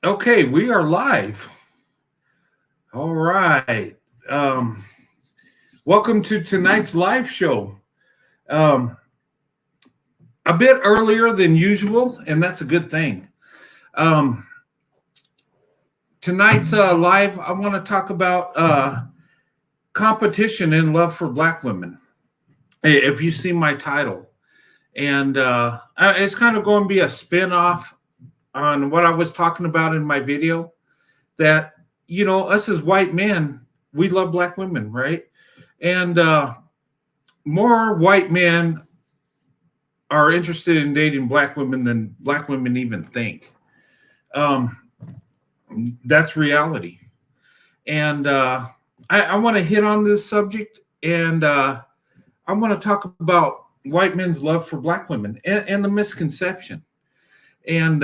Okay, we are live. All right. Um, Welcome to tonight's live show. Um, a bit earlier than usual, and that's a good thing. Um, Tonight's live, I want to talk about competition and love for Black women. If you see my title, and it's kind of going to be a spin off on what I was talking about in my video. That us as white men, we love Black women, right? And more white men are interested in dating Black women than Black women even think. Um, that's reality. And I want to hit on this subject, and I want to talk about white men's love for Black women and the misconception. And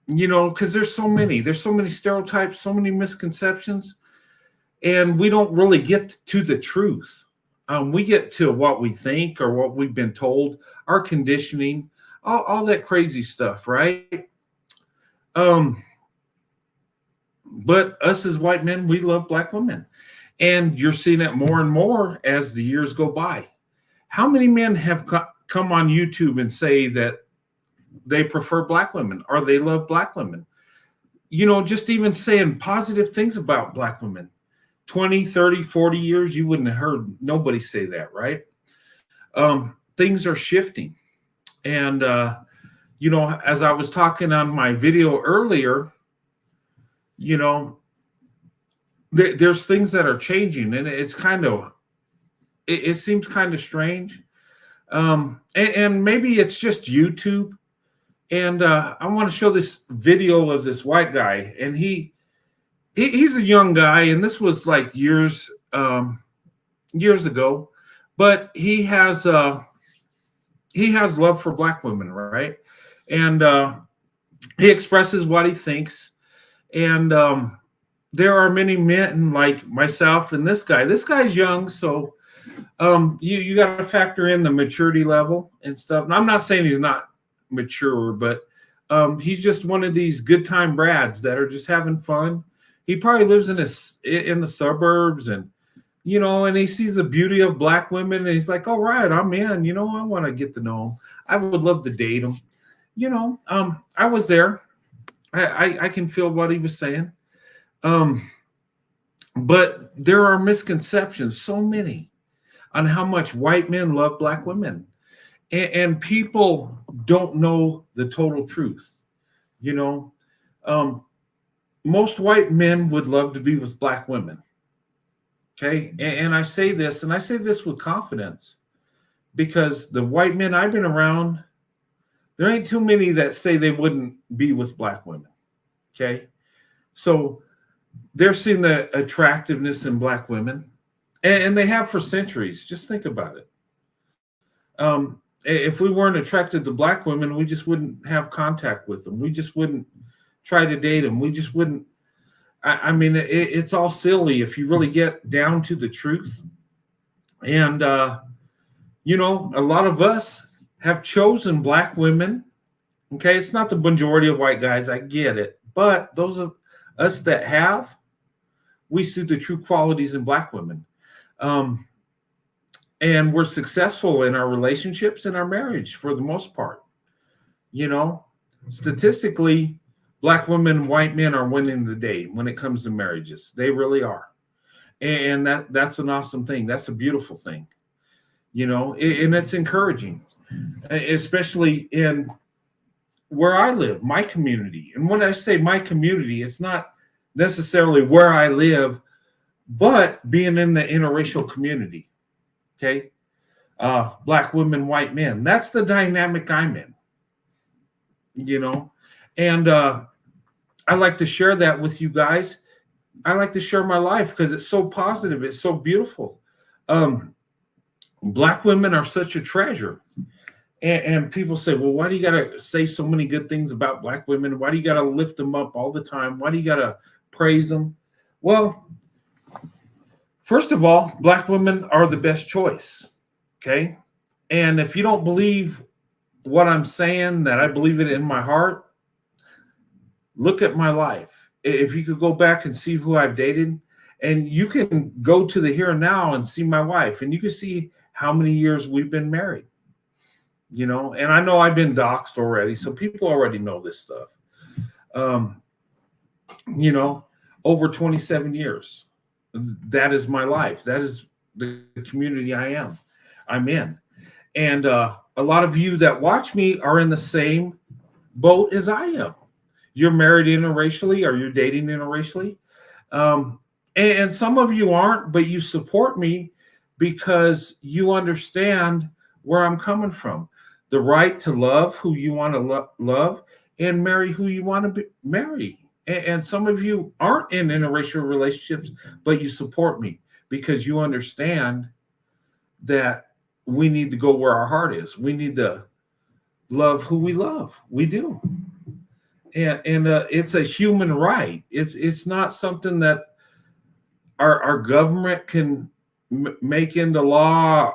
because there's so many stereotypes, so many misconceptions, and we don't really get to the truth. We get to what we think or what we've been told, our conditioning, all that crazy stuff, right? But us as white men, we love Black women. And you're seeing it more and more as the years go by. How many men have come on YouTube and say that they prefer Black women or they love Black women? Just even saying positive things about Black women. 20, 30, 40 years, you wouldn't have heard nobody say that, right? Things are shifting. And, as I was talking on my video earlier, there's things that are changing, and it's it seems kind of strange. And maybe it's just YouTube. And I want to show this video of this white guy, and he's a young guy, and this was like years ago, but he has love for Black women, right? And he expresses what he thinks. And there are many men like myself and this guy. This guy's young, so you got to factor in the maturity level and stuff. And I'm not saying he's not mature, but he's just one of these good time brads that are just having fun. He probably lives in the suburbs, and and he sees the beauty of Black women, and he's like, all right, I'm in. I want to get to know him. I would love to date him. I was there. I can feel what he was saying. But there are misconceptions, so many, on how much white men love Black women. And people don't know the total truth. Most white men would love to be with Black women. Okay. And I say this with confidence, because the white men I've been around, there ain't too many that say they wouldn't be with Black women. Okay. So they're seeing the attractiveness in Black women, and they have for centuries. Just think about it. If we weren't attracted to Black women, we just wouldn't have contact with them. We just wouldn't try to date them. We just wouldn't. It's all silly if you really get down to the truth. And, a lot of us have chosen Black women. Okay. It's not the majority of white guys. I get it. But those of us that have, we see the true qualities in Black women. And we're successful in our relationships and our marriage for the most part. Statistically, Black women and white men are winning the day when it comes to marriages. They really are. And that's an awesome thing. That's a beautiful thing, and it's encouraging, especially in where I live, my community. And when I say my community, it's not necessarily where I live, but being in the interracial community. Okay. Black women, white men. That's the dynamic I'm in, and I like to share that with you guys. I like to share my life because it's so positive. It's so beautiful. Black women are such a treasure. And people say, well, why do you got to say so many good things about Black women? Why do you got to lift them up all the time? Why do you got to praise them? Well, first of all, Black women are the best choice. Okay. And if you don't believe what I'm saying, that I believe it in my heart, look at my life. If you could go back and see who I've dated, and you can go to the here and now and see my wife, and you can see how many years we've been married. And I know I've been doxxed already, so people already know this stuff. Um, you know, over 27 years. That is my life. That is the community I'm in. And a lot of you that watch me are in the same boat as I am. You're married interracially, or you're dating interracially. And some of you aren't, but you support me because you understand where I'm coming from. The right to love who you want to love and marry who you want to marry. And some of you aren't in interracial relationships, but you support me because you understand that we need to go where our heart is. We need to love who we love. We do. And it's a human right. It's not something that our government can make into law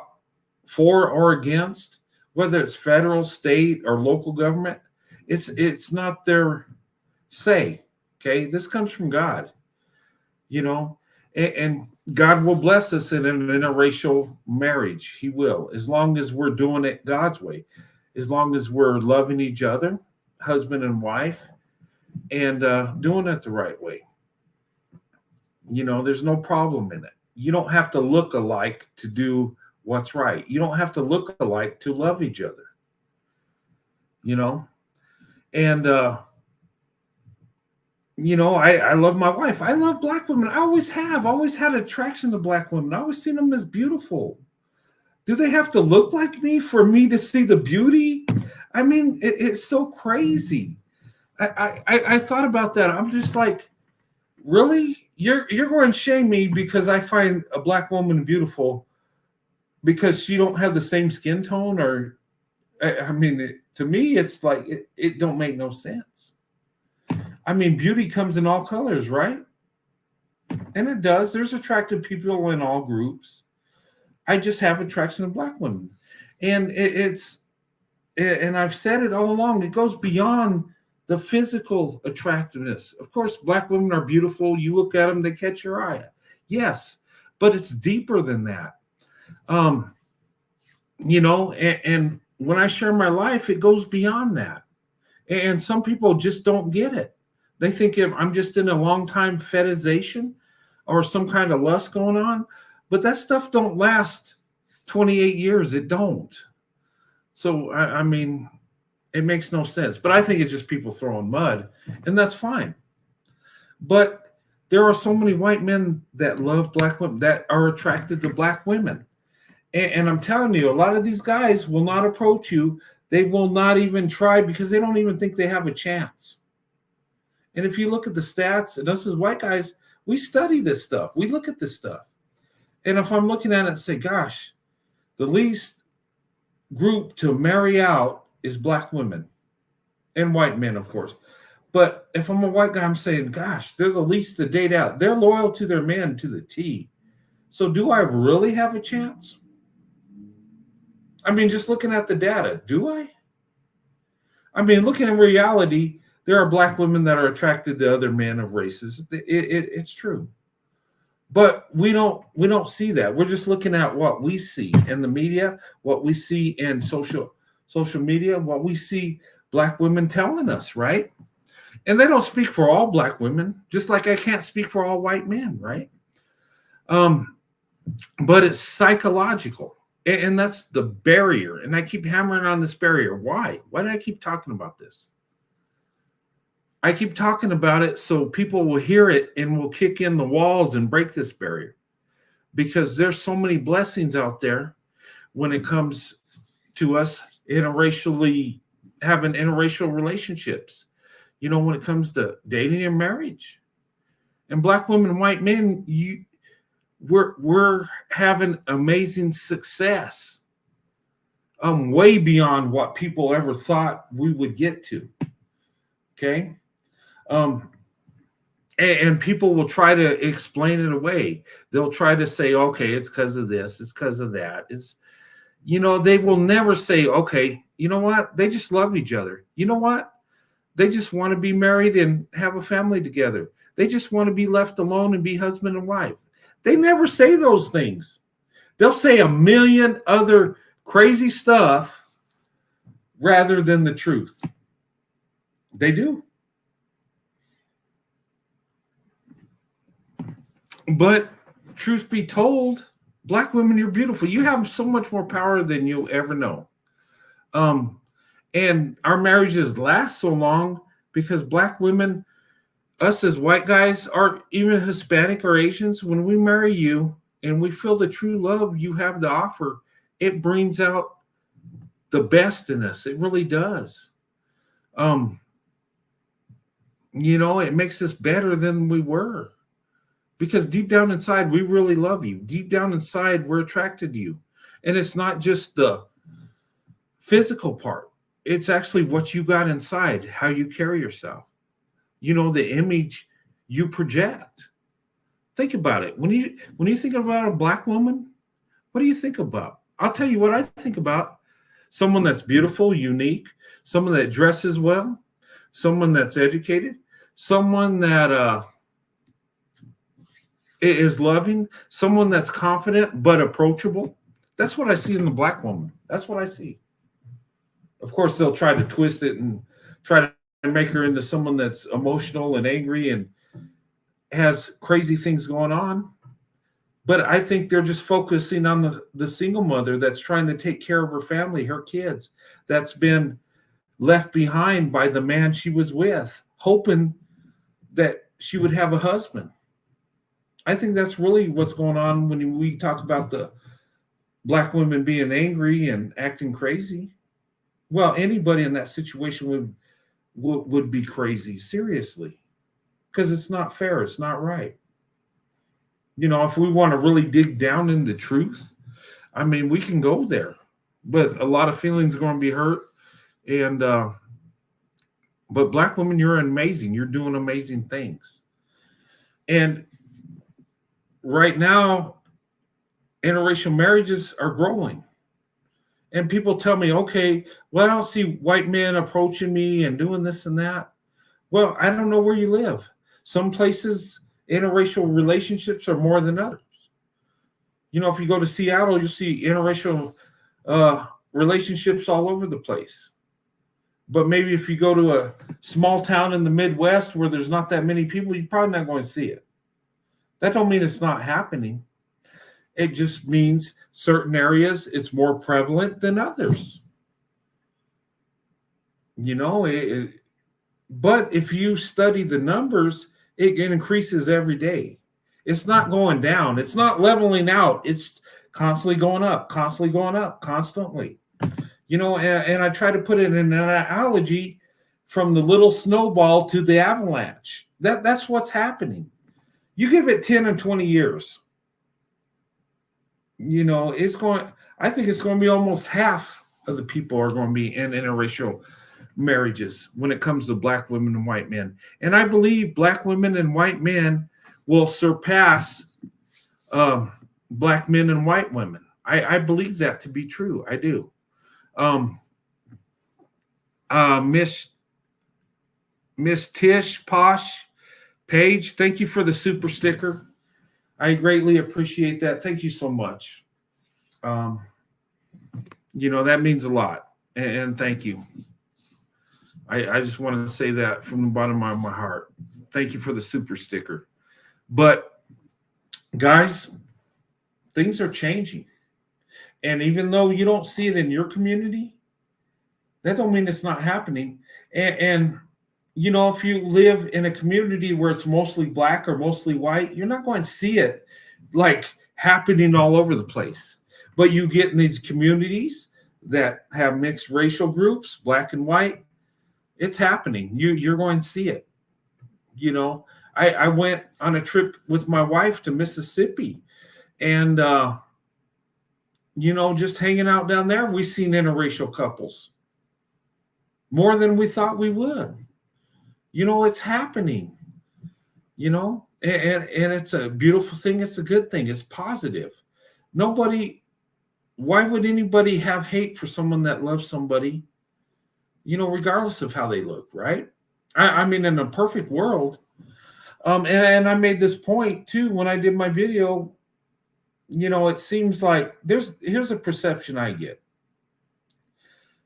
for or against, whether it's federal, state, or local government. It's not their say. Okay, this comes from God, and God will bless us in an interracial marriage. He will, as long as we're doing it God's way, as long as we're loving each other, husband and wife, and doing it the right way. There's no problem in it. You don't have to look alike to do what's right. You don't have to look alike to love each other. And I love my wife. I love Black women. I always have. I always had attraction to Black women. I always seen them as beautiful. Do they have to look like me for me to see the beauty? I mean, it's so crazy. I thought about that. I'm just like, really? You're going to shame me because I find a Black woman beautiful because she don't have the same skin tone? Or, I mean, to me, it's like, it don't make no sense. I mean, beauty comes in all colors, right? And it does. There's attractive people in all groups. I just have attraction to Black women. And and I've said it all along, it goes beyond the physical attractiveness. Of course, Black women are beautiful. You look at them, they catch your eye. Yes, but it's deeper than that. And when I share my life, it goes beyond that. And some people just don't get it. They think I'm just in a long time fetishization or some kind of lust going on, but that stuff don't last 28 years. It don't. So, I mean, it makes no sense. But I think it's just people throwing mud, and that's fine. But there are so many white men that love Black women, that are attracted to Black women. And I'm telling you, a lot of these guys will not approach you. They will not even try because they don't even think they have a chance. And if you look at the stats, and us as white guys, we study this stuff. We look at this stuff. And if I'm looking at it and say, gosh, the least group to marry out is Black women and white men, of course. But if I'm a white guy, I'm saying, gosh, they're the least to date out. They're loyal to their men to the T. So do I really have a chance? I mean, just looking at the data, do I? I mean, looking at reality, there are Black women that are attracted to other men of races. It's true. But we don't see that. We're just looking at what we see in the media, what we see in social media, what we see Black women telling us, right? And they don't speak for all Black women, just like I can't speak for all white men, right? But it's psychological. And that's the barrier. And I keep hammering on this barrier. Why? Why do I keep talking about this? I keep talking about it so people will hear it and will kick in the walls and break this barrier. Because there's so many blessings out there when it comes to us having interracial relationships. When it comes to dating and marriage. And Black women and white men, we're having amazing success, way beyond what people ever thought we would get to. Okay, and people will try to explain it away. They'll try to say, okay, it's because of this, it's because of that. They will never say, okay, you know what? They just love each other. You know what? They just want to be married and have a family together. They just want to be left alone and be husband and wife. They never say those things. They'll say a million other crazy stuff rather than the truth. They do. But truth be told, Black women, you're beautiful. You have so much more power than you'll ever know. And our marriages last so long because Black women, us as white guys, or even Hispanic or Asians, when we marry you and we feel the true love you have to offer, it brings out the best in us. It really does. It makes us better than we were. Because deep down inside, we really love you. Deep down inside, we're attracted to you. And it's not just the physical part. It's actually what you got inside, how you carry yourself. The image you project. Think about it. When you think about a Black woman, what do you think about? I'll tell you what I think about. Someone that's beautiful, unique, someone that dresses well, someone that's educated, someone that is loving, someone that's confident but approachable. That's what I see in the Black woman. That's what I see. Of course, they'll try to twist it and try to make her into someone that's emotional and angry and has crazy things going on. But I think they're just focusing on the single mother that's trying to take care of her family, her kids, that's been left behind by the man she was with, hoping that she would have a husband. I think that's really what's going on when we talk about the Black women being angry and acting crazy. Well, anybody in that situation would be crazy, seriously, because it's not fair. It's not right. If we want to really dig down into truth, I mean, we can go there, but a lot of feelings are going to be hurt. And, but Black women, you're amazing. You're doing amazing things. And right now, interracial marriages are growing. And people tell me, okay, well, I don't see white men approaching me and doing this and that. Well, I don't know where you live. Some places, interracial relationships are more than others. If you go to Seattle, you'll see interracial relationships all over the place. But maybe if you go to a small town in the Midwest where there's not that many people, you're probably not going to see it. That don't mean it's not happening. It just means certain areas it's more prevalent than others. But if you study the numbers, it increases every day. It's not going down. It's not leveling out. It's constantly going up, constantly. And I try to put it in an analogy from the little snowball to the avalanche. That's what's happening. You give it 10 and 20 years. I think it's going to be almost half of the people are going to be in interracial marriages when it comes to Black women and white men. And I believe Black women and white men will surpass Black men and white women. I believe that to be true. I do. Miss Tish Posh Page, thank you for the super sticker. I greatly appreciate that. Thank you so much. That means a lot. And thank you. I just want to say that from the bottom of my heart. Thank you for the super sticker. But guys, things are changing. And even though you don't see it in your community, that don't mean it's not happening. And if you live in a community where it's mostly Black or mostly white, you're not going to see it like happening all over the place. But you get in these communities that have mixed racial groups, Black and white, it's happening. You're going to see it. I went on a trip with my wife to Mississippi, and just hanging out down there, we seen interracial couples more than we thought we would. It's happening. And it's a beautiful thing. It's a good thing. It's positive. Nobody why would anybody have hate for someone that loves somebody, regardless of how they look, right? I mean, in a perfect world, and I made this point too when I did my video. It seems like here's a perception I get.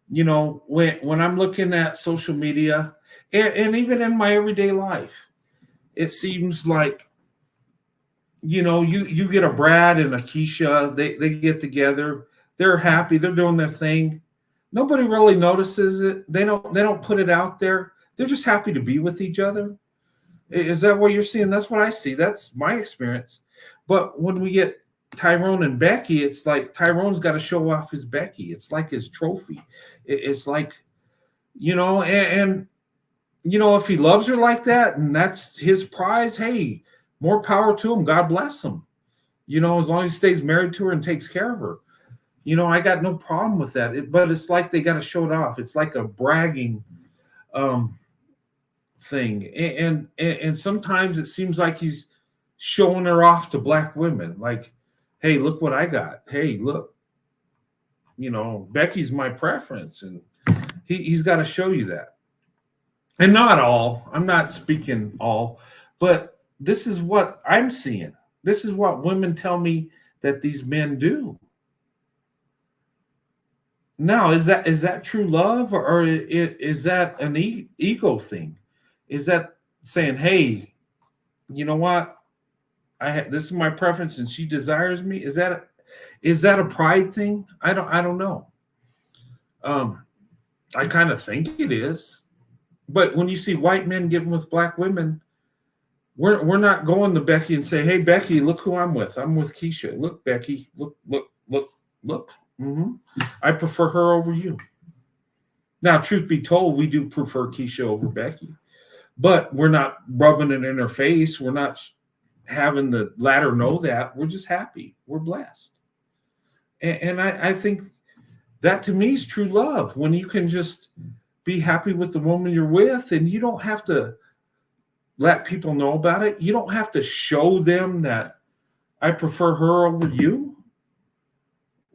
When I'm looking at social media, and even in my everyday life, it seems like you get a Brad and a Keisha, they get together, they're happy, they're doing their thing. Nobody really notices it. They don't put it out there. They're just happy to be with each other. Is that what you're seeing? That's what I see. That's my experience. But when we get Tyrone and Becky, it's like Tyrone's got to show off his Becky. It's like his trophy. It's like, and if he loves her like that and that's his prize, hey, more power to him. God bless him. As long as he stays married to her and takes care of her. I got no problem with that. But it's like they got to show it off. It's like a bragging thing. And sometimes it seems like he's showing her off to black women. Like, hey, look what I got. Hey, look, Becky's my preference. And he's got to show you that. And not all. I'm not speaking all. But this is what I'm seeing. This is what women tell me that these men do. Now, is that true love, or is that an ego thing? Is that saying, hey, you know what? This is my preference, and she desires me. Is that a pride thing? I don't know. I kind of think it is, but when you see white men getting with black women, we're not going to Becky and say, hey, Becky, look who I'm with. I'm with Keisha. Look, Becky, look. Mm-hmm. I prefer her over you. Now, truth be told, we do prefer Keisha over Becky, but we're not rubbing it in her face. We're not having the latter know that. We're just happy. We're blessed. And I think that to me is true love, when you can just be happy with the woman you're with, and you don't have to let people know about it. You don't have to show them that I prefer her over you.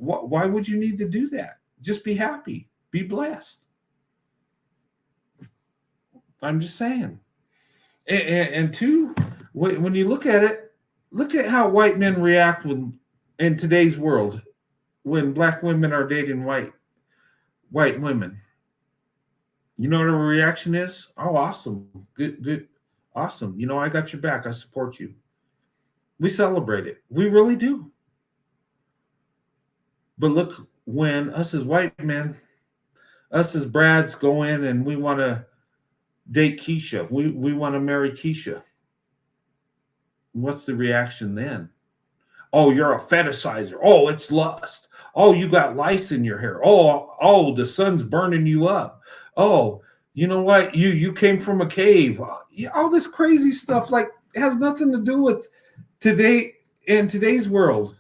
Why would you need to do that? Just be happy. Be blessed. I'm just saying. And two, when you look at it, look at how white men react in today's world when black women are dating white women. You know what our reaction is? Oh, awesome. Good. Awesome. I got your back. I support you. We celebrate it. We really do. But look, when us as white men, us as Brads go in and we want to date Keisha, we want to marry Keisha, what's the reaction then? Oh, you're a fetishizer. Oh, it's lust. Oh, you got lice in your hair. Oh, the sun's burning you up. Oh, you know what? You came from a cave. All this crazy stuff, like, it has nothing to do with today, in today's world,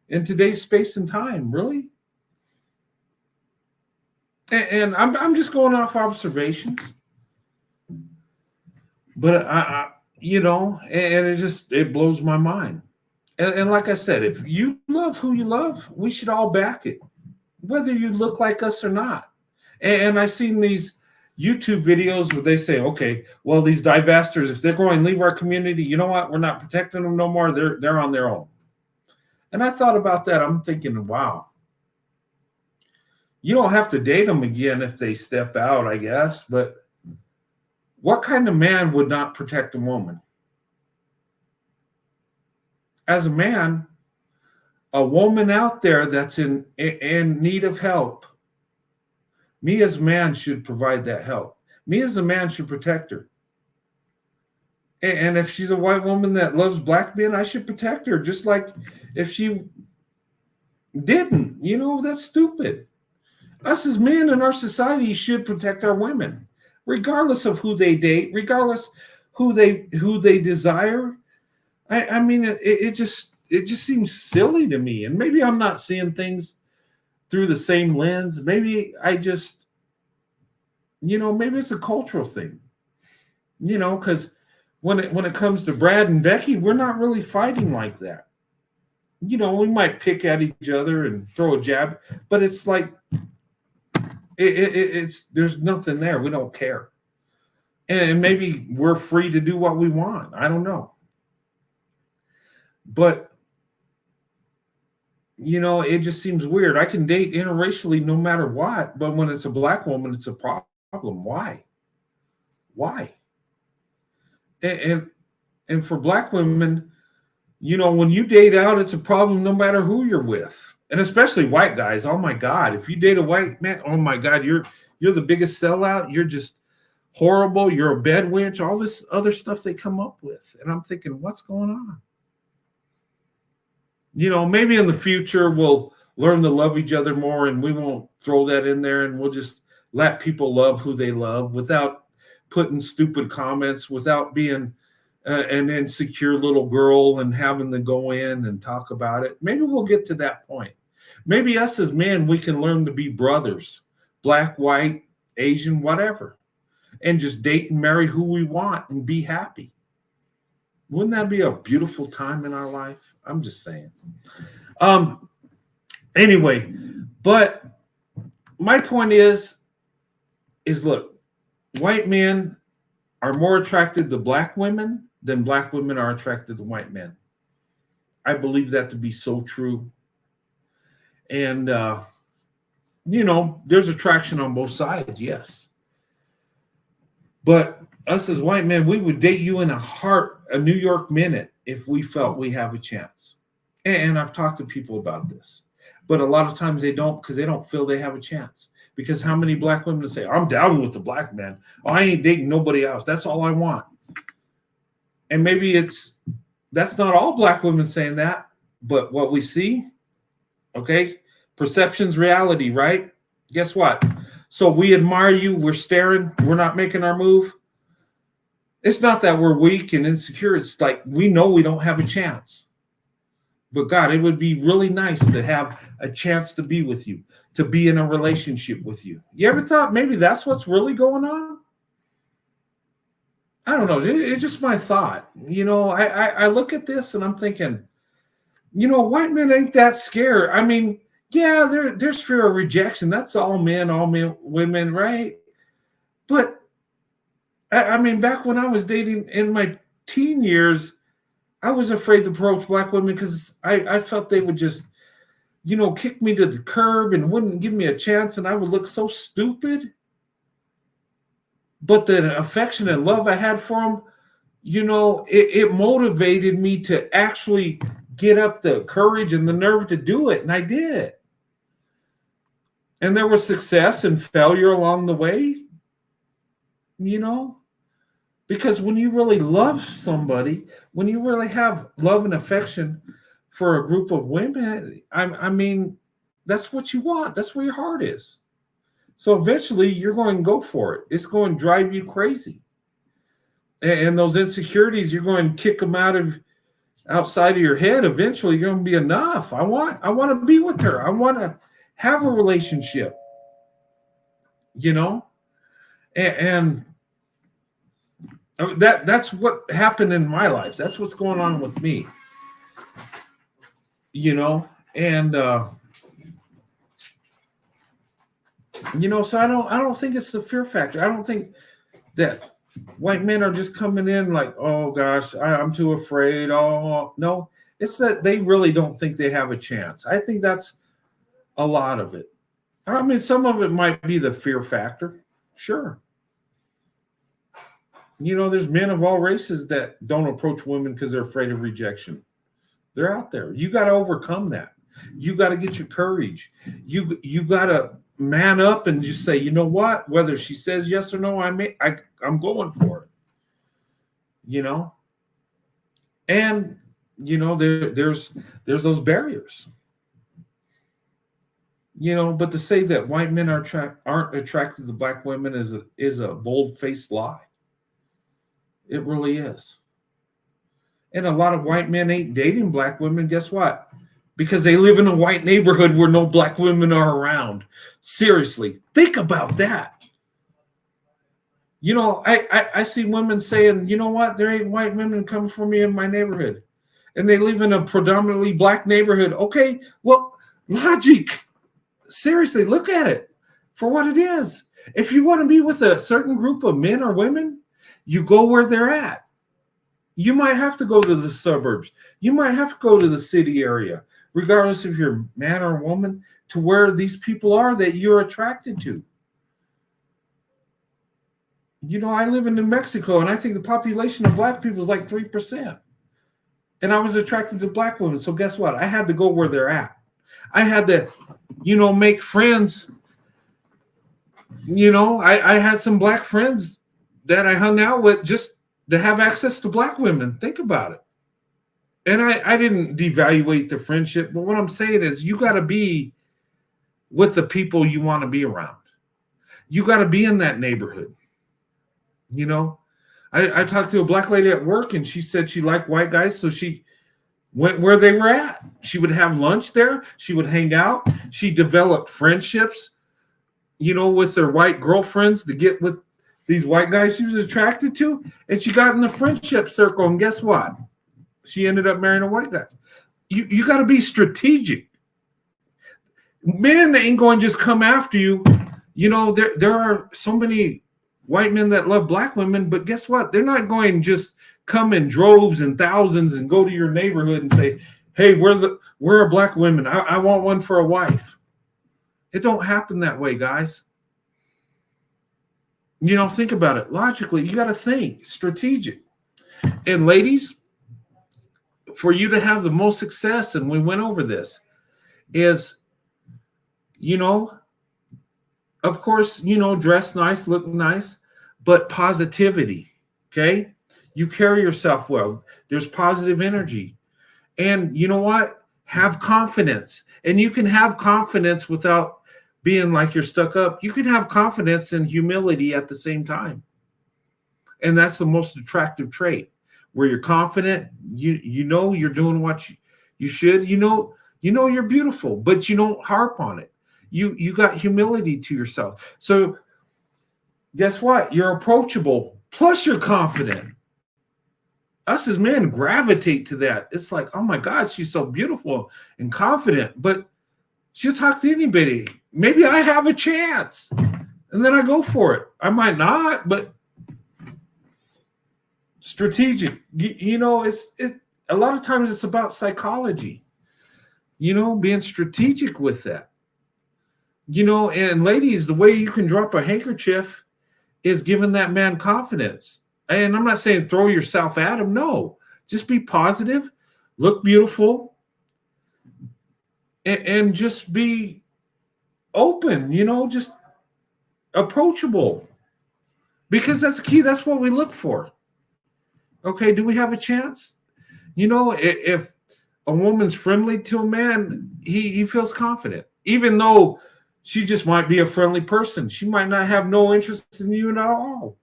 in today's space and time, really. And I'm just going off observations, but I and it blows my mind. And like I said, if you love who you love, we should all back it, whether you look like us or not. And I've seen these YouTube videos where they say, okay, well, these divestors, if they're going to leave our community, you know what? We're not protecting them no more. They're on their own. And I thought about that. I'm thinking, wow, you don't have to date them again if they step out, I guess. But what kind of man would not protect a woman? As a man, a woman out there that's in need of help, me as a man should provide that help. Me as a man should protect her. And if she's a white woman that loves black men, I should protect her. Just like if she didn't, that's stupid. Us as men in our society should protect our women, regardless of who they date, regardless who they desire. I mean, it just seems silly to me. And maybe I'm not seeing things through the same lens. Maybe I just, maybe it's a cultural thing, because when it comes to Brad and Becky, we're not really fighting like that. We might pick at each other and throw a jab, but it's like it's there's nothing there. We don't care, and maybe we're free to do what we want. I don't know, but it just seems weird. I can date interracially no matter what, but when it's a black woman, it's a problem. Why? Why? And for black women, when you date out, it's a problem no matter who you're with, and especially white guys. Oh my God, if you date a white man, oh my God, you're the biggest sellout. You're just horrible. You're a bed wench. All this other stuff they come up with, and I'm thinking, what's going on? Maybe in the future we'll learn to love each other more, and we won't throw that in there, and we'll just let people love who they love without putting stupid comments, without being an insecure little girl and having to go in and talk about it. Maybe we'll get to that point. Maybe us as men, we can learn to be brothers, black, white, Asian, whatever, and just date and marry who we want and be happy. Wouldn't that be a beautiful time in our life? I'm just saying. Anyway, but my point is look, white men are more attracted to black women than black women are attracted to white men. I believe that to be so true. And, there's attraction on both sides, yes. But us as white men, we would date you in a New York minute if we felt we have a chance. And I've talked to people about this. But a lot of times they don't, because they don't feel they have a chance. Because how many black women say, I'm down with the black man. Oh, I ain't dating nobody else. That's all I want. And maybe that's not all black women saying that, but what we see, okay, perception's reality, right? Guess what? So we admire you, we're staring, we're not making our move. It's not that we're weak and insecure. It's like we know we don't have a chance. But God, it would be really nice to have a chance to be with you, to be in a relationship with you. You ever thought maybe that's what's really going on? I don't know. It's just my thought. I look at this and I'm thinking, white men ain't that scared. I mean, yeah, there's fear of rejection. That's all men, women, right? But I mean, back when I was dating in my teen years, I was afraid to approach black women because I felt they would just, kick me to the curb and wouldn't give me a chance, and I would look so stupid. But the affection and love I had for them, it motivated me to actually get up the courage and the nerve to do it, and I did. And there was success and failure along the way, because when you really love somebody, when you really have love and affection for a group of women, I mean, that's what you want. That's where your heart is. So eventually you're going to go for it. It's going to drive you crazy. And those insecurities, you're going to kick them outside of your head. Eventually you're going to be enough. I want to be with her. I want to have a relationship, and that's what happened in my life. That's what's going on with me, and so I don't think it's the fear factor. I don't think that white men are just coming in like, oh gosh, I'm too afraid. Oh no, it's that they really don't think they have a chance. I think that's a lot of it. I mean, some of it might be the fear factor. Sure. There's men of all races that don't approach women because they're afraid of rejection. They're out there. You got to overcome that. You got to get your courage. You got to man up and just say, you know what? Whether she says yes or no, I'm going for it. And there's those barriers. But to say that white men aren't attracted to black women is a bold-faced lie. It really is. And a lot of white men ain't dating black women. Guess what? Because they live in a white neighborhood where no black women are around. Seriously, think about that. I see women saying, you know what? There ain't white women coming for me in my neighborhood. and they live in a predominantly black neighborhood. Okay, well, logic. Seriously, look at it for what it is. If you want to be with a certain group of men or women, you go where they're at. You might have to go to the suburbs. You might have to go to the city area, regardless if you're a man or a woman, to where these people are that you're attracted to. You know, I live in New Mexico, and I think the population of black people is like 3%. And I was attracted to black women. So guess what? I had to go where they're at. I had to, make friends. I had some black friends that I hung out with just to have access to black women. Think about it. And I didn't devaluate the friendship, but what I'm saying is you got to be with the people you want to be around. You got to be in that neighborhood. I talked to a black lady at work, and she said she liked white guys, so she went where they were at. She would have lunch there. She would hang out. She developed friendships, with her white girlfriends to get with these white guys she was attracted to. And she got in the friendship circle, and guess what? She ended up marrying a white guy. You got to be strategic. Men ain't going to just come after you. There are so many white men that love black women, but guess what? They're not going to just come in droves and thousands and go to your neighborhood and say, hey, we're a black women. I want one for a wife. It don't happen that way, guys. Think about it. Logically, you got to think strategic. And ladies, for you to have the most success, and we went over this, is, of course, dress nice, look nice, but positivity, okay? You carry yourself well. There's positive energy. And you know what? Have confidence. And you can have confidence without being like you're stuck up. You can have confidence and humility at the same time. And that's the most attractive trait, where you're confident, you know you're doing what you should, you're beautiful, but you don't harp on it. You got humility to yourself. So guess what? You're approachable, plus you're confident. Us as men gravitate to that. It's like, oh my God, she's so beautiful and confident, but she'll talk to anybody. Maybe I have a chance. And then I go for it. I might not, but strategic. It's a lot of times it's about psychology. Being strategic with that. And ladies, the way you can drop a handkerchief is giving that man confidence. And I'm not saying throw yourself at him. No, just be positive, look beautiful, and just be open, just approachable. Because that's the key. That's what we look for. Okay, do we have a chance? If a woman's friendly to a man, he feels confident. Even though she just might be a friendly person. She might not have no interest in you at all.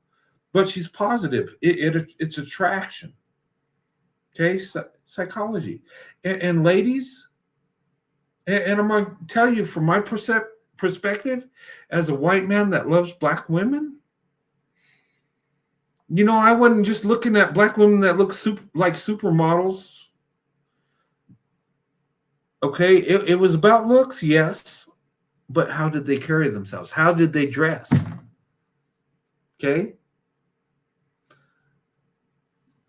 But she's positive. It's attraction. Okay, psychology. And ladies, and I'm going to tell you from my perspective, as a white man that loves black women, I wasn't just looking at black women that look like supermodels. Okay, it was about looks, yes, but how did they carry themselves? How did they dress? Okay.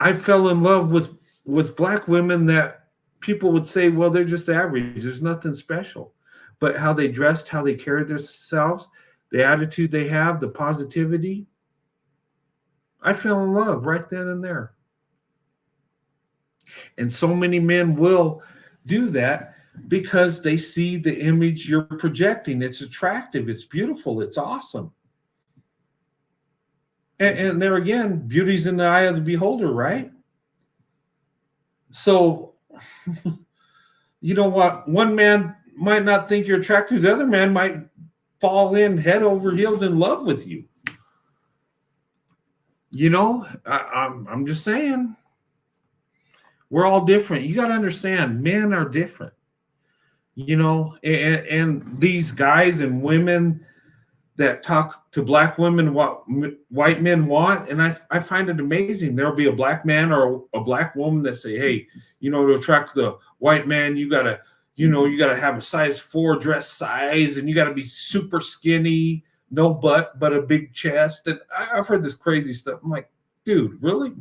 I fell in love with black women that people would say, well, they're just average. There's nothing special. But how they dressed, how they carried themselves, the attitude they have, the positivity, I fell in love right then and there. And so many men will do that because they see the image you're projecting. It's attractive. It's beautiful. It's awesome. And there again, beauty's in the eye of the beholder, right? So, you know what? One man might not think you're attractive. The other man might fall in head over heels in love with you. I'm just saying. We're all different. You got to understand, men are different. And these guys and women that talk to black women what white men want, and I find it amazing. There'll be a black man or a black woman that say, hey, to attract the white man, you gotta have a size 4 dress size, and you gotta be super skinny, no butt but a big chest. And I've heard this crazy stuff. I'm like, dude, really?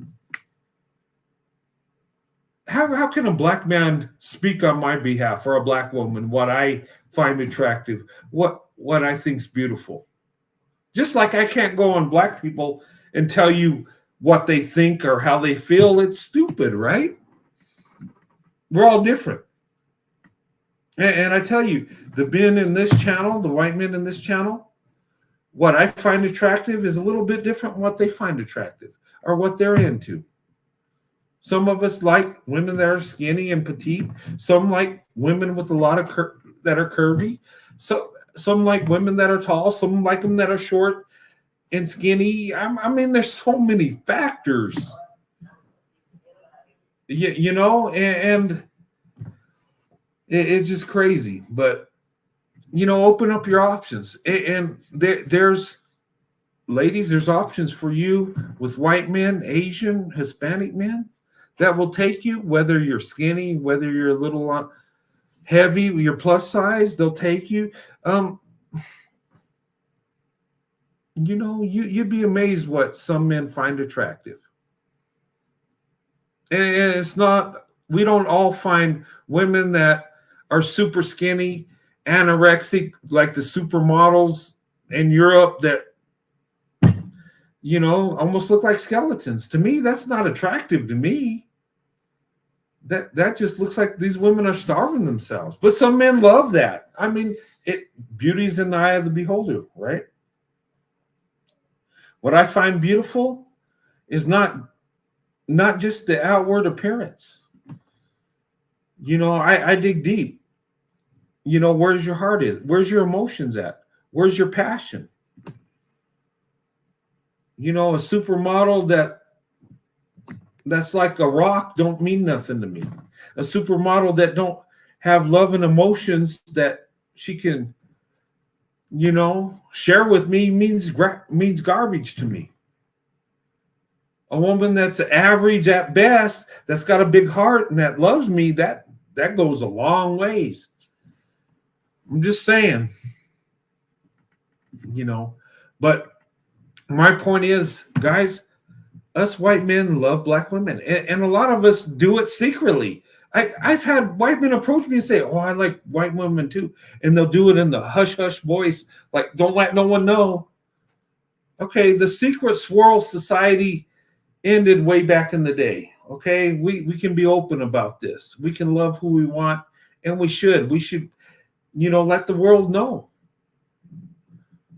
How can a black man speak on my behalf, or a black woman, what I find attractive, what I think's beautiful? Just like I can't go on black people and tell you what they think or how they feel. It's stupid, right? We're all different. And I tell you, the men in this channel, the white men in this channel, what I find attractive is a little bit different from what they find attractive or what they're into. Some of us like women that are skinny and petite. Some like women with a lot of that are curvy. So some like women that are tall. Some like them that are short and skinny. I mean, there's so many factors. And it's just crazy. But open up your options. And there's ladies, there's options for you with white men, Asian, Hispanic men that will take you, whether you're skinny, whether you're a little heavy, you're plus size, they'll take you. You'd be amazed what some men find attractive. And it's not, we don't all find women that are super skinny, anorexic, like the supermodels in Europe that, almost look like skeletons. To me, that's not attractive to me. That just looks like these women are starving themselves. But some men love that. I mean, beauty's in the eye of the beholder, right? What I find beautiful is not just the outward appearance. I dig deep. Where's your heart is? Where's your emotions at? Where's your passion? A supermodel that's like a rock don't mean nothing to me. A supermodel that don't have love and emotions that she can, share with me means garbage to me. A woman that's average at best, that's got a big heart and that loves me, that goes a long ways. I'm just saying, but my point is, guys, us white men love black women, and a lot of us do it secretly. I've had white men approach me and say, oh, I like white women too. And they'll do it in the hush-hush voice, like, don't let no one know. Okay, the secret swirl society ended way back in the day. Okay, we can be open about this. We can love who we want, and we should. We should, let the world know.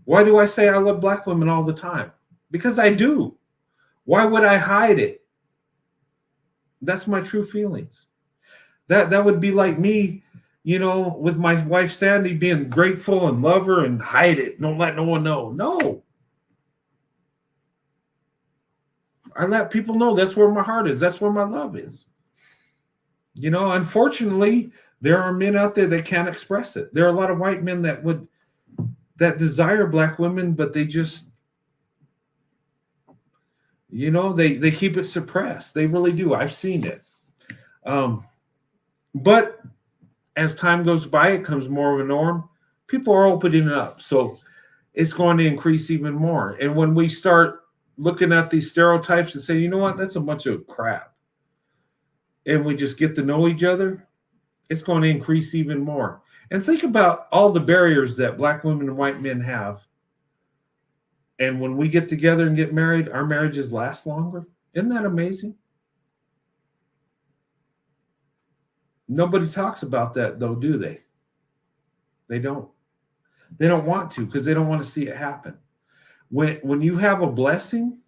Why do I say I love black women all the time? Because I do. Why would I hide it? That's my true feelings. That would be like me, with my wife Sandy, being grateful and love her and hide it. Don't let no one know. No. I let people know that's where my heart is. That's where my love is. Unfortunately, there are men out there that can't express it. There are a lot of white men that desire black women, but they just, they keep it suppressed. They really do. I've seen it. But as time goes by, it becomes more of a norm. People are opening it up. So it's going to increase even more. And when we start looking at these stereotypes and say, you know what, that's a bunch of crap, and we just get to know each other, it's going to increase even more. And think about all the barriers that black women and white men have. And when we get together and get married, our marriages last longer. Isn't that amazing? Nobody talks about that, though, do they? They don't. They don't want to, because they don't want to see it happen. When you have a blessing,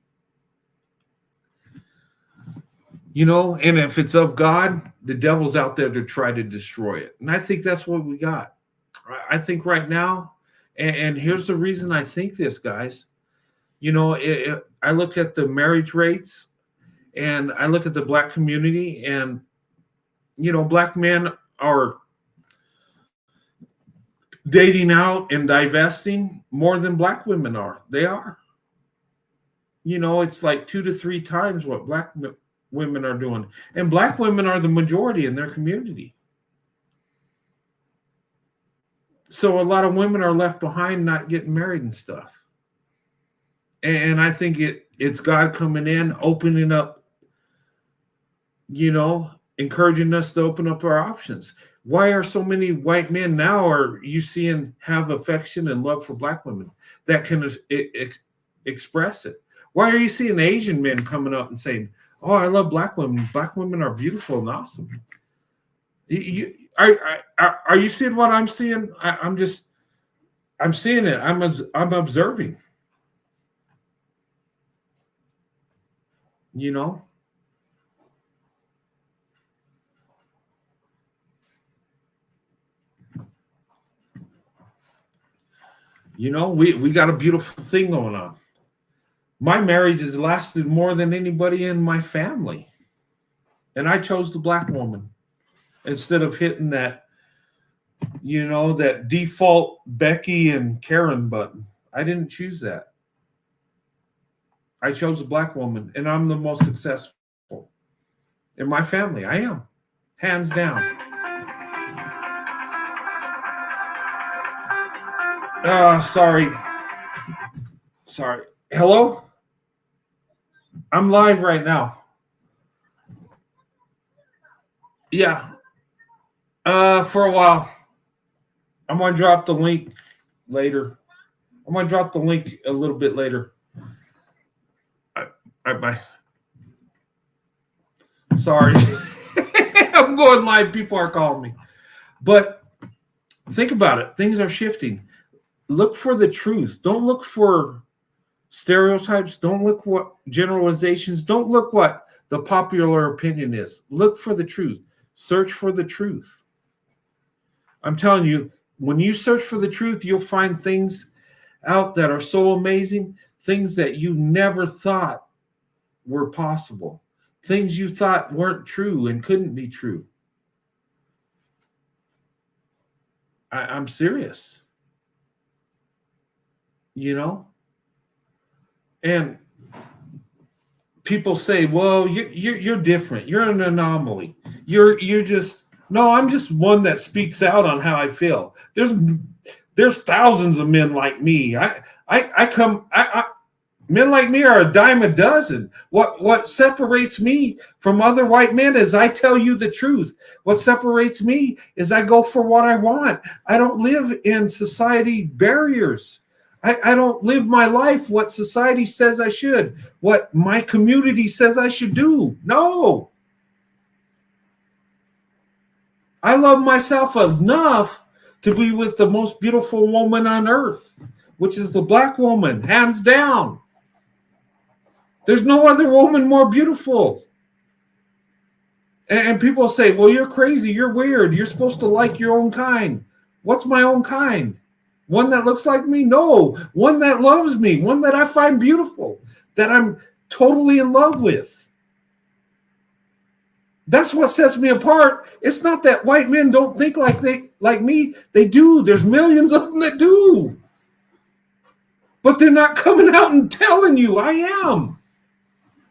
and if it's of God, the devil's out there to try to destroy it. And I think that's what we got. I think right now, and here's the reason I think this, guys. I look at the marriage rates, and I look at the black community, and black men are dating out and divesting more than black women are. They are. It's like 2 to 3 times what black women are doing. And black women are the majority in their community. So a lot of women are left behind, not getting married and stuff. And I think it's God coming in, opening up, encouraging us to open up our options. Why are so many white men now are you seeing have affection and love for black women that can express it? Why are you seeing Asian men coming up and saying, "Oh, I love black women. Black women are beautiful and awesome"? Are you seeing what I'm seeing? I'm seeing it. I'm observing. We got a beautiful thing going on. My marriage has lasted more than anybody in my family. And I chose the black woman instead of hitting that, that default Becky and Karen button. I didn't choose that. I chose a black woman, and I'm the most successful in my family. I am, hands down. Sorry. Hello? I'm live right now. Yeah. For a while. I'm going to drop the link later. I'm going to drop the link a little bit later. All right, bye. Sorry. I'm going live. People are calling me. But think about it. Things are shifting. Look for the truth. Don't look for stereotypes. Don't look what generalizations. Don't look what the popular opinion is. Look for the truth. Search for the truth. I'm telling you, when you search for the truth, you'll find things out that are so amazing, things that you never thought were possible, things you thought weren't true and couldn't be true. I'm serious. And people say, "Well, you're different. You're an anomaly. You're just." No, I'm just one that speaks out on how I feel. There's thousands of men like me. Men like me are a dime a dozen. What separates me from other white men is I tell you the truth. What separates me is I go for what I want. I don't live in society barriers. I don't live my life what society says I should, what my community says I should do. No. I love myself enough to be with the most beautiful woman on earth, which is the black woman, hands down. There's no other woman more beautiful. And people say, "Well, you're crazy. You're weird. You're supposed to like your own kind." What's my own kind? One that looks like me? No. One that loves me. One that I find beautiful. That I'm totally in love with. That's what sets me apart. It's not that white men don't think like me. They do. There's millions of them that do. But they're not coming out and telling you I am.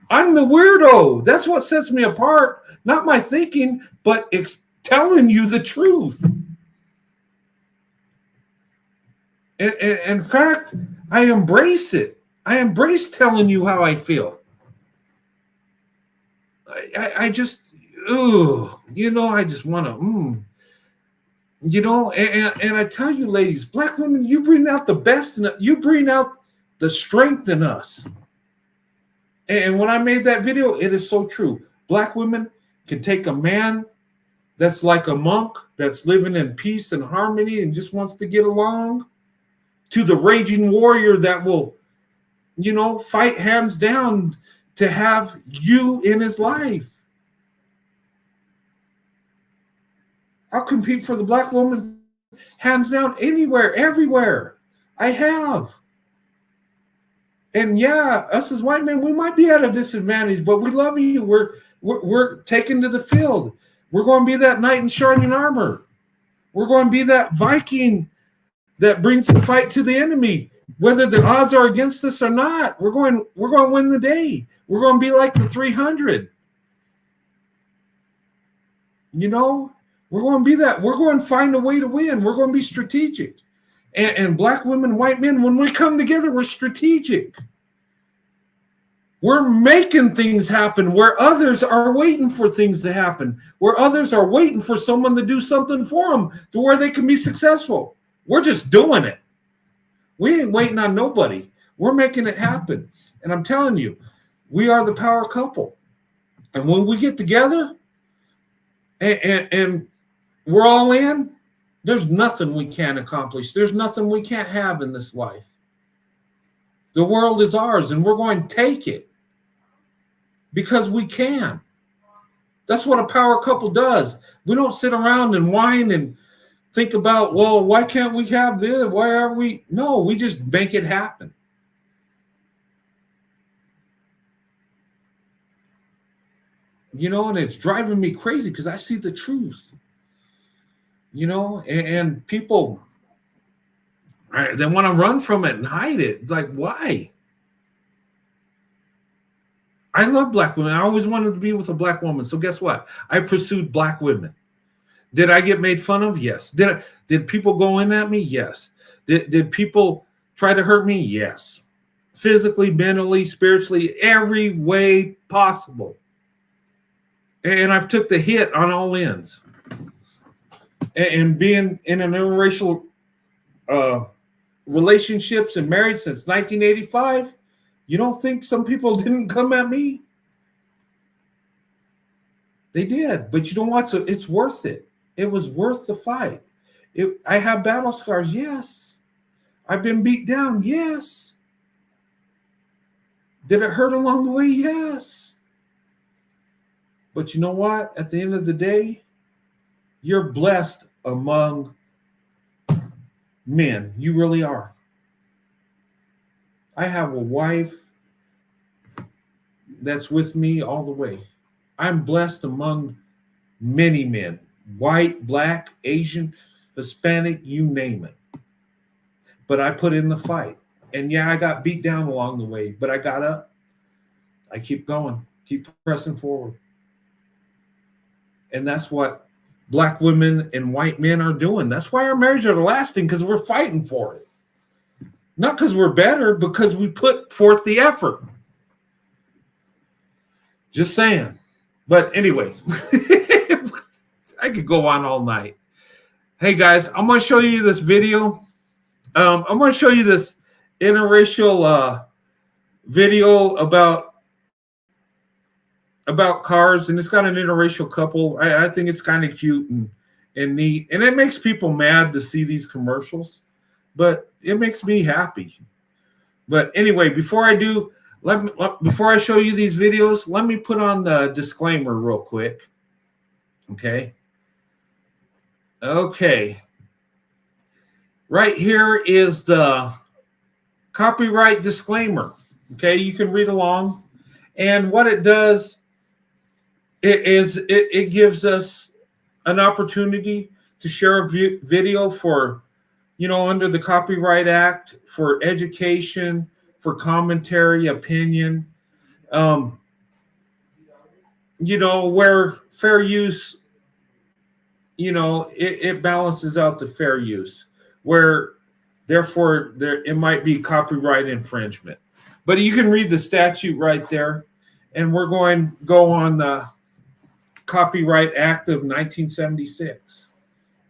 I'm the weirdo. That's what sets me apart. Not my thinking, but it's telling you the truth. In fact, I embrace it. I embrace telling you how I feel. I just, I just want to, and I tell you, ladies, black women, you bring out the best in us. You bring out the strength in us. And when I made that video, it is so true. Black women can take a man that's like a monk, that's living in peace and harmony and just wants to get along, to the raging warrior that will, fight hands down to have you in his life. I'll compete for the black woman hands down anywhere, everywhere. I have. And yeah, us as white men, we might be at a disadvantage, but we love you. We're taken to the field. We're going to be that knight in shining armor. We're going to be that Viking that brings the fight to the enemy. Whether the odds are against us or not, we're going to win the day. We're going to be like the 300. You know, we're going to be that. We're going to find a way to win. We're going to be strategic. And black women, white men, when we come together, we're strategic. We're making things happen where others are waiting for things to happen, where others are waiting for someone to do something for them to where they can be successful. We're just doing it. We ain't waiting on nobody. We're making it happen. And I'm telling you, we are the power couple. And when we get together and we're all in, there's nothing we can't accomplish. There's nothing we can't have in this life. The world is ours, and we're going to take it because we can. That's what a power couple does. We don't sit around and whine and think about, well, why can't we have this? Why are we? No, we just make it happen. You know, and it's driving me crazy because I see the truth. You know, and people, they want to run from it and hide it. Like, why? I love black women. I always wanted to be with a black woman. So guess what? I pursued black women. Did I get made fun of? Yes. Did people go in at me? Yes. Did people try to hurt me? Yes. Physically, mentally, spiritually, every way possible. And I've took the hit on all ends. And being in an interracial relationships and married since 1985, you don't think some people didn't come at me? They did, but you know what? So it's worth it. It was worth the fight. I have battle scars, yes. I've been beat down, yes. Did it hurt along the way? Yes. But you know what? At the end of the day, you're blessed among men. You really are. I have a wife that's with me all the way. I'm blessed among many men, white, black, Asian, Hispanic, you name it. But I put in the fight. And yeah, I got beat down along the way, but I got up. I keep going, keep pressing forward. And that's what black women and white men are doing. That's why our marriages are lasting, because we're fighting for it. Not because we're better, because we put forth the effort. Just saying. But anyway, I could go on all night. Hey guys, I'm going to show you this video. I'm going to show you this interracial video about cars, and it's got an interracial couple. I think it's kind of cute and neat, and it makes people mad to see these commercials, but it makes me happy. But anyway, before I show you these videos, let me put on the disclaimer real quick. Okay. Right here is the copyright disclaimer. Okay, you can read along, and what it does it gives us an opportunity to share a video for, under the Copyright Act, for education, for commentary, opinion, where fair use, it balances out the fair use, where therefore it might be copyright infringement. But you can read the statute right there, and we're going to go on the Copyright Act of 1976.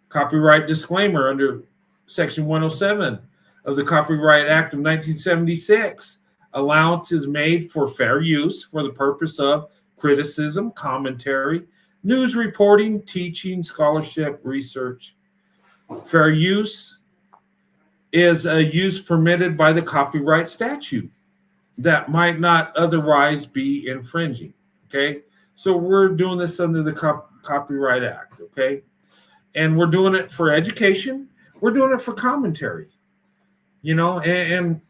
Copyright disclaimer under Section 107 of the Copyright Act of 1976. Allowance is made for fair use for the purpose of criticism, commentary, news reporting, teaching, scholarship, research. Fair use is a use permitted by the copyright statute that might not otherwise be infringing. Okay, so we're doing this under the Copyright Act. Okay, and we're doing it for education. We're doing it for commentary. And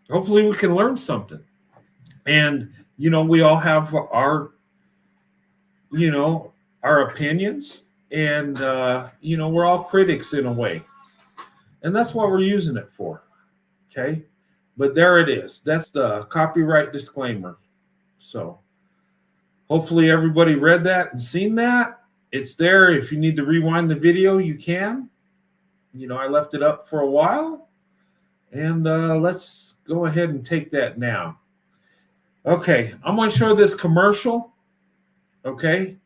hopefully we can learn something. And we all have our opinions, and we're all critics in a way. And that's what we're using it for. Okay. But there it is. That's the copyright disclaimer. So hopefully everybody read that and seen that. It's there. If you need to rewind the video, you can. I left it up for a while. And let's go ahead and take that now. Okay, I'm going to show this commercial. Okay.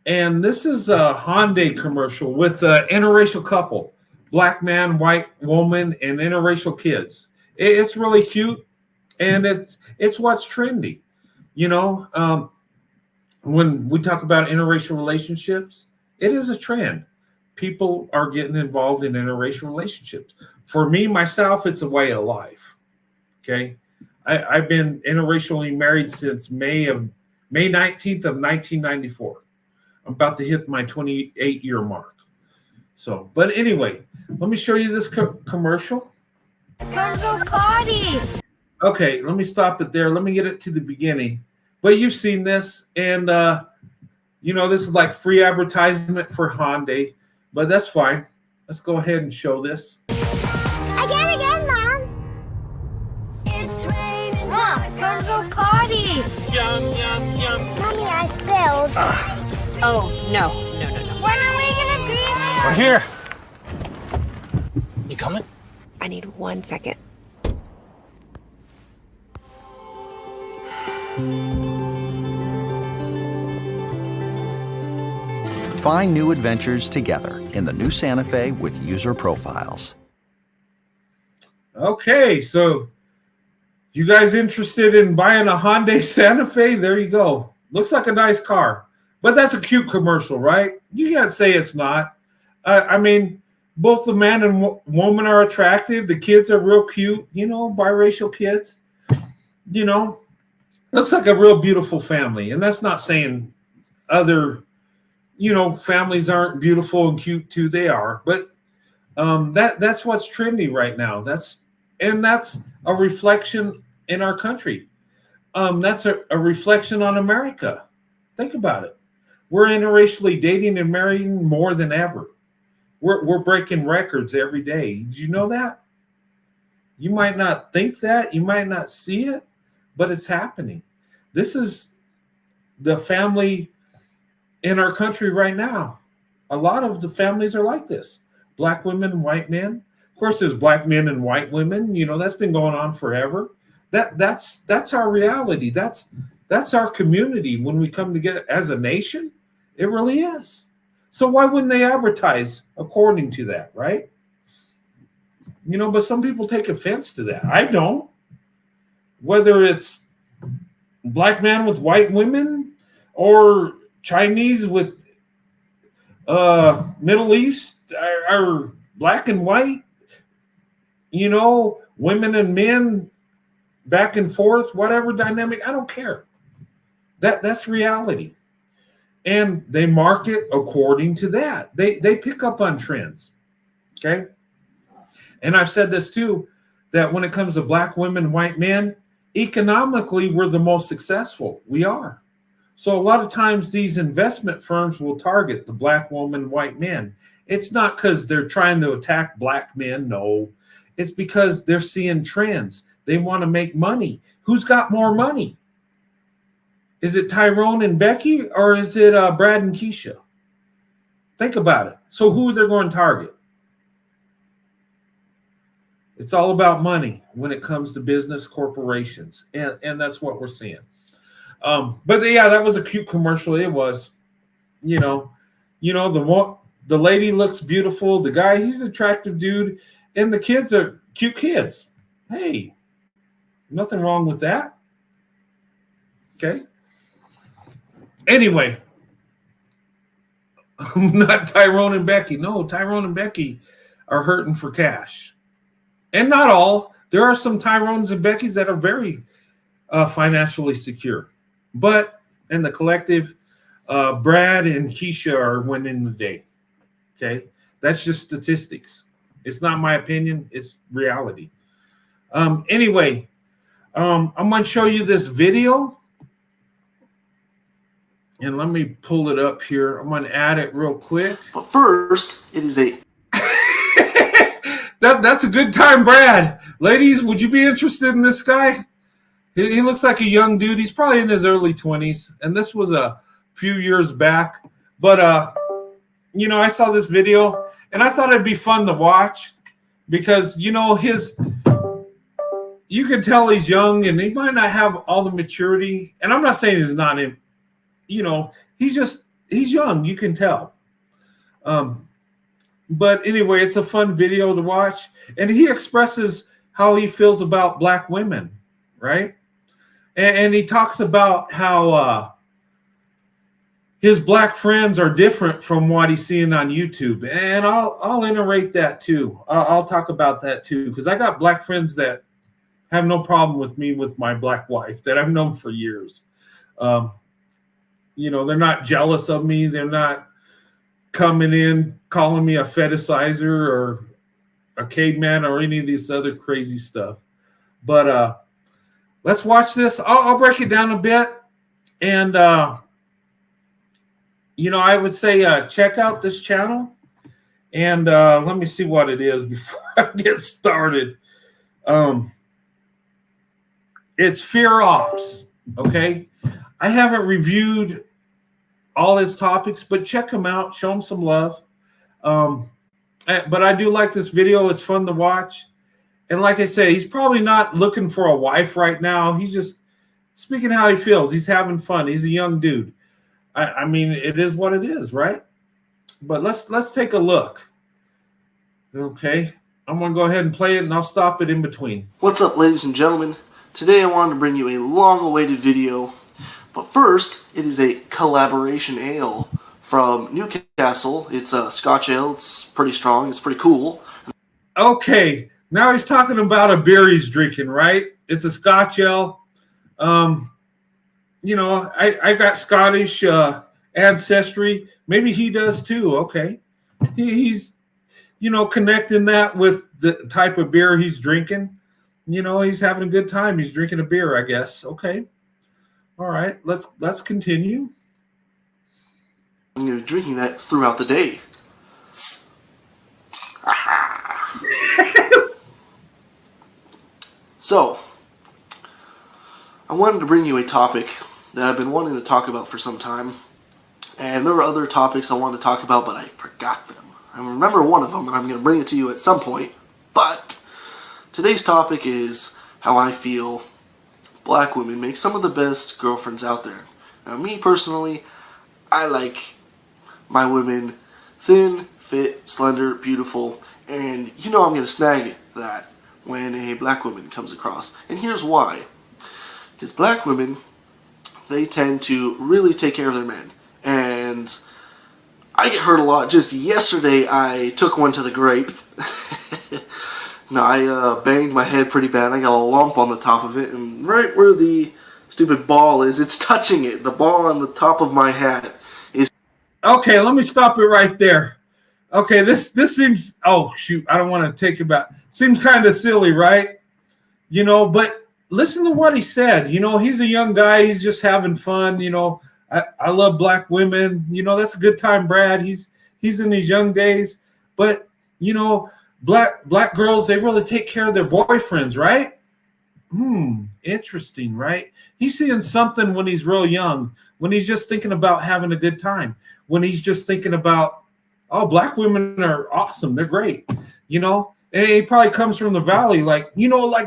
And this is a Hyundai commercial with an interracial couple, black man, white woman, and interracial kids. It's really cute, and it's what's trendy. When we talk about interracial relationships, it is a trend. People are getting involved in interracial relationships. For me, myself, it's a way of life. Okay. I've been interracially married since May 19th of 1994. I'm about to hit my 28-year mark. So, but anyway, let me show you this commercial. Cargo party. Okay, let me stop it there. Let me get it to the beginning. But you've seen this, and this is like free advertisement for Hyundai, but that's fine. Let's go ahead and show this. Again, Mom. It's raining. Mom, cargo party. Yum, yum, yum. Mommy, I spilled. Oh, no. When are we gonna be there? We're here. You coming? I need 1 second. Find new adventures together in the new Santa Fe with user profiles. Okay, so you guys interested in buying a Hyundai Santa Fe? There you go. Looks like a nice car, but that's a cute commercial, right? You can't say it's not. I mean, both the man and woman are attractive. The kids are real cute, biracial kids. Looks like a real beautiful family. And that's not saying other families aren't beautiful and cute too. They are, but that's what's trendy right now. That's a reflection in our country. That's a reflection on America. Think about it. We're interracially dating and marrying more than ever. We're breaking records every day. Did you know that? You might not think that, you might not see it, but it's happening. This is the family in our country right now. A lot of the families are like this. Black women, white men. Of course, there's black men and white women. That's been going on forever. That's our reality. That's our community when we come together as a nation. It really is. So why wouldn't they advertise according to that, right? But some people take offense to that. I don't. Whether it's black man with white women or Chinese with Middle East or black and white, women and men back and forth, whatever dynamic, I don't care. That's reality. And they market according to that. They pick up on trends. Okay. And I've said this too, that when it comes to black women, white men, economically, we're the most successful. We are. So a lot of times these investment firms will target the black woman, white men. It's not because they're trying to attack black men. No, it's because they're seeing trends. They want to make money. Who's got more money? Is it Tyrone and Becky, or is it Brad and Keisha? Think about it. So who they're going to target? It's all about money when it comes to business corporations, and that's what we're seeing. But yeah, that was a cute commercial. It was, the lady looks beautiful. The guy, he's an attractive dude, and the kids are cute kids. Hey, nothing wrong with that. Okay. Anyway, not Tyrone and Becky. No, Tyrone and Becky are hurting for cash. And not all. There are some Tyrones and Beckys that are very financially secure. But in the collective, Brad and Keisha are winning the day. Okay? That's just statistics. It's not my opinion. It's reality. Anyway, I'm going to show you this video. And let me pull it up here. I'm going to add it real quick. But first, it is a... That's a good time, Brad. Ladies, would you be interested in this guy? He looks like a young dude. He's probably in his early 20s, and this was a few years back. But I saw this video, and I thought it'd be fun to watch because you can tell he's young, and he might not have all the maturity. And I'm not saying he's not in. He's young. You can tell. But anyway, it's a fun video to watch, and he expresses how he feels about black women, right? And he talks about how his black friends are different from what he's seeing on YouTube, and I'll iterate that too. I'll talk about that too, because I got black friends that have no problem with me with my black wife that I've known for years. They're not jealous of me. They're not coming in calling me a fetishizer or a caveman or any of these other crazy stuff. But let's watch this. I'll break it down a bit. And, I would say check out this channel. And let me see what it is before I get started. It's Fear Ops, okay? I haven't reviewed all his topics, but check him out. Show him some love. But I do like this video. It's fun to watch. And like I say, he's probably not looking for a wife right now. He's just speaking how he feels. He's having fun. He's a young dude. I mean, it is what it is, right? But let's take a look. Okay. I'm going to go ahead and play it, and I'll stop it in between. What's up, ladies and gentlemen? Today I wanted to bring you a long-awaited video. But first, it is a collaboration ale from Newcastle. It's a Scotch ale. It's pretty strong. It's pretty cool. Okay, now he's talking about a beer he's drinking, right? It's a Scotch ale. I got Scottish ancestry. Maybe he does too. Okay, he's connecting that with the type of beer he's drinking. He's having a good time. He's drinking a beer, I guess. Okay. All right, let's continue. I'm going to be drinking that throughout the day. So, I wanted to bring you a topic that I've been wanting to talk about for some time. And there were other topics I wanted to talk about, but I forgot them. I remember one of them, and I'm going to bring it to you at some point. But today's topic is how I feel black women make some of the best girlfriends out there. Now, me personally, I like my women thin, fit, slender, beautiful, and I'm going to snag that when a black woman comes across. And here's why. Because black women, they tend to really take care of their men. And I get hurt a lot. Just yesterday, I took one to the grape. No, I banged my head pretty bad. I got a lump on the top of it, and right where the stupid ball is, it's touching it. The ball on the top of my hat is... Okay, let me stop it right there. Okay, this seems... Oh, shoot, I don't want to take it back. Seems kind of silly, right? But listen to what he said. He's a young guy. He's just having fun. I love black women. That's a good time, Brad. He's in his young days. But, black girls, they really take care of their boyfriends, right? Interesting, right? He's seeing something when he's real young, when he's just thinking about having a good time, when he's just thinking about, oh, black women are awesome. They're great, and he probably comes from the valley, like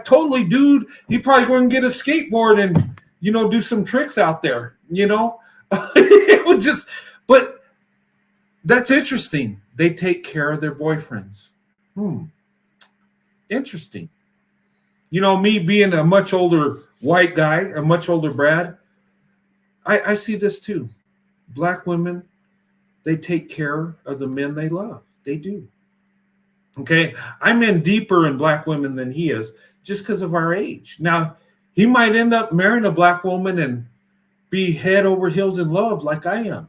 totally, dude. He probably going to get a skateboard and, do some tricks out there, It would just, but that's interesting. They take care of their boyfriends. Interesting. Me being a much older white guy, a much older Brad, I see this too. Black women, they take care of the men they love. They do. Okay? I'm in deeper in black women than he is just because of our age. Now, he might end up marrying a black woman and be head over heels in love like I am.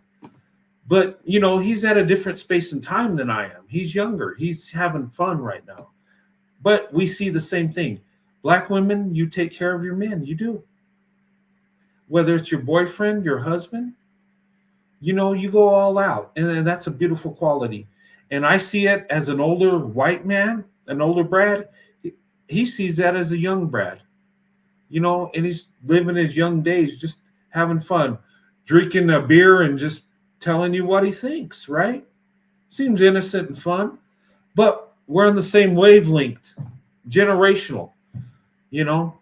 But, he's at a different space and time than I am. He's younger. He's having fun right now. But we see the same thing. Black women, you take care of your men. You do. Whether it's your boyfriend, your husband, you go all out. And that's a beautiful quality. And I see it as an older white man. an older Brad, he sees that as a young Brad, and he's living his young days, just having fun, drinking a beer and just telling you what he thinks, right? Seems innocent and fun, but we're on the same wavelength, generational, you know.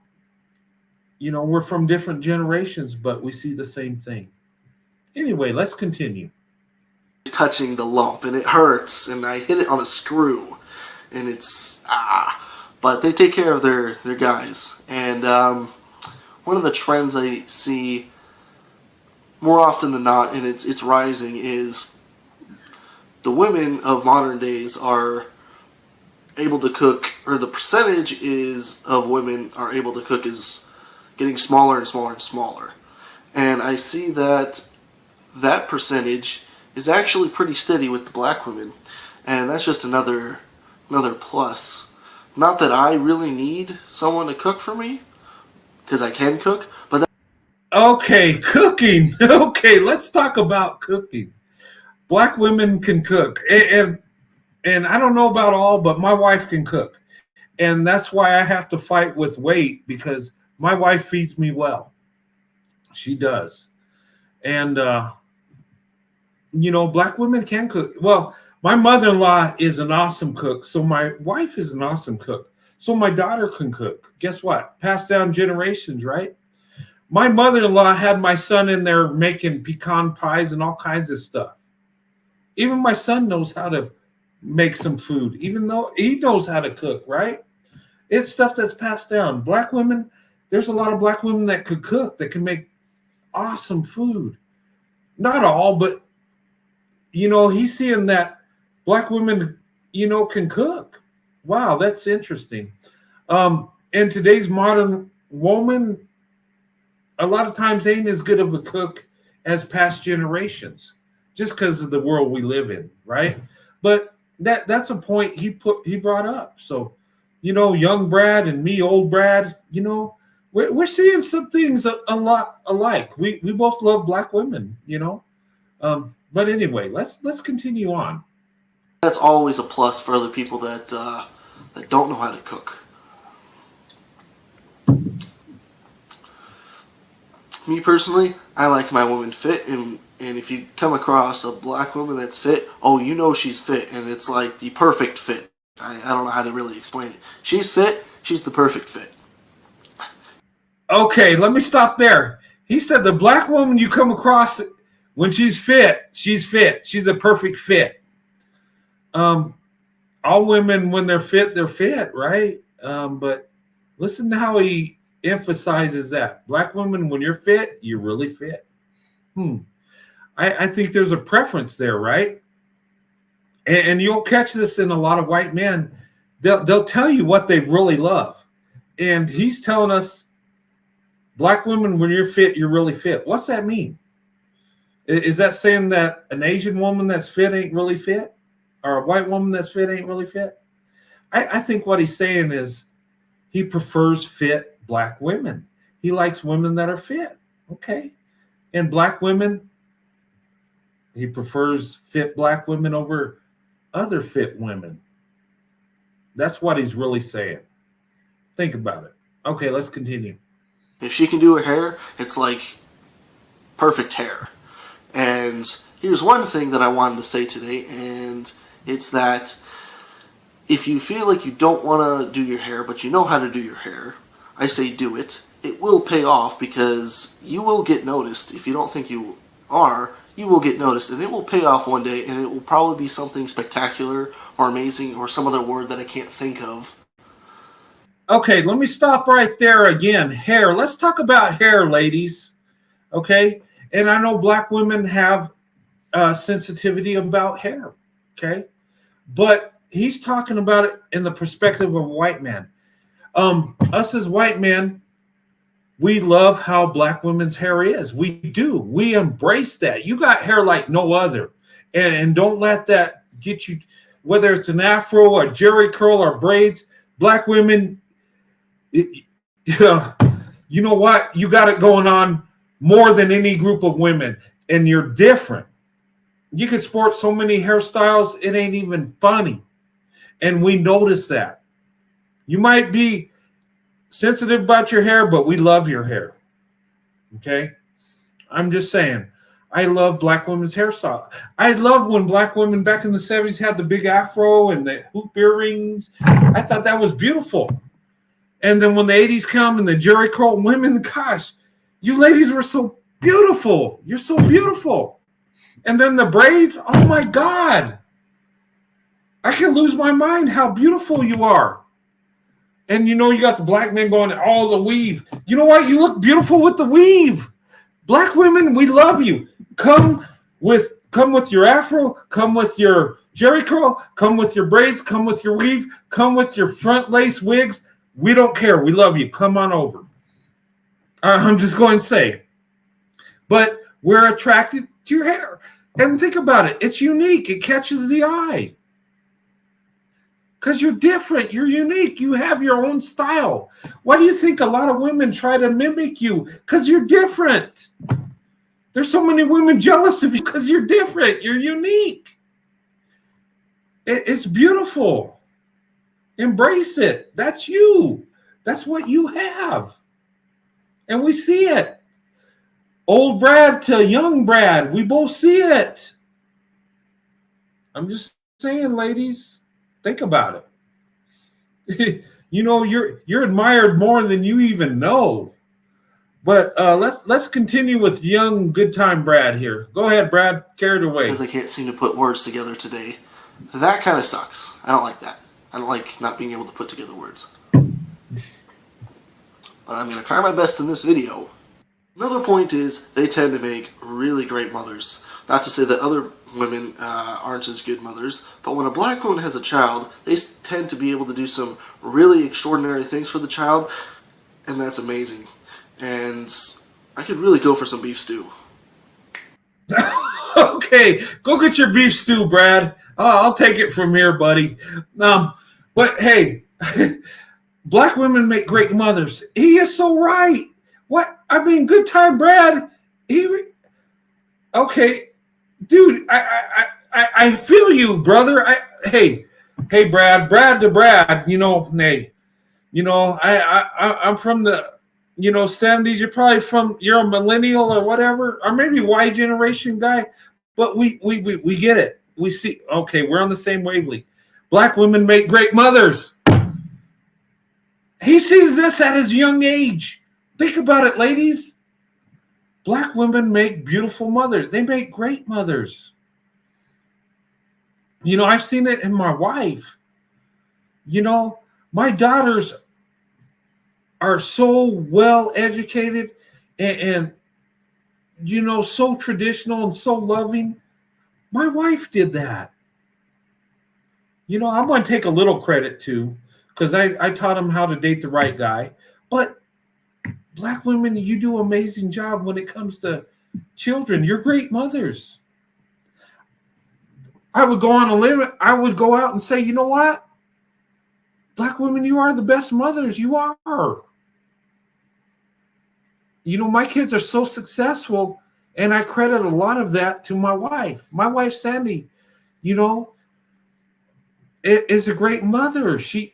We're from different generations, but we see the same thing. Anyway, let's continue. Touching the lump, and it hurts, and I hit it on a screw, and it's but they take care of their guys. And one of the trends I see more often than not, and it's rising, is the women of modern days are able to cook, or the percentage of women are able to cook is getting smaller and smaller and smaller. And I see that percentage is actually pretty steady with the black women, and that's just another plus. Not that I really need someone to cook for me, because I can cook, but okay, cooking. Okay, let's talk about cooking. Black women can cook, and I don't know about all, but my wife can cook, and that's why I have to fight with weight, because my wife feeds me well. She does, and black women can cook. Well, my mother-in-law is an awesome cook, so my wife is an awesome cook. So my daughter can cook. Guess what? Passed down generations, right? My mother-in-law had my son in there making pecan pies and all kinds of stuff. Even my son knows how to make some food, even though he knows how to cook, right? It's stuff that's passed down. Black women, there's a lot of black women that could cook, that can make awesome food. Not all, but he's seeing that black women, can cook. Wow, that's interesting. And today's modern woman, a lot of times ain't as good of a cook as past generations, just because of the world we live in, right? But that's a point he brought up. So, young Brad and me, old Brad, we're seeing some things a lot alike. We both love black women, But anyway, let's continue on. that's always a plus for other people that don't know how to cook. Me personally, I like my woman fit, and if you come across a black woman that's fit, she's fit, and it's like the perfect fit. I don't know how to really explain it. She's fit, she's the perfect fit. Okay, let me stop there. He said the black woman you come across, when she's fit, she's fit. She's a perfect fit. All women, when they're fit, right? But listen to how he emphasizes that. Black women, when you're fit, you're really fit. I think there's a preference there, right? And you'll catch this in a lot of white men. They'll tell you what they really love. And he's telling us, black women, when you're fit, you're really fit. What's that mean? Is that saying that an Asian woman that's fit ain't really fit? Or a white woman that's fit ain't really fit? I think what he's saying is he prefers fit black women. He likes women that are fit. Okay. And black women, he prefers fit black women over other fit women. That's what he's really saying. Think about it. Okay, let's continue. If she can do her hair, it's like perfect hair. And here's one thing that I wanted to say today, and it's that if you feel like you don't want to do your hair, but you know how to do your hair, I say do it. It will pay off, because you will get noticed. If you don't think you are, you will get noticed, and it will pay off one day, and it will probably be something spectacular or amazing or some other word that I can't think of. Okay, let me stop right there again. Hair. Let's talk about hair, ladies. Okay? And I know black women have sensitivity about hair. Okay? But he's talking about it in the perspective of a white man. Us as white men, we love how black women's hair is. We do. We embrace that. You got hair like no other. And don't let that get you, whether it's an afro or jerry curl or braids. Black women, you know what? You got it going on more than any group of women. And you're different. You can sport so many hairstyles, it ain't even funny. And we notice that. You might be sensitive about your hair, but we love your hair. Okay? I'm just saying. I love black women's hairstyle. I love when black women back in the 70s had the big afro and the hoop earrings. I thought that was beautiful. And then when the 80s come and the Jerry curl women, gosh, you ladies were so beautiful. You're so beautiful. And then the braids, oh my God. I can lose my mind how beautiful you are. And you know, you got the black men going, oh, the weave. You know what? You look beautiful with the weave. Black women, we love you. Come with your afro, come with your Jerry curl, come with your braids, come with your weave, come with your front lace wigs. We don't care. We love you. Come on over. I'm just going to say. But we're attracted to your hair. And think about it. It's unique. It catches the eye. Because you're different. You're unique. You have your own style. Why do you think a lot of women try to mimic you? Because you're different. There's so many women jealous of you because you're different. You're unique. It's beautiful. Embrace it. That's you. That's what you have. And we see it. Old Brad to young Brad. We both see it. I'm just saying, ladies, think about it. You know, you're admired more than you even know. But let's continue with young good time Brad here. Go ahead, Brad. Carry it away. Because I can't seem to put words together today. That kind of sucks. I don't like that. I don't like not being able to put together words. But I'm going to try my best in this video. Another point is they tend to make really great mothers. Not to say that other women aren't as good mothers, but when a black woman has a child, they tend to be able to do some really extraordinary things for the child, and that's amazing. And I could really go for some beef stew. Okay, go get your beef stew, Brad. I'll take it from here, buddy. But hey, black women make great mothers. He is so right. What? I mean, good time, Brad. Okay, dude. I feel you, brother. Hey, Brad to Brad. You know, I'm from the 70s. You're a millennial or whatever, or maybe Y generation guy. But we get it. We see. Okay, we're on the same wavelength. Black women make great mothers. He sees this at his young age. Think about it, ladies. Black women make beautiful mothers. They make great mothers. You know, I've seen it in my wife. You know, my daughters are so well educated and so traditional and so loving. My wife did that. You know, I'm going to take a little credit too, because I taught them how to date the right guy. But black women, you do an amazing job when it comes to children. You're great mothers. I would go on a limb. I would go out and say, you know what? Black women, you are the best mothers. You are. You know, my kids are so successful, and I credit a lot of that to my wife. My wife, Sandy, is a great mother. She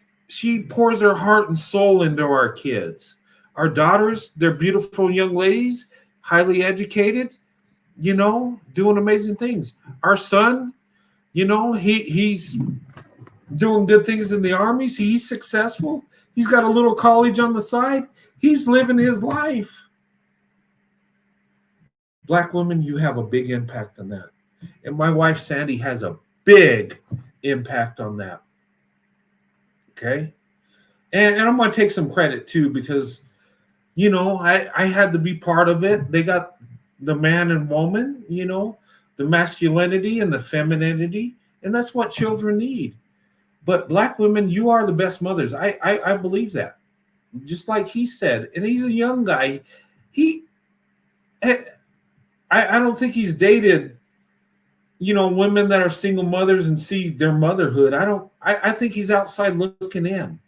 pours her heart and soul into our kids. Our daughters, they're beautiful young ladies, highly educated, doing amazing things. Our son, he's doing good things in the army. He's successful. He's got a little college on the side. He's living his life. Black women, you have a big impact on that. And my wife, Sandy, has a big impact on that. Okay? And I'm going to take some credit, too, because, I had to be part of it. They got the man and woman, the masculinity and the femininity, and that's what children need. But black women, you are the best mothers. I believe that. Just like he said. And he's a young guy. I don't think he's dated, women that are single mothers and see their motherhood. I think he's outside looking in,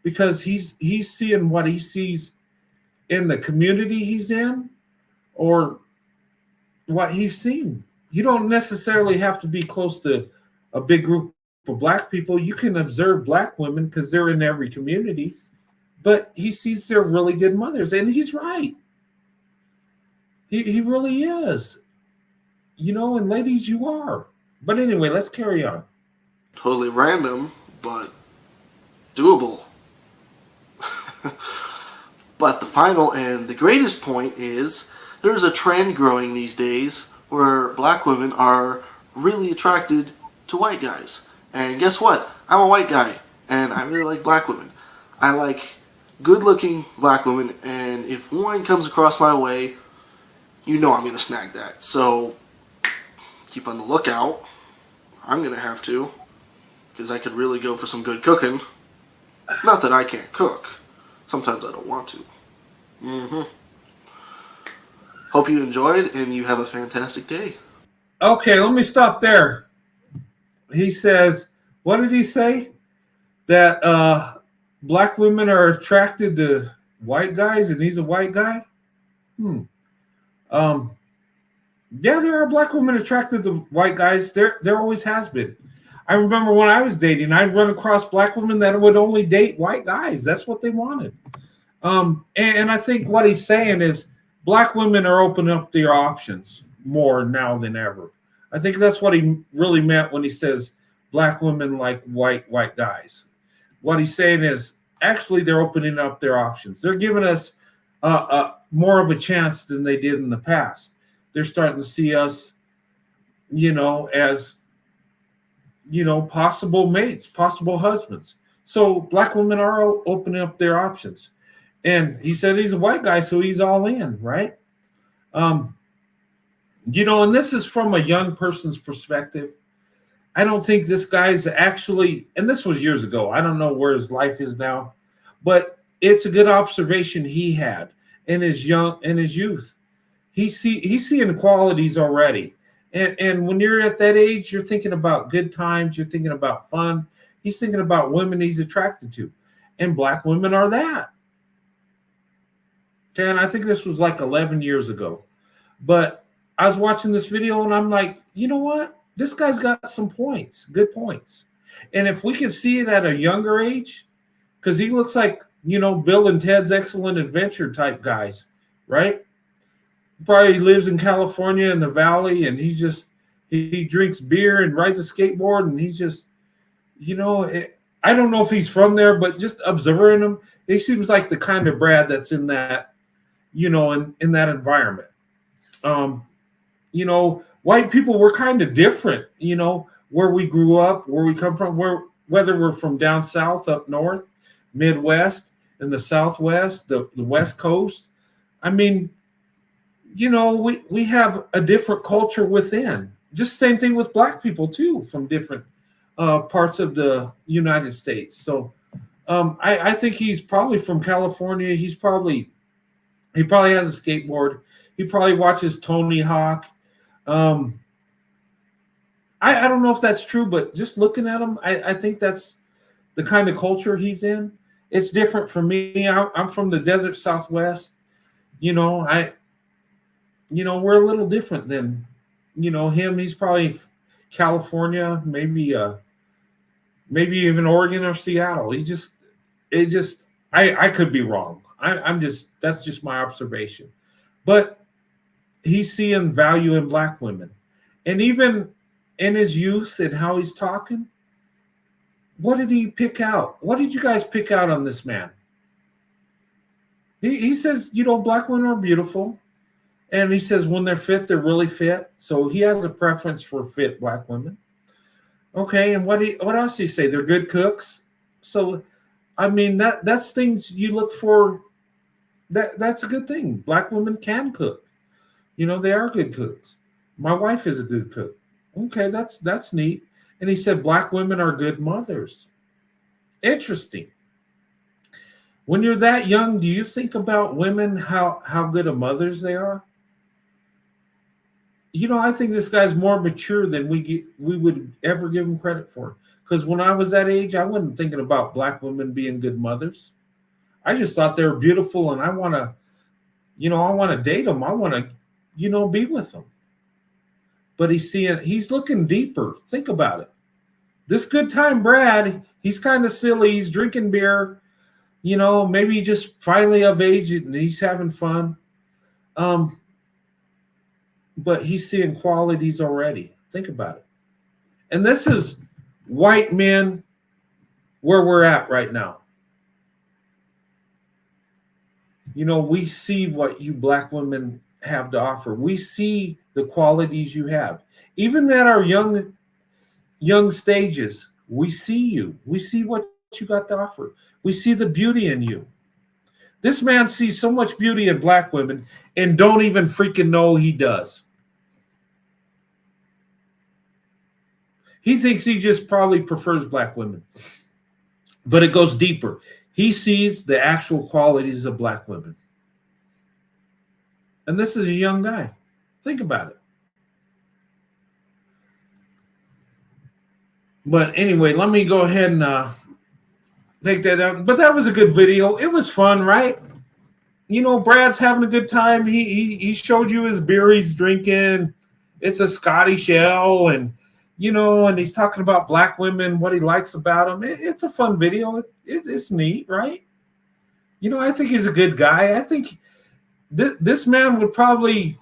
because he's seeing what he sees in the community he's in, or what he's seen. You don't necessarily have to be close to a big group of black people, you can observe black women because they're in every community, but he sees they're really good mothers, and he's right. He really is. And ladies, you are. But anyway, let's carry on. Totally random, but doable. But the final and the greatest point is there's a trend growing these days where black women are really attracted to white guys. And guess what? I'm a white guy, and I really like black women. I like good-looking black women, and if one comes across my way, I'm going to snag that. So keep on the lookout. I'm going to have to, because I could really go for some good cooking. Not that I can't cook. Sometimes I don't want to. Hope you enjoyed, and you have a fantastic day. Okay, let me stop there. He says, what did he say? That black women are attracted to white guys, and he's a white guy? Yeah, there are black women attracted to white guys. There always has been. I remember when I was dating, I'd run across black women that would only date white guys. That's what they wanted. And I think what he's saying is black women are opening up their options more now than ever. I think that's what he really meant when he says black women like white guys. What he's saying is actually they're opening up their options. They're giving us more of a chance than they did in the past. They're starting to see us, as possible mates, possible husbands. So black women are opening up their options. And he said he's a white guy, so he's all in, right? And this is from a young person's perspective. I don't think this guy's actually, and this was years ago, I don't know where his life is now, but it's a good observation he had in his youth. He's seeing qualities already. And when you're at that age, you're thinking about good times, you're thinking about fun. He's thinking about women he's attracted to. And black women are that. Okay, and I think this was like 11 years ago. But I was watching this video and I'm like, you know what? This guy's got some points, good points. And if we can see it at a younger age, because he looks like, Bill and Ted's Excellent Adventure type guys, right? Probably lives in California in the valley, and he drinks beer and rides a skateboard, and he's just, I don't know if he's from there, but just observing him, he seems like the kind of Brad that's in that, in that environment. White people were kind of different, where we grew up, where we come from, whether we're from down south, up north, Midwest, in the Southwest, the West Coast. I mean, we have a different culture within. Just same thing with black people too, from different parts of the United States. So I think he's probably from California. He probably has a skateboard. He probably watches Tony Hawk. I don't know if that's true, but just looking at him, I think that's the kind of culture he's in. It's different for me. I'm from the desert Southwest. We're a little different than, him. He's probably California, maybe even Oregon or Seattle. I could be wrong. That's just my observation. But he's seeing value in black women. And even in his youth and how he's talking, what did he pick out? What did you guys pick out on this man? He says, black women are beautiful. And he says when they're fit, they're really fit. So he has a preference for fit black women. Okay, and what else do you say? They're good cooks. So, I mean, that's things you look for. That's a good thing. Black women can cook. They are good cooks. My wife is a good cook. Okay, that's neat. And he said black women are good mothers. Interesting. When you're that young, do you think about women, how good of mothers they are? I think this guy's more mature than we would ever give him credit for. Because when I was that age, I wasn't thinking about black women being good mothers. I just thought they were beautiful, and I want to date them. I want to, be with them. But he's looking deeper. Think about it. This good time Brad, he's kind of silly. He's drinking beer. You know, maybe he just finally of age and he's having fun. But he's seeing qualities already. Think about it. And this is white men where we're at right now. You know, we see what you black women have to offer. We see the qualities you have. Even at our young stages, we see you. We see what you got to offer. We see the beauty in you. This man sees so much beauty in black women and don't even freaking know he does. He thinks he just probably prefers black women. But it goes deeper. He sees the actual qualities of black women. And this is a young guy. Think about it. But anyway, let me go ahead and take that out. But that was a good video. It was fun, right? You know, Brad's having a good time. He showed you his beer he's drinking. It's a Scotty Shell, and you know, and he's talking about black women, what he likes about them. It's a fun video. It's neat, right? You know, I think he's a good guy. I think this man would probably,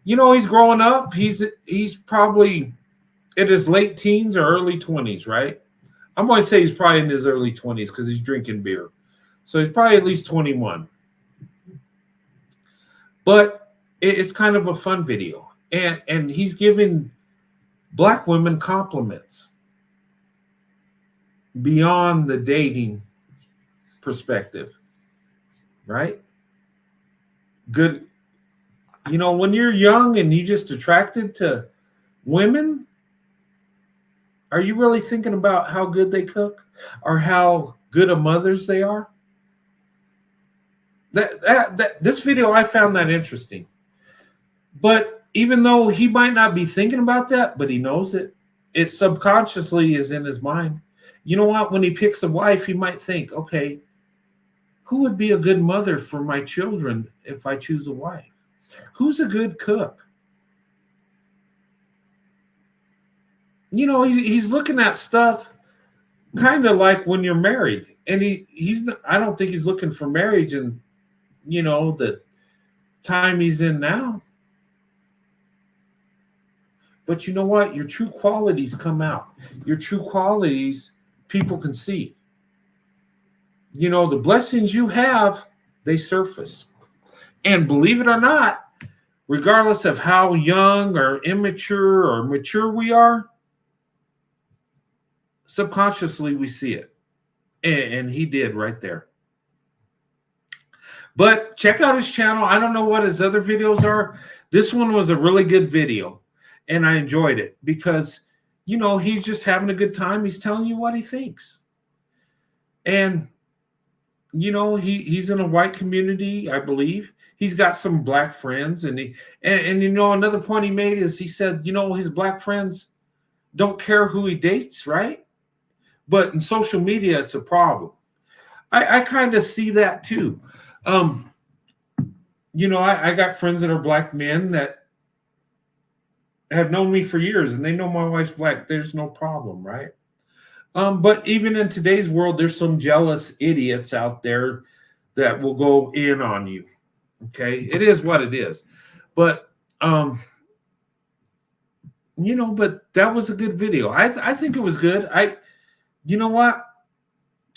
you know, he's growing up. He's probably in his late teens or early 20s, right? I'm going to say he's probably in his early 20s because he's drinking beer. So he's probably at least 21. But it's kind of a fun video. And he's giving black women compliments beyond the dating perspective, right? Good. You know, when you're young and you just attracted to women, are you really thinking about how good they cook or how good of mothers they are? This video, I found that interesting. But even though he might not be thinking about that, but he knows it, it subconsciously is in his mind. You know what? When he picks a wife, he might think, okay, who would be a good mother for my children if I choose a wife? Who's a good cook? You know, he's looking at stuff kind of like when you're married. And I don't think he's looking for marriage in, you know, the time he's in now. But you know what? Your true qualities come out. Your true qualities people can see. You know, the blessings you have, they surface. And believe it or not, regardless of how young or immature or mature we are, subconsciously we see it. And he did right there. But check out his channel. I don't know what his other videos are. This one was a really good video. And I enjoyed it because, you know, he's just having a good time. He's telling you what he thinks. And, you know, he's in a white community, I believe. He's got some black friends. And you know, another point he made is he said, you know, his black friends don't care who he dates, right? But in social media, it's a problem. I kind of see that too. You know, I got friends that are black men that have known me for years, and they know my wife's black. There's no problem, right? But even in today's world, there's some jealous idiots out there that will go in on you. Okay, it is what it is. But you know, but that was a good video. I think it was good. You know what?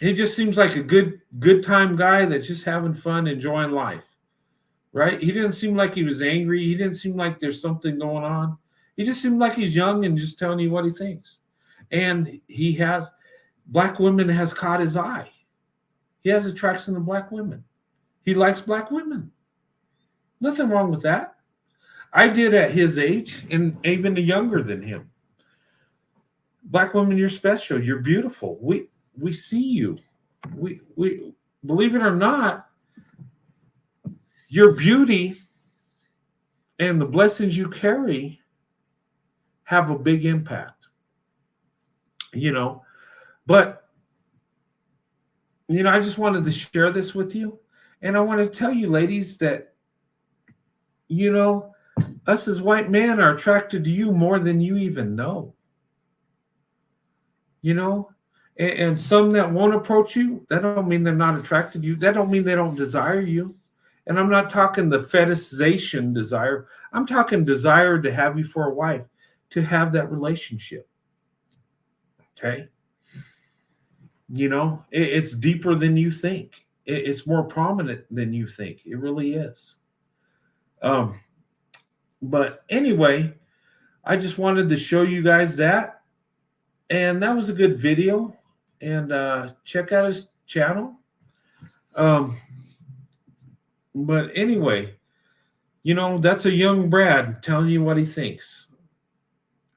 He just seems like a good time guy that's just having fun, enjoying life, right? He didn't seem like he was angry. He didn't seem like there's something going on. He just seemed like he's young and just telling you what he thinks. And black women has caught his eye. He has attraction to black women. He likes black women. Nothing wrong with that. I did at his age and even younger than him. Black women, you're special. You're beautiful. We see you. We believe it or not, your beauty and the blessings you carry have a big impact, you know. But, you know, I just wanted to share this with you. And I want to tell you, ladies, that, you know, us as white men are attracted to you more than you even know. you know, and some that won't approach you, that don't mean they're not attracted to you. That don't mean they don't desire you. And I'm not talking the fetishization desire. I'm talking desire to have you for a wife, to have that relationship. Okay. You know, it's deeper than you think. It's more prominent than you think. It really is. But anyway, I just wanted to show you guys that. And that was a good video. And check out his channel. But anyway, you know, that's a young Brad telling you what he thinks.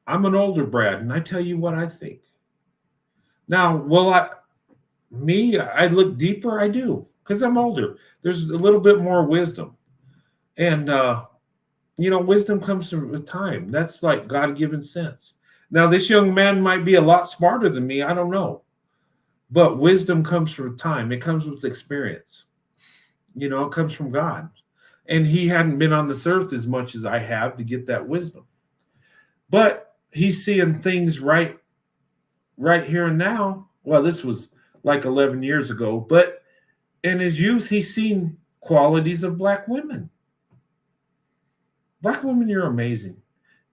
I'm an older Brad, and I tell you what I think. Now, I look deeper? I do, because I'm older. There's a little bit more wisdom. And, you know, wisdom comes with time. That's like God-given sense. Now, this young man might be a lot smarter than me. I don't know. But wisdom comes from time. It comes with experience. You know, it comes from God. And he hadn't been on this earth as much as I have to get that wisdom. But he's seeing things right here and now. Well, this was like 11 years ago. But in his youth, he's seen qualities of Black women. Black women, you're amazing.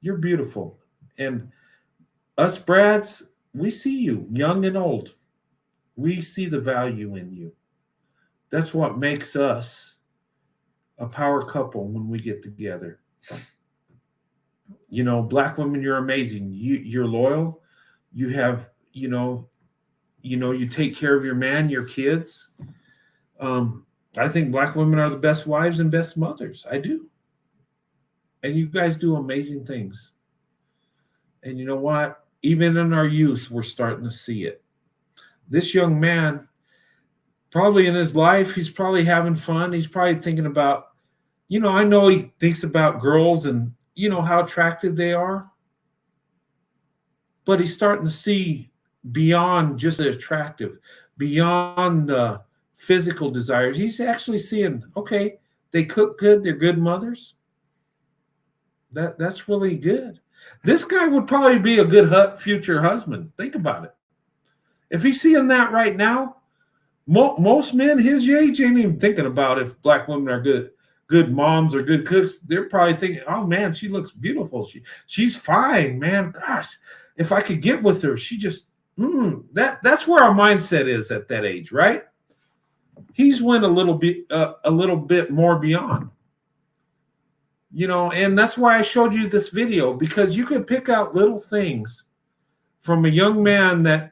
You're beautiful. And us Brads, we see you, young and old. We see the value in you. That's what makes us a power couple when we get together. You know, Black women, you're amazing. You're loyal. You have, you take care of your man, your kids. I think Black women are the best wives and best mothers. I do. And you guys do amazing things. And you know what? Even in our youth, we're starting to see it. This young man, probably in his life, he's probably having fun. He's probably thinking about, I know he thinks about girls and, how attractive they are. But he's starting to see beyond just the attractive, beyond the physical desires. He's actually seeing, okay, they cook good. They're good mothers. That's really good. This guy would probably be a good future husband. Think about it. If he's seeing that right now, most men his age ain't even thinking about if Black women are good moms or good cooks. They're probably thinking, oh man, she looks beautiful. She's fine, man. Gosh, if I could get with her, she just that's where our mindset is at that age, right? He's went a little bit more beyond. And that's why I showed you this video, because you could pick out little things from a young man that,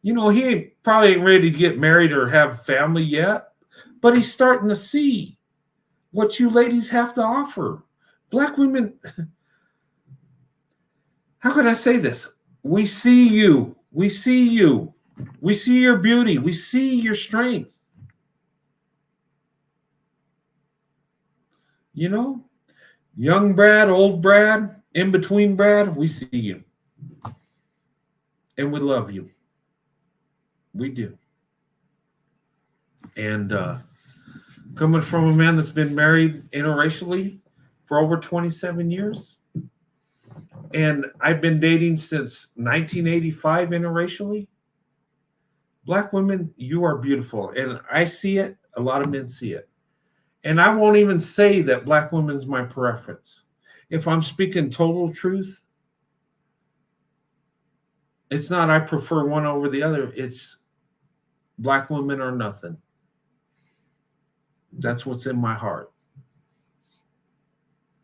he probably ain't ready to get married or have a family yet, but he's starting to see what you ladies have to offer. Black women, how could I say this? We see you. We see you. We see your beauty. We see your strength. Young Brad, old Brad, in between Brad, we see you. And we love you. We do. And coming from a man that's been married interracially for over 27 years, and I've been dating since 1985 interracially, Black women, you are beautiful. And I see it. A lot of men see it. And I won't even say that Black women's my preference. If I'm speaking total truth, it's not I prefer one over the other. It's Black women or nothing. That's what's in my heart.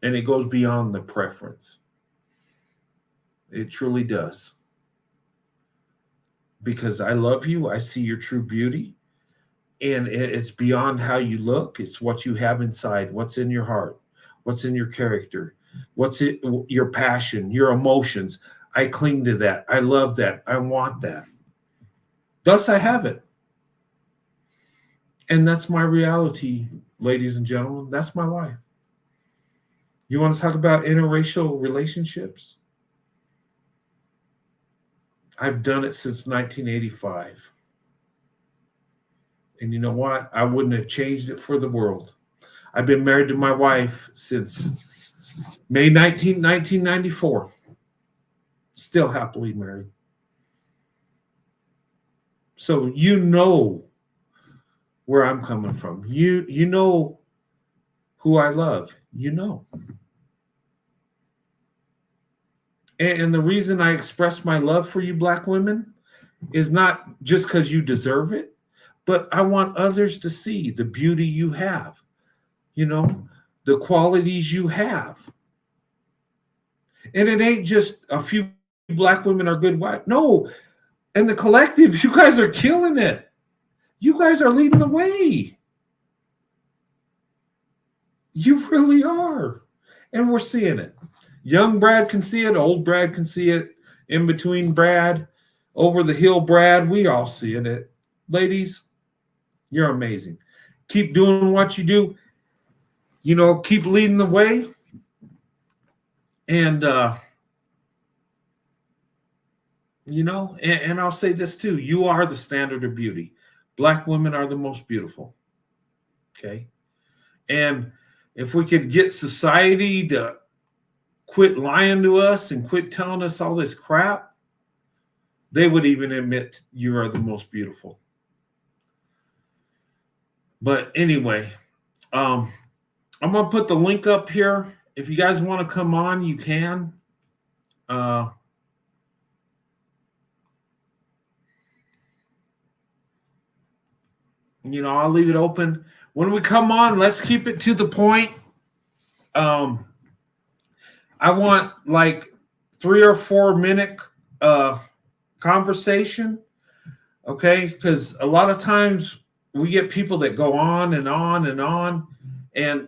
And it goes beyond the preference. It truly does. Because I love you. I see your true beauty. And it's beyond how you look. It's what you have inside, what's in your heart, what's in your character, your passion, your emotions. I cling to that. I love that. I want that. Thus I have it. And that's my reality, ladies and gentlemen. That's my life. You want to talk about interracial relationships? I've done it since 1985. And you know what? I wouldn't have changed it for the world. I've been married to my wife since May 19, 1994. Still happily married. So you know where I'm coming from. You know who I love. You know. And the reason I express my love for you black women is not just because you deserve it, but I want others to see the beauty you have, the qualities you have. And it ain't just a few black women are good wives. No, and the collective, you guys are killing it. You guys are leading the way. You really are. And we're seeing it. Young Brad can see it. Old Brad can see it. In between Brad, over the hill Brad, we all seeing it. Ladies, you're amazing. Keep doing what you do. Keep leading the way. And, and I'll say this too. You are the standard of beauty. Black women are the most beautiful. Okay. And if we could get society to quit lying to us and quit telling us all this crap, they would even admit you are the most beautiful. But anyway, I'm going to put the link up here. If you guys want to come on, you can. I'll leave it open. When we come on, let's keep it to the point. I want like 3 or 4 minute conversation. Okay. Because a lot of times we get people that go on and on and on. And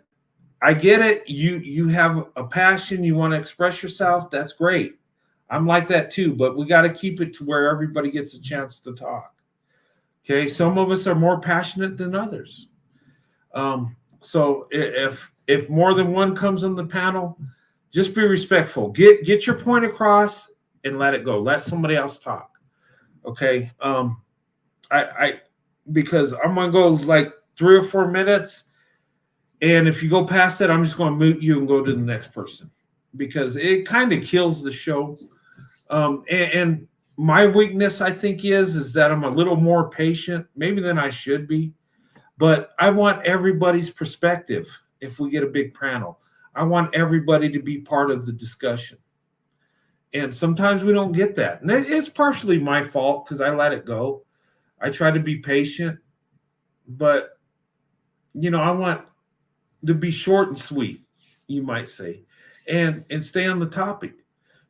I get it. You have a passion. You want to express yourself. That's great. I'm like that too. But we got to keep it to where everybody gets a chance to talk. Okay. Some of us are more passionate than others. So if more than one comes on the panel, just be respectful. Get your point across and let it go. Let somebody else talk. Okay. Because I'm gonna go like 3 or 4 minutes, and if you go past it, I'm just gonna mute you and go to the next person because it kind of kills the show. And my weakness, I think, is that I'm a little more patient, maybe than I should be. But I want everybody's perspective if we get a big panel. I want everybody to be part of the discussion. And sometimes we don't get that. And it's partially my fault because I let it go. I try to be patient. But, I want to be short and sweet, you might say, and stay on the topic,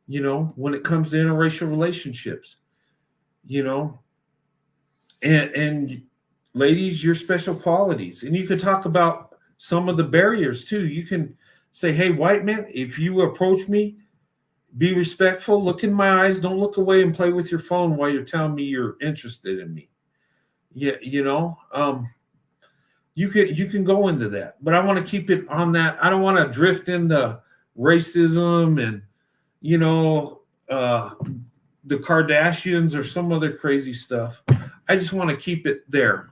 when it comes to interracial relationships, and ladies, your special qualities. And you can talk about some of the barriers too. You can say, hey, white man, if you approach me, be respectful, look in my eyes, don't look away and play with your phone while you're telling me you're interested in me. Yeah, you can go into that. But I want to keep it on that. I don't want to drift into racism and, the Kardashians or some other crazy stuff. I just want to keep it there.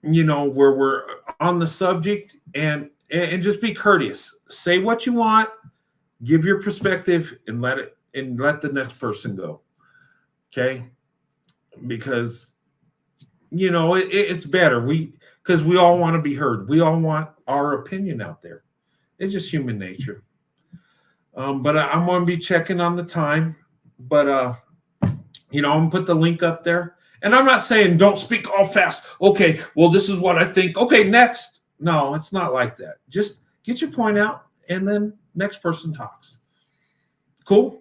Where we're on the subject and just be courteous. Say what you want, give your perspective, and let the next person go. Okay? Because it's better. Because we all want to be heard. We all want our opinion out there. It's just human nature. But I'm going to be checking on the time. But I'm going to put the link up there. And I'm not saying don't speak all fast. Okay, well, this is what I think. Okay, next. No, it's not like that. Just get your point out, and then next person talks. Cool?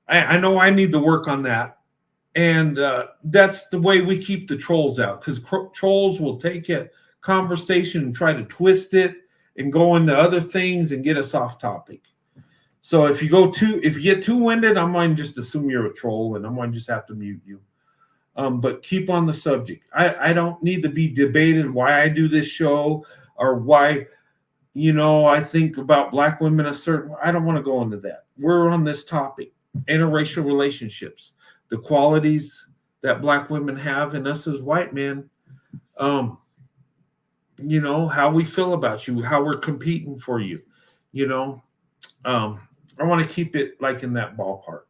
I know I need to work on that. And that's the way we keep the trolls out, because trolls will take a conversation and try to twist it and go into other things and get us off topic. So if you get too winded, I might just assume you're a troll, and I might just have to mute you. But keep on the subject. I don't need to be debated why I do this show or why, I think about black women a certain way. I don't want to go into that. We're on this topic, interracial relationships, the qualities that black women have, and us as white men, how we feel about you, how we're competing for you, I want to keep it like in that ballpark.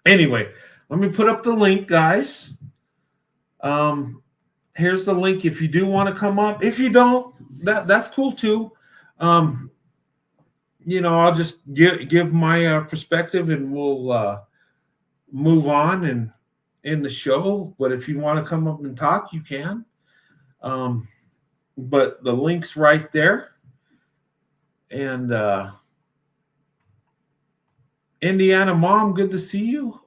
Anyway, let me put up the link, guys. Here's the link if you do want to come up. If you don't, that's cool too. Um, I'll just give my perspective, and we'll move on and in the show. But if you want to come up and talk, you can. But the link's right there. And Indiana Mom, good to see you.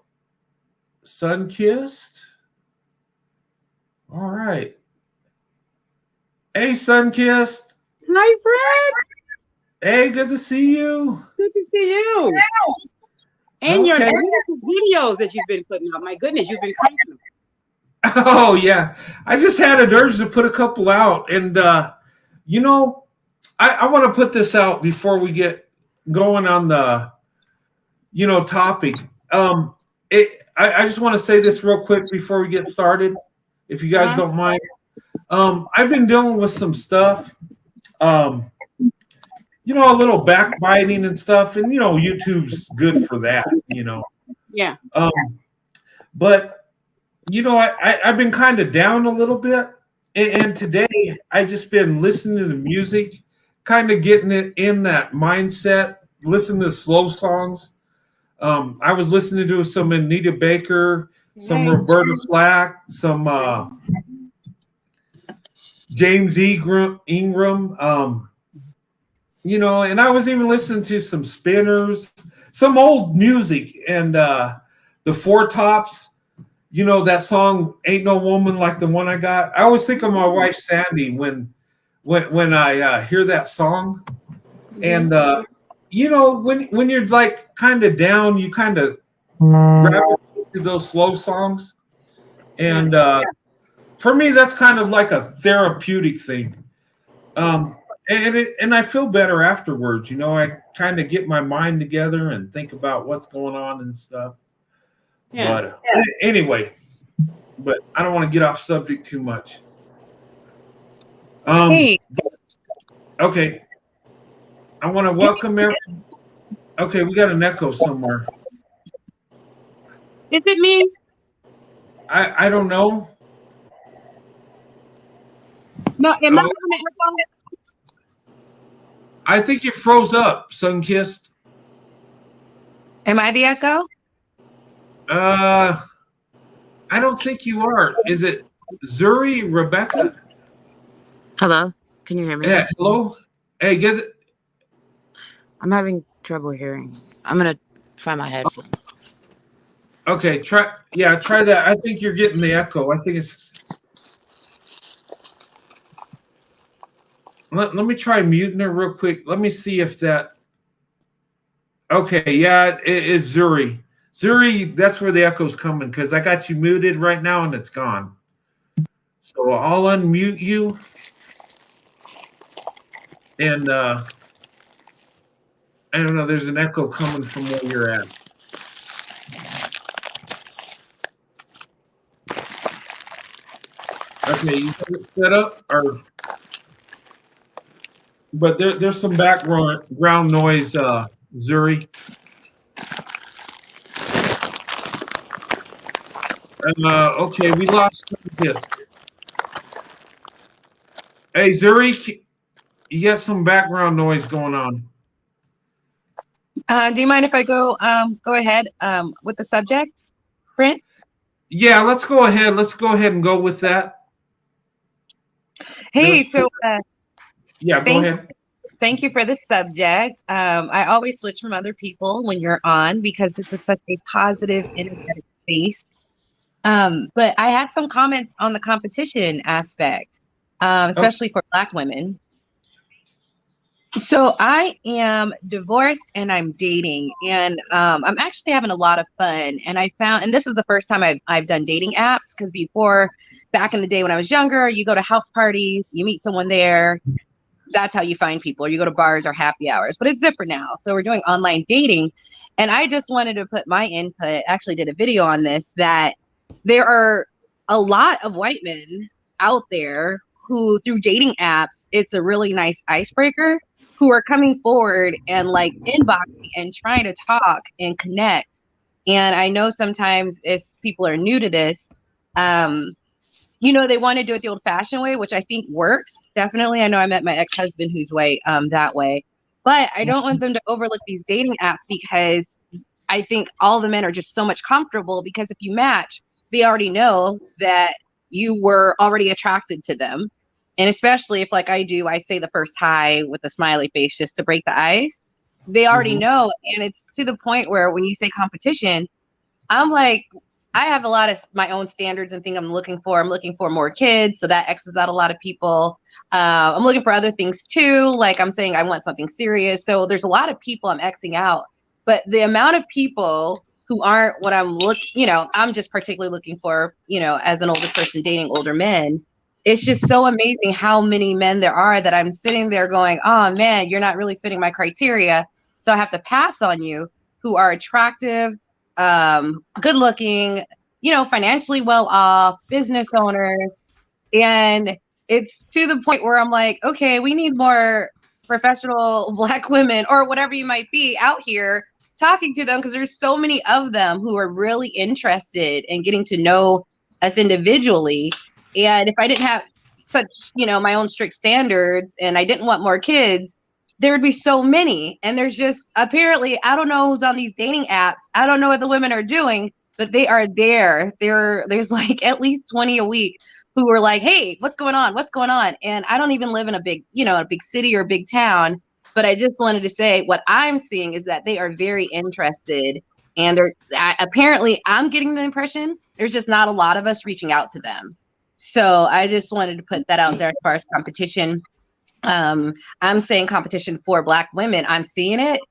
Sun kissed. All right. Hey, Sun kissed. Hi, Fred. Hey, good to see you. Good to see you. And your Okay. beautiful videos that you've been putting out. My goodness, you've been cranking them. Oh yeah, I just had an urge to put a couple out, and I want to put this out before we get going on the topic. I just want to say this real quick before we get started, if you guys don't mind. I've been dealing with some stuff, a little backbiting and stuff, and YouTube's good for that, Yeah. But I've been kind of down a little bit, and today I just been listening to the music, kind of getting it in that mindset, listening to slow songs. I was listening to some Anita Baker, some Roberta Flack, some James Ingram, and I was even listening to some Spinners, some old music, and the Four Tops. That song "Ain't No Woman Like the One I Got." I always think of my wife Sandy when I hear that song, and when you're like kind of down, you kind of gravitate to those slow songs, and for me, that's kind of like a therapeutic thing. And I feel better afterwards. I kind of get my mind together and think about what's going on and stuff. Yeah. But anyway, I don't want to get off subject too much. Hey. Okay. I want to welcome everyone. Okay, we got an echo somewhere. Is it me? I don't know. No, am I on the echo? I think you froze up, Sunkissed. Am I the echo? I don't think you are. Is it Zuri Rebecca? Hello, can you hear me? Yeah, hello. Hey, get it. I'm having trouble hearing. I'm gonna find my headphones. Okay, try that. I think you're getting the echo. I think it's. Let me try muting her real quick. Let me see if that. Okay, yeah, it's Zuri. Zuri, that's where the echo's coming because I got you muted right now and it's gone. So I'll unmute you. And I don't know, there's an echo coming from where you're at. Okay, you have it set up, but there's some background noise, Zuri. Okay, we lost this. Hey, Zuri, you got some background noise going on. Do you mind if I go ahead with the subject, Brent? Yeah, let's go ahead. Let's go ahead and go with that. Hey, so yeah, go ahead. Thank you for the subject. I always switch from other people when you're on because this is such a positive, energetic space. But I had some comments on the competition aspect, especially for Black women. So I am divorced and I'm dating, and I'm actually having a lot of fun. And I found, and this is the first time I've done dating apps, because before, back in the day when I was younger, you go to house parties, you meet someone there. That's how you find people, or you go to bars or happy hours. But it's different now. So we're doing online dating. And I just wanted to put my input, actually did a video on this, that there are a lot of white men out there who, through dating apps, it's a really nice icebreaker, who are coming forward and like inboxing and trying to talk and connect And I know sometimes if people are new to this, they want to do it the old fashioned way, which I think works. Definitely. I know I met my ex-husband who's that way, but I don't want them to overlook these dating apps because I think all the men are just so much comfortable because if you match, they already know that you were already attracted to them. And especially if like I do, I say the first hi with a smiley face just to break the ice. They already know. And it's to the point where when you say competition, I'm like, I have a lot of my own standards and things I'm looking for. I'm looking for more kids. So that X's out a lot of people. I'm looking for other things too. Like I'm saying, I want something serious. So there's a lot of people I'm Xing out. But the amount of people who aren't what I'm I'm just particularly looking for, as an older person dating older men. It's just so amazing how many men there are that I'm sitting there going, oh man, you're not really fitting my criteria. So I have to pass on you who are attractive, good looking, financially well off, business owners. And it's to the point where I'm like, okay, we need more professional Black women or whatever you might be out here talking to them because there's so many of them who are really interested in getting to know us individually. And if I didn't have such, my own strict standards and I didn't want more kids, there would be so many. And there's just apparently, I don't know who's on these dating apps. I don't know what the women are doing, but they are there. There's like at least 20 a week who are like, hey, what's going on? What's going on? And I don't even live in a big, a big city or a big town. But I just wanted to say what I'm seeing is that they are very interested. And apparently I'm getting the impression there's just not a lot of us reaching out to them. So I just wanted to put that out there as far as competition. I'm saying competition for Black women. I'm seeing it.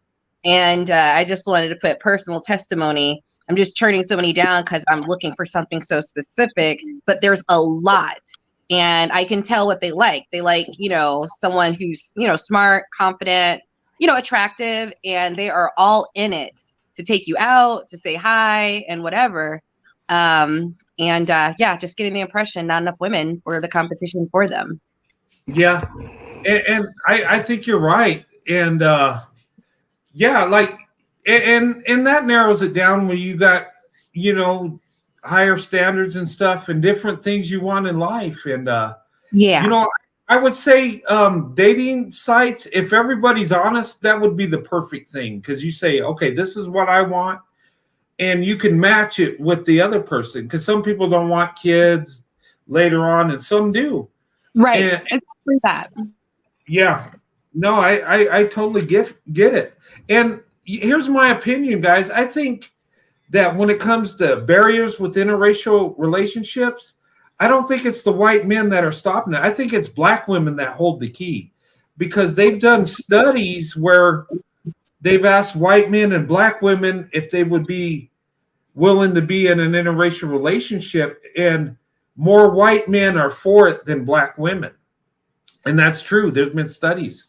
And I just wanted to put personal testimony. I'm just turning so many down because I'm looking for something so specific, but there's a lot. And I can tell what they like. They like, someone who's, smart, confident, attractive, and they are all in it to take you out, to say hi and whatever. Just getting the impression not enough women were the competition for them. Yeah. And I think you're right. And and that narrows it down when you got, higher standards and stuff and different things you want in life. And I would say dating sites, if everybody's honest, that would be the perfect thing because you say, okay, this is what I want. And you can match it with the other person because some people don't want kids later on and some do. Right. And, exactly that. Yeah. No, I totally get it. And here's my opinion, guys. I think that when it comes to barriers with interracial relationships, I don't think it's the white men that are stopping it. I think it's Black women that hold the key because they've done studies where they've asked white men and Black women if they would be willing to be in an interracial relationship, and more white men are for it than Black women. And that's true. There's been studies,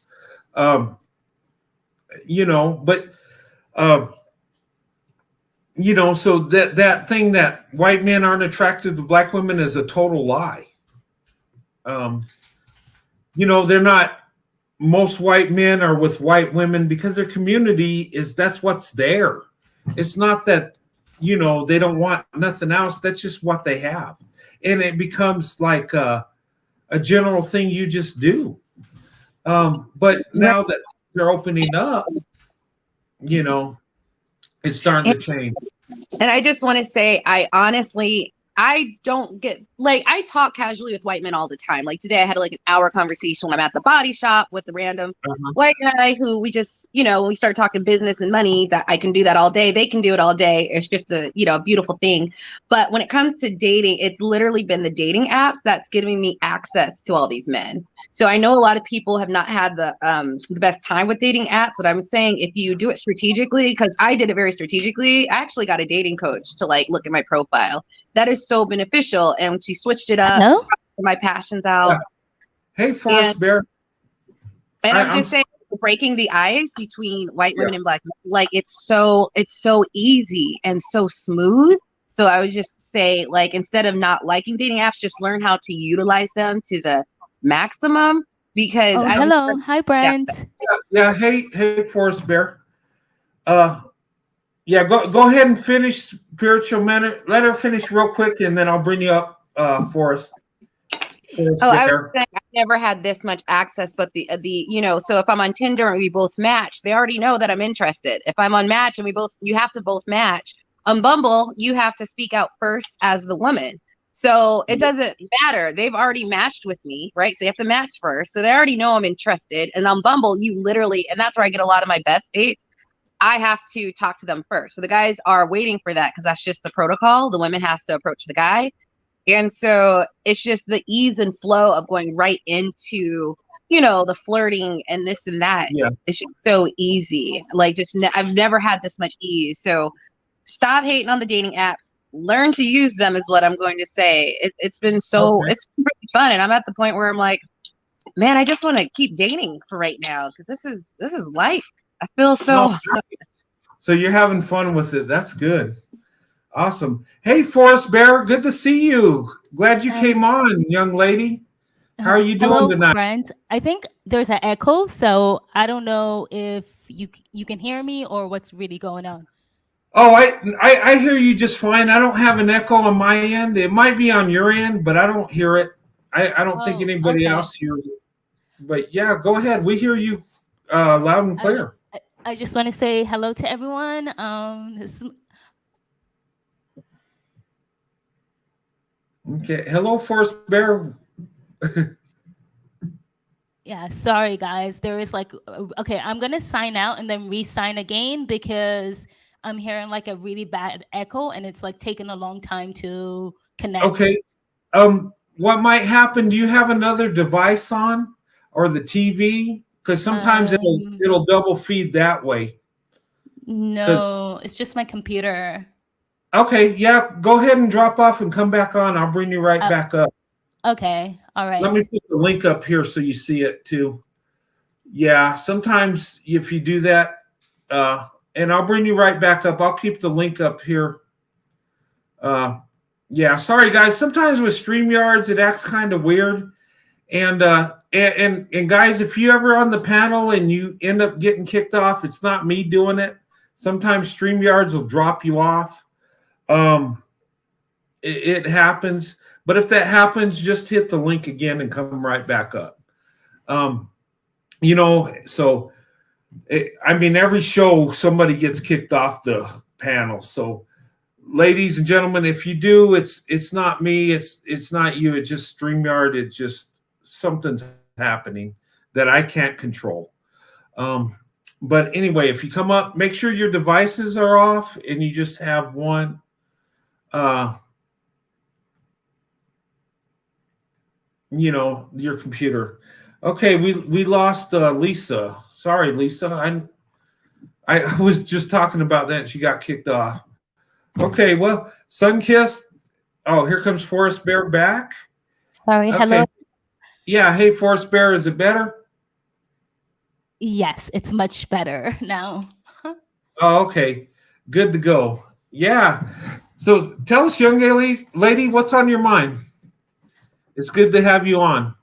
so that thing that white men aren't attracted to Black women is a total lie. They're not, most white men are with white women because their community that's what's there. It's not that, they don't want nothing else. That's just what they have. And it becomes like a general thing you just do. But now that they're opening up, it's starting to change. And I just want to say, I don't get, I talk casually with white men all the time. Like today I had an hour conversation when I'm at the body shop with the random white guy who we just, when we start talking business and money, that I can do that all day. They can do it all day. It's just a, beautiful thing. But when it comes to dating, it's literally been the dating apps that's giving me access to all these men. So I know a lot of people have not had the best time with dating apps. But I'm saying if you do it strategically, because I did it very strategically, I actually got a dating coach to look at my profile. That is so beneficial. And she switched it up. Hello? My passion's out. Yeah. Hey, Forrest Bear. And I'm just saying, breaking the ice between white women and Black men, it's so easy and so smooth. So I would just say, instead of not liking dating apps, just learn how to utilize them to the maximum. Because hello. Hi, Brent. Yeah. Hey, Forrest Bear. Yeah, go ahead and finish spiritual manner. Let her finish real quick, and then I'll bring you up, Forrest. Forrest Oh, I was Bear. saying I've never had this much access, but the so if I'm on Tinder and we both match, they already know that I'm interested. If I'm on Match and you have to both match. On Bumble, you have to speak out first as the woman. So it doesn't matter. They've already matched with me, right? So you have to match first. So they already know I'm interested. And on Bumble, you literally, and that's where I get a lot of my best dates. I have to talk to them first. So the guys are waiting for that because that's just the protocol. The women has to approach the guy. And so it's just the ease and flow of going right into, the flirting and this and that. Yeah. It's just so easy. Like I've never had this much ease. So stop hating on the dating apps. Learn to use them is what I'm going to say. It's been it's been pretty fun. And I'm at the point where I'm like, man, I just want to keep dating for right now because this is life. I feel so. So you're having fun with it. That's good. Awesome. Hey, Forrest Bear, good to see you. Glad you came on, young lady. How are you doing tonight? Friends. I think there's an echo, so I don't know if you can hear me or what's really going on. Oh, I hear you just fine. I don't have an echo on my end. It might be on your end, but I don't hear it. I don't think anybody else hears it. But yeah, go ahead. We hear you loud and clear. I just want to say hello to everyone. Okay. Hello, Forrest Bear. Yeah, sorry guys. There is okay, I'm gonna sign out and then re-sign again because I'm hearing like a really bad echo and it's like taking a long time to connect. Okay. What might happen? Do you have another device on or the TV? Because sometimes it'll double feed that way. No, it's just my computer. Okay, yeah. Go ahead and drop off and come back on. I'll bring you right back up. Okay, all right. Let me put the link up here so you see it too. Yeah, sometimes if you do that, and I'll bring you right back up. I'll keep the link up here. Yeah, sorry guys. Sometimes with StreamYards, it acts kind of weird. And guys, if you ever on the panel and you end up getting kicked off, it's not me doing it. Sometimes StreamYards will drop you off. It happens. But if that happens, just hit the link again and come right back up. So every show somebody gets kicked off the panel. So, ladies and gentlemen, if you do, it's not me, it's not you, it's just StreamYard. It's just something's happening that I can't control. But anyway, if you come up, make sure your devices are off and you just have one. Your computer. Okay, we lost Lisa. Sorry, Lisa. I was just talking about that and she got kicked off. Okay, well, Sunkiss. Oh, here comes Forrest Bear back. Sorry, okay. Hello. Yeah, hey, Forrest Bear, is it better? Yes, it's much better now. Oh, okay. Good to go. Yeah. So tell us, young lady, what's on your mind? It's good to have you on.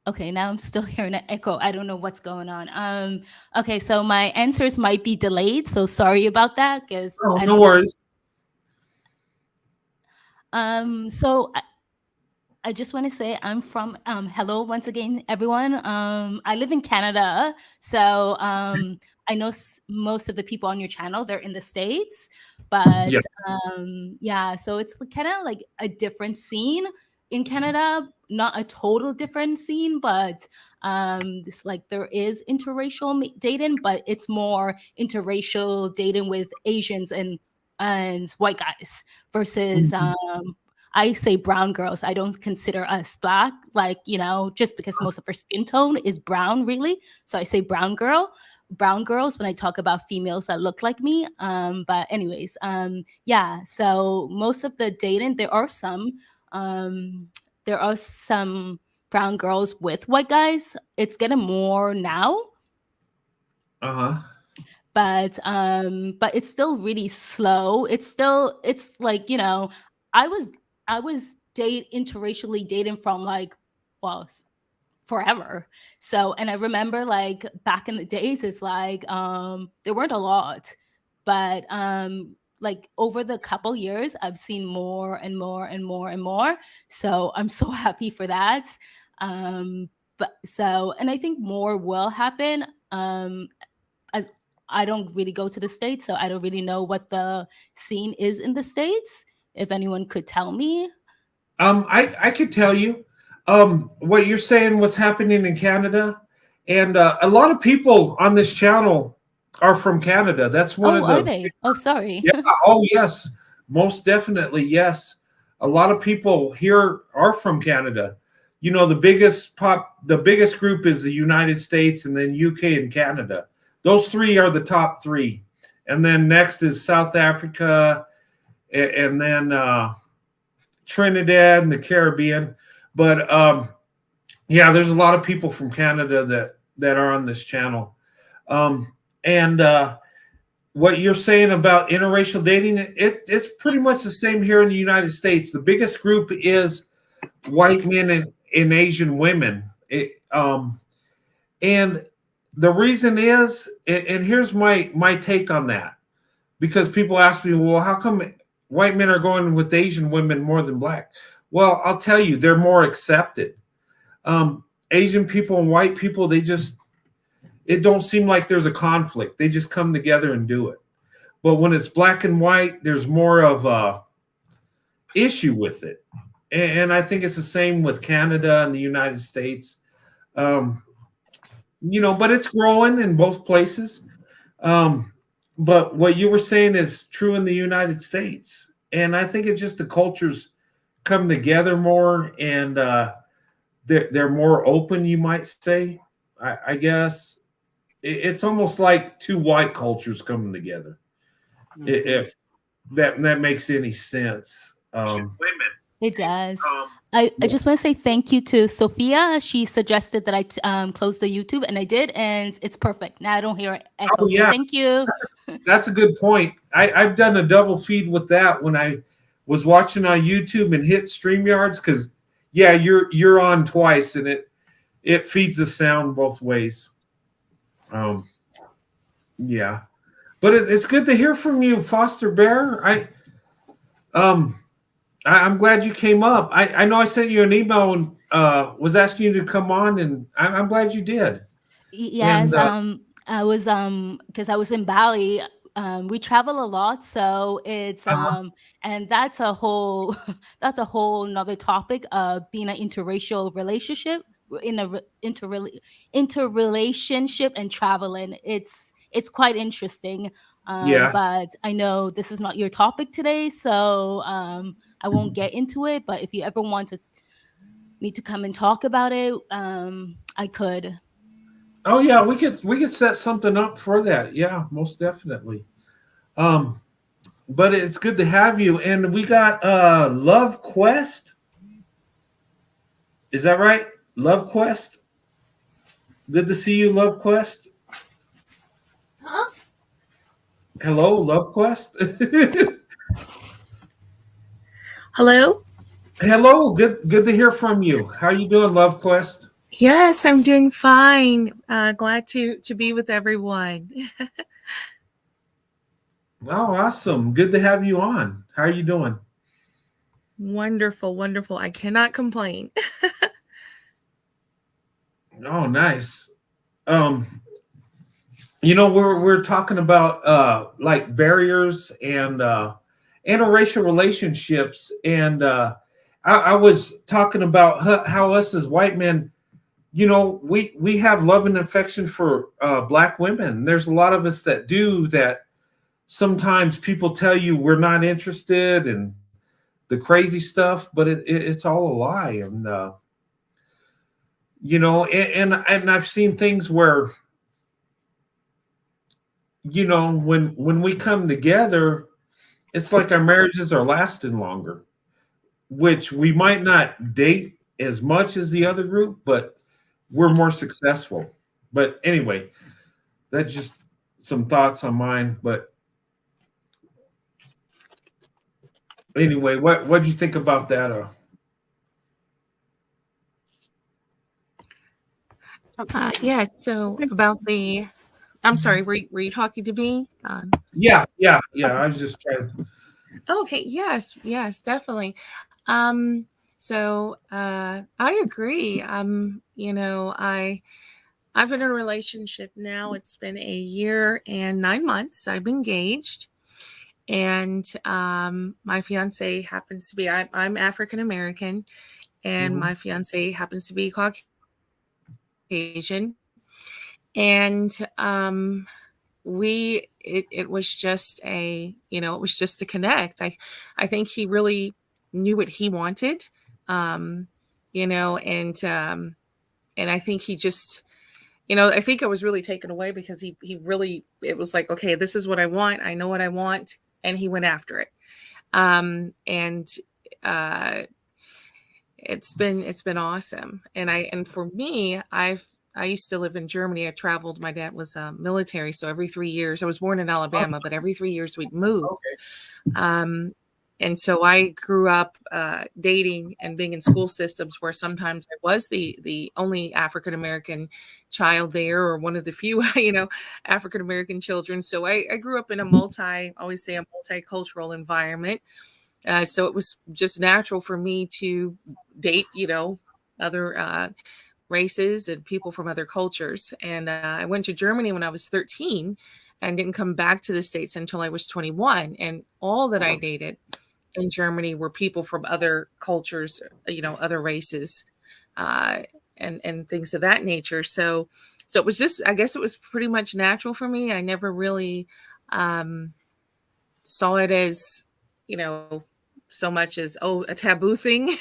Okay, now I'm still hearing an echo. I don't know what's going on. Okay, so my answers might be delayed, so sorry about that. No worries. So I just want to say I'm from hello once again, everyone. I live in Canada, so I know most of the people on your channel, they're in the States, but yeah, so it's kind of like a different scene in Canada, not a total different scene, but it's like there is interracial dating, but it's more interracial dating with Asians and white guys versus I say brown girls. I don't consider us black, just because most of our skin tone is brown, really. So I say brown girls when I talk about females that look like me. But anyways, yeah. So most of the dating, there are some brown girls with white guys. It's getting more now. But it's still really slow. It's like, I was interracially dating from forever. So, and I remember like back in the days, it's like there weren't a lot, but like over the couple years, I've seen more and more and more and more. So I'm so happy for that. But so, and I think more will happen. As I don't really go to the States, so I don't really know what the scene is in the States. If anyone could tell me. I could tell you what you're saying, what's happening in Canada, and a lot of people on this channel are from Canada. That's one Oh, of are the they? Oh, sorry. yeah. Oh, yes, most definitely, yes. A lot of people here are from Canada. You know, the biggest group is the United States, and then UK and Canada. Those three are the top three, and then next is South Africa, and then Trinidad and the Caribbean. But yeah, there's a lot of people from Canada that are on this channel. And what you're saying about interracial dating, it's pretty much the same here in the United States. The biggest group is white men and Asian women. And the reason is, and here's my take on that, because people ask me, well, how come white men are going with Asian women more than black? Well, I'll tell you, they're more accepted. Asian people and white people, it don't seem like there's a conflict. They just come together and do it. But when it's black and white, there's more of a issue with it. And I think it's the same with Canada and the United States. You know, but it's growing in both places. But what you were saying is true in the United States. And I think it's just the cultures come together more, and they're more open, you might say. I guess it's almost like two white cultures coming together, if that makes any sense. It does. I just want to say thank you to Sophia. She suggested that I close the YouTube, and I did, and it's perfect. Now I don't hear echo. Oh, yeah. So thank you. That's a good point. I've done a double feed with that when I was watching on YouTube and hit StreamYards, because yeah, you're on twice, and it feeds the sound both ways. Yeah, but it's good to hear from you, Foster Bear. I'm glad you came up. I know I sent you an email and was asking you to come on, and I'm glad you did. Yes, And I was because I was in Bali. We travel a lot, so it's and that's a whole that's a whole another topic of being an interracial relationship in a interrelationship and traveling. It's quite interesting. Yeah. But I know this is not your topic today, so I won't get into it. But if you ever want me to come and talk about it, I could. Oh yeah, we could set something up for that. Yeah, most definitely. But it's good to have you. And we got Love Quest. Is that right? Love Quest. Good to see you, Love Quest. Huh? Hello, Love Quest. Hello? Hello, good to hear from you. How you doing, Love Quest? Yes, I'm doing fine. Glad to be with everyone. Oh, awesome. Good to have you on. How are you doing? Wonderful, wonderful. I cannot complain. Oh, nice. You know, we're talking about like barriers and interracial relationships, and I was talking about how us as white men, you know, we have love and affection for black women. There's a lot of us that do that. Sometimes people tell you we're not interested in the crazy stuff, but it's all a lie. And you know, and I've seen things where, you know, when we come together, it's like our marriages are lasting longer, which we might not date as much as the other group, but we're more successful. But anyway, that's just some thoughts on mine. But anyway, what do you think about that? Yes. So about the, I'm sorry, were you talking to me? Yeah. I was just trying. Okay. Yes. Yes. Definitely. Um. I agree. I've been in a relationship now. It's been a year and 9 months. I'm engaged, and my fiance happens to be. I'm African American, and Mhm. my fiance happens to be Caucasian, and it was just it was just to connect. I think he really knew what he wanted, um you know and I think he just, I think I was really taken away because he really, it was like, okay, this is what I want, I know what I want, and he went after it. And uh it's been awesome. And for me, I used to live in Germany. I traveled. My dad was military, so every 3 years, I was born in Alabama, but every 3 years we'd move. Okay. Um, and so I grew up dating and being in school systems where sometimes I was the only African American child there, or one of the few, African American children. So I grew up in a I always say a multicultural environment. So it was just natural for me to date, other races and people from other cultures. And I went to Germany when I was 13 and didn't come back to the States until I was 21. And all that I dated in Germany were people from other cultures, other races, uh, and things of that nature. So it was just, I guess it was pretty much natural for me. I never really saw it as, you know, so much as, a taboo thing.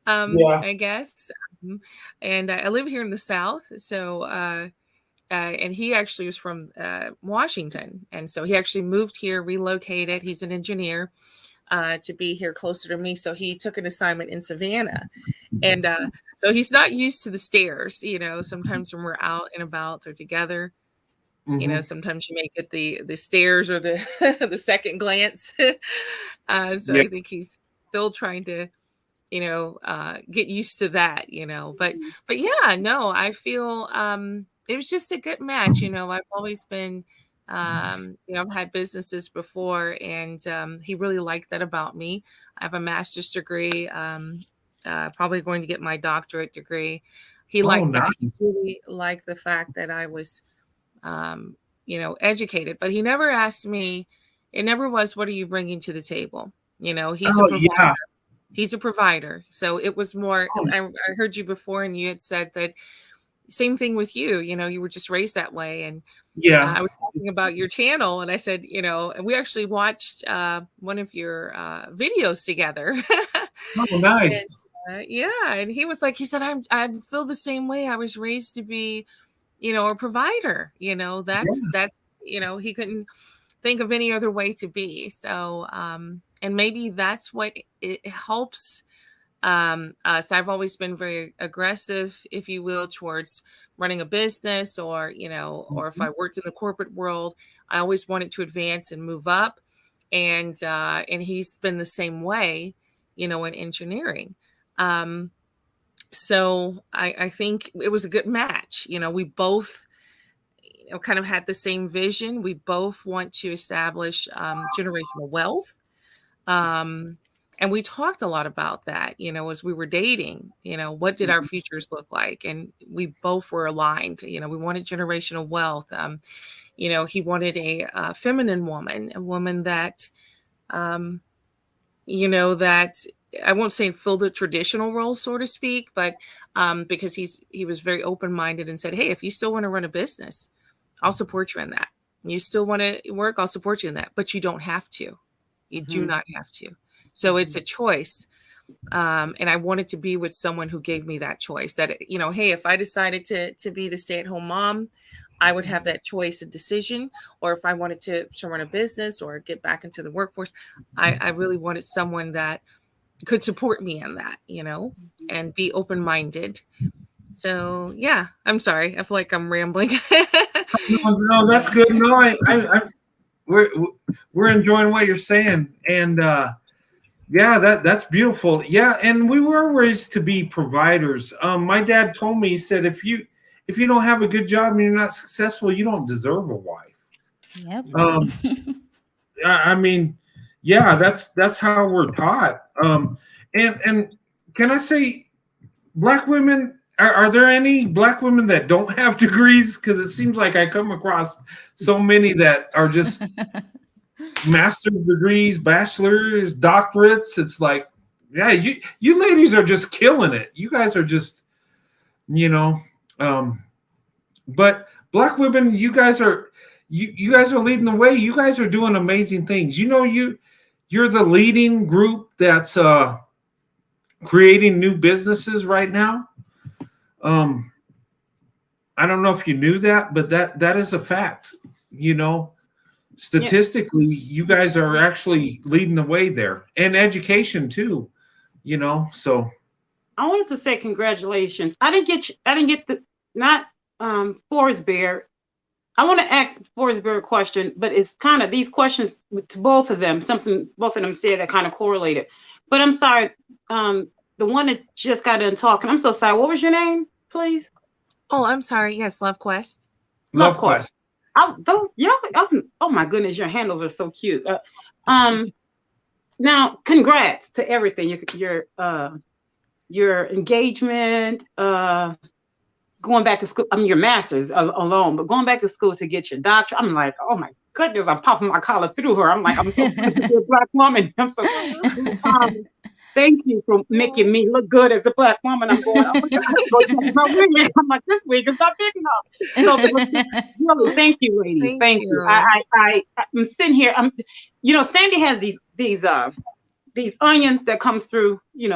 Yeah. I guess. And I live here in the South. So, and he actually was from Washington. And so he actually moved here, relocated. He's an engineer, to be here closer to me. So he took an assignment in Savannah. And so he's not used to the stairs. Sometimes when we're out and about or together, Mhm. sometimes you may get the stares or the the second glance. So Yeah. I think he's still trying to, get used to that, but yeah, no, I feel it was just a good match. I've always been, I've had businesses before, and he really liked that about me. I have a master's degree, probably going to get my doctorate degree. He Oh, liked that. He nice. really liked the fact that I was, educated, but he never asked me, it never was, what are you bringing to the table? He's a Oh, provider. yeah. He's a provider. So it was more, Oh, I heard you before, and you had said that same thing with you, you were just raised that way. And yeah. I was talking about your channel, and I said, and we actually watched one of your videos together. Oh, And nice. yeah, and he said, I feel the same way. I was raised to be, a provider. Yeah. That's, he couldn't think of any other way to be. So, and maybe that's what it helps us. I've always been very aggressive, if you will, towards running a business, or, or if Mhm. I worked in the corporate world, I always wanted to advance and move up. And he's been the same way, in engineering. Um, so I think it was a good match. We both, kind of had the same vision. We both want to establish generational wealth. Um, and we talked a lot about that, as we were dating, what did our futures look like? And we both were aligned. We wanted generational wealth. He wanted a feminine woman, a woman that, um, that I won't say fill the traditional role, so to speak, but because he was very open minded and said, hey, if you still want to run a business, I'll support you in that. You still want to work, I'll support you in that, but you don't have to. You do not have to. So it's a choice. And I wanted to be with someone who gave me that choice, that, hey, if I decided to be the stay-at-home mom, I would have that choice and decision. Or if I wanted to run a business or get back into the workforce, I really wanted someone that could support me in that, and be open-minded. So yeah, I'm sorry. I feel like I'm rambling. No, that's good. No, we're we're enjoying what you're saying, and yeah, that's beautiful. Yeah, and we were raised to be providers. My dad told me, he said, if you don't have a good job and you're not successful, you don't deserve a wife. Yep. I mean, yeah, that's how we're taught. And can I say, Black women, are there any Black women that don't have degrees? Because it seems like I come across so many that are just master's degrees, bachelor's, doctorates. It's like, yeah, you ladies are just killing it. You guys are just, but Black women, you guys are leading the way. You guys are doing amazing things. You're the leading group that's creating new businesses right now. I don't know if you knew that, but that is a fact. Statistically, you guys are actually leading the way there, and education too. So I wanted to say congratulations. I didn't get the not Forrest Bear. I want to ask Forrest Bear a question, but it's kind of these questions to both of them. Something both of them said that kind of correlated. But I'm sorry, the one that just got done talking. I'm so sorry. What was your name, please? Oh, I'm sorry. Yes, Love Quest. Love Quest. Oh my goodness, your handles are so cute. Now, congrats to everything. Your engagement, going back to school. I mean, your master's alone, but going back to school to get your doctorate. I'm like, oh my goodness, I'm popping my collar through her. I'm like, I'm so good to be a Black woman. I'm so. Thank you for making me look good as a Black woman. I'm going, oh my God, my wig. I'm like, this wig is not big enough. So really, thank you, ladies. Thank you. I'm sitting here. Sandy has these onions that comes through, she's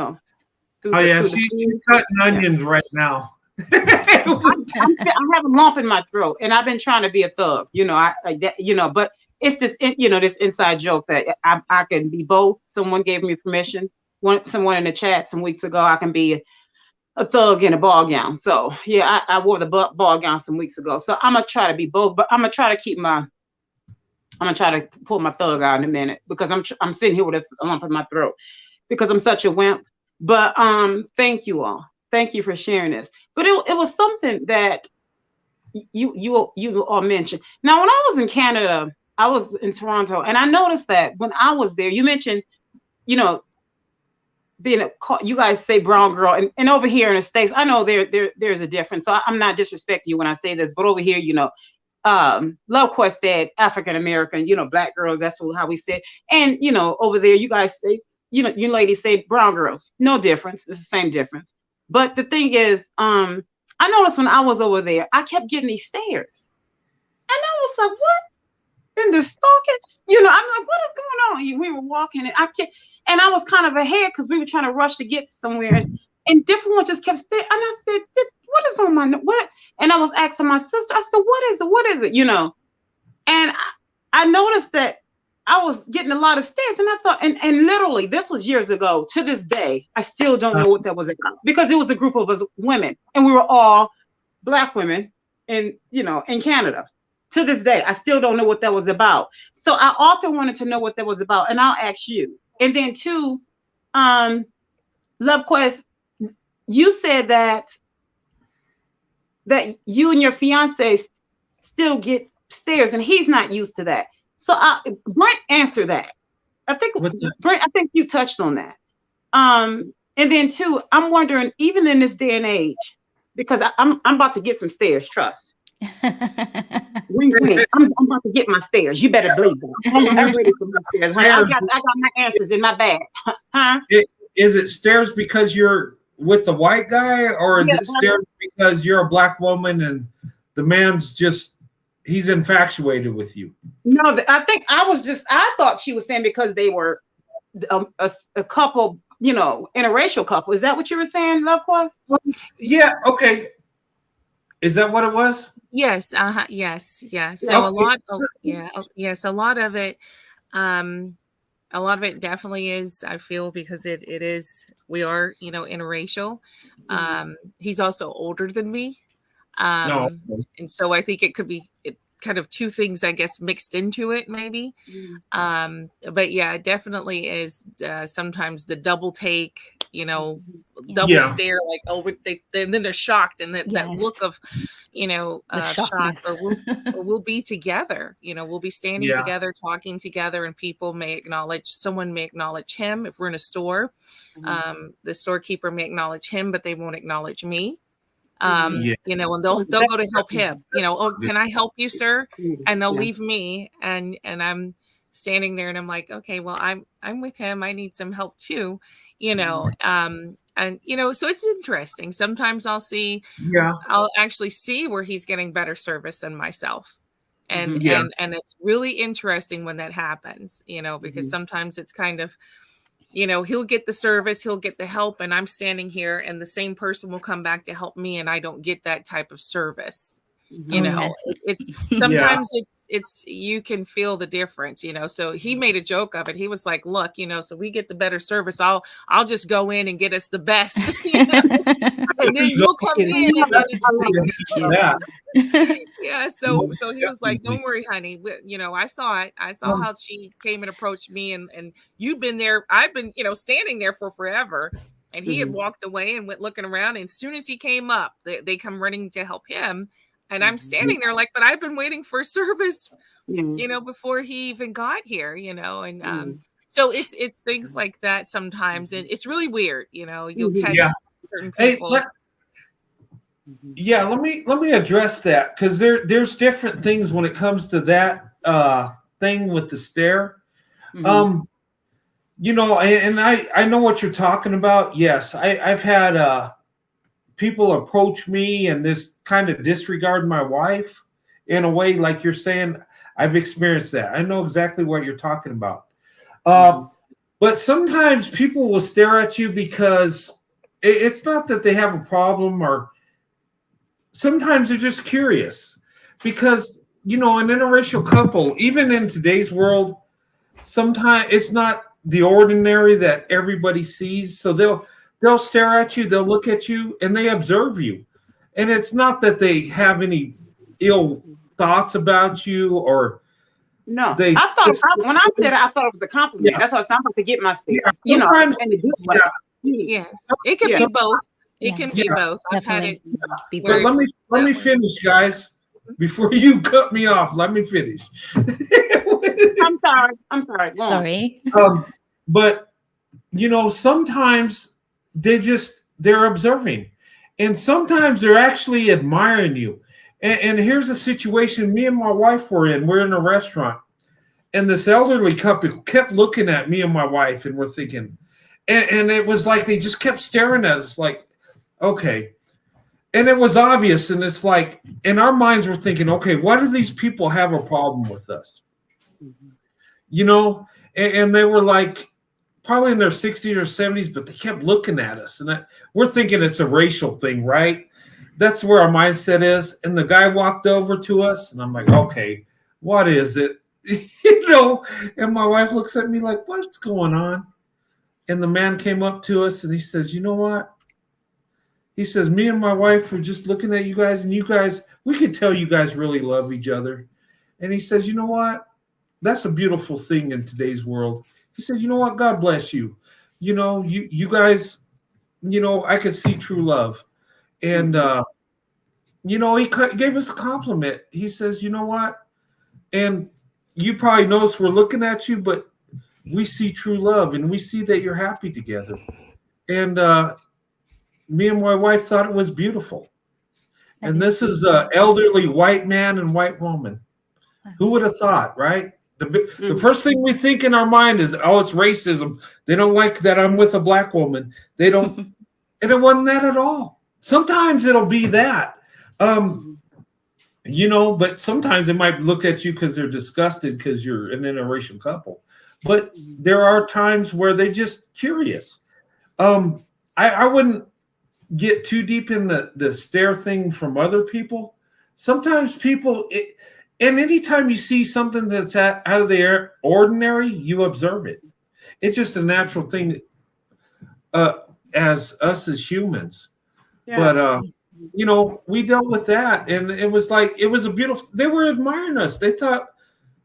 cutting onions right now. I have a lump in my throat, and I've been trying to be a thug, but it's just, this inside joke that I can be both. Someone gave me permission. Someone in the chat some weeks ago, I can be a thug in a ball gown. So yeah, I wore the ball gown some weeks ago. So I'm gonna try to be both, but I'm gonna try to pull my thug out in a minute, because I'm sitting here with a lump in my throat because I'm such a wimp. But thank you all. Thank you for sharing this. But it was something that you all mentioned. Now, when I was in Canada, I was in Toronto, and I noticed that when I was there, you mentioned, you guys say brown girl, and over here in the States, I know there's a difference. So I'm not disrespecting you when I say this, but over here, Love Quest said African American, Black girls, that's how we say it. And over there, you guys say, you ladies say brown girls. No difference. It's the same difference. But the thing is, I noticed when I was over there, I kept getting these stares. And I was like, what? And they're stalking? I'm like, what is going on? We were walking, and I was kind of ahead because we were trying to rush to get somewhere. And different ones just kept staring. And I said, what is on my what? And I was asking my sister, I said, what is it? What is it? And I noticed that I was getting a lot of stares, and I thought, and literally, this was years ago. To this day, I still don't know what that was about, because it was a group of us women, and we were all Black women in Canada. To this day, I still don't know what that was about. So I often wanted to know what that was about, and I'll ask you. And then two, Love Quest, you said that you and your fiance still get stares, and he's not used to that. So Brent, answer that. I think Brent, I think you touched on that. And then two, I'm wondering, even in this day and age, because I'm about to get some stares, trust. Wait. I'm about to get my stares. You better believe that. I'm ready for my stares. I got my answers in my bag. Huh? Is it stares because you're with the white guy, or is it stares because you're a Black woman and the man's just, he's infatuated with you? No, I think I thought she was saying because they were a couple, interracial couple. Is that what you were saying, Love Quest? Yeah. Okay. Is that what it was? Yes. Yes. Yeah. So a lot of it, a lot of it definitely is, I feel, because it is, we are, interracial. He's also older than me. And so I think it could be kind of two things, I guess, mixed into it, maybe. But yeah, it definitely is sometimes the double take, double stare, like, oh, and then they're shocked, and that look of, shocked, or we'll be together. We'll be standing together, talking together, and someone may acknowledge him. If we're in a store, the storekeeper may acknowledge him, but they won't acknowledge me. And they'll go to help him. Oh, can I help you, sir? And they'll leave me, and I'm standing there, and I'm like, okay, well, I'm with him. I need some help too, and so it's interesting. Sometimes I'll actually see where he's getting better service than myself. And it's really interesting when that happens, because sometimes it's kind of, he'll get the service, he'll get the help, and I'm standing here, and the same person will come back to help me, and I don't get that type of service. It's sometimes it's you can feel the difference. So he made a joke of it. He was like, look, so we get the better service, I'll just go in and get us the best. And then you'll come in. So he was like, don't worry, honey. I saw it. I saw how she came and approached me, and you've been there. I've been, standing there for forever. And he had walked away and went looking around. And as soon as he came up, they come running to help him. And I'm standing there like, but I've been waiting for service, before he even got here, and so it's things like that sometimes. And it's really weird, you'll catch certain people. Let me address that, because there's different things when it comes to that thing with the stare. And I know what you're talking about. Yes, I've had people approach me and this kind of disregard my wife in a way, like you're saying. I've experienced that. I know exactly what you're talking about. But sometimes people will stare at you because it's not that they have a problem, or sometimes they're just curious, because, an interracial couple, even in today's world, sometimes it's not the ordinary that everybody sees. So they'll stare at you, they'll look at you, and they observe you. And it's not that they have any ill thoughts about you, or no. When I said it, I thought it was a compliment. That's what I'm about to get my stare. Sometimes, yes, it can be both. It can be both. I've had it. But let me finish, guys. Before you cut me off, let me finish. I'm sorry. Sorry. But sometimes they're observing, and sometimes they're actually admiring you. And here's a situation me and my wife were in. We're in a restaurant, and this elderly couple kept looking at me and my wife, and we're thinking, and it was like they just kept staring at us like, okay. And it was obvious, and it's like, in our minds, we're thinking, okay, why do these people have a problem with us? And they were like, probably in their 60s or 70s, but they kept looking at us. And we're thinking it's a racial thing, right? That's where our mindset is. And the guy walked over to us, and I'm like, okay, what is it? And my wife looks at me like, what's going on? And the man came up to us, and he says, you know what? He says, me and my wife were just looking at you guys, and you guys, we could tell you guys really love each other. And he says, you know what? That's a beautiful thing in today's world. He said, you know what? God bless you. You guys, I could see true love. And, he gave us a compliment. He says, you know what? And you probably notice we're looking at you, but we see true love, and we see that you're happy together. And me and my wife thought it was beautiful. And this is an elderly white man and white woman. Who would have thought, right? The first thing we think in our mind is, oh, it's racism. They don't like that I'm with a black woman. They don't. And it wasn't that at all. Sometimes it'll be that. But sometimes they might look at you because they're disgusted because you're an interracial couple. But there are times where they're just curious. I wouldn't get too deep in the stare thing from other people. Sometimes people, and anytime you see something that's out of the ordinary, you observe it. It's just a natural thing as us as humans. Yeah. But, we dealt with that, and it was like, it was a beautiful, they were admiring us. They thought,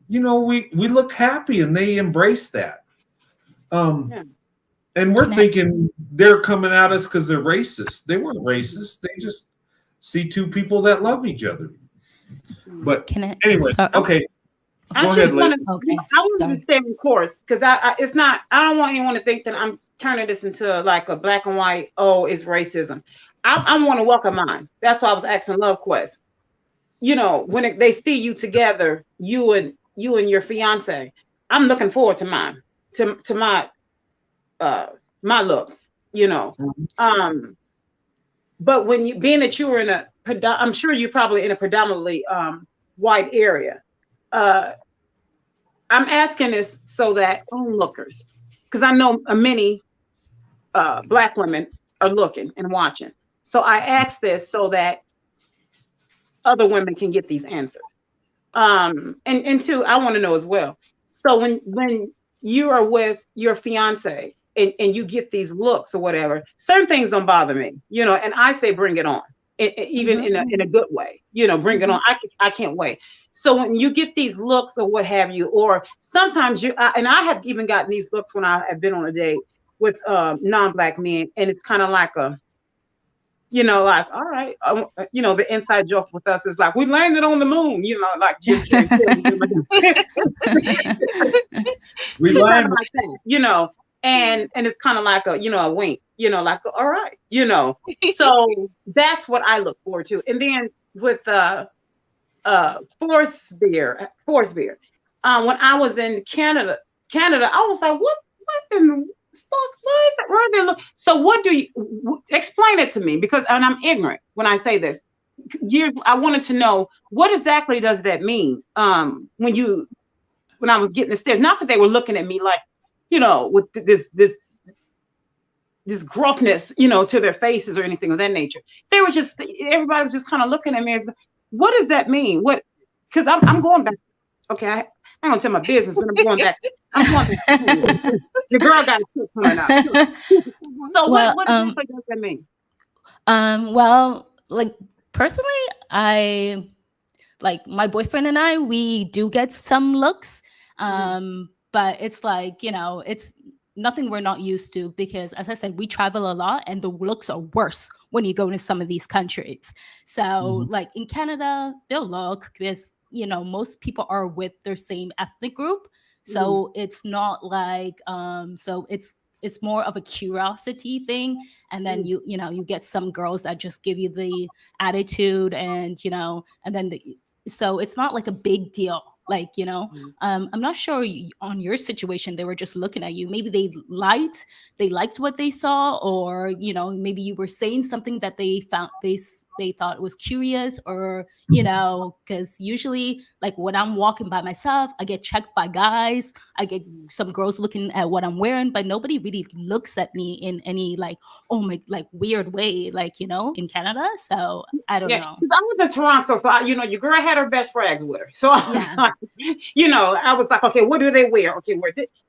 we look happy, and they embraced that. And we're thinking they're coming at us because they're racist. They weren't racist. They just see two people that love each other. But Can I? anyway, Sorry. okay. I Go just ahead, wanted, Liz. Okay, I wanted sorry. to stay in course because it's not. I don't want anyone to think that I'm turning this into like a black and white. Oh, it's racism. I want to welcome mine. That's why I was asking Love Quest. You know, when they see you together, you and your fiance, I'm looking forward to mine, to my my looks. You know, but when you being that you were in I'm sure you're probably in a predominantly white area. I'm asking this so that onlookers, because I know many black women are looking and watching. So I ask this so that other women can get these answers. And two, I want to know as well. So when you are with your fiance and you get these looks or whatever, certain things don't bother me, you know, and I say bring it on. Even in a good way, you know, bring it on. I can't wait. So when you get these looks or what have you, or sometimes and I have even gotten these looks when I have been on a date with non-black men, and it's kind of like a, you know, like, all right, you know, the inside joke with us is like, we landed on the moon, you know, like Jim Carrey. We landed like that, you know, and it's kind of like a, you know, a wink, you know, like, all right, you know. So that's what I look forward to. And then with force beer, when I was in Canada, I was like, what in the fuck? Where are they look? So what do you explain it to me? Because and I'm ignorant when I say this. I wanted to know what exactly does that mean? When I was getting the stairs, not that they were looking at me like, you know, with this gruffness, you know, to their faces or anything of that nature. They were just, everybody was just kind of looking at me as, what does that mean? What? Because I'm going back. Okay, I'm gonna tell my business, but I'm going back. The girl got a kick coming out. So Well, what exactly does that mean? Well, like personally, I like my boyfriend and I, we do get some looks. But it's like, you know, it's nothing we're not used to because as I said, we travel a lot and the looks are worse when you go to some of these countries. So like in Canada, they'll look because, you know, most people are with their same ethnic group. So it's not like, so it's more of a curiosity thing. And then you know, you get some girls that just give you the attitude and, you know, and then so it's not like a big deal. Like, you know, I'm not sure on your situation, they were just looking at you. Maybe they liked what they saw, or, you know, maybe you were saying something that they found, they thought was curious, or, you know, because usually like when I'm walking by myself, I get checked by guys. I get some girls looking at what I'm wearing, but nobody really looks at me in any like, oh my, like weird way, like, you know, in Canada. So I don't know. I was in Toronto, so you know, your girl had her best rags with her. So I was like, you know, I was like, okay, what do they wear? Okay,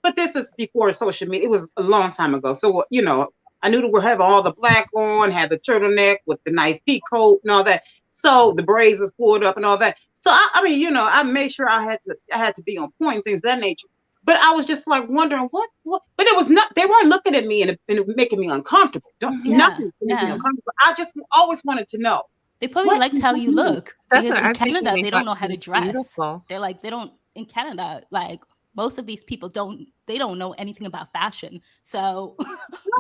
but this is before social media. It was a long time ago. So, you know, I knew that we'll have all the black on, had the turtleneck with the nice pea coat and all that. So the braids was pulled up and all that. So I mean, you know, I made sure I had to be on point, things of that nature. But I was just like wondering what, but it was not, they weren't looking at me and making me uncomfortable. Nothing to make me uncomfortable. I just always wanted to know. They probably liked how you look. That's because what in I'm Canada, thinking. they don't know how to dress. Beautiful. They're like, they don't, in Canada, like most of these people don't know anything about fashion. So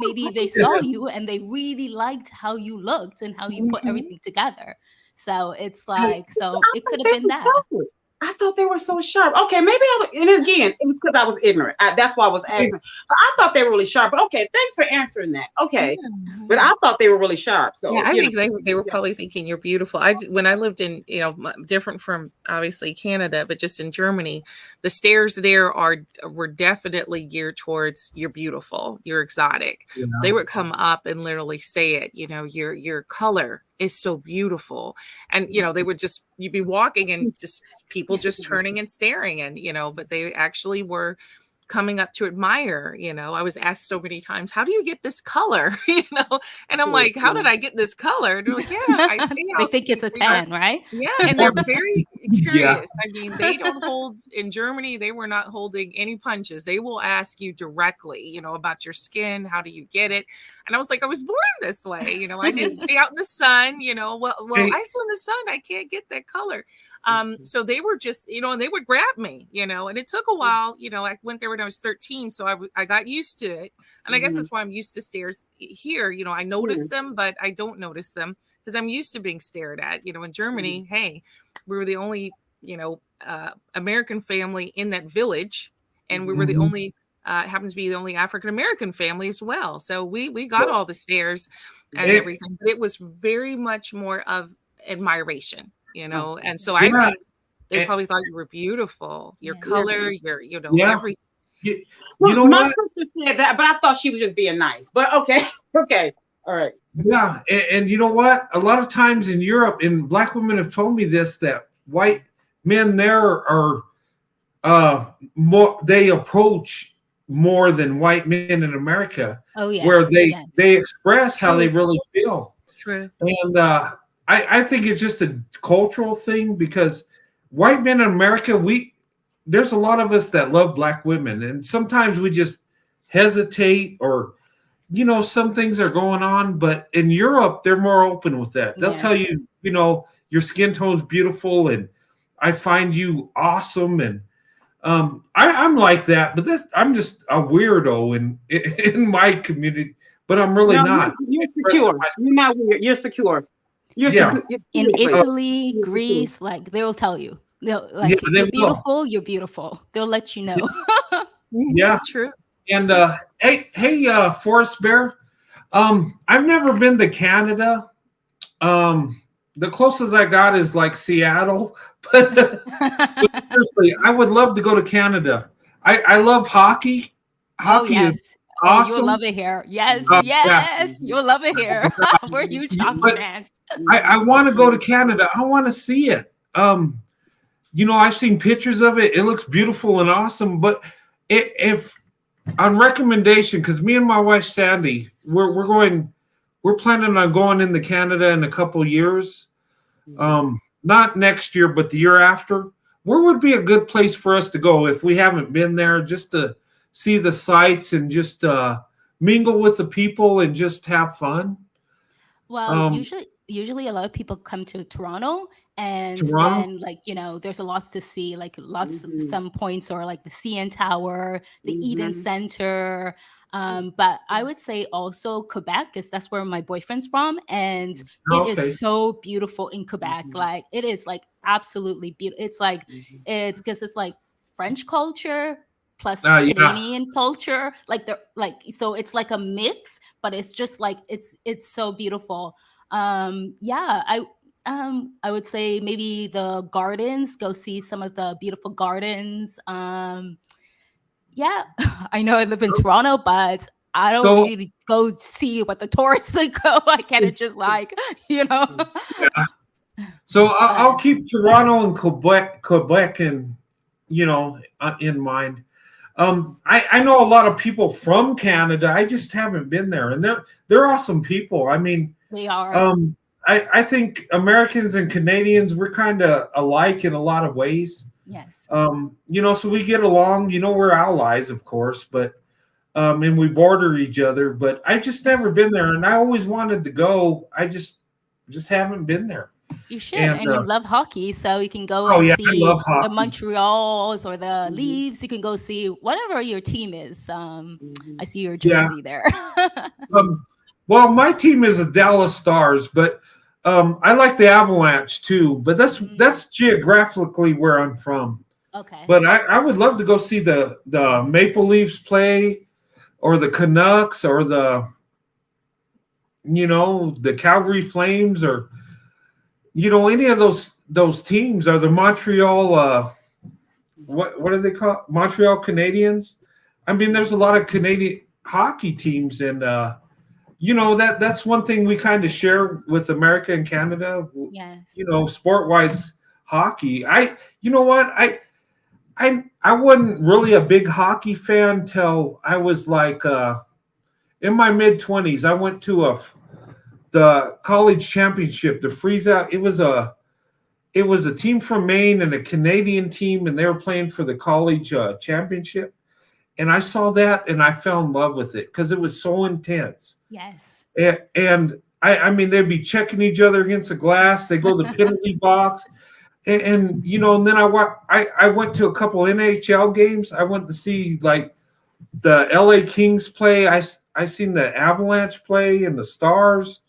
maybe they saw you and they really liked how you looked and how you put everything together. So it's like, so it could have been that. I thought they were so sharp. Okay, maybe and again, it was because I was ignorant. That's why I was asking. But I thought they were really sharp. But okay, thanks for answering that. Okay, but I thought they were really sharp. So yeah, I think they were probably thinking you're beautiful. When I lived in, you know, different from obviously Canada, but just in Germany, the stairs there were definitely geared towards you're beautiful, you're exotic. Yeah. They would come up and literally say it. You know, your color is so beautiful, and you know you'd be walking and just people just turning and staring, and you know, but they actually were coming up to admire. You know, I was asked so many times, how do you get this color? You know, and I'm like, how did I get this color? And they're like, yeah, I stay out. They think it's a tan, right? Yeah, and they're very curious. I mean, they don't hold in Germany. They were not holding any punches. They will ask you directly, you know, about your skin. How do you get it? And I was like, I was born this way. You know, I didn't stay out in the sun, you know, well, Hey. I still in the sun. I can't get that color. So they were just, you know, and they would grab me, you know, and it took a while, you know, I went there when I was 13. So I got used to it. And I guess that's why I'm used to stares here. You know, I notice them, but I don't notice them because I'm used to being stared at. You know, in Germany, hey, we were the only, you know, American family in that village. And we were the only, happens to be the only African-American family as well. So we got all the stares and everything, but it was very much more of admiration, you know? And so I think they probably thought you were beautiful, your color, your, you know, everything. You know my what? sister said that, but I thought she was just being nice. But okay, okay, all right. Yeah, and you know what? A lot of times in Europe, and black women have told me this, that white men there are more, they approach more than white men in America. Oh yeah, where they express how they really feel. True. And I think it's just a cultural thing because white men in America, there's a lot of us that love black women, and sometimes we just hesitate, or you know, some things are going on. But in Europe, they're more open with that. They'll tell you, you know, your skin tone is beautiful, and I find you awesome, and I'm like that. But I'm just a weirdo in my community. But I'm really not. You're secure. You're not weird. You're secure. You're secure. In Italy, Greece, like they will tell you. They'll like if you're beautiful, you're beautiful. They'll let you know. Yeah, true. And hey, Forest Bear, I've never been to Canada. The closest I got is like Seattle, but seriously, I would love to go to Canada. I love hockey. Hockey is awesome. You'll love it here. Yes, you'll love it here. We're huge hockey fans. I want to go to Canada. I want to see it. You know, I've seen pictures of it. It looks beautiful and awesome. But if on recommendation, because me and my wife Sandy, we're planning on going into Canada in a couple years. Not next year, but the year after. Where would be a good place for us to go if we haven't been there, just to see the sights and just mingle with the people and just have fun? Well, usually a lot of people come to Toronto, and then like, you know, there's a lots to see, like lots of some points, or like the CN Tower, the Eden Center. But I would say also Quebec, because that's where my boyfriend's from, and it is so beautiful in Quebec. Like it is like absolutely beautiful. It's like it's because it's like French culture plus Canadian culture, like they're like, so it's like a mix, but it's just like it's so beautiful. I would say maybe the gardens, go see some of the beautiful gardens. I know I live in Toronto, but I don't really go see what the tourists go. I kind of just like, you know. So I'll keep Toronto and Quebec and, you know, in mind. I know a lot of people from Canada. I just haven't been there, and they're awesome people. I mean, they are. I think Americans and Canadians, we're kind of alike in a lot of ways. Yes. You know, so we get along. You know, we're allies, of course, but and we border each other. But I just never been there, and I always wanted to go. I just haven't been there. You should, and you love hockey, so you can go and see the Montreals or the Leafs. You can go see whatever your team is. I see your jersey there. Well, my team is the Dallas Stars, but I like the Avalanche too. But that's geographically where I'm from. Okay. But I would love to go see the Maple Leafs play, or the Canucks, or the Calgary Flames, or any of those teams, or the Montreal. What are they called? Montreal Canadiens. I mean, there's a lot of Canadian hockey teams, and that's one thing we kind of share with America and Canada. Yes. Sport-wise, hockey. I wasn't really a big hockey fan till I was like in my mid-20s. I went to the college championship, the freeze out. It was a team from Maine and a Canadian team, and they were playing for the college championship. and I saw that and I fell in love with it because it was so intense. Yes. And I mean, they'd be checking each other against the glass. They go to the penalty box. And you know, and then I went to a couple NHL games. I went to see like the LA Kings play. I seen the Avalanche play and the Stars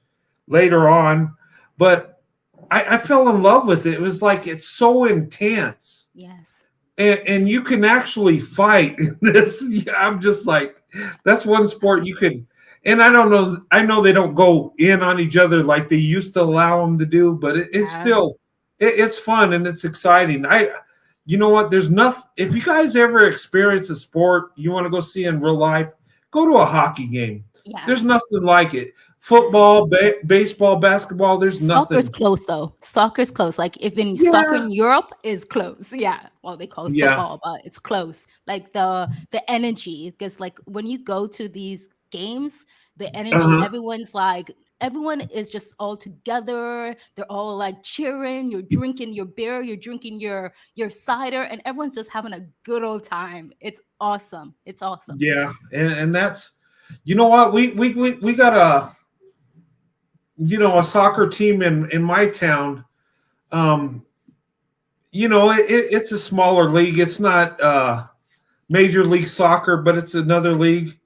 later on, but I fell in love with it. It was like it's so intense. Yes. And you can actually fight this. I'm just like, that's one sport you could. And I don't know. I know they don't go in on each other like they used to allow them to do, but it's still, it's fun and it's exciting. You know what? There's nothing. If you guys ever experience a sport you want to go see in real life, go to a hockey game. Yes. There's nothing like it. Football, baseball, basketball. There's nothing. Soccer's close though. Soccer's close. Like even soccer in Europe is close. Yeah. Well, they call it football, but it's close. Like the energy, because like when you go to these games, the energy, everyone is just all together. They're all like cheering. You're drinking your beer. You're drinking your cider, and everyone's just having a good old time. It's awesome. It's awesome. Yeah, and that's, you know what, we got a soccer team in my town. You know, it's a smaller league. It's not Major League Soccer, but it's another league.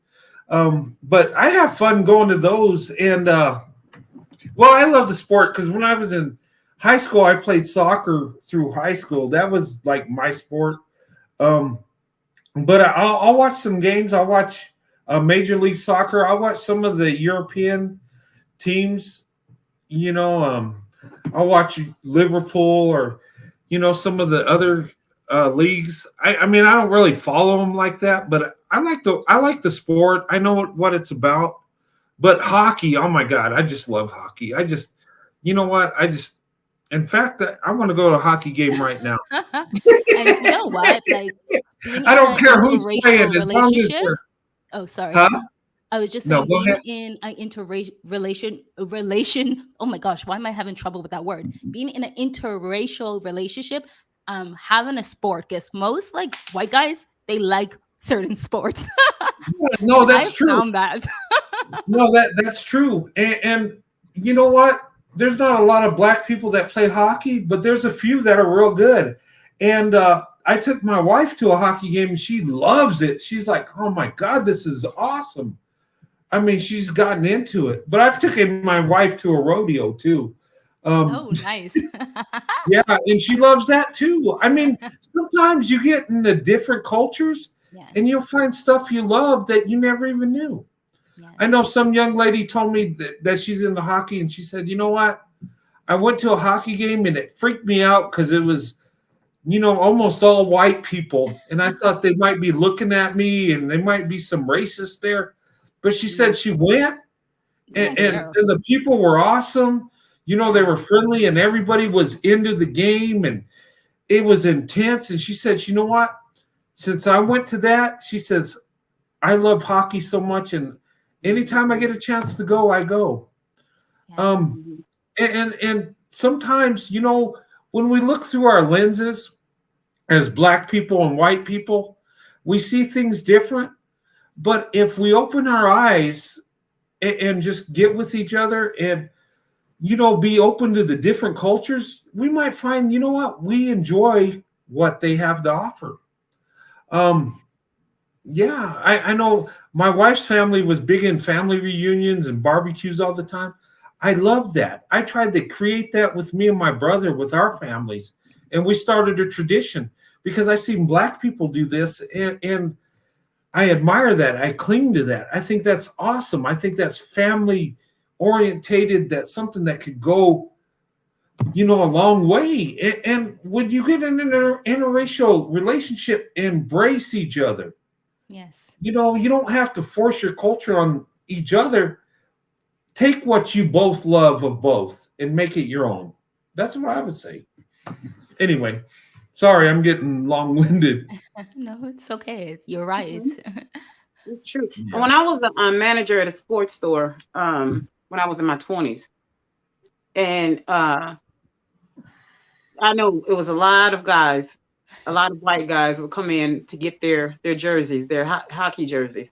But I have fun going to those. And, well, I love the sport because when I was in high school, I played soccer through high school. That was like my sport. But I'll watch some games. I'll watch Major League Soccer. I'll watch some of the European teams. You know, I'll watch Liverpool or, you know, some of the other leagues. I mean, I don't really follow them like that, but I like the sport. I know what it's about. But hockey, oh my God, I just love hockey. You know what? In fact, I want to go to a hockey game right now. And you know what? Like, I don't care who's playing as long as they're. Oh, sorry. Huh? I was just No, saying, go ahead. being in an relation. Oh my gosh, why am I having trouble with that word? Being in an interracial relationship, having a sport. Because most like white guys, they like certain sports. No, that's true. Found that. No, that's true. And you know what? There's not a lot of black people that play hockey, but there's a few that are real good. And I took my wife to a hockey game and she loves it. She's like, oh my God, this is awesome. I mean, she's gotten into it. But I've taken my wife to a rodeo too. Oh, nice. Yeah, and she loves that too. I mean, sometimes you get into different cultures and you'll find stuff you love that you never even knew. Yes. I know some young lady told me that she's into hockey, and she said, you know what? I went to a hockey game and it freaked me out because it was, you know, almost all white people. And I thought they might be looking at me and there might be some racists there. But she said she went and the people were awesome. You know, they were friendly and everybody was into the game and it was intense. And she said, you know what? Since I went to that, she says, I love hockey so much. And anytime I get a chance to go, I go. Yes. And sometimes, you know, when we look through our lenses as black people and white people, we see things different. But if we open our eyes and just get with each other and, you know, be open to the different cultures, we might find, you know what, we enjoy what they have to offer. Yeah, I know my wife's family was big in family reunions and barbecues all the time. I love that. I tried to create that with me and my brother, with our families. And we started a tradition because I seen black people do this and I admire that. I cling to that. I think that's awesome. I think that's family orientated. That's something that could go, you know, a long way. And when you get in an interracial relationship, embrace each other. Yes. You know, you don't have to force your culture on each other. Take what you both love of both and make it your own. That's what I would say. Anyway, sorry, I'm getting long-winded. No, it's okay. You're right. It's true. Yeah. When I was a manager at a sports store, when I was in my 20s, and I know it was a lot of guys a lot of white guys will come in to get their jerseys, their hockey jerseys.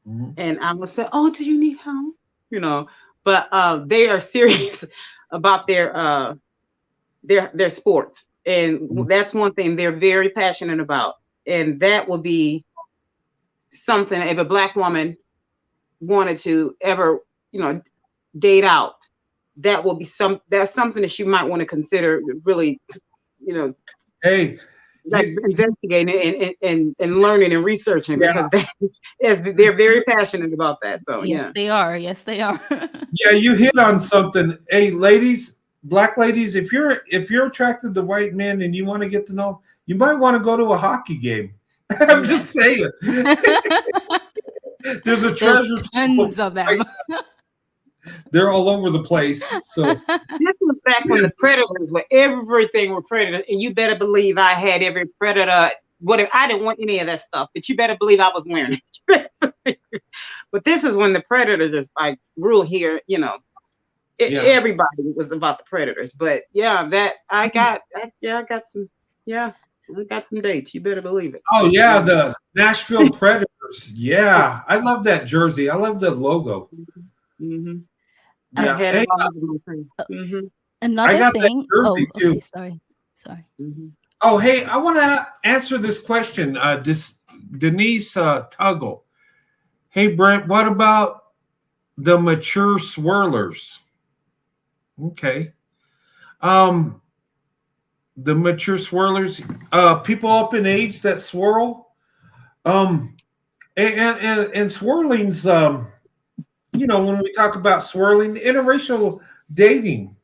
Mhm. And I would say, "Oh, do you need help?" You know, but they are serious about their sports, and that's one thing they're very passionate about. And that will be something if a Black woman wanted to ever, date out. That will be that's something that you might want to consider really, Hey, like investigating and learning and researching, yeah, because they're very passionate about that. So Yes, they are. Yes, they are. yeah, you hit on something. Hey, ladies, Black ladies, if you're attracted to white men and you want to get to know, you might want to go to a hockey game. I'm just saying. There's a treasure. There's tons of them. They're all over the place. So this was back when the Predators were everything were Predators, and you better believe I had every Predator. Whatever, I didn't want any of that stuff, but you better believe I was wearing it. But this is when the Predators is like rule here. Everybody was about the Predators. But I got some dates. You better believe it. oh yeah, the Nashville Predators. Yeah, I love that jersey. I love the logo. Mm-hmm. Yeah. I had Hey, it all over my face. Mm-hmm. Another I got thing. that jersey too. Okay, sorry. Mm-hmm. Oh, hey, I want to answer this question. Denise Tuggle. Hey, Brent, what about the mature swirlers? Okay. The mature swirlers, people up in age that swirl. And swirling's, when we talk about swirling, interracial dating,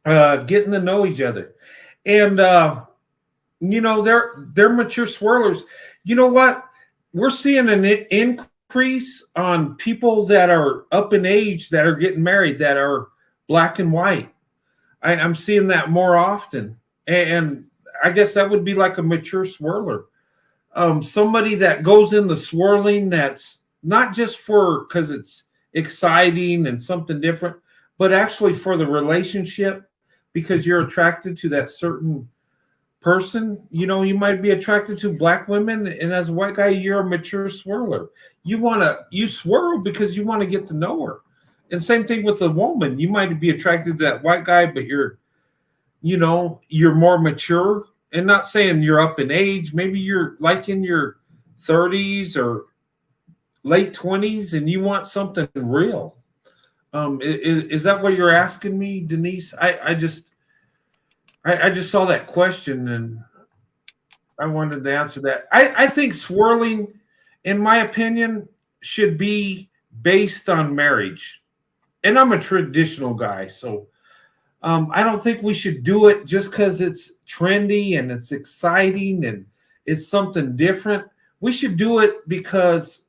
getting to know each other. And, they're mature swirlers. You know what? We're seeing an increase on people that are up in age that are getting married that are Black and white. I'm seeing that more often. And I guess that would be like a mature swirler. Somebody that goes in the swirling that's not just because it's exciting and something different, but actually for the relationship, because you're attracted to that certain person. You might be attracted to Black women, and as a white guy, you're a mature swirler. You swirl because you want to get to know her. And same thing with a woman. You might be attracted to that white guy, but you're more mature. And not saying you're up in age. Maybe you're like in your 30s or late 20s, and you want something real. Is that what you're asking me, Denise? I just saw that question and I wanted to answer that. I think swirling, in my opinion, should be based on marriage. And I'm a traditional guy, so I don't think we should do it just because it's trendy and it's exciting and it's something different. We should do it because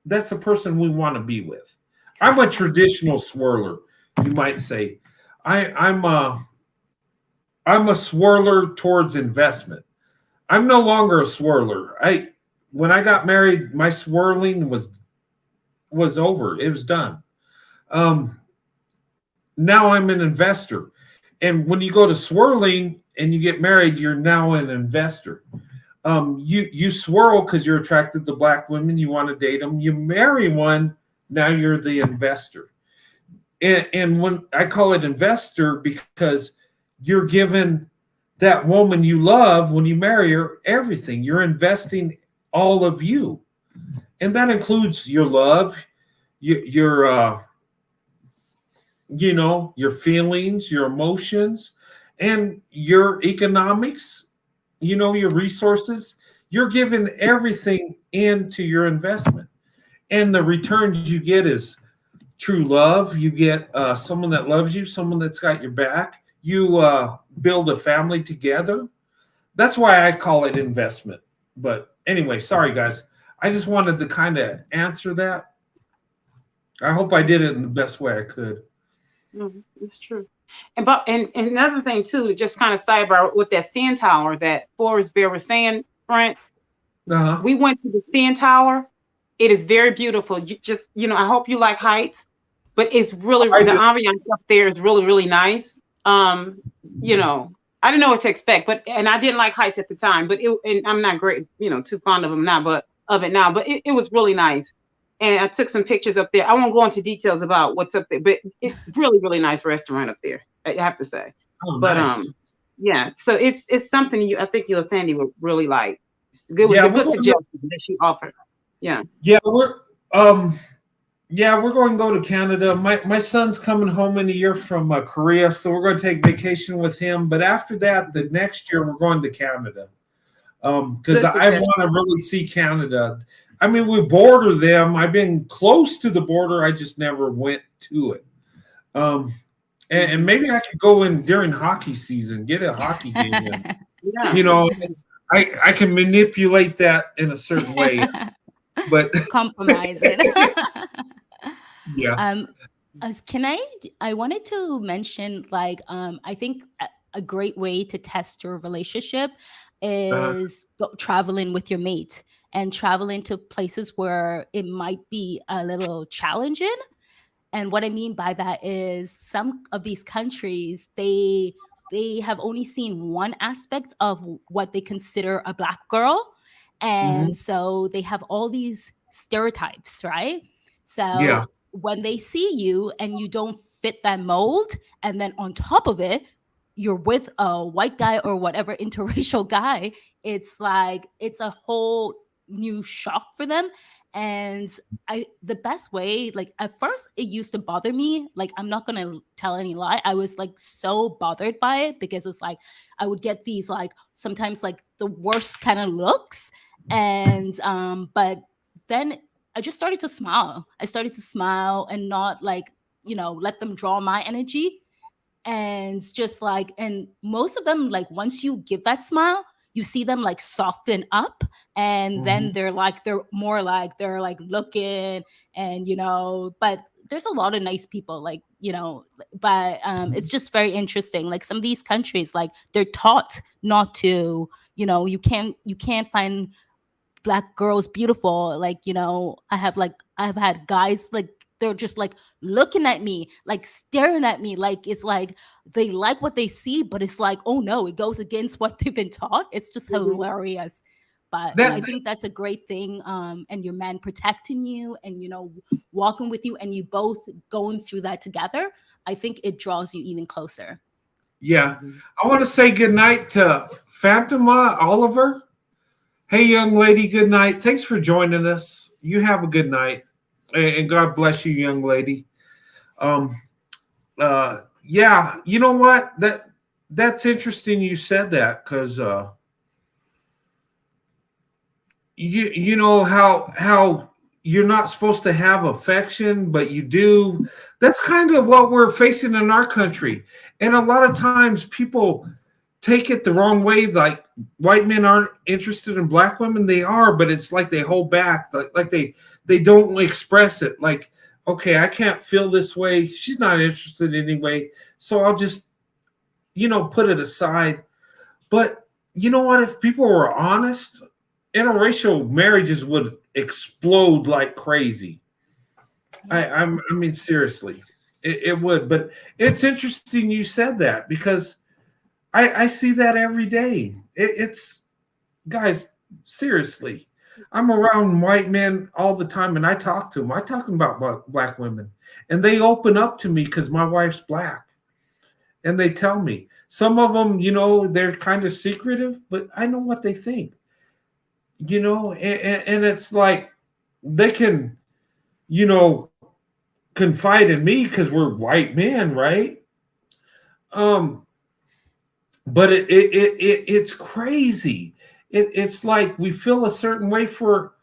that's the person we want to be with. I'm a traditional swirler, you might say. I'm a swirler towards investment. I'm no longer a swirler. When I got married, my swirling was over. It was done. Now I'm an investor. And when you go to swirling and you get married, you're now an investor. You swirl because you're attracted to Black women. You want to date them. You marry one. Now you're the investor. And when I call it investor, because you're giving that woman you love, when you marry her, everything. You're investing all of you. And that includes your love, your feelings, your emotions, and your economics, your resources. You're giving everything into your investment. And the returns you get is true love. You get someone that loves you, someone that's got your back. You build a family together. That's why I call it investment. But anyway, sorry, guys. I just wanted to kind of answer that. I hope I did it in the best way I could. It's true. And another thing too, to just kind of sidebar with that CN Tower that Forrest Bear was saying, Brent. We went to the CN Tower. It is very beautiful. You just, I hope you like heights, but it's really the ambiance up there is really, really nice. I didn't know what to expect, and I didn't like heights at the time, but and I'm not great, too fond of them now, but it was really nice. And I took some pictures up there. I won't go into details about what's up there, but it's really, really nice restaurant up there, I have to say. Oh, but nice. yeah, so it's something I think you and Sandy would really like. It was Yeah, a good suggestion that she offered. Yeah. Yeah, we're going to go to Canada. My son's coming home in a year from Korea, so we're going to take vacation with him. But after that, the next year we're going to Canada, because I want to really see Canada. I mean, we border them. I've been close to the border. I just never went to it. And maybe I could go in during hockey season, get a hockey game in. Yeah. I can manipulate that in a certain way, but compromise it. Yeah. I wanted to mention, like, I think a great way to test your relationship is traveling with your mate and traveling to places where it might be a little challenging. And what I mean by that is some of these countries, they have only seen one aspect of what they consider a Black girl. And so they have all these stereotypes, right? So when they see you and you don't fit that mold, and then on top of it, you're with a white guy or whatever interracial guy, it's like it's a whole new shock for them. And the best way, like at first it used to bother me, like I'm not gonna tell any lie, I was like so bothered by it, because it's like I would get these like sometimes like the worst kind of looks. And but then I just started to smile. I started to smile and not like, let them draw my energy. And just like, and most of them, like once you give that smile, you see them like soften up, and then they're more like they're like looking, and but there's a lot of nice people, like, but it's just very interesting. Like some of these countries, like they're taught not to, you can't find Black girls beautiful. Like, I've had guys like they're just like looking at me, like staring at me, like it's like they like what they see, but it's like, oh no, it goes against what they've been taught. It's just hilarious. But I think that's a great thing. And your man protecting you and walking with you, and you both going through that together, I think it draws you even closer. Yeah. I want to say good night to Fatima Oliver. Hey, young lady, good night. Thanks for joining us. You have a good night. And God bless you, young lady. Yeah, you know what? That's interesting you said that, because you know how you're not supposed to have affection, but you do. That's kind of what we're facing in our country. And a lot of times people take it the wrong way, like white men aren't interested in Black women. They are, but it's like they hold back, like they don't express it. Like, okay, I can't feel this way. She's not interested anyway, so I'll just, put it aside. But you know what? If people were honest, interracial marriages would explode like crazy. I mean, seriously, it would. But it's interesting you said that, because I see that every day. It's guys, seriously. I'm around white men all the time, and I talk to them. I talk about Black women, and they open up to me because my wife's Black, and they tell me. Some of them, they're kind of secretive, but I know what they think. And it's like they can, confide in me because we're white men, right? But it's crazy. It's like we feel a certain way for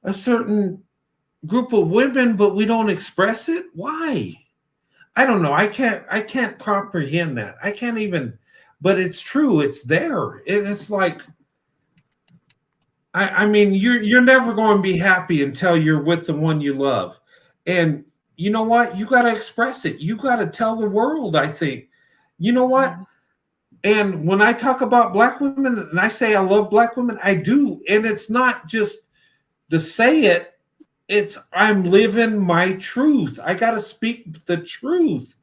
a certain group of women, but we don't express it. Why? I don't know. I can't comprehend that. I can't even. But it's true. It's there. It's like, I mean, you're never going to be happy until you're with the one you love, and you know what? You got to express it. You got to tell the world. I think. You know what? Yeah. And when I talk about Black women and I say I love Black women, I do. And it's not just to say it, it's I'm living my truth. I got to speak the truth.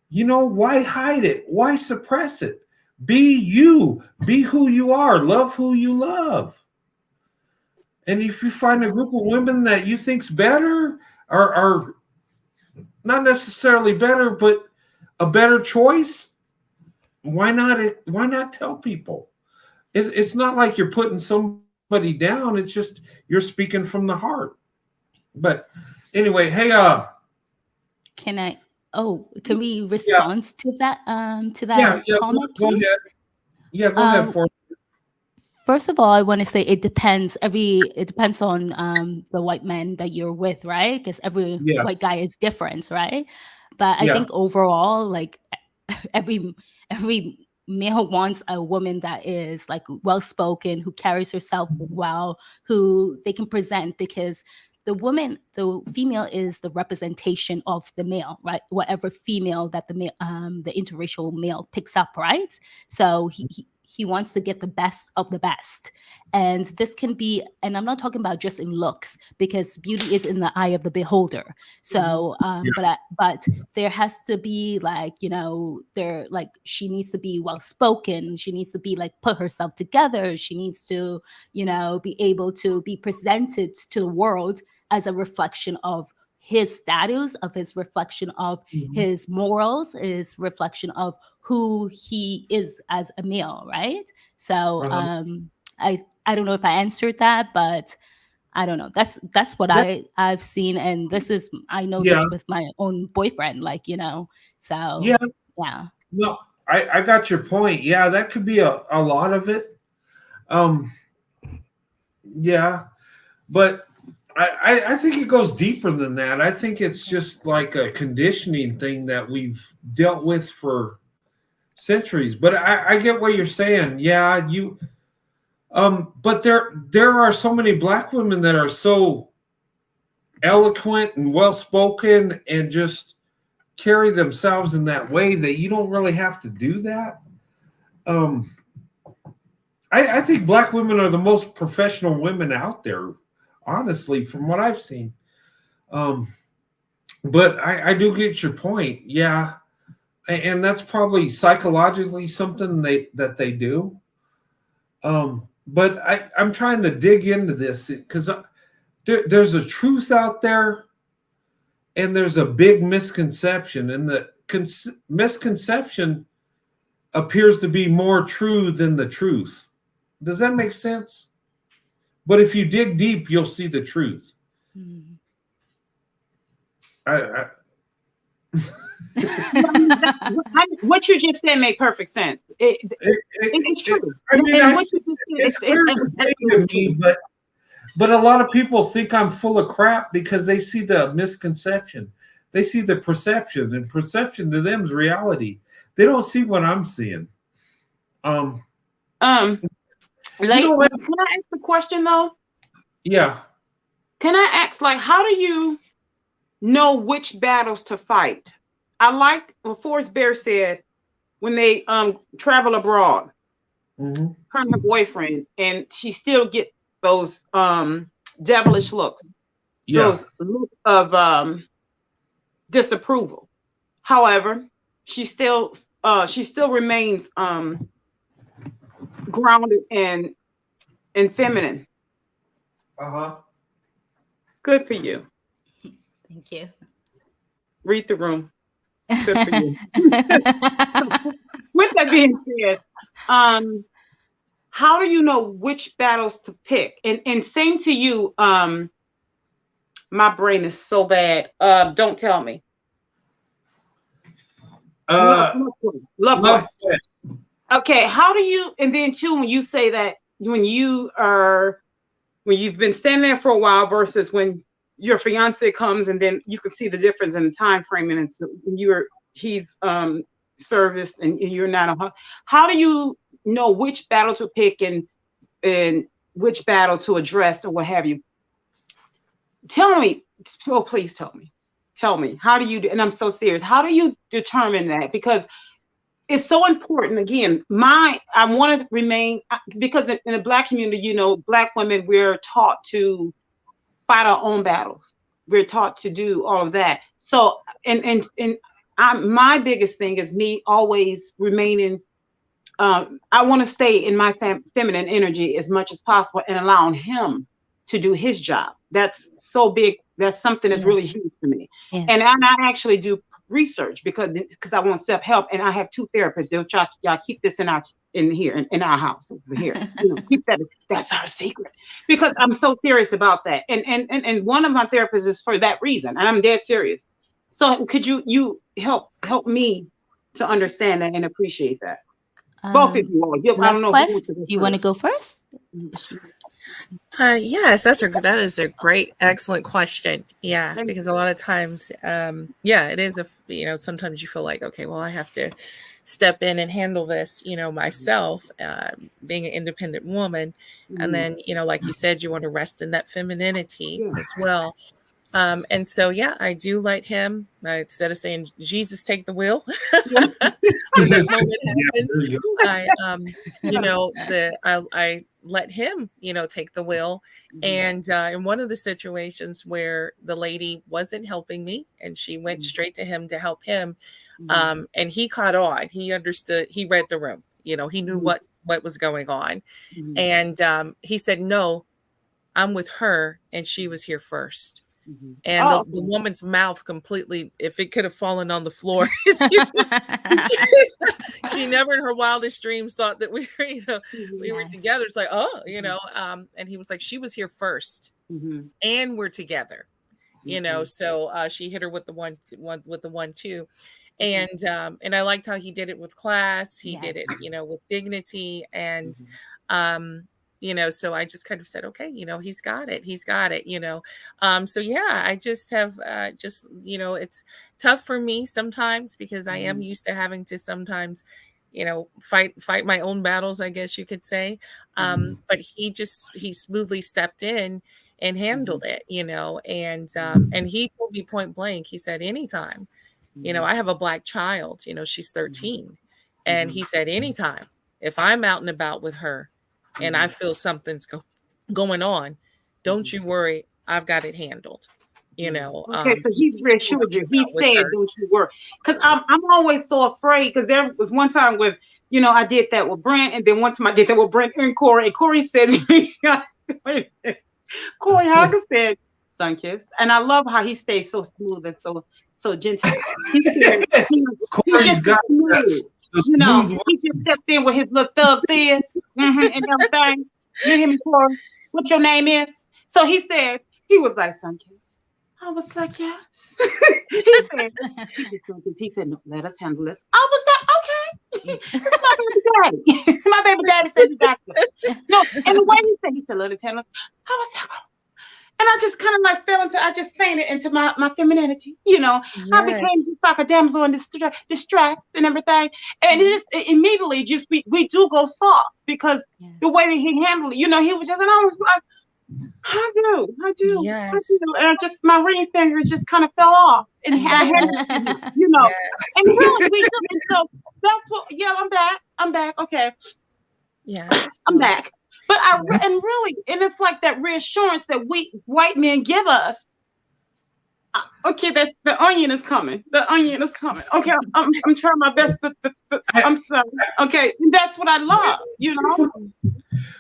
Why hide it? Why suppress it? Be you. Be who you are. Love who you love. And if you find a group of women that you think's better, are not necessarily better, but a better choice, why not tell people? It's not like you're putting somebody down. It's just you're speaking from the heart. But anyway, hey, can we respond to that comment, go please? ahead. Yeah, go ahead. First of all, I want to say it depends. It depends on the white man that you're with, right? Because every white guy is different, right? But I think overall, like every male wants a woman that is like well spoken, who carries herself well, who they can present, because the female is the representation of the male, right? Whatever female that the interracial male picks up, right? So he wants to get the best of the best. And this can be, and I'm not talking about just in looks, because beauty is in the eye of the beholder. So, but there has to be like, she needs to be well-spoken. She needs to be like, put herself together. She needs to, be able to be presented to the world as a reflection of his status, of his reflection of his morals, his reflection of who he is as a male, right? So I don't know if I answered that, but I don't know. That's what I've seen, and I know this with my own boyfriend, so yeah. No, I got your point. Yeah, that could be a lot of it. But I think it goes deeper than that. I think it's just like a conditioning thing that we've dealt with for centuries. But I get what you're saying. Yeah, but there are so many black women that are so eloquent and well-spoken and just carry themselves in that way that you don't really have to do that. I think black women are the most professional women out there, honestly, from what I've seen. But I do get your point. Yeah. And that's probably psychologically something that they do. But I'm trying to dig into this because there's a truth out there and there's a big misconception. And the misconception appears to be more true than the truth. Does that make sense? But if you dig deep, you'll see the truth. What you just said made perfect sense. It's true. It's clear to me, but a lot of people think I'm full of crap because they see the misconception. They see the perception, and perception to them is reality. They don't see what I'm seeing. Can I ask the question though? Yeah. Can I ask, how do you know which battles to fight? I like what Forrest Bear said when they travel abroad. Her and her boyfriend, and she still get those devilish looks, those looks of disapproval. However, she still remains grounded and feminine. Good for you. Thank you. Read the room. Good for you. With that being said, how do you know which battles to pick? And same to you. My brain is so bad. Don't tell me. Love Quest. Okay, how do you? And then too, when you say that, when you've been standing there for a while versus when your fiance comes, and then you can see the difference in the time frame, and it's he's serviced and you're not. How do you know which battle to pick and which battle to address or what have you? Tell me, oh, please tell me. How do you do? And I'm so serious. How do you determine that? Because it's so important. Again, I want to remain, because in the Black community, Black women, we're taught to fight our own battles. We're taught to do all of that. So, my biggest thing is me always remaining I want to stay in my feminine energy as much as possible and allowing him to do his job. That's so big. That's something that's really huge to me. Yes. And I actually do research because I want self-help, and I have 2 therapists. They'll try, y'all keep this in our house over here. Keep that. That's our secret, because I'm so serious about that. And one of my therapists is for that reason, and I'm dead serious. So could you help me to understand that and appreciate that? Both of you all. I don't know. Do you want to go first? Yes, that is a great, excellent question. Yeah, because a lot of times, it is sometimes you feel like, okay, well, I have to step in and handle this, myself, being an independent woman. And then, like you said, you want to rest in that femininity as well. And so, I do let him, instead of saying, Jesus, take the wheel, when that moment happens, I let him, take the wheel. And in one of the situations where the lady wasn't helping me and she went straight to him to help him, and he caught on, he understood, he read the room, he knew what was going on. And he said, no, I'm with her and she was here first. And the woman's mouth completely, if it could have fallen on the floor, she never in her wildest dreams thought that we were, we were together. It's like, and he was like, she was here first and we're together, so she hit her with the one with the 1-2. And I liked how he did it with class. He did it, with dignity. And, so I just kind of said, okay, he's got it. I just have, it's tough for me sometimes because I am used to having to sometimes, fight my own battles, I guess you could say. But he smoothly stepped in and handled it, and he told me point blank, he said, anytime, I have a Black child, she's 13. And he said, anytime, if I'm out and about with her, and I feel something's going on, don't you worry, I've got it handled. Okay, so he reassured you. He said, don't you worry. Because I'm always so afraid, because there was one time with, I did that with Brent, and then one time I did that with Brent and Corey. And Corey said to me, Corey Hager said, sun kiss. And I love how he stays so smooth and so gentle. Corey's got that. He just stepped in with his little thug this and everything. You hear me, Corey? What your name is? So he said, he was like, sun kiss. I was like, yes. he said, no, let us handle this. I was like, okay. It's my baby daddy. My baby daddy said, you got this. No, and the way he said, let us handle this. I was like, oh. And I just kind of I just fainted into my femininity, I became just like a damsel in distress and everything. And it immediately we do go soft because the way that he handled it, he was just, and I was like, I do. Yes. And my ring finger just kind of fell off and and really we do. And so that's what, I'm back. Okay. Yeah. I'm back. But it's like that reassurance that we white men give us. Okay, that's the onion is coming. Okay, I'm trying my best. I'm sorry. Okay, that's what I love.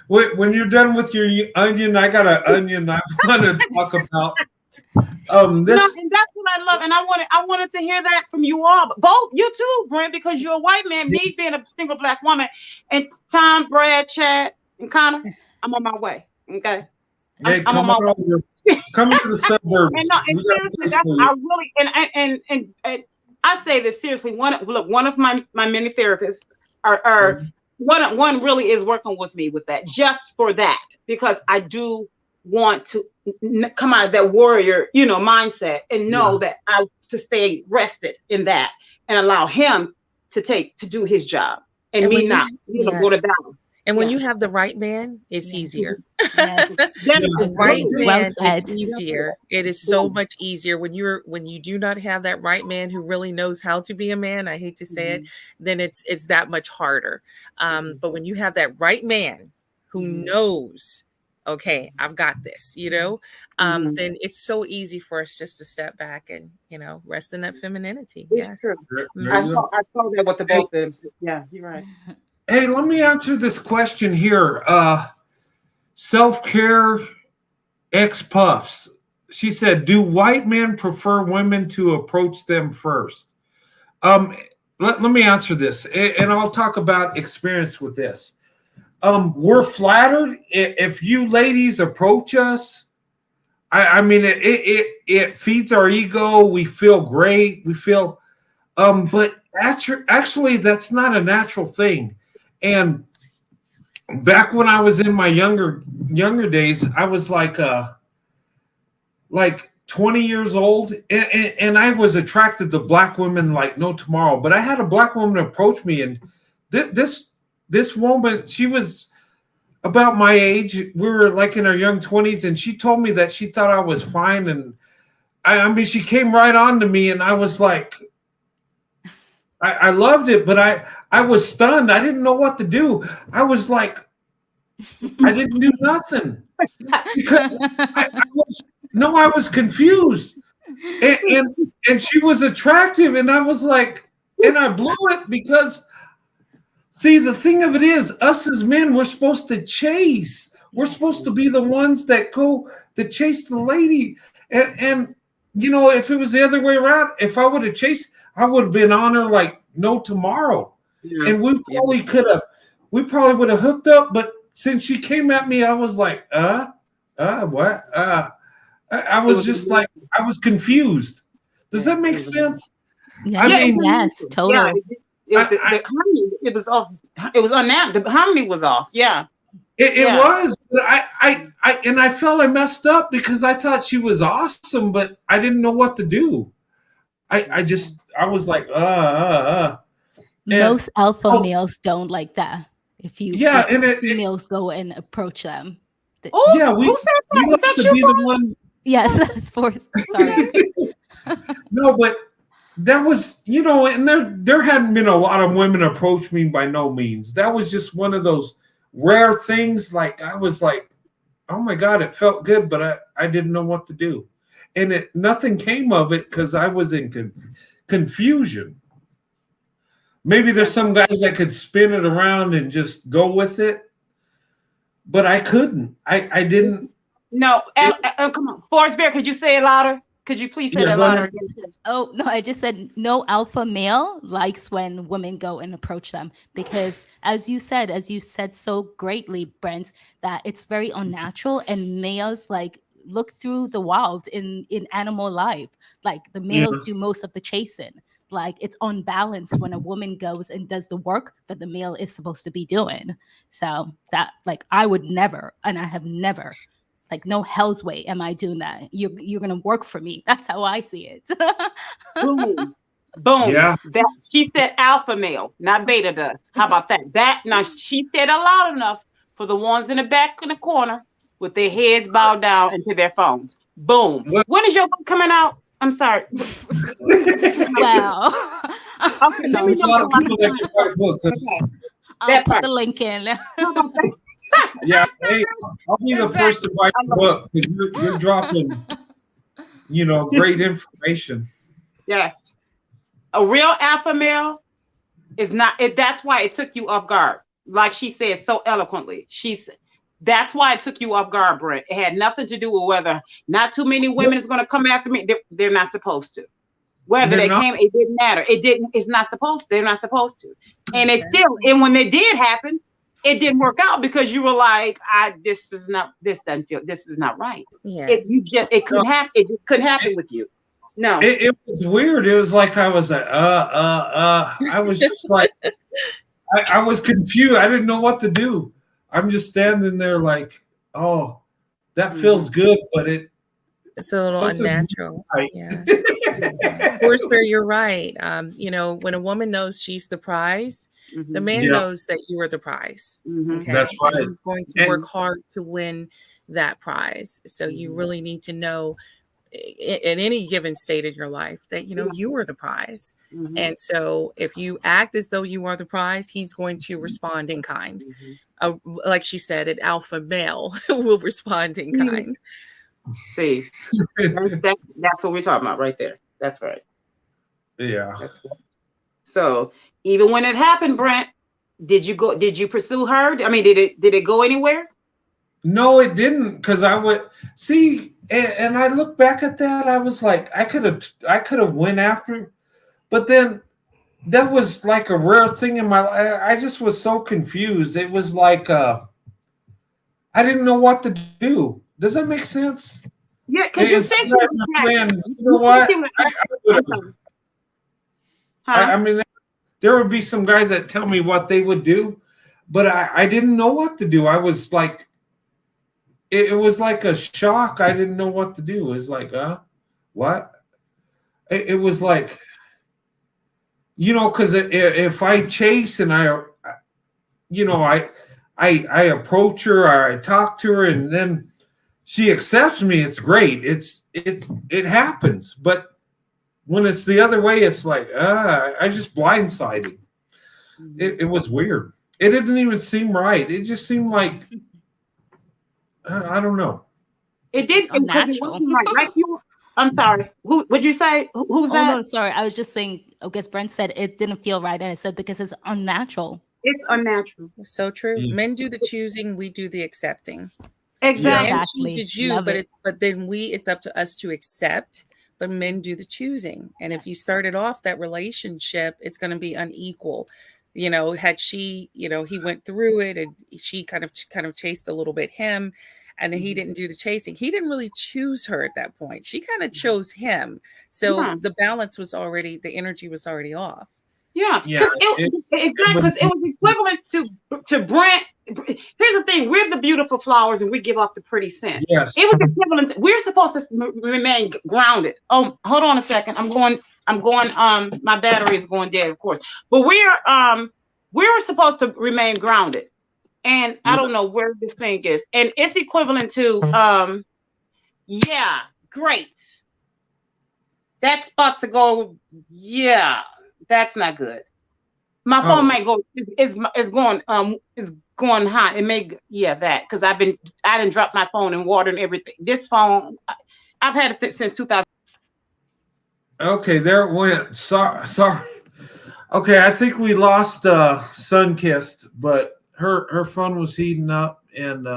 When you're done with your onion, I got an onion I want to talk about. And that's what I love, and I wanted to hear that from you all, both you too, Brent, because you're a white man, me being a single Black woman, and Tom, Brad, Chad, and Connor, I'm on my way. Okay, I'm on my way. Come to the suburbs. And seriously, and I say this seriously. One of my many therapists are one really is working with me with that, just for that, because I do want to come out of that warrior, mindset, and know that I to stay rested in that and allow him to do his job and me not go to battle. And when you have the right man, it's easier. The right man, it's easier. It is so much easier when you do not have that right man who really knows how to be a man. I hate to say it, then it's that much harder. But when you have that right man who knows, okay, I've got this, then it's so easy for us just to step back and, rest in that femininity. It's true. I saw that with the both of them. Yeah, you're right. Hey, let me answer this question here. Self-care ex-puffs. She said, do white men prefer women to approach them first? Let me answer this, and I'll talk about experience with this. We're flattered if you ladies approach us. I mean, it feeds our ego. We feel great. We feel, but actually, that's not a natural thing. And back when I was in my younger days, I was like 20 years old, and I was attracted to black women like no tomorrow. But I had a black woman approach me, and this woman, she was about my age. We were like in our young 20s, and she told me that she thought I was fine. And I mean, she came right on to me, and I was like, I loved it, but I was stunned. I didn't know what to do. I was like, I didn't do nothing because I was confused, and she was attractive, and I was like, and I blew it because, see, the thing of it is, us as men, we're supposed to chase. We're supposed to be the ones that chase the lady, and you know, if it was the other way around, if I would have chased, I would have been on her like no tomorrow, and we probably would have hooked up, but since she came at me, I was like, what? I was just like, I was confused. Does that make sense? Yes, I mean, yes, totally. Yeah, the harmony, it was off. It was unnatural. The harmony was off. Yeah. It was. But I felt I messed up because I thought she was awesome, but I didn't know what to do. I was like, Most alpha males don't like that. If females go and approach them. Oh, yeah, we like to be the one. Yes, that's for. Sorry. No, but that was, you know, and there hadn't been a lot of women approach me by no means. That was just one of those rare things. Like I was like, oh my God, it felt good, but I didn't know what to do, and nothing came of it because I was in confusion. Maybe there's some guys that could spin it around and just go with it, but I couldn't. I didn't. No, come on, Forrest Bear. Could you say it louder? Could you please say that louder again? Oh no, I just said no alpha male likes when women go and approach them because, as you said so greatly, Brent, that it's very unnatural, and males like look through the wild in animal life. Like the males do most of the chasing. Like it's unbalanced when a woman goes and does the work that the male is supposed to be doing. So that, like, I would never, and I have never, like, no hell's way am I doing that. You're gonna work for me. That's how I see it. Boom, boom. Yeah. That she said alpha male, not beta does. How about that? That now she said it loud enough for the ones in the back in the corner with their heads bowed down into their phones. Boom. When is your book coming out? I'm sorry. Wow. Okay, let me know. I'll put the link in. Yeah, hey, I'll be the first to buy the book because you're dropping, you know, great information. Yeah, a real alpha male is not. That's why it took you off guard, like she said so eloquently. That's why it took you off guard, Brent. It had nothing to do with whether not too many women is going to come after me. They're not supposed to. Whether they came, it didn't matter. It didn't. It's not supposed. They're not supposed to. And it still. And when it did happen, it didn't work out because you were like, this doesn't feel. This is not right. Yeah. It couldn't happen. It just couldn't happen with you. No. It was weird. It was like I was like, I was just like, I was confused. I didn't know what to do. I'm just standing there like, oh, that feels good, but it's a little unnatural. Right. Yeah. Of course, where you're right. You know, when a woman knows she's the prize, the man knows that you are the prize. Okay? That's right. And he's going to work hard to win that prize. So you really need to know in any given state in your life that, you know, you are the prize. And so if you act as though you are the prize, he's going to respond in kind. Like she said, an alpha male will respond in kind. See, that's what we're talking about right there. That's right. Yeah. That's right. So even when it happened, Brent, Did you pursue her? I mean, did it go anywhere? No, it didn't, because I would see, and I look back at that, I was like, I could have went after, but then that was like a rare thing in my life. I just was so confused. It was like I didn't know what to do. Does that make sense? Yeah, because you said she was plan, you know what? I mean, there would be some guys that tell me what they would do, but I didn't know what to do. I was like, it was like a shock. I didn't know what to do. It was like, what? It was like, because if I chase and I approach her or I talk to her and then she accepts me, it's great. It happens. But when it's the other way, it's like, I just blindsided. It was weird. It didn't even seem right. It just seemed like, I don't know. It did. It wasn't right? I'm sorry. What'd you say? Who's that? No, sorry. I was just saying, I guess Brent said it didn't feel right. And I said, because it's unnatural. It's unnatural. So true. Men do the choosing. We do the accepting. Exactly. Men chooses you, but then it's up to us to accept. But men do the choosing. And if you started off that relationship, it's going to be unequal. Had she, he went through it and she kind of chased a little bit him, and then he didn't do the chasing. He didn't really choose her at that point. She kind of chose him. So the balance was already, the energy was already off. Yeah. Because it was equivalent to Brent. Here's the thing: we're the beautiful flowers, and we give off the pretty scent. Yes. It was equivalent. We're supposed to remain grounded. Oh, hold on a second. I'm going. My battery is going dead, of course. But we're supposed to remain grounded, and I don't know where this thing is, and it's equivalent to yeah, great. That's about to go. Yeah, that's not good. My phone might go. Is going high. It may that because I didn't drop my phone in water and everything. This phone, I've had it since 2000. Okay, there it went. Sorry. Okay, I think we lost Sunkissed, but her phone was heating up, and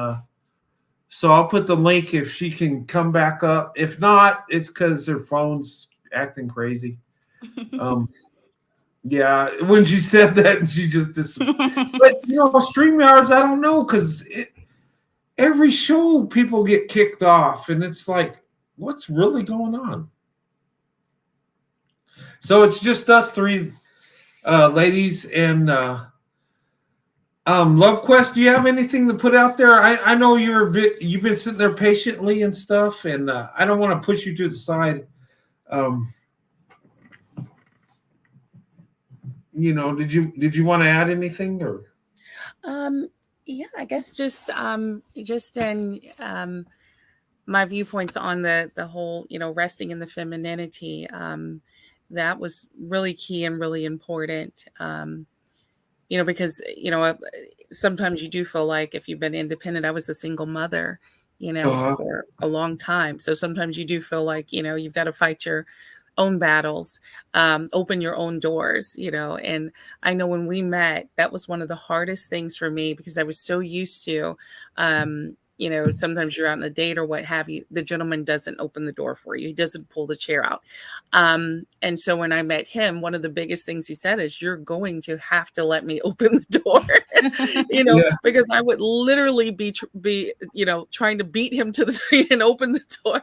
so I'll put the link if she can come back up. If not, it's because her phone's acting crazy. Yeah, when she said that, she just disappeared. But StreamYards, I don't know, because every show people get kicked off, and it's like, what's really going on? So it's just us three ladies, and Love Quest. Do you have anything to put out there? I know you've been sitting there patiently and stuff, and I don't want to push you to the side. Did you want to add anything or? Yeah, I guess just in my viewpoints on the whole, resting in the femininity, that was really key and really important. Because, sometimes you do feel like if you've been independent, I was a single mother, for a long time. So sometimes you do feel like, you've got to fight your own battles, open your own doors, and I know when we met, that was one of the hardest things for me because I was so used to, sometimes you're out on a date or what have you, the gentleman doesn't open the door for you. He doesn't pull the chair out. And so when I met him, one of the biggest things he said is, you're going to have to let me open the door, because I would literally be trying to beat him to the tree and open the door.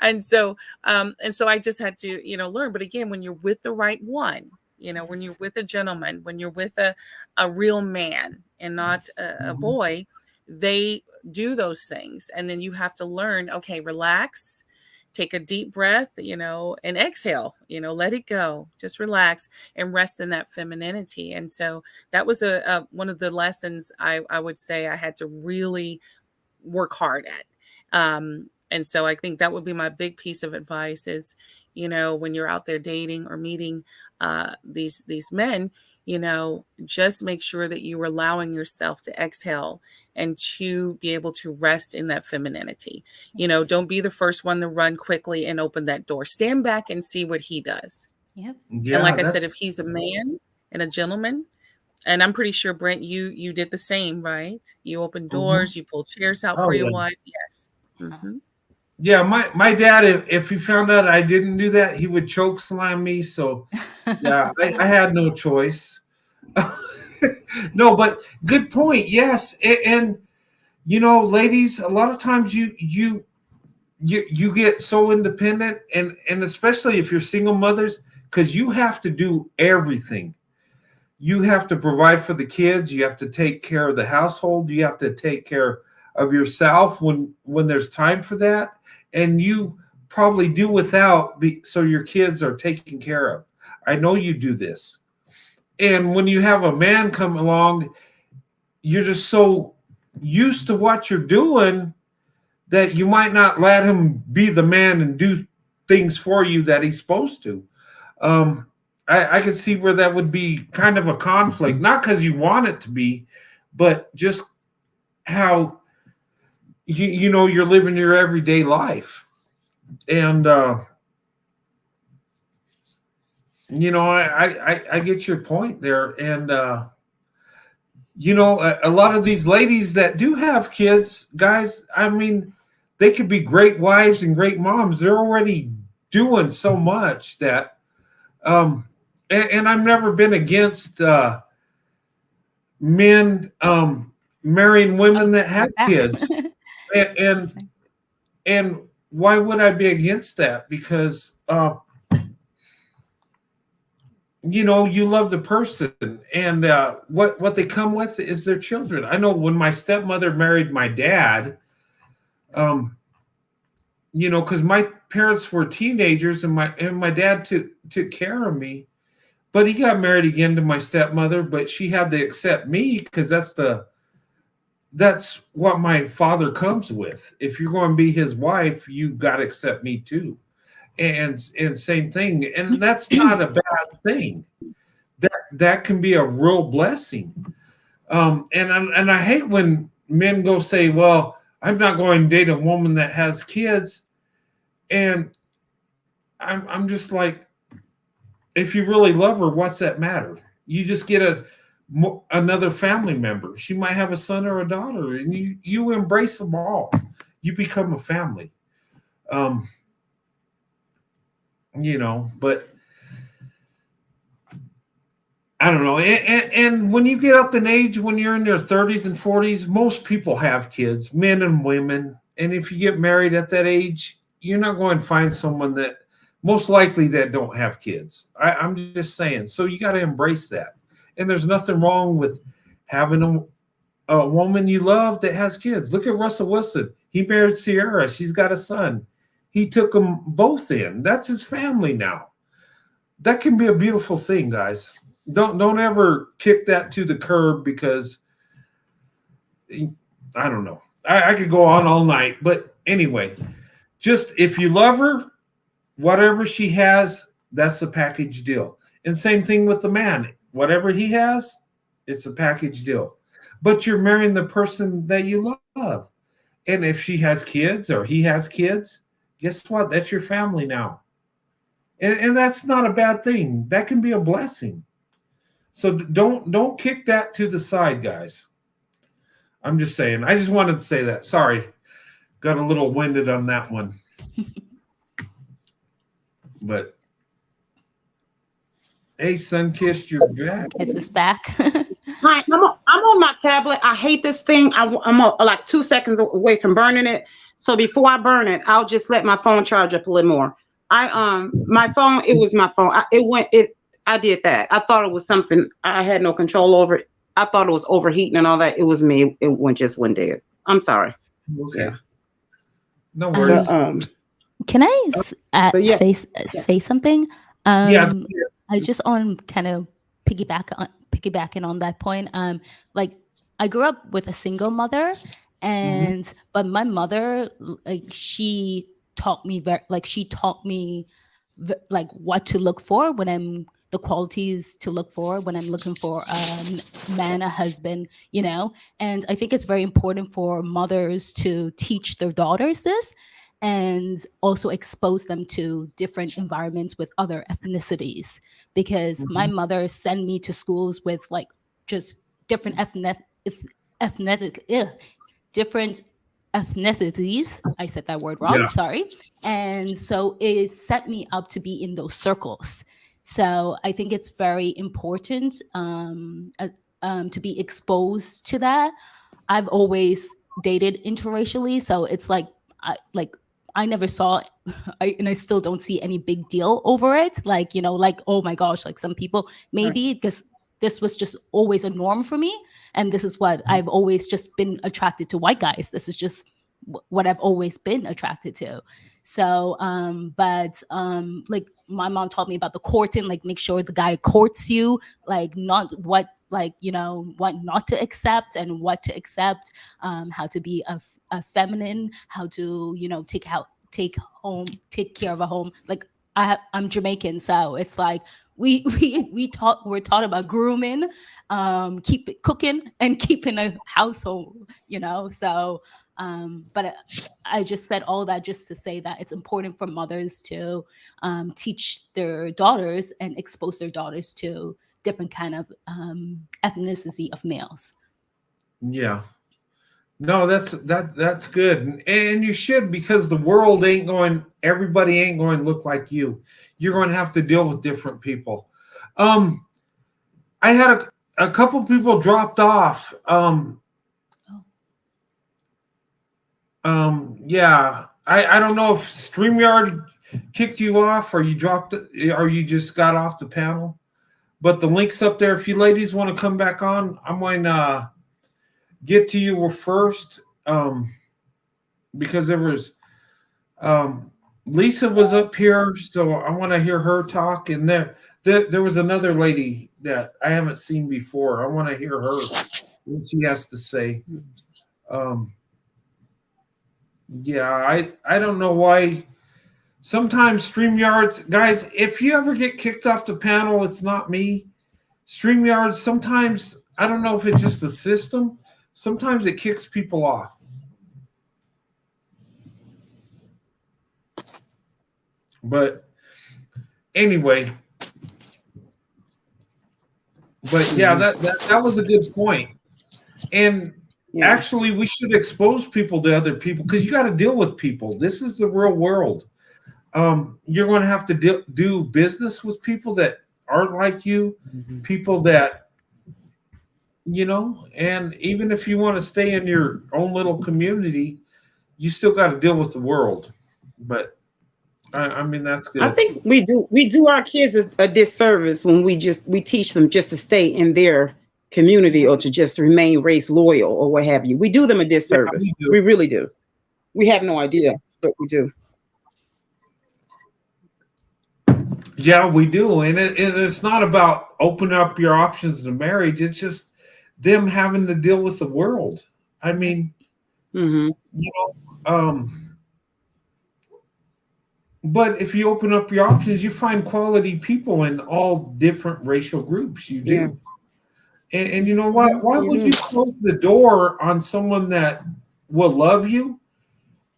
And so I just had to, learn. But again, when you're with the right one, when you're with a gentleman, when you're with a real man and not a boy, they do those things. And then you have to learn, okay, relax, take a deep breath, and exhale, let it go, just relax and rest in that femininity. And so that was one of the lessons I would say I had to really work hard at. And so I think that would be my big piece of advice is, when you're out there dating or meeting these men, just make sure that you're allowing yourself to exhale and to be able to rest in that femininity. Don't be the first one to run quickly and open that door. Stand back and see what he does. Yep. And like I said, if he's a man and a gentleman, And I'm pretty sure, Brent, you did the same, right? You opened Mhm. doors, you pulled chairs out Oh, for your yeah. wife. Yes. Mhm. Yeah, my dad, if he found out I didn't do that, he would choke slam me. So yeah, I had no choice. No, but good point. Yes, and you know, ladies, a lot of times you get so independent, and especially if you're single mothers, because you have to do everything. You have to provide for the kids. You have to take care of the household. You have to take care of yourself when there's time for that, and you probably do without, so your kids are taken care of. I know you do this, and when you have a man come along, you're just so used to what you're doing that you might not let him be the man and do things for you that he's supposed to. Um, I could see where that would be kind of a conflict, not because you want it to be, but just how you know you're living your everyday life, and you know I get your point there, and you know a lot of these ladies that do have kids, guys, I mean, they could be great wives and great moms. They're already doing so much that and I've never been against men marrying women that have kids, and and why would I be against that? Because you know you love the person, and what they come with is their children. I know when my stepmother married my dad, um, you know, because my parents were teenagers, and my dad took care of me. But he got married again to my stepmother, but she had to accept me because that's what my father comes with. If you're going to be his wife, you got to accept me too. And same thing. And that's not a bad thing. That can be a real blessing. And I hate when men go say, "Well, I'm not going to date a woman that has kids," and I'm just like, if you really love her, what's that matter? You just get another family member. She might have a son or a daughter, and you embrace them all. You become a family. You know, but I don't know. And when you get up in age, when you're in your 30s and 40s, most people have kids, men and women. And if you get married at that age, you're not going to find someone that most likely that don't have kids. I'm just saying. So you got to embrace that. And there's nothing wrong with having a woman you love that has kids. Look at Russell Wilson. He married Sierra. She's got a son. He took them both in. That's his family now. That can be a beautiful thing, guys. Don't ever kick that to the curb, because I don't know. I could go on all night, but anyway, just if you love her, whatever she has, that's the package deal. And same thing with the man. Whatever he has, it's a package deal. But you're marrying the person that you love. And if she has kids or he has kids, guess what? That's your family now. And that's not a bad thing. That can be a blessing. So don't kick that to the side, guys. I'm just saying. I just wanted to say that. Sorry. Got a little winded on that one. But hey, Sunkissed, you're back. Is this back? Hi, I'm on my tablet. I hate this thing. I'm like 2 seconds away from burning it. So before I burn it, I'll just let my phone charge up a little more. My phone, it was my phone. I did that. I thought it was something I had no control over it. I thought it was overheating and all that. It was me. It just went dead. I'm sorry. Okay. Yeah. No worries. Can I yeah. say something? Yeah. I just on kind of piggybacking on that point. Like I grew up with a single mother, and but my mother, like she taught me like what to look for when the qualities to look for when I'm looking for a man, a husband, you know. And I think it's very important for mothers to teach their daughters this, and also expose them to different environments with other ethnicities, because my mother sent me to schools with like just different different ethnicities. I said that word wrong. Yeah. Sorry. And so it set me up to be in those circles. So I think it's very important to be exposed to that. I've always dated interracially, so it's like I never saw, and I still don't see any big deal over it. Like, you know, like, oh my gosh, like some people maybe because this was just always a norm for me, and this is what I've always just been attracted to white guys. This is just what I've always been attracted to. So, like my mom taught me about the courting, like make sure the guy courts you, like not what, like, you know, what not to accept and what to accept, how to be a feminine, how to, you know, take care of a home. Like I'm Jamaican, so it's like we're taught about grooming, keep it cooking and keeping a household, you know. So but I just said all that just to say that it's important for mothers to teach their daughters and expose their daughters to different kind of ethnicity of males. Yeah. No, that's good. And you should, because the world everybody ain't going to look like you. You're going to have to deal with different people. I had a couple people dropped off. Yeah. I don't know if StreamYard kicked you off or you dropped it, or you just got off the panel. But the link's up there. If you ladies want to come back on, I'm going to get to you first, because there was Lisa was up here, so I want to hear her talk. And there was another lady that I haven't seen before. I want to hear her, what she has to say. Yeah, I don't know why. Sometimes StreamYards, guys, if you ever get kicked off the panel, it's not me. StreamYards, sometimes, I don't know if it's just the system. Sometimes it kicks people off. But anyway, but yeah, that was a good point. And actually, we should expose people to other people, because you got to deal with people. This is the real world. You're going to have to do business with people that aren't like you, people that, you know, and even if you want to stay in your own little community, you still got to deal with the world. But I mean, that's good. I think we do our kids a disservice when we teach them just to stay in their community or to just remain race loyal or what have you. We do them a disservice. Yeah, we really do. We have no idea, but we do. Yeah, we do. And it's not about opening up your options to marriage. It's just them having to deal with the world. I mean, you know, but if you open up your options, you find quality people in all different racial groups. You do. Yeah. And you know what? Why would you close the door on someone that will love you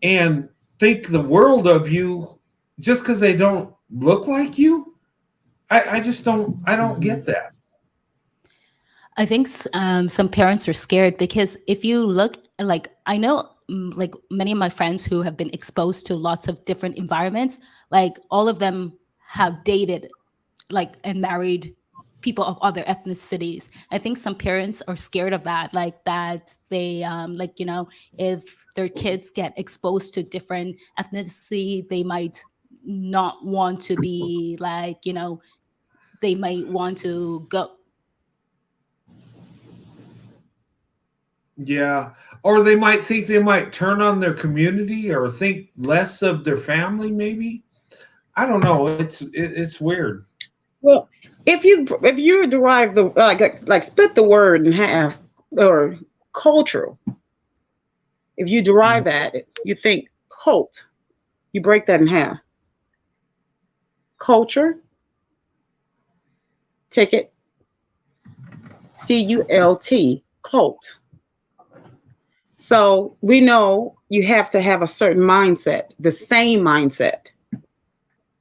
and think the world of you just because they don't look like you? I just don't get that. I think some parents are scared because if you look, like, I know like many of my friends who have been exposed to lots of different environments, like all of them have dated like and married people of other ethnicities. I think some parents are scared of that, like that they like, you know, if their kids get exposed to different ethnicity, they might not want to be like, you know, they might want to go. Yeah. Or they might think they might turn on their community or think less of their family, maybe. I don't know. It's weird. Well, if you derive the like split the word in half, or cultural, if you derive that, you think cult, you break that in half. Culture, take it, CULT, cult. So we know you have to have a certain mindset, the same mindset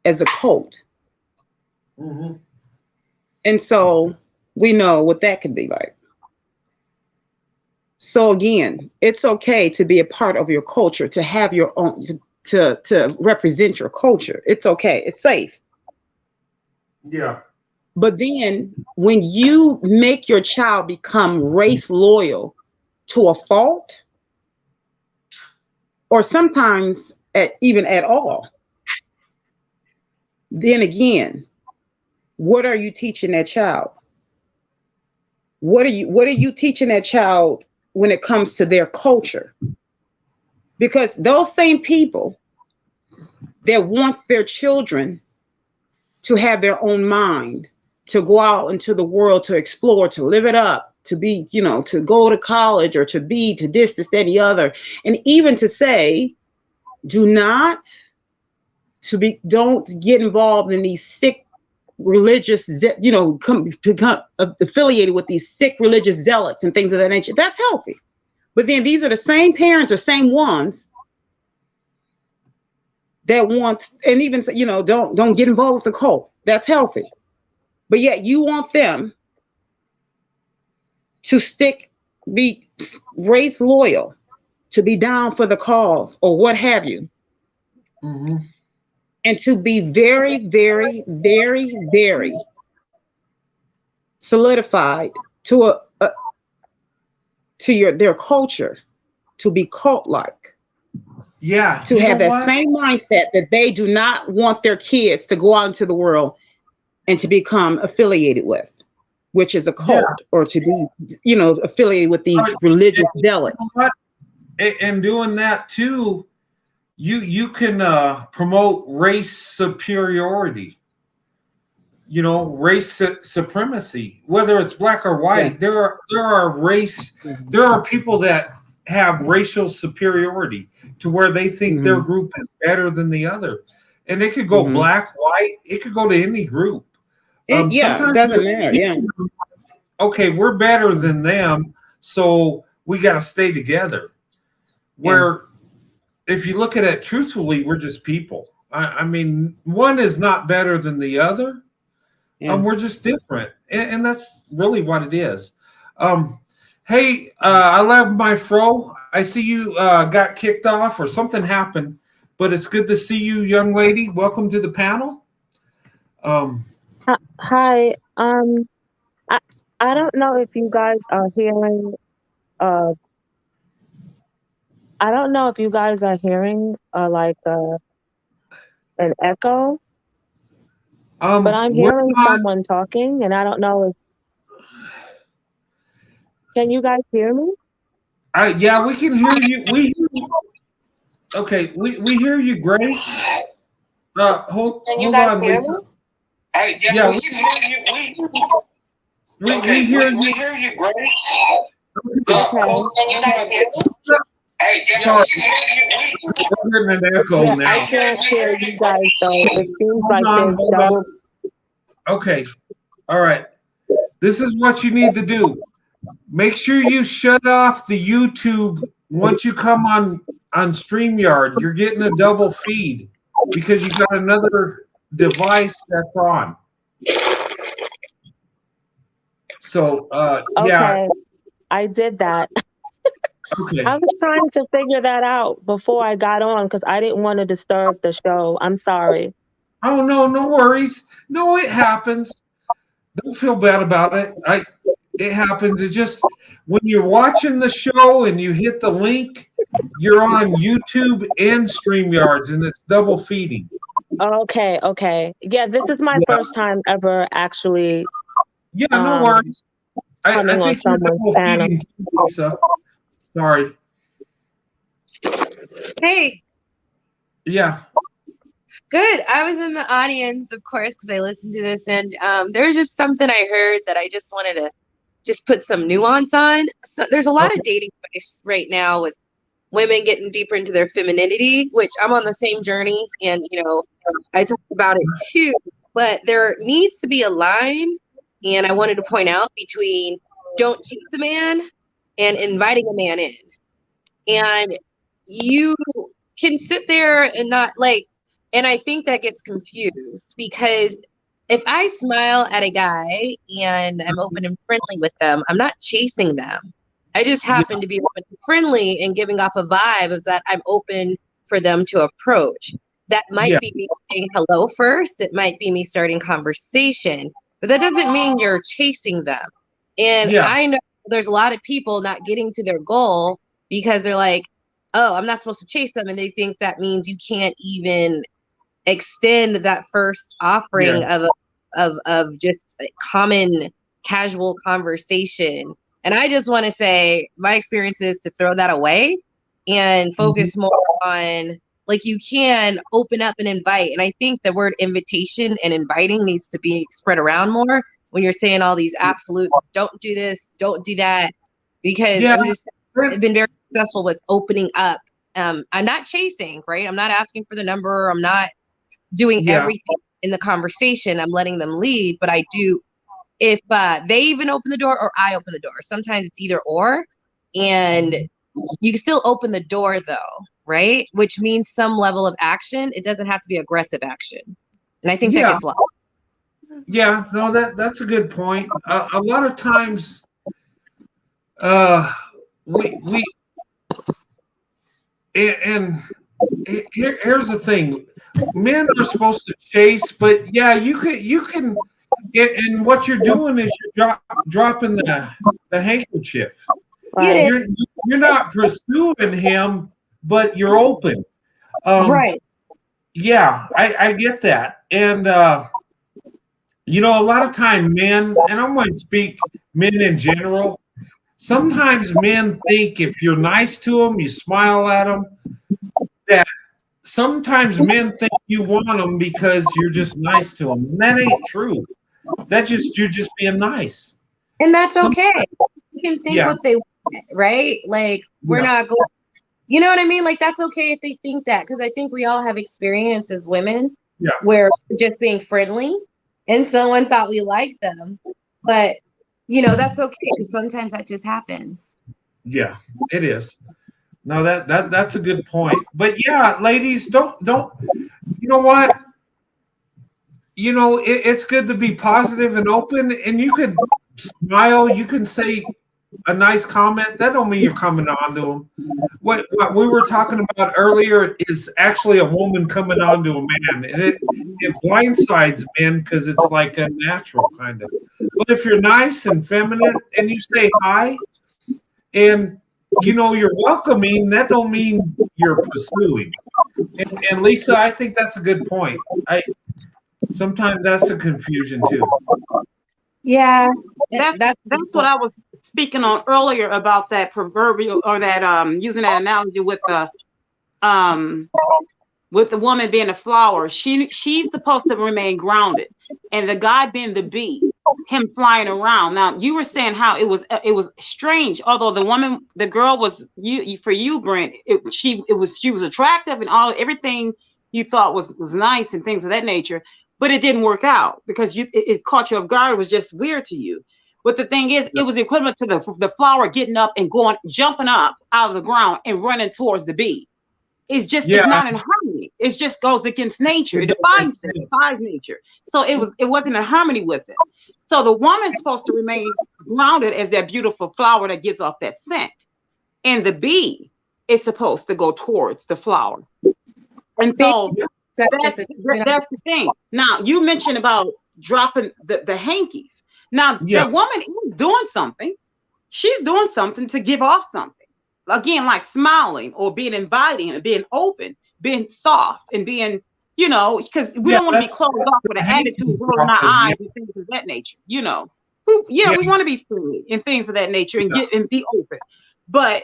as a cult. And so we know what that could be like. So again, it's okay to be a part of your culture, to have your own, to represent your culture. It's okay. It's safe. Yeah. But then when you make your child become race loyal to a fault, or sometimes even at all, then again, what are you teaching that child? What are you teaching that child when it comes to their culture? Because those same people that want their children to have their own mind, to go out into the world, to explore, to live it up, to be, to go to college, or to this, that, the other, and even to say, don't get involved in these sick religious, become affiliated with these sick religious zealots and things of that nature. That's healthy. But then these are the same parents or same ones that want, and even, don't get involved with the cult. That's healthy. But yet you want them to be race loyal, to be down for the cause or what have you. Mm-hmm. And to be very, very, very, very solidified to their culture, to be cult-like. Yeah. To have that same mindset that they do not want their kids to go out into the world and to become affiliated with, which is a cult, or to be, affiliated with these religious zealots. And doing that too, you can promote race superiority, race supremacy, whether it's black or white. Yeah. There are people that have racial superiority to where they think their group is better than the other, and it could go black, white, it could go to any group. It doesn't matter. Yeah. Okay, we're better than them, so we got to stay together. Where if you look at it truthfully, we're just people. I mean, one is not better than the other. We're just different, and that's really what it is. Hey, I love my fro. I see you got kicked off or something happened, but it's good to see you, young lady. Welcome to the panel. Hi. I don't know if you guys are hearing. I don't know if you guys are hearing like an echo. But I'm hearing someone talking, and I don't know if. Can you guys hear me? Yeah, we can hear you. Okay, we hear you great. Hold on, Lisa. Yeah, we hear you great. Sorry, we're getting an echo now. I can't hear you guys though. It seems like there's double. Okay, all right. This is what you need to do. Make sure you shut off the YouTube once you come on StreamYard. You're getting a double feed because you got another device that's on. So, okay, I did that. Okay. I was trying to figure that out before I got on because I didn't want to disturb the show. I'm sorry. Oh, no worries. No, it happens. Don't feel bad about it. It happens. It's just when you're watching the show and you hit the link, you're on YouTube and StreamYards, and it's double feeding. Okay. Yeah, this is my first time ever actually. Yeah, no worries. I think you're double feeding, Lisa. Sorry. Hey. Yeah. Good. I was in the audience, of course, because I listened to this, and there was just something I heard that I just wanted to just put some nuance on. So there's a lot of dating advice right now with women getting deeper into their femininity, which I'm on the same journey, and I talk about it too. But there needs to be a line, and I wanted to point out between don't chase a man and inviting a man in. And you can sit there and not and I think that gets confused because if I smile at a guy and I'm open and friendly with them, I'm not chasing them. I just happen to be open and friendly and giving off a vibe of that I'm open for them to approach. That might be me saying hello first. It might be me starting conversation, but that doesn't mean you're chasing them. And I know there's a lot of people not getting to their goal because they're like, oh, I'm not supposed to chase them. And they think that means you can't even extend that first offering of just a common casual conversation. And I just want to say my experience is to throw that away and focus more on, like, you can open up and invite. And I think the word invitation and inviting needs to be spread around more when you're saying all these absolute, don't do this, don't do that, because I've been very successful with opening up. I'm not chasing, right? I'm not asking for the number. I'm not doing everything in the conversation. I'm letting them lead, but I do, if they even open the door or I open the door. Sometimes it's either or, and you can still open the door though, right? Which means some level of action. It doesn't have to be aggressive action. And I think that gets lost. Yeah, no, that's a good point. A lot of times, we here's the thing: men are supposed to chase, but you can, and what you're doing is you're dropping the handkerchief. Right. You're not pursuing him, but you're open. Right. Yeah, I get that, and a lot of time men, and I'm going to speak men in general. Sometimes men think if you're nice to them, you smile at them, that sometimes men think you want them because you're just nice to them. And that ain't true. You're just being nice. And that's okay. You can think what they want, right? Like, we're not going, you know what I mean? Like, that's okay if they think that, because I think we all have experience as women where we're just being friendly and someone thought we liked them, but that's okay. Sometimes that just happens. Yeah, it is. No, that's a good point. But ladies, don't. You know what? It's good to be positive and open, and you could smile. You can say a nice comment. That don't mean you're coming on to them. What we were talking about earlier is actually a woman coming on to a man, and it blindsides men because it's like a natural kind of. But if you're nice and feminine and you say hi, and you're welcoming, that don't mean you're pursuing. And Lisa, I think that's a good point. Sometimes that's a confusion too. Yeah, that's what I was speaking on earlier about that proverbial, or that using that analogy with the woman being a flower. She's supposed to remain grounded, and the guy being the bee, him flying around. Now you were saying how it was strange, although the girl was for you, Brent. She was attractive and everything you thought was nice and things of that nature. But it didn't work out because it caught you off guard. It was just weird to you. But the thing is, it was equivalent to the flower getting up and jumping up out of the ground and running towards the bee. It's not in harmony. It just goes against nature. It defies nature. So it wasn't in harmony with it. So the woman's supposed to remain grounded as that beautiful flower that gives off that scent. And the bee is supposed to go towards the flower. And so that's the thing. Now, you mentioned about dropping the hankies. Now, the woman is doing something. She's doing something to give off something. Again, like smiling or being inviting and being open, being soft and being, because we don't want to be closed off with an attitude, rolling our eyes and things of that nature. We want to be free and things of that nature and be open. But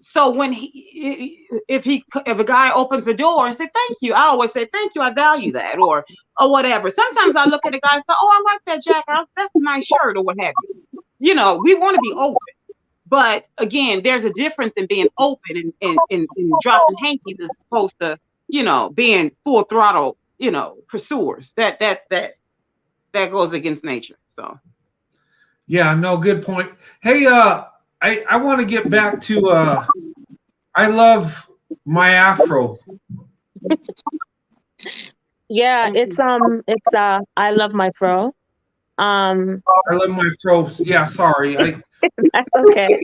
so when if a guy opens the door and say thank you, I always say thank you, I value that, or whatever. Sometimes I look at a guy and say, oh, I like that jacket, that's a nice shirt, or what have you. We want to be open, but again, there's a difference in being open and dropping hankies as opposed to being full throttle pursuers. That goes against nature. So no, good point. Hey, I want to get back to I love my afro. Yeah, it's I love my fro. I love my fro. Yeah, sorry. That's okay.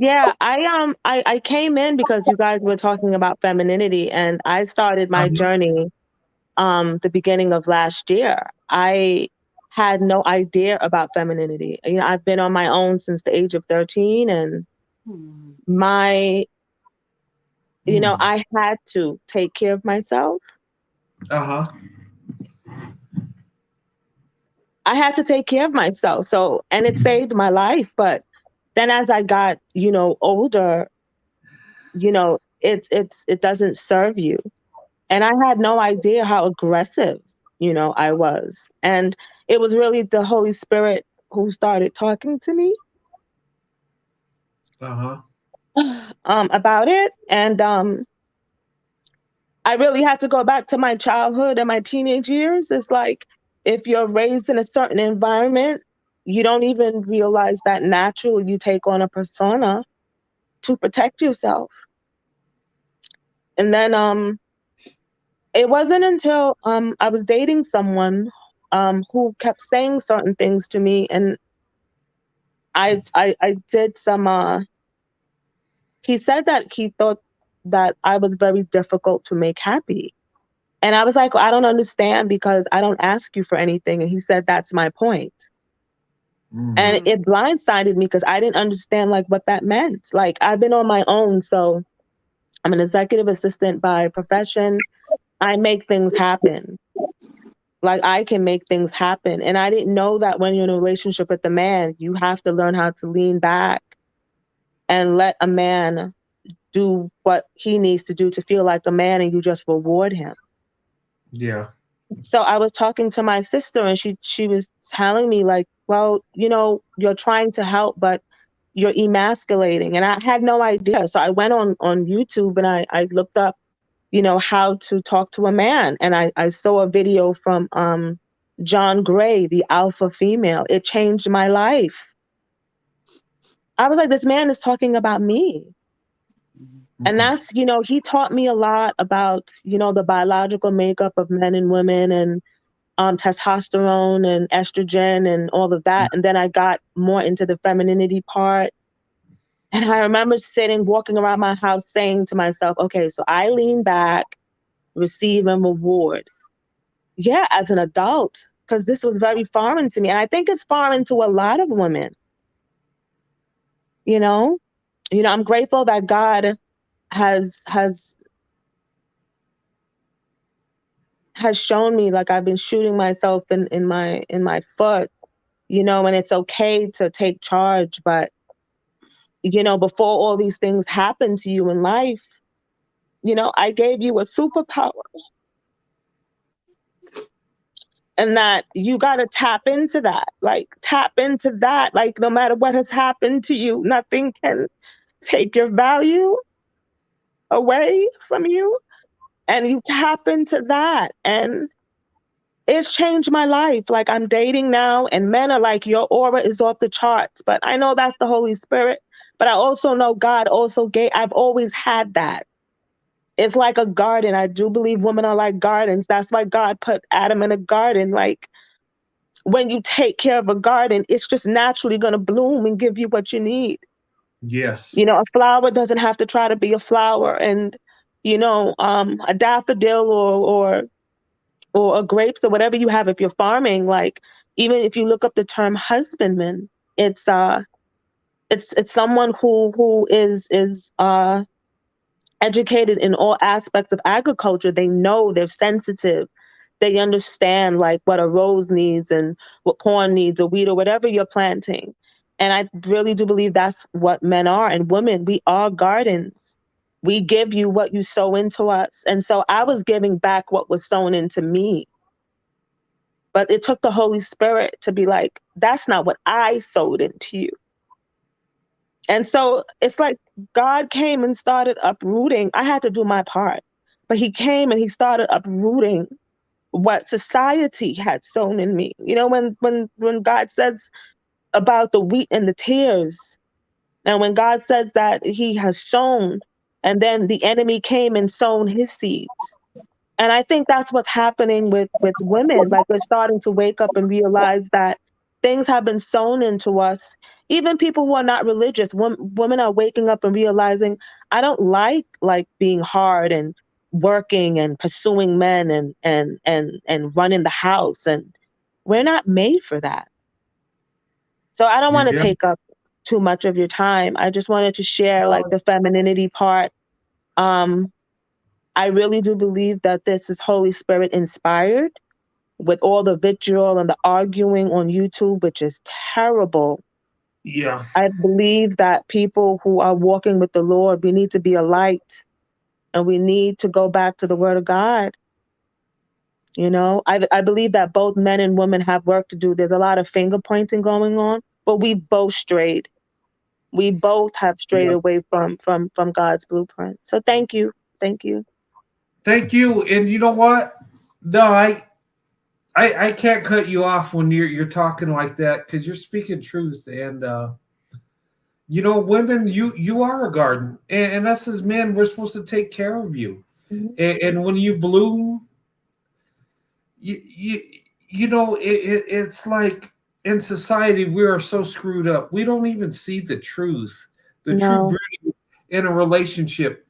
Yeah, I came in because you guys were talking about femininity, and I started my Uh-huh. journey the beginning of last year. I had no idea about femininity. You know, I've been on my own since the age of 13, and my you know, I had to take care of myself. Uh-huh. I had to take care of myself. So, and it saved my life, but then as I got, you know, older, you know, it doesn't serve you. And I had no idea how aggressive, you know, I was. And it was really the Holy Spirit who started talking to me Uh-huh. about it. And I really had to go back to my childhood and my teenage years. It's like if you're raised in a certain environment, you don't even realize that naturally you take on a persona to protect yourself. And then it wasn't until I was dating someone who kept saying certain things to me, and I did some he said that he thought that I was very difficult to make happy. And I was like, I don't understand because I don't ask you for anything. And he said, that's my point. And it blindsided me because I didn't understand like what that meant. Like I've been on my own. So I'm an executive assistant by profession. I make things happen. Like I can make things happen. And I didn't know that when you're in a relationship with a man, you have to learn how to lean back and let a man do what he needs to do to feel like a man, and you just reward him. Yeah. So I was talking to my sister, and she was telling me like, well, you know, you're trying to help, but you're emasculating. And I had no idea. So I went on YouTube and I looked up, you know, how to talk to a man. And I saw a video from John Gray, the alpha female. It changed my life. I was like, this man is talking about me. And that's, you know, he taught me a lot about, you know, the biological makeup of men and women, and testosterone and estrogen and all of that. And then I got more into the femininity part. And I remember walking around my house saying to myself, okay, so I lean back, receive and reward. Yeah, as an adult, because this was very foreign to me. And I think it's foreign to a lot of women. You know, I'm grateful that God has shown me, like I've been shooting myself in my foot, you know, and it's okay to take charge. But, you know, before all these things happen to you in life, you know, I gave you a superpower, and that you got to tap into that, like no matter what has happened to you, nothing can take your value away from you. And you tap into that. And it's changed my life. Like I'm dating now, and men are like, your aura is off the charts. But I know that's the Holy Spirit. But I also know God also I've always had that. It's like a garden. I do believe women are like gardens. That's why God put Adam in a garden. Like when you take care of a garden, it's just naturally going to bloom and give you what you need. Yes. You know, a flower doesn't have to try to be a flower. And, you know, a daffodil or grapes or whatever you have, if you're farming, like even if you look up the term husbandman, it's someone who is educated in all aspects of agriculture. They know, they're sensitive. They understand like what a rose needs and what corn needs or wheat or whatever you're planting. And I really do believe that's what men are, and women. We are gardens. We give you what you sow into us. And so I was giving back what was sown into me. But it took the Holy Spirit to be like, that's not what I sowed into you. And so it's like God came and started uprooting. I had to do my part, but he came and he started uprooting what society had sown in me. You know, when God says about the wheat and the tears, and when God says that he has sown, and then the enemy came and sown his seeds. And I think that's what's happening with women. Like we're starting to wake up and realize that things have been sown into us, even people who are not religious, women are waking up and realizing, I don't like being hard and working and pursuing men and running the house, and we're not made for that. So I don't want to Yeah. take up too much of your time. I just wanted to share like the femininity part. I really do believe that this is Holy Spirit inspired, with all the vitriol and the arguing on YouTube, which is terrible. Yeah. I believe that people who are walking with the Lord, we need to be a light, and we need to go back to the Word of God. You know, I believe that both men and women have work to do. There's a lot of finger pointing going on, but we both strayed. We both have strayed Yeah. away from God's blueprint. So thank you. Thank you. Thank you. And you know what? No, I can't cut you off when you're talking like that, because you're speaking truth. And you know, women, you are a garden, and us as men, we're supposed to take care of you. Mhm. And when you bloom, you know, it's like in society we are so screwed up. We don't even see the truth, the true No. beauty in a relationship.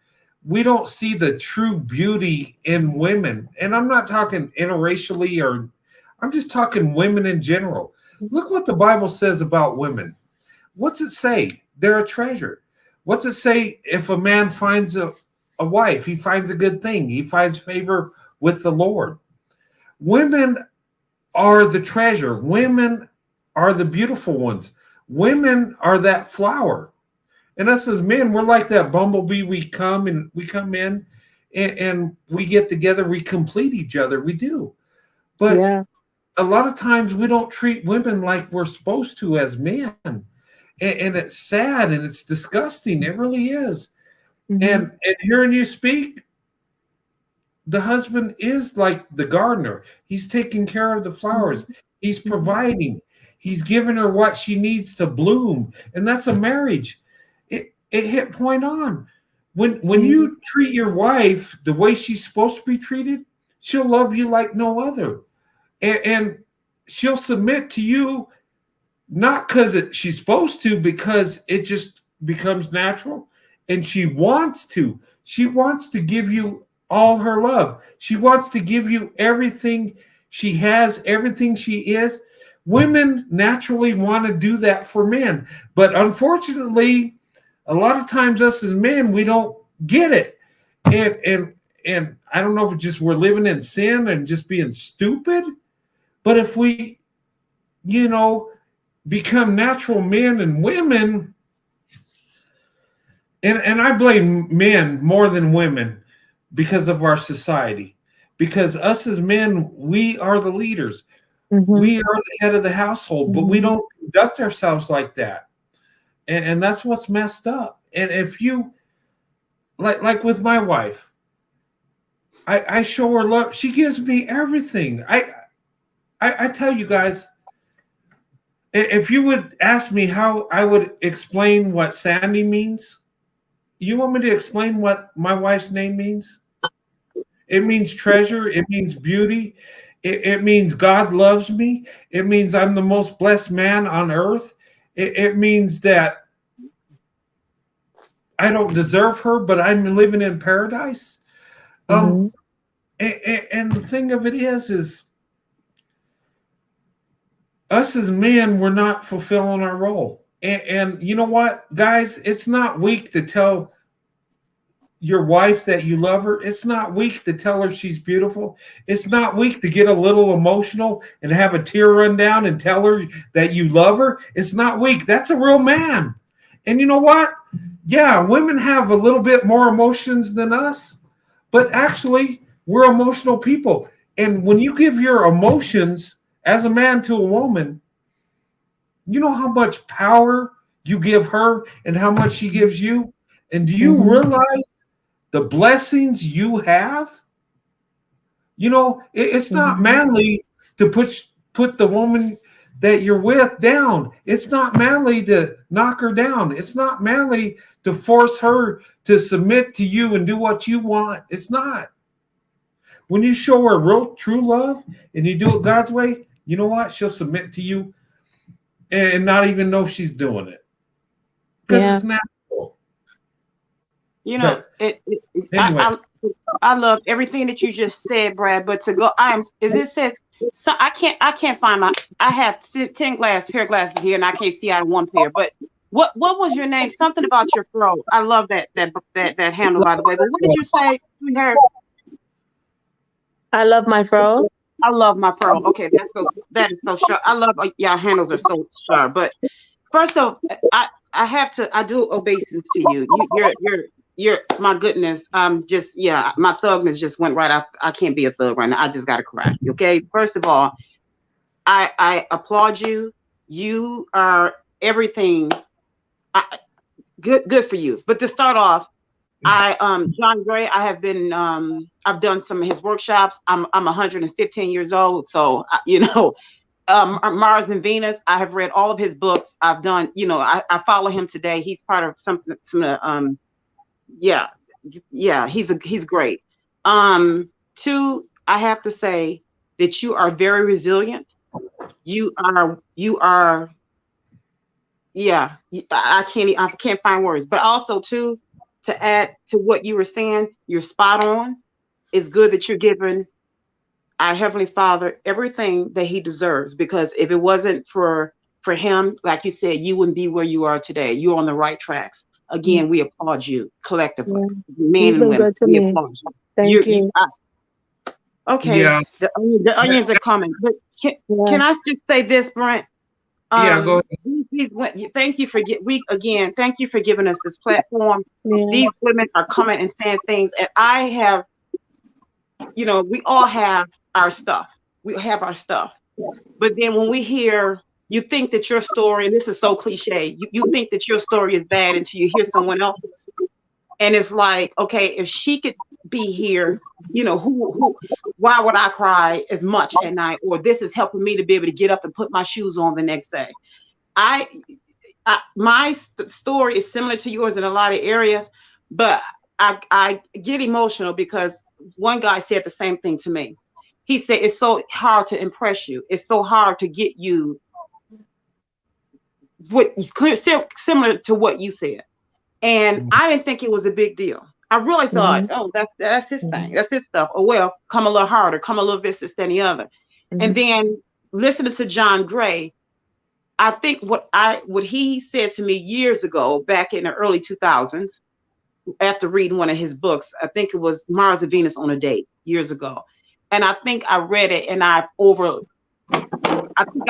We don't see the true beauty in women, and I'm not talking interracially, or I'm just talking women in general. Look what the Bible says about women. What's it say? They're a treasure. What's it say? If a man finds a wife, he finds a good thing. He finds favor with the Lord. Women are the treasure. Women are the beautiful ones. Women are that flower. And us as men, we're like that bumblebee. We come in and we get together, we complete each other. We do. But Yeah. a lot of times we don't treat women like we're supposed to as men. And it's sad and it's disgusting. It really is. Mhm. And hearing you speak, the husband is like the gardener. He's taking care of the flowers. He's providing. He's giving her what she needs to bloom. And that's a marriage. It hit point on. When you treat your wife the way she's supposed to be treated, she'll love you like no other. And she'll submit to you, not because she's supposed to, because it just becomes natural. And she wants to. She wants to give you all her love. She wants to give you everything she has, everything she is. Women naturally want to do that for men. But unfortunately, a lot of times us as men, we don't get it. And I don't know if it's just we're living in sin and just being stupid. But if we, you know, become natural men and women, and I blame men more than women because of our society. Because us as men, we are the leaders. We are the head of the household, but we don't conduct ourselves like that. And that's what's messed up. And if you, like with my wife, I show her love. She gives me everything. I tell you guys, if you would ask me how I would explain what Sandy means, you want me to explain what my wife's name means? It means treasure. It means beauty. It means God loves me. It means I'm the most blessed man on earth. It means that I don't deserve her, but I'm living in paradise. And the thing of it is us as men, we're not fulfilling our role. And you know what, guys? It's not weak to tell your wife that you love her. It's not weak to tell her she's beautiful. It's not weak to get a little emotional and have a tear run down and tell her that you love her. It's not weak. That's a real man. And you know what? Yeah, women have a little bit more emotions than us, but actually, we're emotional people. And when you give your emotions as a man to a woman, you know how much power you give her and how much she gives you? And do you realize the blessings you have? You know, it's not manly to put the woman that you're with down. It's not manly to knock her down. It's not manly to force her to submit to you and do what you want. It's not. When you show her real true love and you do it God's way, you know what? She'll submit to you and not even know she's doing it because Yeah. it's natural. You know, But anyway. anyway, I love everything that you just said, Brad. But to go, it says so I can't find I have 10 pair of glasses here, and I can't see out of one pair. But what was your name? Something about your throat. I love that handle, by the way. But what did you say? We heard. I love my fro. I love my pearl. Okay, that is so sharp. I love y'all handles are so sharp. But first of all, I do obeisance to you. You're my goodness. Just my thugness just went right out. I can't be a thug right now. I just gotta cry. Okay. First of all, I applaud you. You are everything. Good for you. But to start off, John Gray, I have been I've done some of his workshops. I'm 115 years old, so Mars and Venus, I have read all of his books. I've done, I follow him today. He's part of he's great. Two, I have to say that you are very resilient. You are I can't find words. But also too, to add to what you were saying, you're spot on. It's good that you're giving our Heavenly Father everything that he deserves, because if it wasn't for him, like you said, you wouldn't be where you are today. You're on the right tracks. Again, we applaud you collectively, men and women. We applaud you. Thank you. Okay, yeah, the onions are coming. But can I just say this, Brent? go ahead. Thank you for thank you for giving us this platform. Yeah. These women are coming and saying things, and I have, we all have our stuff. We have our stuff. But then when we hear, you think that your story, and this is so cliche, you think that your story is bad until you hear someone else's. And it's like, okay, if she could be here, why would I cry as much at night? Or this is helping me to be able to get up and put my shoes on the next day. My story is similar to yours in a lot of areas, but I get emotional because one guy said the same thing to me. He said, it's so hard to impress you. It's so hard to get you similar to what you said. And I didn't think it was a big deal. I really thought, oh, that's his thing. That's his stuff. Oh, well, come a little harder, come a little this than the other. And then listening to John Gray, I think what he said to me years ago, back in the early 2000s, after reading one of his books, I think it was Mars and Venus on a Date years ago. And I think I read it and I think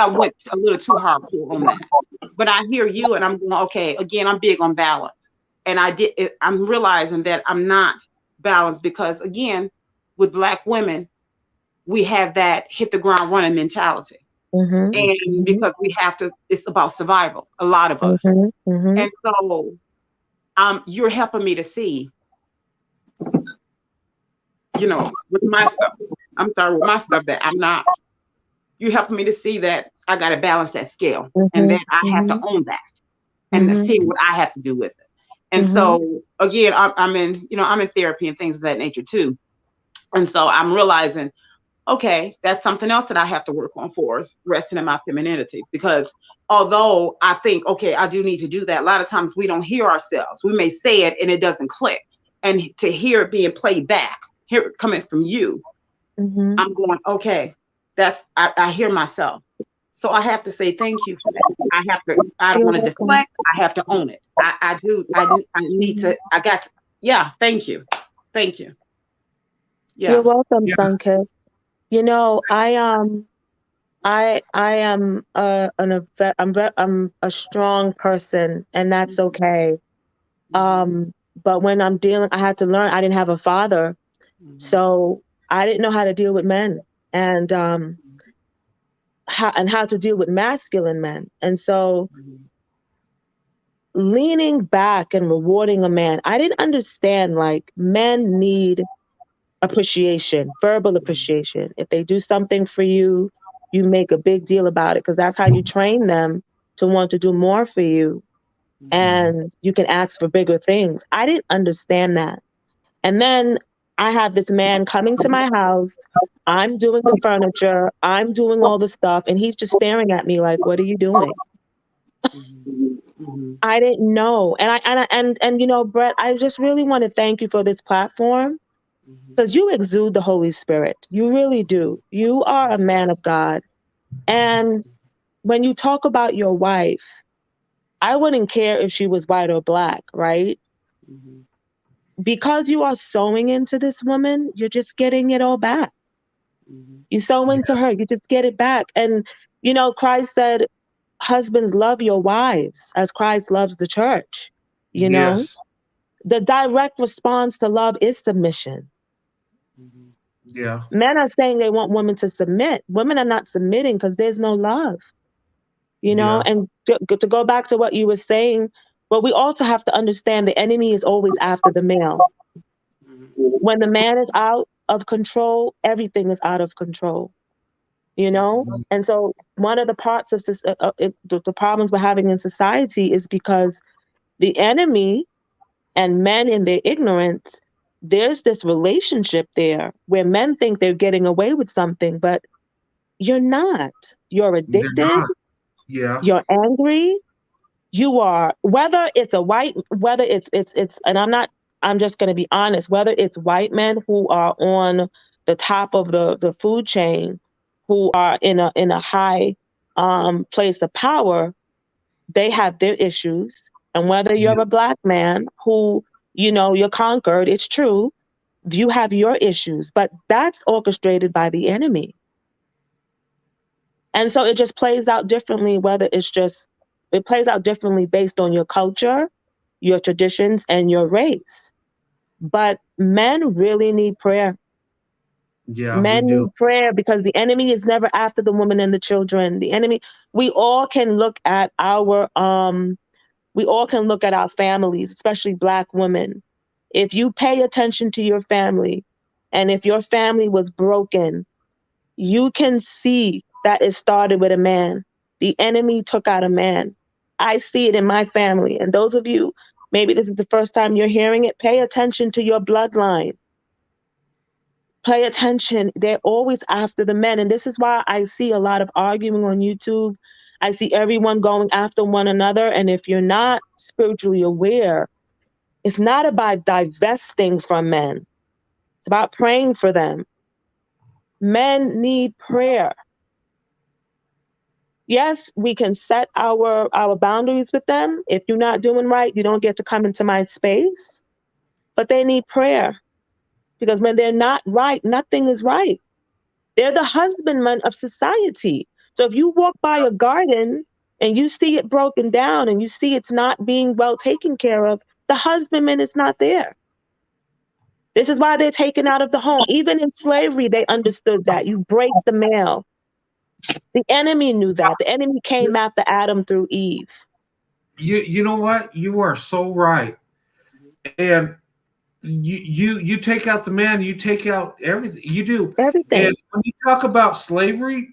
I went a little too hardcore on that. But I hear you and I'm going, okay, again, I'm big on balance. And I'm realizing that I'm not balanced because, again, with Black women, we have that hit the ground running mentality. And because we have to, it's about survival, a lot of us. And so you're helping me to see, with my stuff, with my stuff that I'm not, you're helping me to see that I got to balance that scale and then I have to own that and to see what I have to do with it. And so again, I'm in therapy and things of that nature too. And so I'm realizing, okay, that's something else that I have to work on for us, resting in my femininity. Because although I think, okay, I do need to do that, a lot of times we don't hear ourselves. We may say it and it doesn't click. And to hear it being played back, hear it coming from you, I'm going, okay, I hear myself. So I have to say thank you for that. I don't want to deflect. I have to own it. I need to, thank you. Thank you. Yeah. You're welcome, Sunkist. I'm a strong person, and that's okay. But when I'm dealing, I had to learn. I didn't have a father, so I didn't know how to deal with men, and how to deal with masculine men. And so leaning back and rewarding a man, I didn't understand, like, men need appreciation, verbal appreciation. If they do something for you, you make a big deal about it because that's how you train them to want to do more for you. And you can ask for bigger things. I didn't understand that. And then I have this man coming to my house. I'm doing the furniture. I'm doing all the stuff. And he's just staring at me like, what are you doing? I didn't know. And you know, Brett, I just really want to thank you for this platform because you exude the Holy Spirit. You really do. You are a man of God. And when you talk about your wife, I wouldn't care if she was white or black, right? Because you are sowing into this woman, you're just getting it all back. You sow into her, you just get it back. And, you know, Christ said, husbands, love your wives as Christ loves the church. You know, Yes. the direct response to love is submission. Yeah. Men are saying they want women to submit. Women are not submitting because there's no love. You know, Yeah. and to go back to what you were saying, but we also have to understand the enemy is always after the male. When the man is out of control, everything is out of control. You know, and so one of the parts of the problems we're having in society is because the enemy and men in their ignorance, there's this relationship there where men think they're getting away with something, but you're not. You're They're addicted. not. Yeah. You're angry. You are, whether it's a white, whether it's, and I'm just going to be honest, whether it's white men who are on the top of the food chain, who are in a high place of power, they have their issues. And whether you're a black man who, you know, you're conquered, it's true, you have your issues, but that's orchestrated by the enemy. And so it just plays out differently, it plays out differently based on your culture, your traditions, and your race. But men really need prayer. Yeah, we Men do. need prayer because the enemy is never after the woman and the children. The enemy, we all can look at our families, especially black women. If you pay attention to your family, and if your family was broken, you can see that it started with a man. The enemy took out a man. I see it in my family. And those of you, maybe this is the first time you're hearing it, pay attention to your bloodline. Pay attention. They're always after the men. And this is why I see a lot of arguing on YouTube. I see everyone going after one another. And if you're not spiritually aware, it's not about divesting from men. It's about praying for them. Men need prayer. Yes, we can set our boundaries with them. If you're not doing right, you don't get to come into my space. But they need prayer. Because when they're not right, nothing is right. They're the husbandman of society. So if you walk by a garden and you see it broken down and you see it's not being well taken care of, the husbandman is not there. This is why they're taken out of the home. Even in slavery, they understood that. You break the male. The enemy knew that. The enemy came after Adam through Eve. You know what? You are so right. And you take out the man, you take out everything. You do everything. And when you talk about slavery,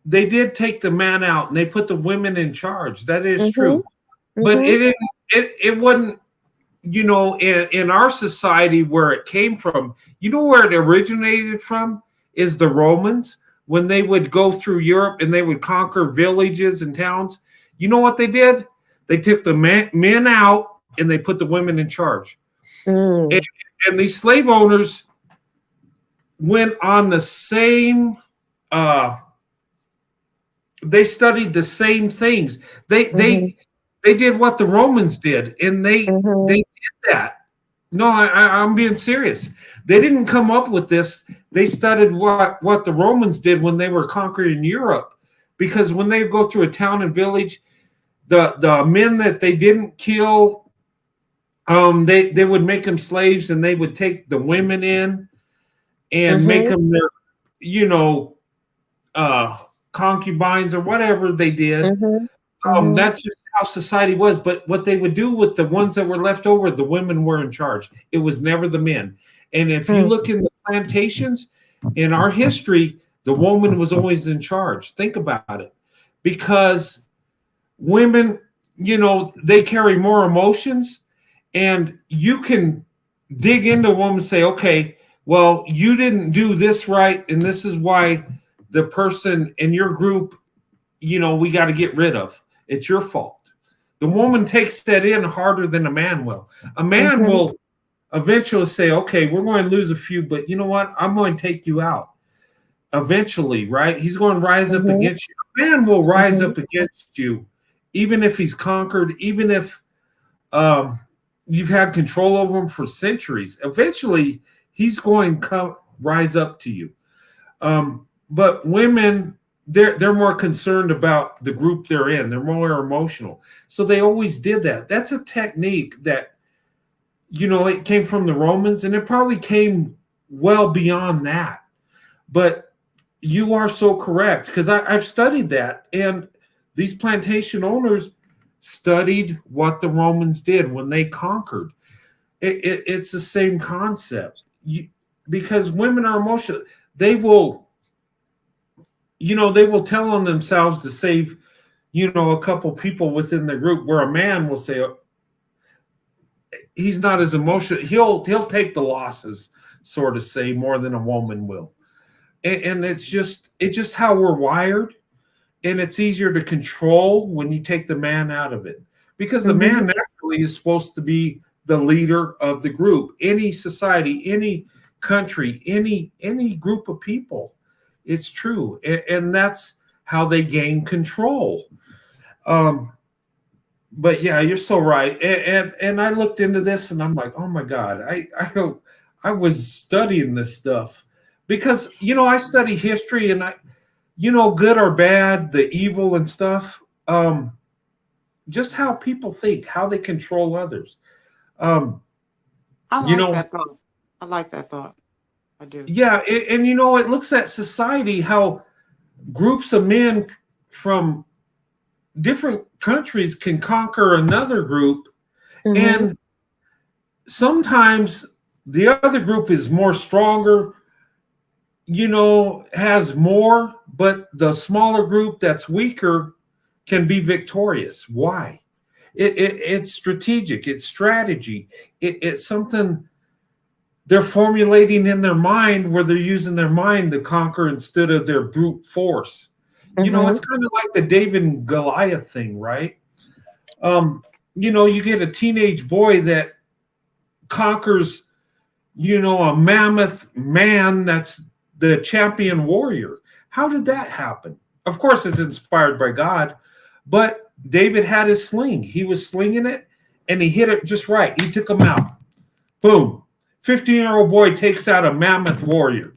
they did take the man out and they put the women in charge. That is true. But it wasn't, you know, in our society where it came from. You know where it originated from is the Romans. When they would go through Europe and they would conquer villages and towns, you know what they did? They took the men out and they put the women in charge. And these slave owners went on the same, they studied the same things. They did what the Romans did, and they did that. No, I'm being serious. They didn't come up with this. They studied what the Romans did when they were conquering Europe. Because when they go through a town and village, the men that they didn't kill, they would make them slaves, and they would take the women in and make them their, you know, concubines or whatever they did. That's just how society was. But what they would do with the ones that were left over, the women were in charge. It was never the men. And if you look in the plantations, in our history, the woman was always in charge. Think about it. Because women, you know, they carry more emotions, and you can dig into a woman and say, okay, well, you didn't do this right, and this is why the person in your group, you know, we got to get rid of. It's your fault. The woman takes that in harder than a man will. A man will eventually say, okay, we're going to lose a few, but you know what? I'm going to take you out. Eventually, right? He's going to rise up against you. A man will rise up against you, even if he's conquered, even if you've had control over him for centuries. Eventually, he's going to rise up to you. But women, they're more concerned about the group they're in. They're more emotional. So they always did that. That's a technique that, you know, it came from the Romans, and it probably came well beyond that. But you are so correct, because I've studied that, and these plantation owners studied what the Romans did when they conquered. It's the same concept. Because women are emotional. They will, you know, they will tell on themselves to save, you know, a couple people within the group, where a man will say, he's not as emotional. He'll take the losses, sort of say, more than a woman will. And it's just how we're wired. And it's easier to control when you take the man out of it, because the man naturally is supposed to be the leader of the group. Any society, any country, any group of people, it's true. And that's how they gain control. But yeah, you're so right. And I looked into this, and I'm like, oh my God, I was studying this stuff, because, you know, I study history, and you know, good or bad, the evil and stuff, just how people think, how they control others. I like you know, that thought. I like that thought. I do. Yeah, and you know, it looks at society, how groups of men from different countries can conquer another group, and sometimes the other group is more stronger, you know, has more, but the smaller group that's weaker can be victorious. Why? It's strategic. It's strategy. It's something they're formulating in their mind, where they're using their mind to conquer instead of their brute force. You know, it's kind of like the David and Goliath thing, right? You know, you get a teenage boy that conquers, you know, a mammoth man that's the champion warrior. How did that happen? Of course, it's inspired by God, but David had his sling. He was slinging it, and he hit it just right. He took him out. Boom. 15-year-old boy takes out a mammoth warrior.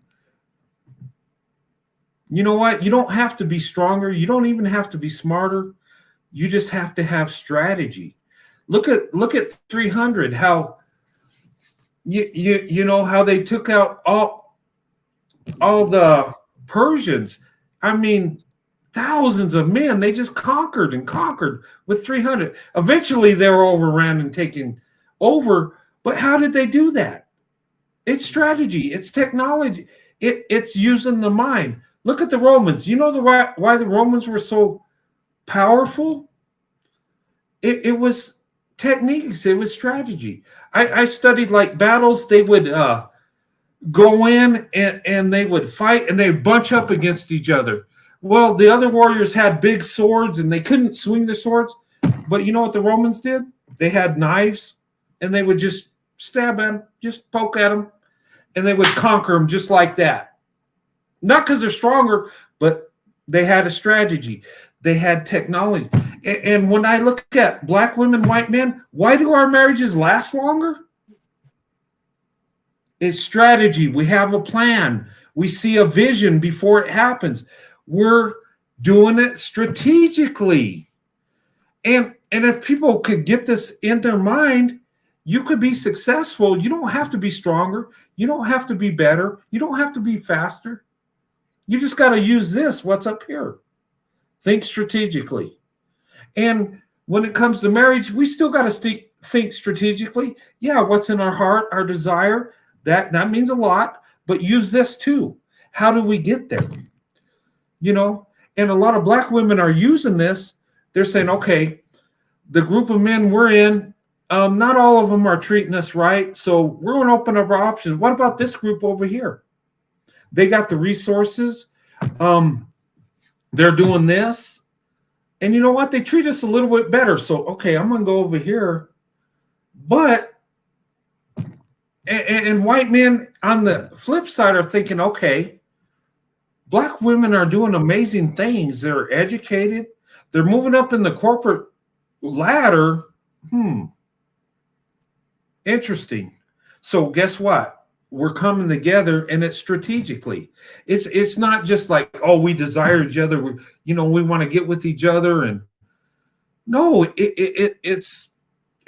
You know what? You don't have to be stronger. You don't even have to be smarter. You just have to have strategy. Look at 300. How you know how they took out all the Persians. I mean, thousands of men. They just conquered and conquered with 300. Eventually, they were overrun and taken over. But how did they do that? It's strategy. It's technology. It's using the mind. Look at the Romans. You know why the Romans were so powerful? It was techniques. It was strategy. I studied like battles. They would go in and they would fight, and they would bunch up against each other. Well, the other warriors had big swords, and they couldn't swing their swords. But you know what the Romans did? They had knives, and they would just stab at them, just poke at them, and they would conquer them just like that. Not because they're stronger, but they had a strategy. They had technology. And when I look at black women, white men, why do our marriages last longer? It's strategy. We have a plan. We see a vision before it happens. We're doing it strategically. And if people could get this in their mind, you could be successful. You don't have to be stronger. You don't have to be better. You don't have to be faster. You just got to use this, what's up here. Think strategically. And when it comes to marriage, we still got to think strategically. Yeah, what's in our heart, our desire, that means a lot, but use this too. How do we get there? You know, and a lot of black women are using this. They're saying, okay, the group of men we're in, not all of them are treating us right, so we're going to open up our options. What about this group over here? They got the resources. They're doing this. And you know what? They treat us a little bit better. So, okay, I'm going to go over here. But, and white men on the flip side are thinking, okay, black women are doing amazing things. They're educated. They're moving up in the corporate ladder. Interesting. So guess what? We're coming together, and it's strategically. It's not just like, oh, we desire each other. We want to get with each other, and no, it's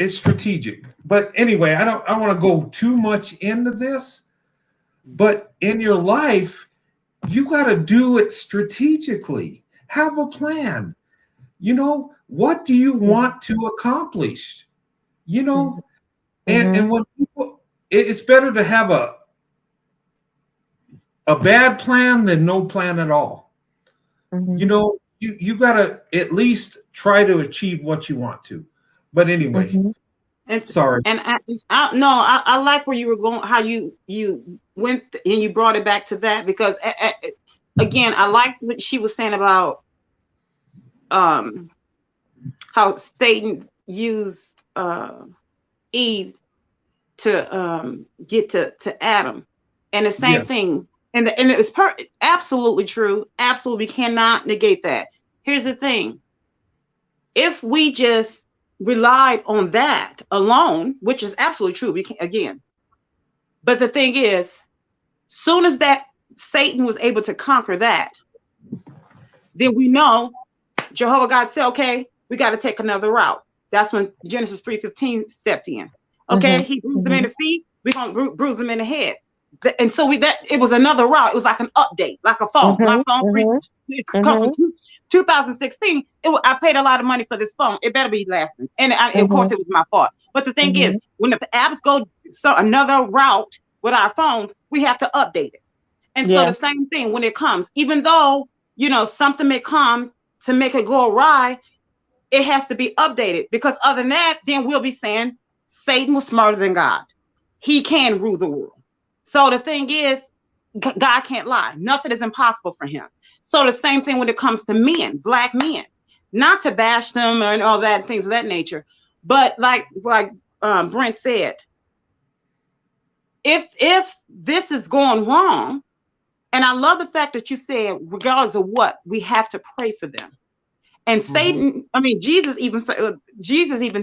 strategic. But anyway, I don't want to go too much into this. But in your life, you got to do it strategically. Have a plan. What do you want to accomplish? And when people, it's better to have a bad plan than no plan at all. You got to at least try to achieve what you want to. But anyway, sorry. And I like where you were going, how you went and you brought it back to that, because again, I like what she was saying about how Satan used Eve to get to Adam, and the same thing, and it was absolutely true. Absolutely, we cannot negate that. Here's the thing: if we just relied on that alone, which is absolutely true, we can again. But the thing is, soon as that Satan was able to conquer that, then we know Jehovah God said, okay, we got to take another route. That's when Genesis 3:15 stepped in. Okay, he bruised them in the feet, we're gonna bruise them in the head. And so it was another route. It was like an update, like a phone. My phone, it's come from 2016. I paid a lot of money for this phone. It better be lasting. And of course, it was my fault. But the thing is, when the apps go another route with our phones, we have to update it. And so the same thing when it comes, even though, something may come to make it go awry, it has to be updated, because other than that, then we'll be saying Satan was smarter than God. He can rule the world. So the thing is, God can't lie. Nothing is impossible for him. So the same thing when it comes to men, black men, not to bash them and all that, things of that nature. But like Brent said, if this is going wrong, and I love the fact that you said, regardless of what, we have to pray for them. And Satan, Jesus even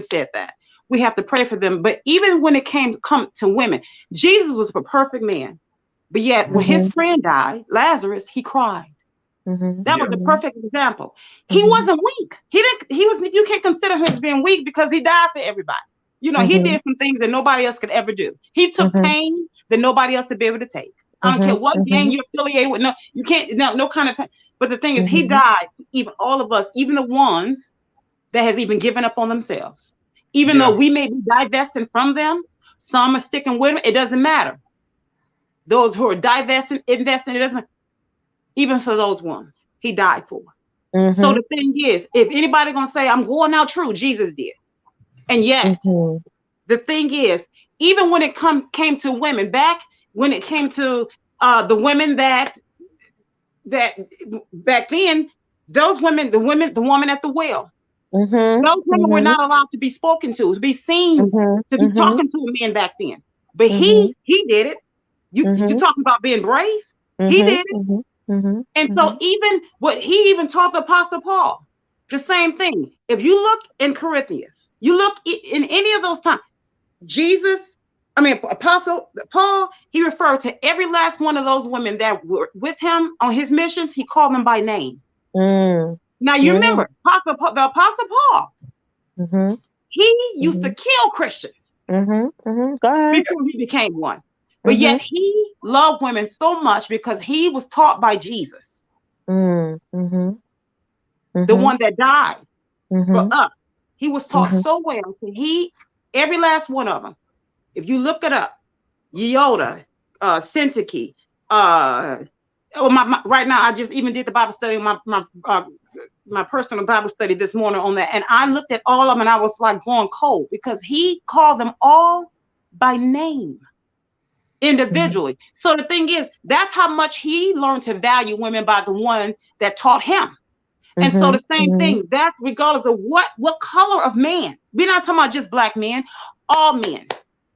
said that we have to pray for them. But even when it come to women, Jesus was a perfect man, but yet when his friend died, Lazarus, he cried. That was the perfect example. He wasn't weak. You can't consider him as being weak, because he died for everybody. He did some things that nobody else could ever do. He took pain that nobody else would be able to take. I don't care what gang you're affiliated with. No, you can't. No kind of pain. But the thing is, he died. Even all of us, even the ones that has even given up on themselves, even though we may be divesting from them, some are sticking with them. It doesn't matter. Those who are divesting, investing, it doesn't matter. Even for those ones, he died for. So the thing is, if anybody gonna say I'm going out true, Jesus did. And yet, the thing is, even when it came to women, back when it came to the women that back then, those women, the woman at the well, those women were not allowed to be spoken to be seen, to be talking to a man back then. But he did it. You talking about being brave? He did it. And so even what he even taught the Apostle Paul, the same thing. If you look in Corinthians, you look in any of those times, Apostle Paul, he referred to every last one of those women that were with him on his missions. He called them by name. Now you remember the Apostle Paul, he used to kill Christians before he became one. But yet he loved women so much because he was taught by Jesus, the one that died for us. He was taught so well. Every last one of them. If you look it up, Yoda, Sentiki, right now I just even did the Bible study, my personal Bible study this morning on that, and I looked at all of them and I was like going cold, because he called them all by name, individually. So the thing is, that's how much he learned to value women, by the one that taught him. And so the same thing, that's regardless of what color of man. We're not talking about just black men. All men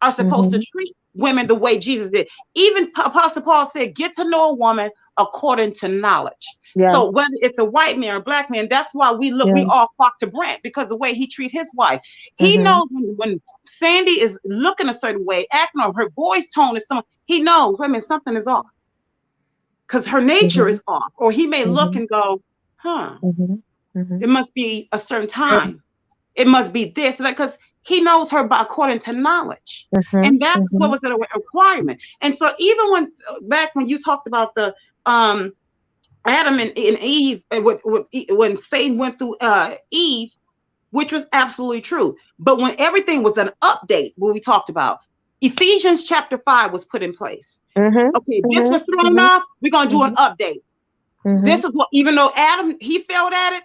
are supposed to treat women the way Jesus did. Even Apostle Paul said, get to know a woman according to knowledge. Yeah. So whether it's a white man or a black man, that's why we all flock to Brent, because the way he treat his wife. He knows when Sandy is looking a certain way, acting on her voice tone is something, he knows, wait a minute, something is off. Because her nature is off. Or he may look and go, it must be a certain time. It must be this, because he knows her by according to knowledge. And that's what was a requirement. And so even when you talked about the Adam and Eve, when Satan went through Eve, which was absolutely true. But when everything was an update, what we talked about, Ephesians chapter 5 was put in place. Okay, this was thrown off. We're going to do an update. This is what, even though Adam, he failed at it,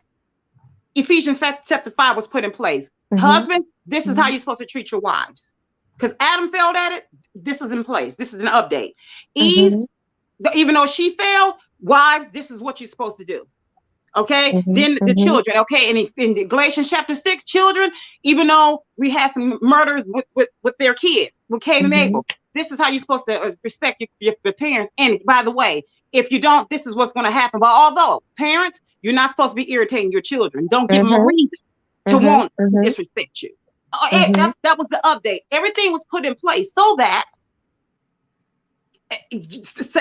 Ephesians chapter 5 was put in place. Husband, this is how you're supposed to treat your wives. Because Adam failed at it, this is in place. This is an update. Eve, even though she failed, wives, this is what you're supposed to do. Okay, then the children. Okay, and in Galatians chapter 6, children, even though we had some murders with their kids, with Cain and Abel, this is how you're supposed to respect your parents. And by the way, if you don't, this is what's going to happen. But although parents, you're not supposed to be irritating your children. Don't give them a reason to want to disrespect you. That was the update. Everything was put in place so that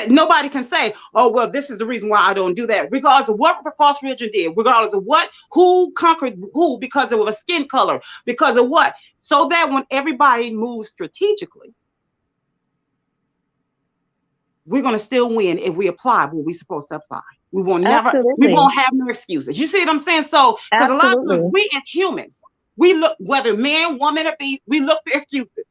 nobody can say, oh, well, this is the reason why I don't do that. Regardless of what the false religion did, regardless of who conquered who, because of a skin color, because of what. So that when everybody moves strategically, we're going to still win if we apply what we're supposed to apply. We will never, we won't have no excuses. You see what I'm saying? So, because a lot of times we as humans, we look, whether man, woman, or beast, we look for excuses.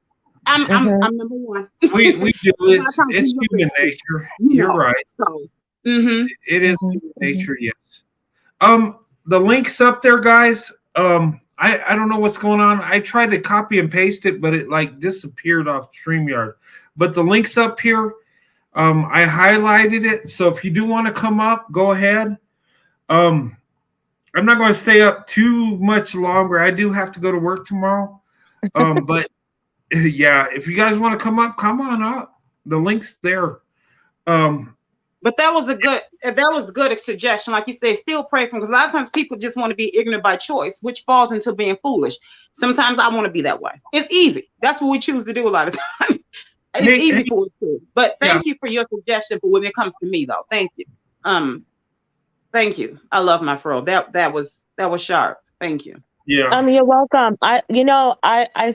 I'm number one. We do. It's human nature. You're right. So, it is human nature. Yes. The link's up there, guys. I don't know what's going on. I tried to copy and paste it, but it like disappeared off StreamYard. But the link's up here. I highlighted it, so if you do want to come up, go ahead. I'm not going to stay up too much longer. I do have to go to work tomorrow. But yeah, if you guys want to come up, come on up. The link's there. But that was a good suggestion. Like you said, still pray for them, because a lot of times people just want to be ignorant by choice, which falls into being foolish. Sometimes I want to be that way. It's easy. That's what we choose to do a lot of times. It's easy for us too. But thank you for your suggestion for when it comes to me, though. Thank you. Thank you. I love my fro. That was sharp. Thank you. Yeah. You're welcome. I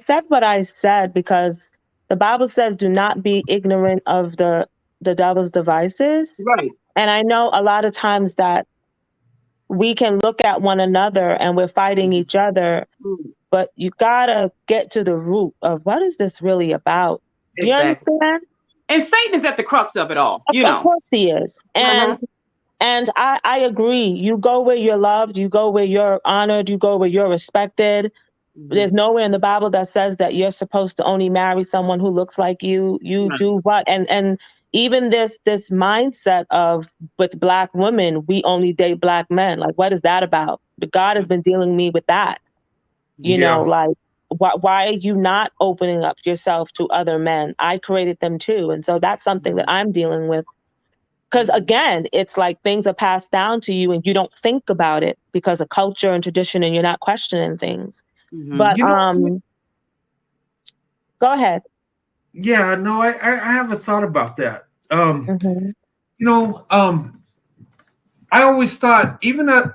said what I said because the Bible says, "Do not be ignorant of the devil's devices." Right. And I know a lot of times that we can look at one another and we're fighting each other, but you gotta get to the root of what is this really about. Exactly. You understand? And Satan is at the crux of it all. Of course he is. And I agree. You go where you're loved. You go where you're honored. You go where you're respected. There's nowhere in the Bible that says that you're supposed to only marry someone who looks like you. You do what? And even this mindset of, with Black women, we only date Black men. Like, what is that about? God has been dealing me with that. You know, like, why are you not opening up yourself to other men? I created them too. And so that's something that I'm dealing with. Because again, it's like things are passed down to you and you don't think about it because of culture and tradition, and you're not questioning things. But go ahead. Yeah, no, I have a thought about that. I always thought, even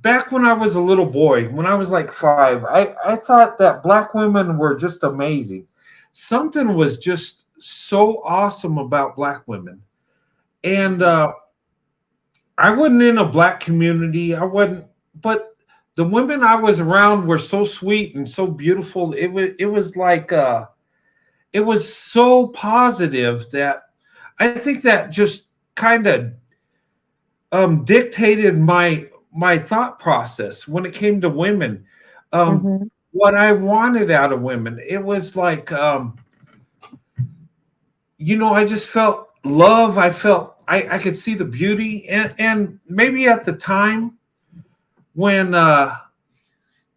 back when I was a little boy, when I was like 5, I thought that Black women were just amazing. Something was just so awesome about Black women. And I wasn't in a Black community. I wasn't, but the women I was around were so sweet and so beautiful. It was like it was so positive that I think that just kind of dictated my thought process when it came to women. What I wanted out of women. It was like I just felt love. I felt I could see the beauty, and maybe at the time when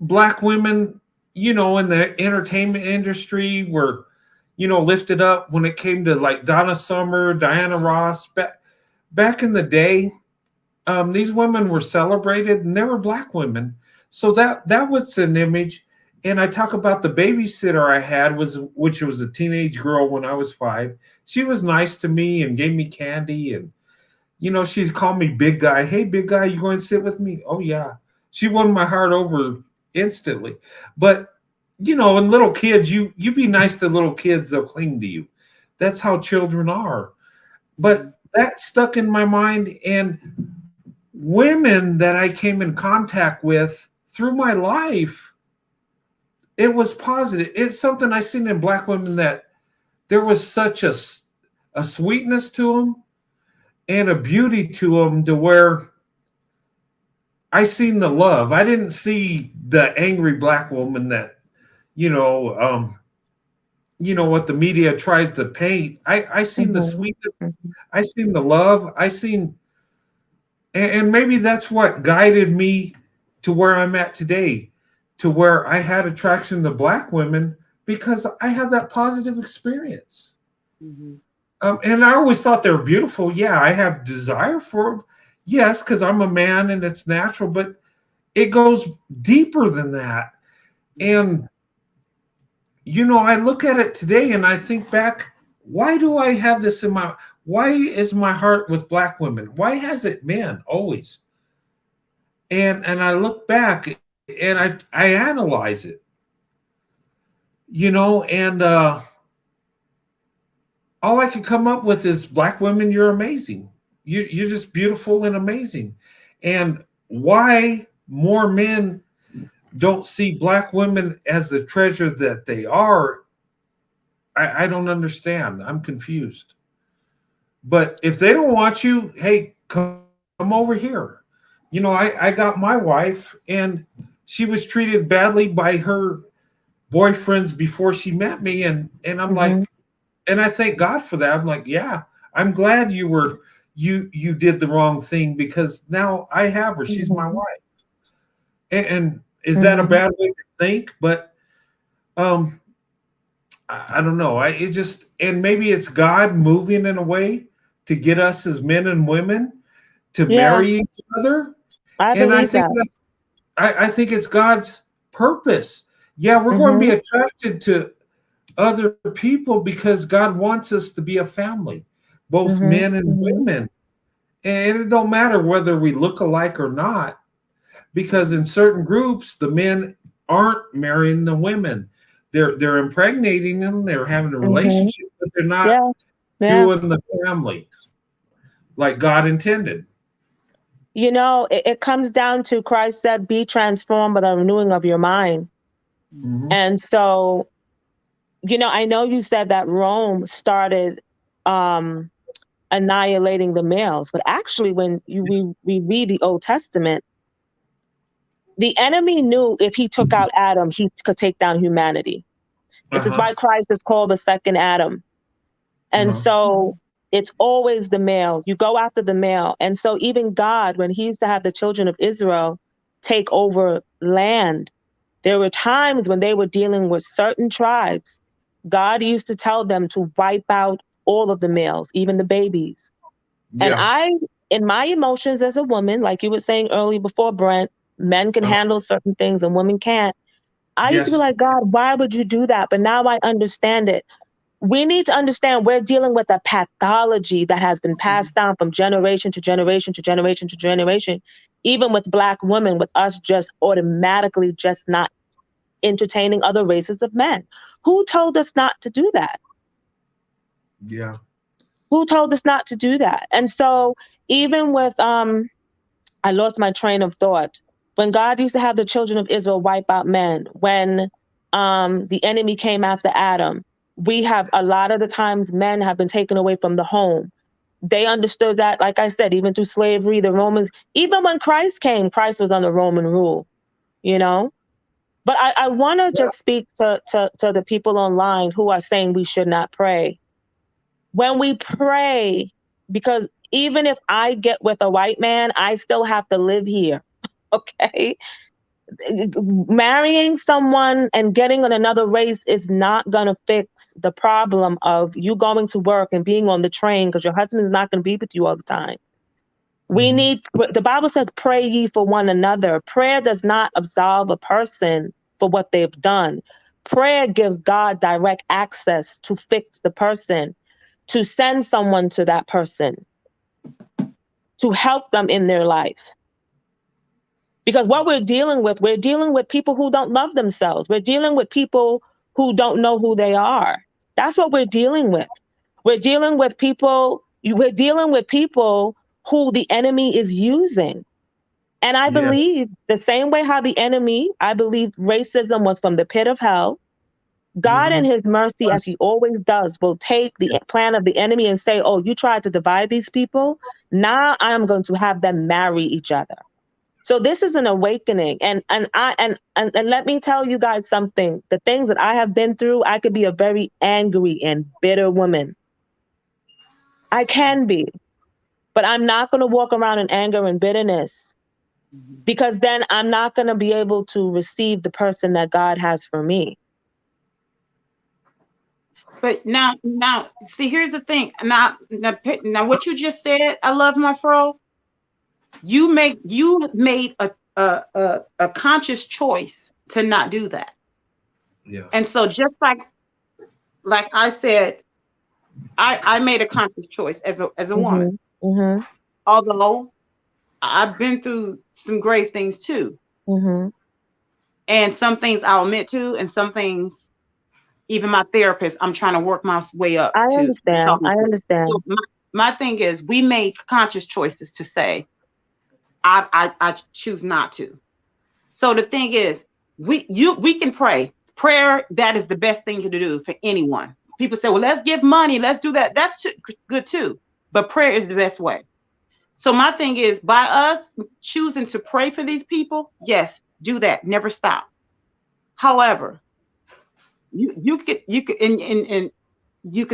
black women, in the entertainment industry were, lifted up when it came to like Donna Summer, Diana Ross. Back in the day, these women were celebrated, and they were black women. So that was an image. And I talk about the babysitter I had, which was a teenage girl when I was 5. She was nice to me and gave me candy, and she'd call me big guy. Hey, big guy, you going to sit with me? Oh yeah. She won my heart over instantly. But and little kids, you be nice to little kids, they'll cling to you. That's how children are. But that stuck in my mind, and women that I came in contact with through my life, it was positive. It's something I seen in black women, that there was such a sweetness to them and a beauty to them, to where I seen the love. I didn't see the angry black woman that, what the media tries to paint. I seen the sweetness. I seen the love. I seen, and maybe that's what guided me to where I'm at today, to where I had attraction to black women, because I had that positive experience. Mm-hmm. And I always thought they were beautiful. Yeah, I have desire for them. Yes, because I'm a man and it's natural, but it goes deeper than that. And, I look at it today and I think back, why do I have this why is my heart with black women? Why has it been always? And I look back and I analyze it, and all I could come up with is, black women, you're amazing. You're just beautiful and amazing. And why more men don't see black women as the treasure that they are, I don't understand. I'm confused. But if they don't want you, hey, come over here. I got my wife, and she was treated badly by her boyfriends before she met me. And I'm like, and I thank God for that. I'm like, yeah, I'm glad you did the wrong thing, because now I have her. She's my wife. And is that a bad way to think? But I don't know. And maybe it's God moving in a way to get us as men and women to marry each other. I think it's God's purpose. Yeah, we're going to be attracted to other people because God wants us to be a family, both men and women. And it don't matter whether we look alike or not, because in certain groups, the men aren't marrying the women. They're impregnating them. They're having a relationship, but they're not doing the family like God intended. It comes down to, Christ said, be transformed by the renewing of your mind. And so, I know you said that Rome started annihilating the males, but actually when we read the Old Testament, the enemy knew if he took out Adam, he could take down humanity. This is why Christ is called the second Adam. And so it's always the male. You go after the male. And so even God, when he used to have the children of Israel take over land, there were times when they were dealing with certain tribes. God used to tell them to wipe out all of the males, even the babies. Yeah. And in my emotions as a woman, like you were saying earlier before, Brent, men can handle certain things and women can't. I used to be like, God, why would you do that? But now I understand it. We need to understand we're dealing with a pathology that has been passed down from generation to generation to generation to generation, even with Black women, with us just automatically just not entertaining other races of men. Who told us not to do that? Yeah. Who told us not to do that? And so even with, I lost my train of thought. When God used to have the children of Israel wipe out men, when the enemy came after Adam, we have a lot of the times men have been taken away from the home. They understood that, like I said, even through slavery, the Romans, even when Christ came, Christ was under Roman rule, you know? But I want to just speak to the people online who are saying we should not pray. When we pray, because even if I get with a white man, I still have to live here. Okay. Marrying someone and getting on another race is not going to fix the problem of you going to work and being on the train because your husband is not going to be with you all the time. We need, the Bible says, pray ye for one another. Prayer does not absolve a person for what they've done. Prayer gives God direct access to fix the person, to send someone to that person, to help them in their life. Because what we're dealing with people who don't love themselves. We're dealing with people who don't know who they are. That's what we're dealing with. We're dealing with people who the enemy is using. And I believe the same way how the enemy, I believe racism was from the pit of hell. God in his mercy, as he always does, will take the plan of the enemy and say, oh, you tried to divide these people. Now I am going to have them marry each other. So this is an awakening. And let me tell you guys something. The things that I have been through, I could be a very angry and bitter woman. I can be. But I'm not going to walk around in anger and bitterness, because then I'm not going to be able to receive the person that God has for me. But now, see, here's the thing. Now, what you just said, I love my fro. You made a conscious choice to not do that. Yeah. And so, just like I said, I made a conscious choice as a woman. Mm-hmm. Although I've been through some great things too. Mm-hmm. And some things I'll admit to, and some things, even my therapist, I'm trying to work my way up. I understand. So my thing is, we make conscious choices to say, I choose not to. So the thing is, we can pray. Prayer, that is the best thing to do for anyone. People say, well, let's give money, let's do that. That's good too. But prayer is the best way. So my thing is, by us choosing to pray for these people, yes, do that. Never stop. However, you can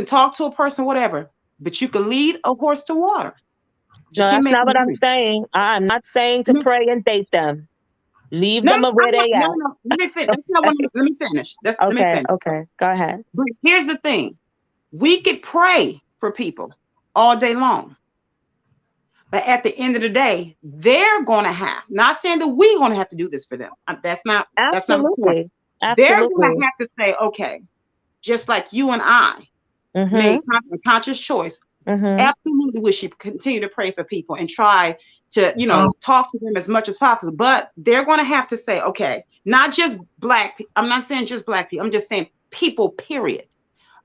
talk to a person, whatever, but you can lead a horse to water. No, that's not what I'm saying. I'm not saying to pray and date them. Leave them where they at. No. Let me finish. Let me finish. Okay. Go ahead. But here's the thing. We could pray for people all day long. But at the end of the day, they're going to have, not saying that we're going to have to do this for them. That's not the point. They're going to have to say, okay, just like you and I made a conscious choice. Absolutely, we should continue to pray for people and try to, talk to them as much as possible. But they're going to have to say, okay, not just black people. I'm not saying just black people. I'm just saying people, period,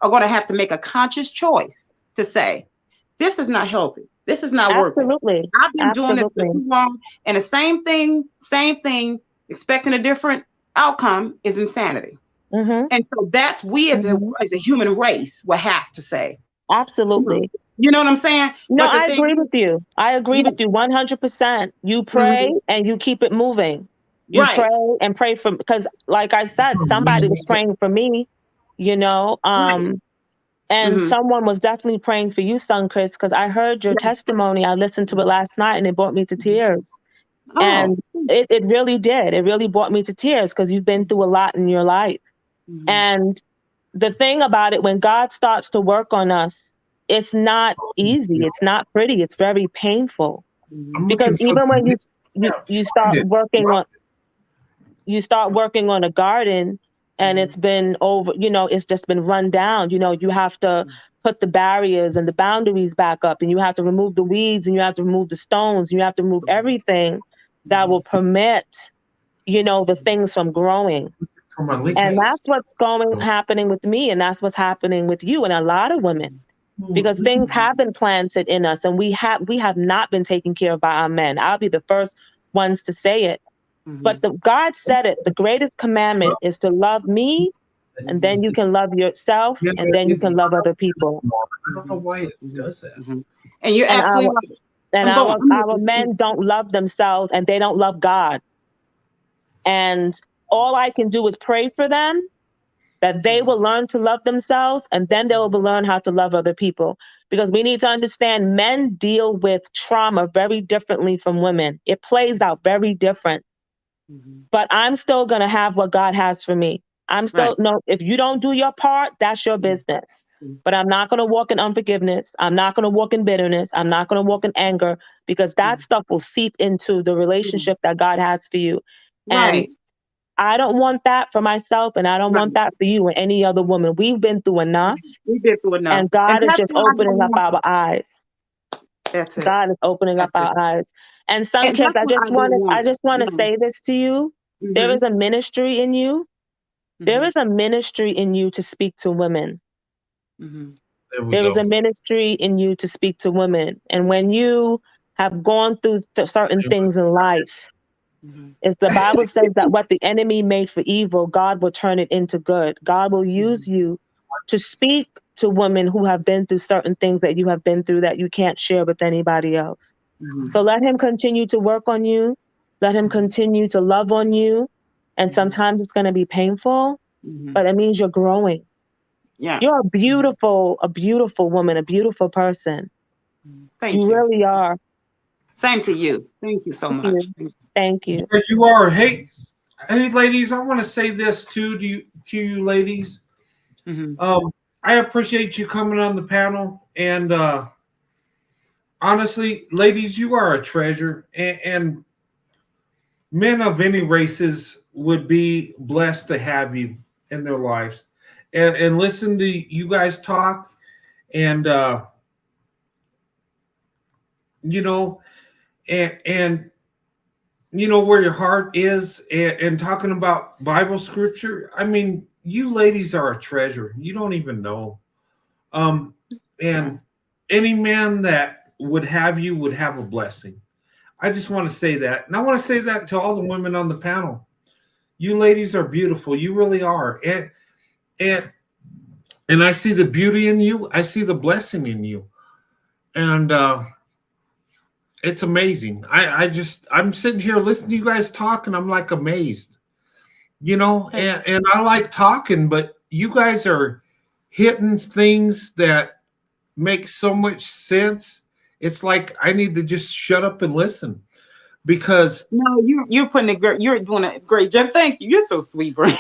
are going to have to make a conscious choice to say, this is not healthy. This is not working. I've been doing this for too long. And the same thing, expecting a different outcome is insanity. And so that's we as a human race will have to say. Absolutely. You know what I'm saying? No, I agree with you. I agree with you 100%. You pray and you keep it moving. You pray and pray for, because like I said, somebody was praying for me, and someone was definitely praying for you, son Chris, because I heard your testimony. I listened to it last night and it brought me to tears. And it really did. It really brought me to tears because you've been through a lot in your life. And the thing about it, when God starts to work on us, it's not easy. It's not pretty. It's very painful. Because even when you start working on a garden and it's been over, it's just been run down, you have to put the barriers and the boundaries back up, and you have to remove the weeds, and you have to remove the stones, and you have to remove everything that will permit, the things from growing. And that's what's happening with me, and that's what's happening with you and a lot of women. Because things have been planted in us, and we have not been taken care of by our men. I'll be the first ones to say it. But God said it. The greatest commandment is to love me, and then you can love yourself, and then you can love other people. I don't know why it does that. And you're absolutely right. And our men don't love themselves, and they don't love God. And all I can do is pray for them, that they will learn to love themselves, and then they will learn how to love other people. Because we need to understand men deal with trauma very differently from women. It plays out very different. But I'm still going to have what God has for me. I'm still, no, if you don't do your part, that's your business. But I'm not going to walk in unforgiveness. I'm not going to walk in bitterness. I'm not going to walk in anger, because that stuff will seep into the relationship that God has for you. And I don't want that for myself, and I don't want that for you or any other woman. We've been through enough. We've been through enough. And God is just opening up our eyes. That's it. God is opening up our eyes. And some And kids, that's I just want to say this to you. There is a ministry in you. There is a ministry in you to speak to women. There is a ministry in you to speak to women. And when you have gone through certain things in life, as the Bible says that what the enemy made for evil, God will turn it into good. God will use you to speak to women who have been through certain things that you have been through that you can't share with anybody else. So let him continue to work on you. Let him continue to love on you. And sometimes it's going to be painful, but it means you're growing. Yeah. You're a beautiful woman, a beautiful person. Thank you. You really are. Same to you. Thank you so much. Thank you. Yeah, you are. Hey, ladies, I want to say this too to you ladies. I appreciate you coming on the panel, and honestly, ladies, you are a treasure, and men of any races would be blessed to have you in their lives, and listen to you guys talk, and you know, and you know where your heart is, and talking about Bible scripture. I mean, you ladies are a treasure. You don't even know. And any man that would have you would have a blessing. I just want to say that. And I want to say that to all the women on the panel. You ladies are beautiful. You really are. And I see the beauty in you. I see the blessing in you. And it's amazing. I'm sitting here listening to you guys talk, and I'm like amazed. You know, and I like talking, but you guys are hitting things that make so much sense. It's like I need to just shut up and listen, because you're doing a great job. Thank you. You're so sweet, Brandon.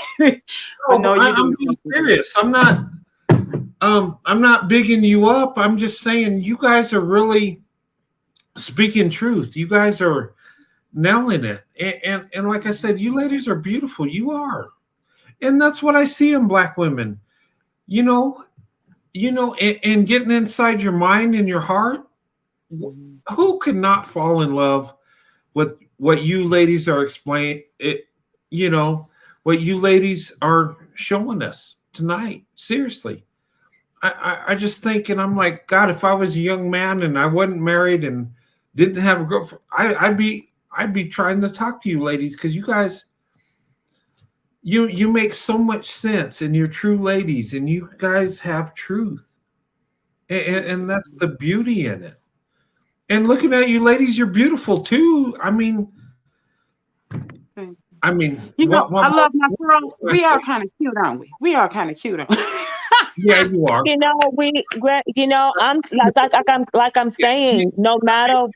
I'm being serious. I'm not bigging you up. I'm just saying you guys are really speaking truth. You guys are nailing it. And like I said, you ladies are beautiful. You are. And that's what I see in Black women. You know, and getting inside your mind and your heart. Who could not fall in love with what you ladies are explaining? What you ladies are showing us tonight. Seriously. I just think, and I'm like, God, if I was a young man and I wasn't married and didn't have a girlfriend, I'd be trying to talk to you ladies, because you guys, you make so much sense, and you're true ladies, and you guys have truth, and that's the beauty in it. And looking at you ladies, you're beautiful too. I mean, I love my girl. We are kind of cute, aren't we? We are kind of cute, aren't we? Yeah, you are. I'm saying, no matter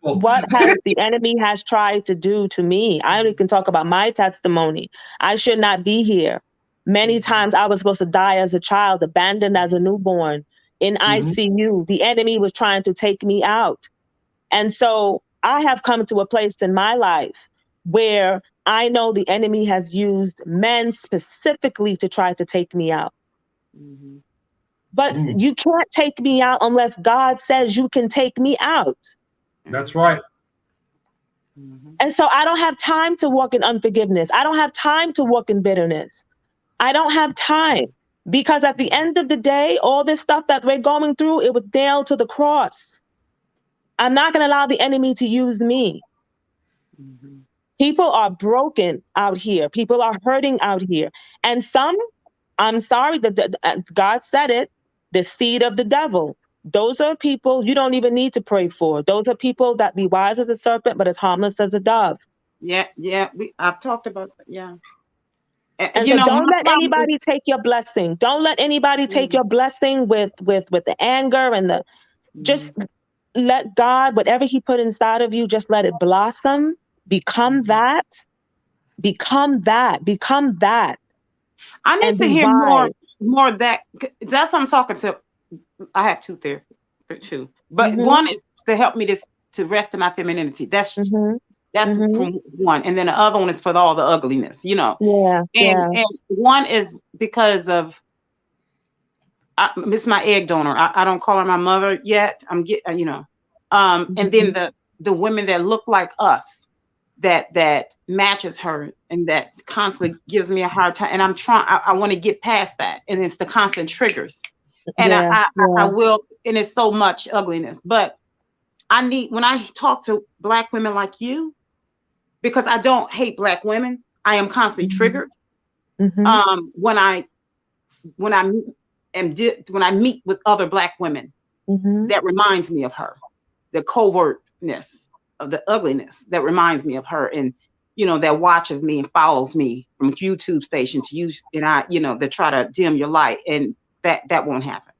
what the enemy has tried to do to me, I can talk about my testimony. I should not be here. Many times I was supposed to die as a child, abandoned as a newborn, in ICU. The enemy was trying to take me out. And so I have come to a place in my life where I know the enemy has used men specifically to try to take me out. But you can't take me out unless God says you can take me out. That's right. And so I don't have time to walk in unforgiveness. I don't have time to walk in bitterness. I don't have time, because at the end of the day, all this stuff that we're going through, it was nailed to the cross. I'm not going to allow the enemy to use me. People are broken out here. People are hurting out here. And some, I'm sorry, God said it, the seed of the devil. Those are people you don't even need to pray for. Those are people that be wise as a serpent, but as harmless as a dove. Yeah. I've talked about that. Yeah. And You so know, don't my let problem is, anybody take your blessing. Don't let anybody take your blessing with the anger and the just let God, whatever he put inside of you, just let it blossom. Become that. Become that. Become that. I need And to be hear wise. more of that. That's what I'm talking to. I have two there, two. But Mhm. one is to help me to rest in my femininity. That's Mhm. from one, and then the other one is for all the ugliness, you know. Yeah. And Yeah. one is because of Miss my egg donor. I don't call her my mother yet. I'm get you know. And then the women that look like us, that matches her, and that constantly gives me a hard time. And I'm trying. I want to get past that, and it's the constant triggers. And Yeah. I will, and it's so much ugliness. But I need, when I talk to Black women like you, because I don't hate Black women, I am constantly triggered. Mhm. When I when I when I meet with other Black women, Mhm. that reminds me of her, the covertness of the ugliness that reminds me of her, and you know, that watches me and follows me from YouTube station to you, and I, you know, that try to dim your light, and that won't happen.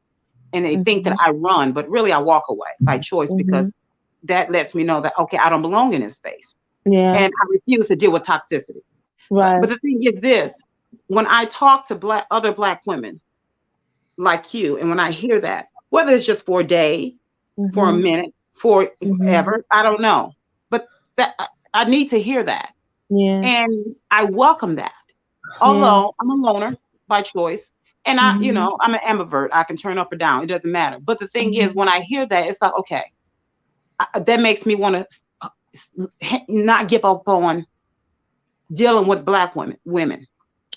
And they think that Mhm. I run, but really I walk away by choice, because Mhm. that lets me know that, okay, I don't belong in this space, Yeah. and I refuse to deal with toxicity. But Right. the thing is this: when I talk to other Black women like you, and when I hear that, whether it's just for a day, for a Mhm. minute, for Mhm. ever, I don't know, but that I need to hear that, Yeah. and I welcome that. Yeah. Although I'm a loner by choice, and you Mhm. know, I'm an ambivert. I can turn up or down. It doesn't matter. But the thing is, Mhm. when I hear that, it's like, okay, that makes me want to not give up on dealing with Black women.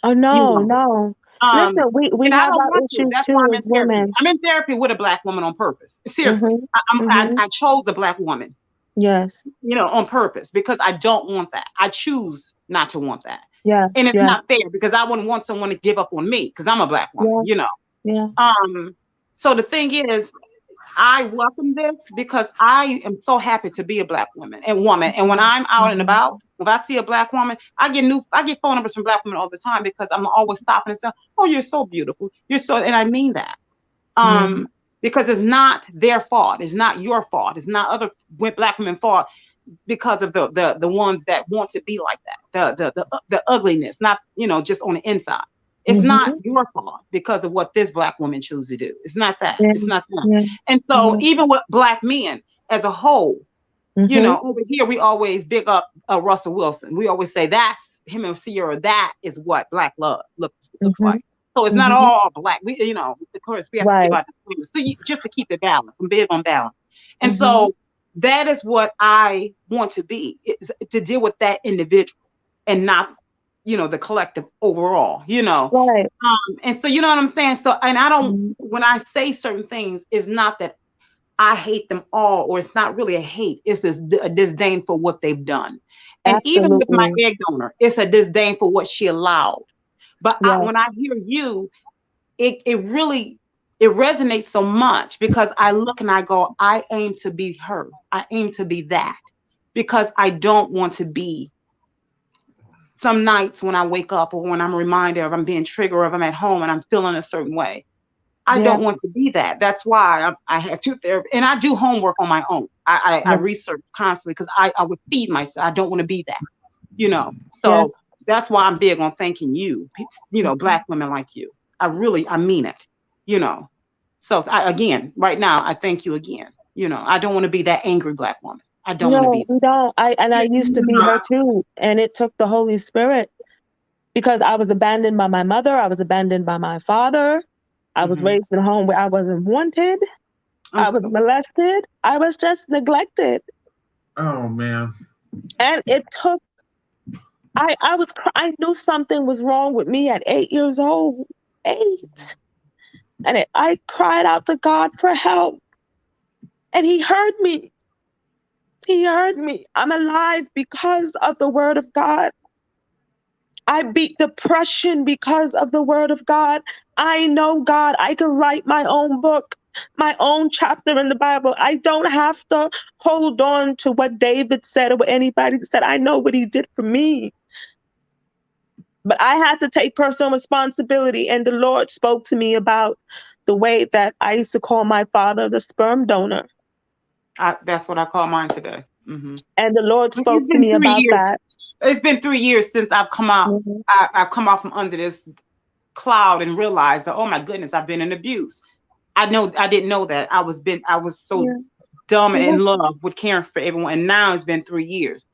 Oh You no, know, no. um, Listen, we and I have don't our want to. issues That's why too I'm in as therapy. women. I'm in therapy with a Black woman on purpose. Seriously, Mhm. I Mhm. I chose a Black woman, Yes. you know, on purpose, because I don't want that. I choose not to want that. Yes. And it's Yes. not fair, because I wouldn't want someone to give up on me because I'm a Black woman, Yeah. you know. Yeah. So the thing is, I welcome this because I am so happy to be a Black woman. And when I'm out and Mhm. about, if I see a Black woman, I get phone numbers from Black women all the time, because I'm always stopping and saying, "Oh, you're so beautiful. You're so," and I mean that. Yeah. Because it's not their fault. It's not your fault. It's not other Black women's fault, because of the ones that want to be like that, the ugliness, not, you know, just on the inside. It's not Mhm. your fault because of what this Black woman chooses to do. It's not that. Yeah. It's not that. Yeah. And so Yeah. even with Black men as a whole, you Mhm. know, over here we always big up Russell Wilson. We always say that's him and Sierra. That is what Black love looks Mhm. like. So it's not Mhm. all Black. We, you know, of course, we have to give Right. out disclaimers. So just to keep it balanced. I'm big on balance. And Mhm. so that is what I want to be, is to deal with that individual and not, you know, the collective overall, you know. Right. And so, you know what I'm saying? So, and I don't, Mhm. when I say certain things, it's not that I hate them all, or it's not really a hate. It's this a disdain for what they've done. And even with my Absolutely. egg donor, it's a disdain for what she allowed. But Yes. when I hear you, it really, it resonates so much, because I look and I go, I aim to be her. I aim to be that, because I don't want to be, some nights when I wake up, or when I'm reminded of, I'm being triggered, or if I'm at home and I'm feeling a certain way, I Yeah. don't want to be that. That's why I have two therapists, and I do homework on my own. I Yeah. research constantly, because I would feed myself. I don't want to be that, you know. Yes. So that's why I'm big on thanking you, you know, Mhm. Black women like you. I mean it, you know. So again, right now, I thank you again. You know, I don't want to be that angry Black woman. I don't want to No, be we don't. I used to be her Uh, too, and it took the Holy Spirit because I was abandoned by my mother. I was abandoned by my father. I that. was raised in a home where I wasn't wanted. I'm I was so molested. I was just neglected, oh man. and it took. I knew something was wrong with me at 8 years old. 8, and I cried out to God for help, and He heard me. He heard me. I'm alive because of the Word of God. I beat depression because of the Word of God. I know God. I can write my own book, my own chapter in the Bible. I don't have to hold on to what David said or what anybody said. I know what he did for me. But I had to take personal responsibility, and the Lord spoke to me about the way that I used to call my father the sperm donor. That's what I call mine today. And the Lord It's spoke to been me 3 about years. that. It's been 3 years since I've come out. Mhm. I've come out from under this cloud and realized that, oh my goodness, I've been in abuse. I didn't know that. I was so Yeah. dumb and Yeah. in love with caring for everyone. And now it's been 3 years.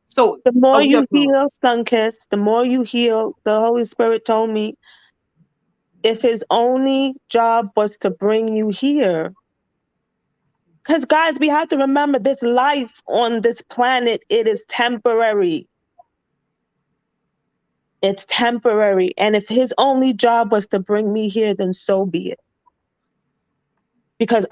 So The more you definitely. heal, Sunkiss, the more you heal, the Holy Spirit told me, if his only job was to bring you here, because guys, we have to remember this life on this planet, it is temporary. It's temporary. And if his only job was to bring me here, then so be it. Because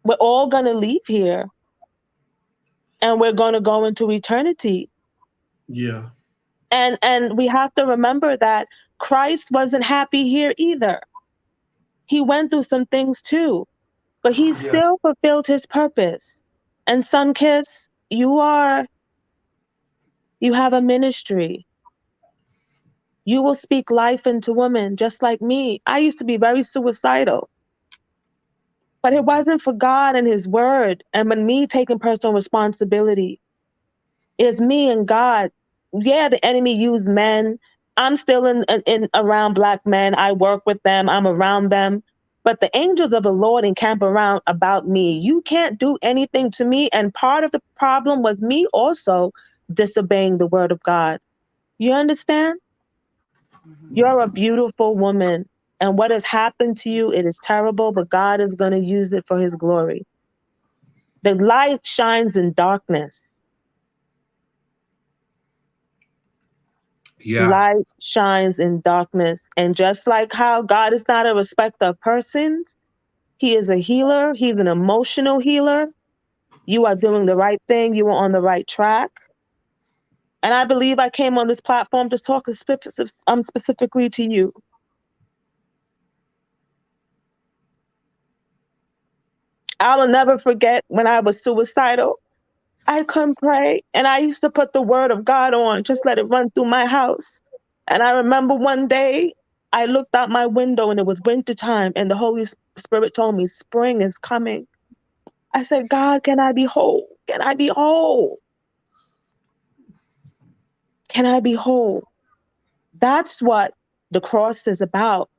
we're all gonna leave here and we're gonna go into eternity. Yeah. And we have to remember that Christ wasn't happy here either. He went through some things too, but he still fulfilled his purpose. And Sunkiss, you have a ministry. You will speak life into women just like me. I used to be very suicidal, but it wasn't for God and his word. And when me taking personal responsibility, it's me and God. Yeah, the enemy used men. I'm still in around Black men. I work with them. I'm around them. But the angels of the Lord encamp around about me. You can't do anything to me. And part of the problem was me also disobeying the word of God. You understand? You're a beautiful woman. And what has happened to you, it is terrible, but God is going to use it for his glory. The light shines in darkness. Yeah. Light shines in darkness. And just like how God is not a respecter of persons, he is a healer. He's an emotional healer. You are doing the right thing. You are on the right track. And I believe I came on this platform to talk specifically to you. I will never forget when I was suicidal. I couldn't pray. And I used to put the word of God on, just let it run through my house. And I remember one day I looked out my window and it was winter time and the Holy Spirit told me spring is coming. I said, God, can I be whole? Can I be whole? Can I be whole? That's what the cross is about.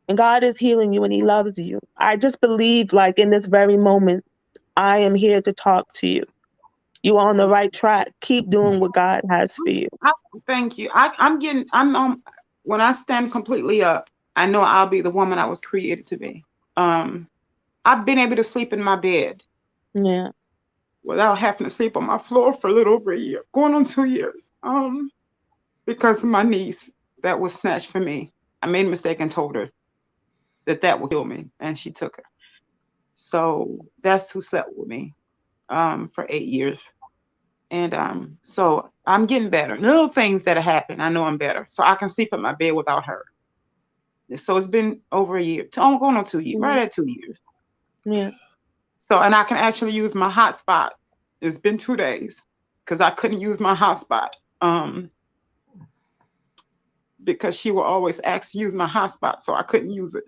And God is healing you and he loves you. I just believe like in this very moment, I am here to talk to you. You are on the right track. Keep doing what God has for you. Thank you. When I stand completely up, I know I'll be the woman I was created to be. I've been able to sleep in my bed. Yeah. Without having to sleep on my floor for a little over a year, going on 2 years. Because of my niece that was snatched from me. I made a mistake and told her that would kill me, and she took her. So that's who slept with me for 8 years. And so I'm getting better. Little things that happen, I know I'm better. So I can sleep in my bed without her. So it's been over a year. I'm going on 2 years, right at 2 years. Yeah. So, and I can actually use my hotspot. It's been 2 days because I couldn't use my hotspot because she will always ask to use my hotspot, so I couldn't use it.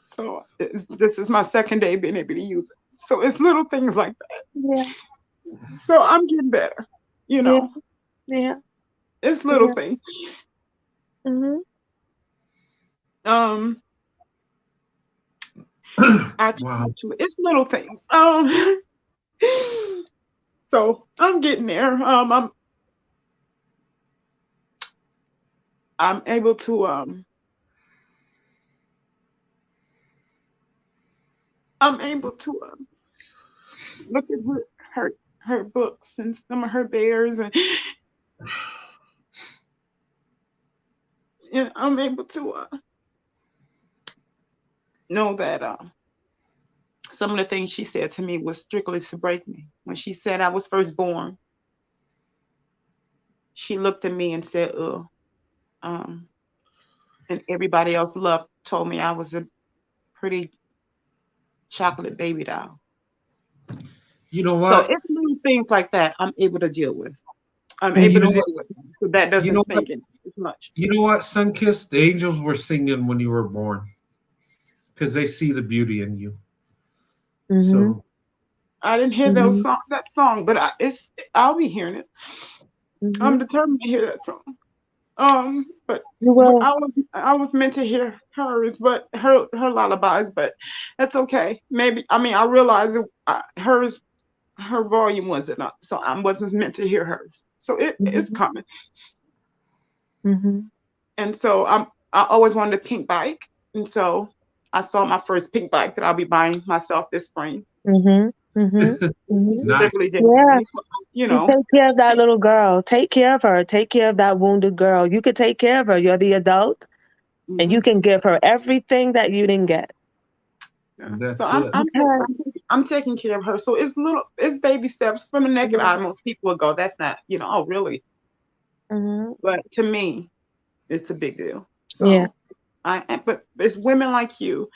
So this is my second day being able to use it. So it's little things like that. Yeah. So I'm getting better, you know. Yeah. It's little things. Mm-hmm. Actually, it's little things. So I'm getting there. I'm able to look at her books and some of her bears, and I'm able to know that some of the things she said to me was strictly to break me. When she said I was first born, she looked at me and said, and everybody else told me I was a pretty chocolate baby doll. You know So what? it's little things like that I'm able to deal with. I'm And you able to know deal what? with it. So that You doesn't know what? stink it as much. You know what, Sunkiss? The angels were singing when you were born because they see the beauty in you. Mhm. So I didn't hear Mhm. that song, but I'll be hearing it. I'm Mhm. determined to hear that song. But You will. I was meant to hear hers, but her lullabies, but that's okay. Maybe I mean I realize it, her volume wasn't up, so I wasn't meant to hear hers. So it's Mhm. coming, Mhm. and so I always wanted a pink bike, and so I saw my first pink bike that I'll be buying myself this spring. Mhm. Mhm. Mhm. nice. Specifically Yeah. dedicated, you You know. take care of that little girl. Take care of her. Take care of that wounded girl. You could take care of her. You're the adult, and you Mhm. can give her everything that you didn't get. Yeah. So That's it. Okay. I'm taking care of her. So it's baby steps. From the naked Mhm. eye, most people would go, that's not, oh really. Mhm. But to me, it's a big deal. Yeah. So but it's women like you.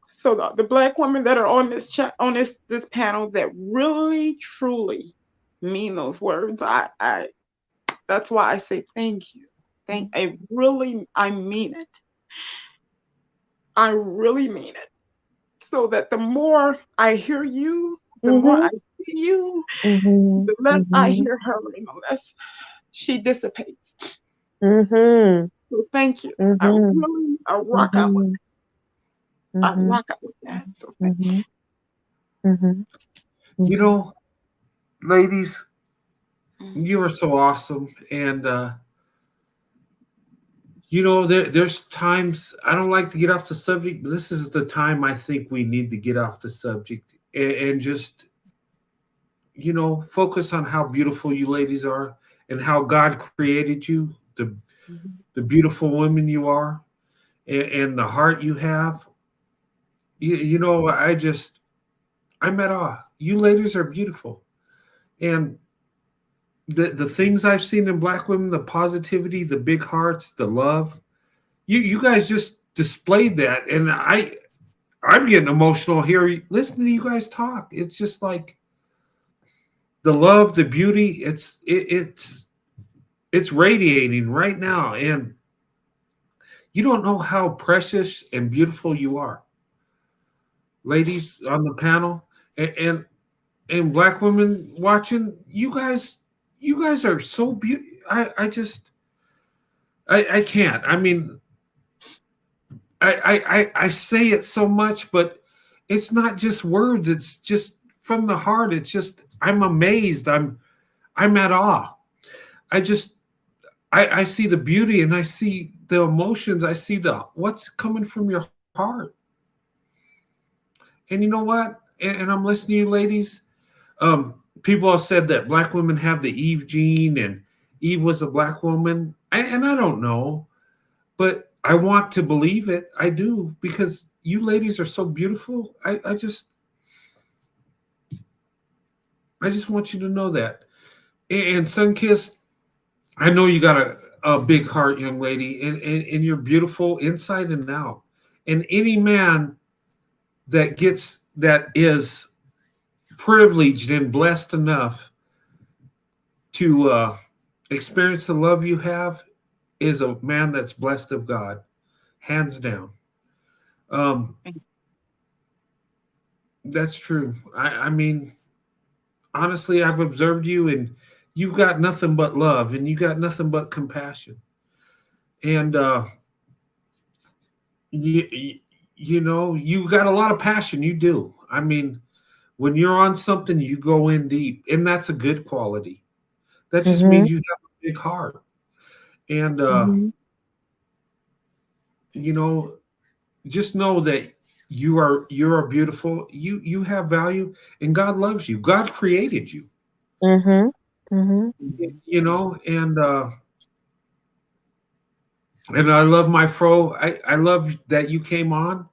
So the black women that are on this chat on this panel that really truly mean those words. I that's why I say thank you. I mean it. I really mean it. So that the more I hear you, the more I Mhm. see you, Mhm. the less I Mhm. hear her and the less she dissipates. Mhm. So thank you. Mhm. I rock out with Mhm. I Mhm. rock out with that. So thank Mhm. Mhm. You Mhm. know, ladies, you. you are so awesome. And there's times I don't like to get off the subject, but this is the time I think we need to get off the subject and just focus on how beautiful you ladies are and how God created you, Mhm. the beautiful women you are, and the heart you have. I'm at awe. You ladies are beautiful, and the things I've seen in black women, the positivity, the big hearts, the love. You guys just displayed that, and I'm getting emotional here listening to you guys talk. It's just like the love, the beauty. It's radiating right now, and you don't know how precious and beautiful you are, ladies on the panel, and black women watching. You guys are so beautiful. I can't. I mean, I say it so much, but it's not just words. It's just from the heart. It's just I'm amazed. I'm at awe. I just I see the beauty and I see the emotions. I see the what's coming from your heart. And you know what? And I'm listening to you, ladies. People have said that black women have the Eve gene, and Eve was a black woman. And I don't know, but I want to believe it. I do because you ladies are so beautiful. I just want you to know that. And Sunkiss, I know you got a big heart, young lady, and you're beautiful inside and out. And any man that is privileged and blessed enough to experience the love you have is a man that's blessed of God, hands down. Um, that's true. I mean, honestly, I've observed you, and you've got nothing but love, and you got nothing but compassion, and you got a lot of passion. You do. I mean, when you're on something, you go in deep, and that's a good quality. That just Mhm. means you have a big heart, and Mhm. you know, just know that you're beautiful. You have value, and God loves you. God created you. Mhm. Mhm. And I love my fro. I love that you came on.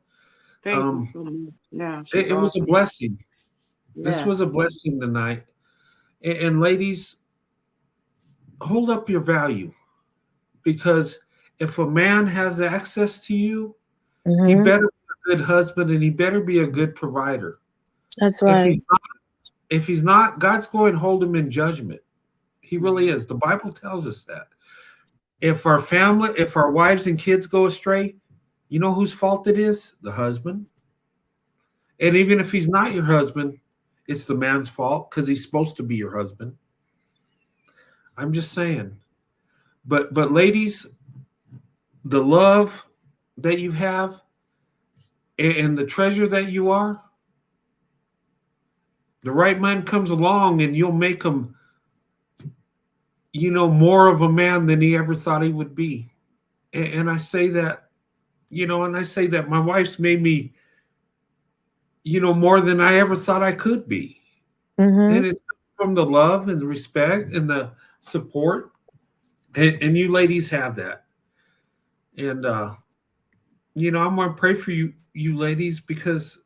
Thank you Um, so much. Yeah, she's it was a awesome. blessing. This was a Yes. blessing tonight. And ladies, hold up your value because if a man has access to you, he Mhm. better be a good husband, and he better be a good provider. That's If right. he's not, God's going to hold him in judgment. He really is. The Bible tells us that. If our wives and kids go astray, you know whose fault it is? The husband. And even if he's not your husband, it's the man's fault because he's supposed to be your husband. I'm just saying. But ladies, the love that you have and the treasure that you are, the right man comes along and you'll make him, more of a man than he ever thought he would be. And I say that, my wife's made me, more than I ever thought I could be. Mm-hmm. And it's from the love and the respect and the support. And you ladies have that. And, I'm going to pray for you ladies, because,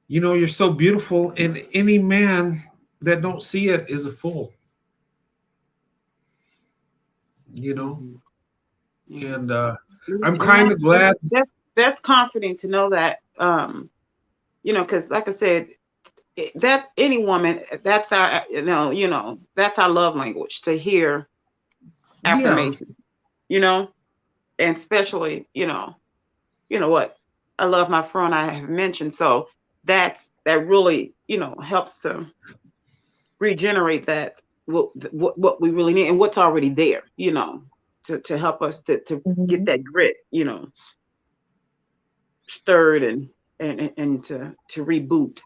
you're so beautiful, and any man that don't see it is a fool. And I'm kind of glad. That's comforting to know that, because like I said, that any woman, that's our, that's our love language, to hear affirmation, and especially, what I love my friend I have mentioned. So that really, helps to regenerate that what we really need and what's already there, to help us to get that grit, stirred and to reboot,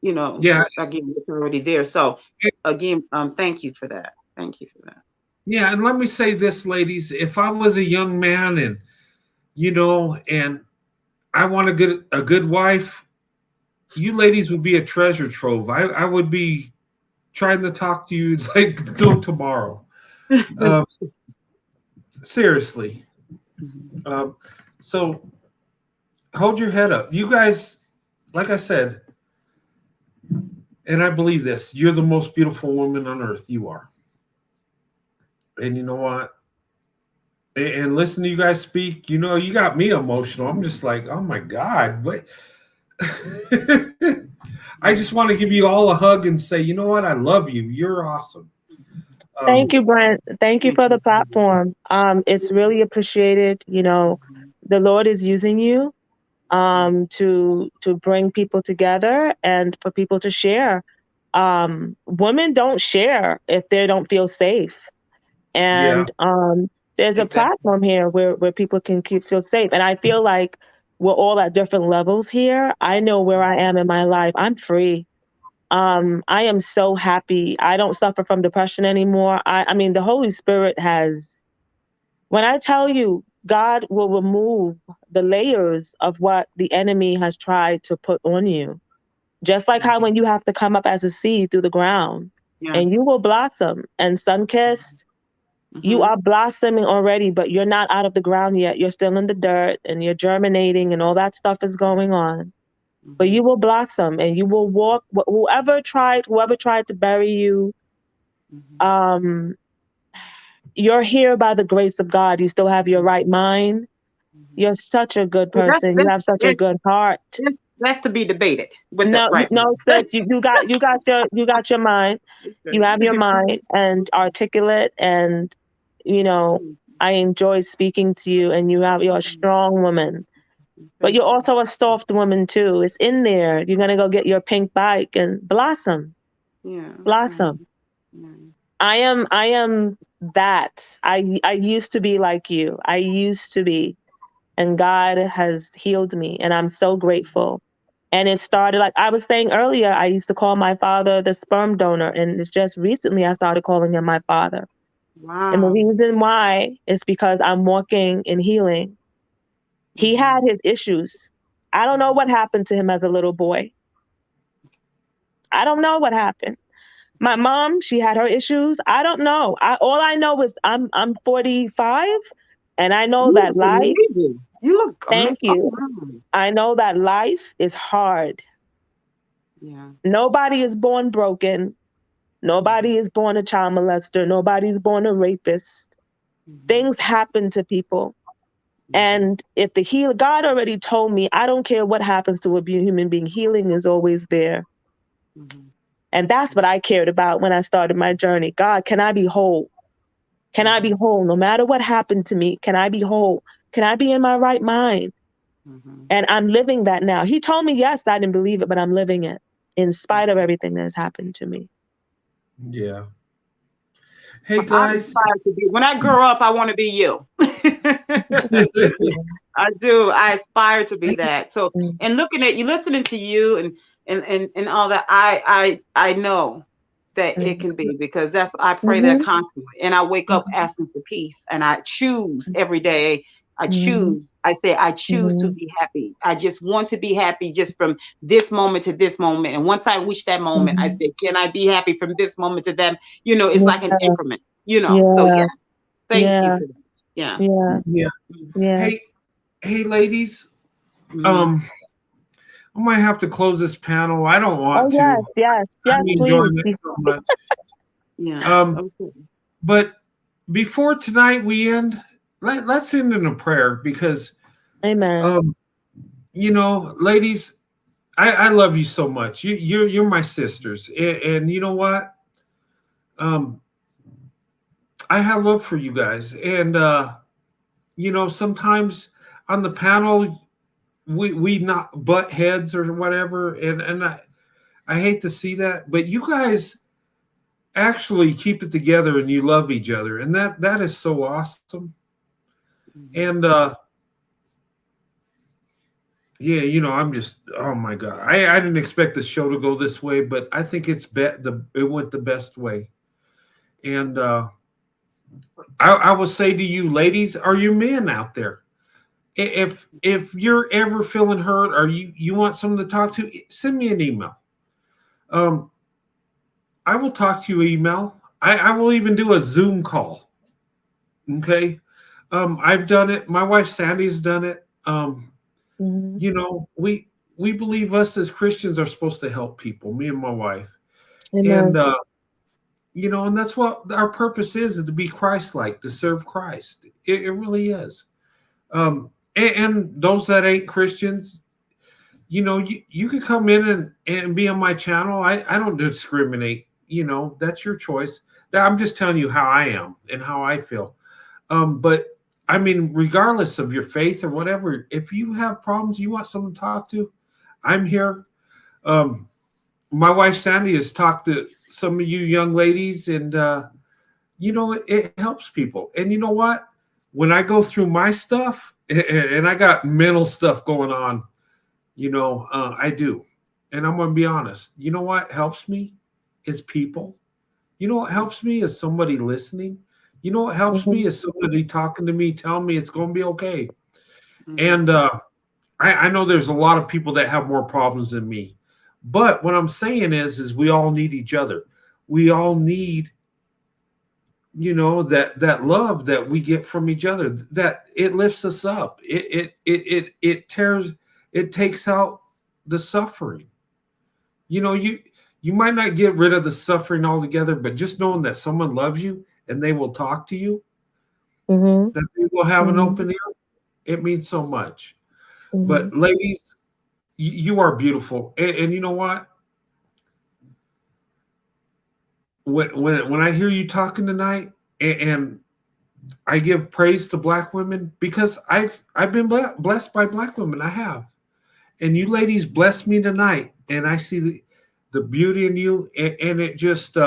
again, it's already there. So again, thank you for that. Thank you for that. Yeah, and let me say this, ladies, if I was a young man and and I want to get a good wife, you ladies would be a treasure trove. I would be trying to talk to you like no tomorrow. Seriously. So hold your head up. You guys, like I said, and I believe this, you're the most beautiful woman on earth. You are. And you know what? And listen to you guys speak, you got me emotional. I'm just like, oh my God. What? I just want to give you all a hug and say, you know what? I love you. You're awesome. Thank you, Brent. Thank you for the platform. It's really appreciated. The Lord is using you to bring people together and for people to share. Women don't share if they don't feel safe. And there's a platform here where people can feel safe. And I feel like we're all at different levels here. I know where I am in my life. I'm free. I am so happy. I don't suffer from depression anymore. I mean, the Holy Spirit when I tell you, God will remove the layers of what the enemy has tried to put on you. Just like how when you have to come up as a seed through the ground and you will blossom and sun-kissed, you are blossoming already, but you're not out of the ground yet. You're still in the dirt and you're germinating and all that stuff is going on. But you will blossom and you will walk. Whoever tried to bury you, you're here by the grace of God. You still have your right mind. You're such a good person. You have such a good heart. That's to be debated. No, sis. You got your mind. You have your mind and articulate, and I enjoy speaking to you. And you're a strong woman, but you're also a soft woman too. It's in there. You're gonna go get your pink bike and blossom. Blossom. I am that. I used to be like you. I used to be. And God has healed me, and I'm so grateful. And it started, like I was saying earlier, I used to call my father the sperm donor, and it's just recently I started calling him my father. Wow. And the reason why is because I'm walking in healing. He had his issues. I don't know what happened to him as a little boy. I don't know what happened. My mom, she had her issues. I don't know. All I know is I'm 45, and I know that life. Amazing. You look. Thank you. I know that life is hard. Yeah. Nobody is born broken. Nobody is born a child molester. Nobody's born a rapist. Things happen to people. And if God already told me, I don't care what happens to a human being, healing is always there. And that's what I cared about when I started my journey. God, can I be whole? Can I be whole? No matter what happened to me, can I be whole? Can I be in my right mind? And I'm living that now. He told me, yes, I didn't believe it, but I'm living it in spite of everything that has happened to me. Yeah. Hey, I'm guys. inspired to be. When I grow up, I want to be you. I do. I aspire to be that. So, and looking at you, listening to you, and all that, I know that it can be, because I pray that constantly, and I wake up asking for peace, and I choose every day. I choose. I say I choose to be happy. I just want to be happy, just from this moment to this moment. And once I reach that moment, I say, can I be happy from this moment to that? It's like an increment. So yeah. Thank you for that. Yeah. Yeah. Hey, ladies. I might have to close this panel. I don't want to. Yes, I'm enjoying please. it so much. Yeah. Okay. But before tonight we end, let's end in a prayer, because, Amen. Ladies, I love you so much. You're my sisters, and you know what? I have love for you guys, and sometimes on the panel we not butt heads or whatever, and I hate to see that, but you guys actually keep it together and you love each other, and that is so awesome. And I'm just, oh my God, I didn't expect the show to go this way, but I think it went the best way. And I will say to you ladies, are you men out there, if you're ever feeling hurt, or you want someone to talk to, send me an email. I will talk to you email. I will even do a Zoom call. Okay. I've done it. My wife Sandy's done it. We believe us as Christians are supposed to help people, me and my wife. Amen. And and that's what our purpose is to be Christ-like, to serve Christ. It really is. And those that ain't Christians, you could come in and be on my channel. I don't discriminate. That's your choice. I'm just telling you how I am and how I feel. But I mean, regardless of your faith or whatever, if you have problems, you want someone to talk to, I'm here. My wife Sandy has talked to some of you young ladies, and it helps people. And you know what? When I go through my stuff, and I got mental stuff going on, I do. And I'm going to be honest. You know what helps me is people. You know what helps me is somebody listening. You know what helps me is somebody talking to me, telling me it's going to be okay. And I know there's a lot of people that have more problems than me. But what I'm saying is we all need each other. We all need, that love that we get from each other, that it lifts us up. It takes out the suffering. You might not get rid of the suffering altogether, but just knowing that someone loves you and they will talk to you, that they will have an open ear, it means so much. But ladies, you are beautiful. And you know what? When I hear you talking tonight, and I give praise to Black women, because I've been blessed by Black women. I have. And you ladies bless me tonight, and I see the beauty in you, and it just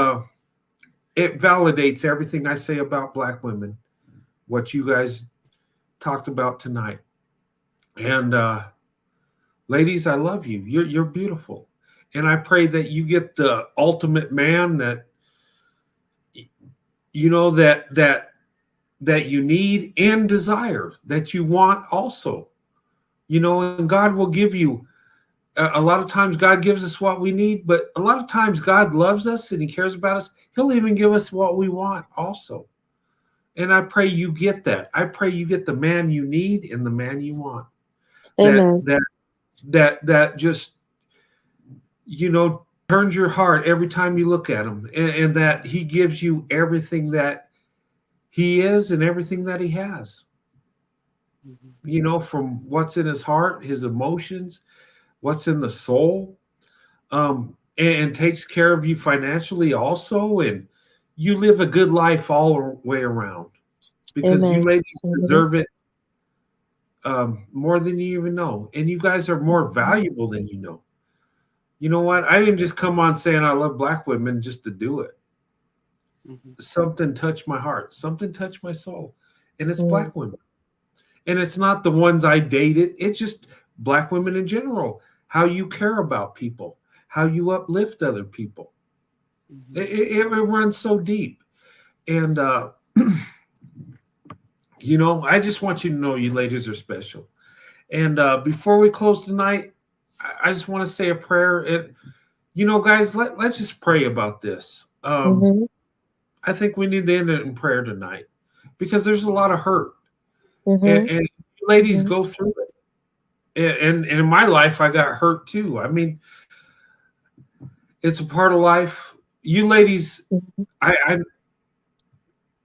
it validates everything I say about Black women, what you guys talked about tonight. And ladies, I love you. You're beautiful, and I pray that you get the ultimate man that that you need and desire, that you want also. And God will give you. A lot of times God gives us what we need, but a lot of times God loves us and he cares about us. He'll even give us what we want also. And I pray you get that. I pray you get the man you need and the man you want. Amen. That just, turns your heart every time you look at him, and that he gives you everything that he is and everything that he has. you know, from what's in his heart, his emotions, what's in the soul, and takes care of you financially also. And you live a good life all the way around because you Amen. ladies Mhm. deserve it more than you even know. And you guys are more valuable than you know. You know what? I didn't just come on saying I love black women just to do it. Something touched my heart, something touched my soul, and it's Mm. black women. And it's not the ones I dated, it's just black women in general. How you care about people, how you uplift other people. It runs so deep. And, you know, I just want you to know you ladies are special. And before we close tonight, I just want to say a prayer. And, you know, guys, let's just pray about this. Mhm. I think we need to end it in prayer tonight because there's a lot of hurt. Mhm. And you ladies Mhm. go through it. And in my life, I got hurt too. I mean, it's a part of life. You ladies, Mhm. I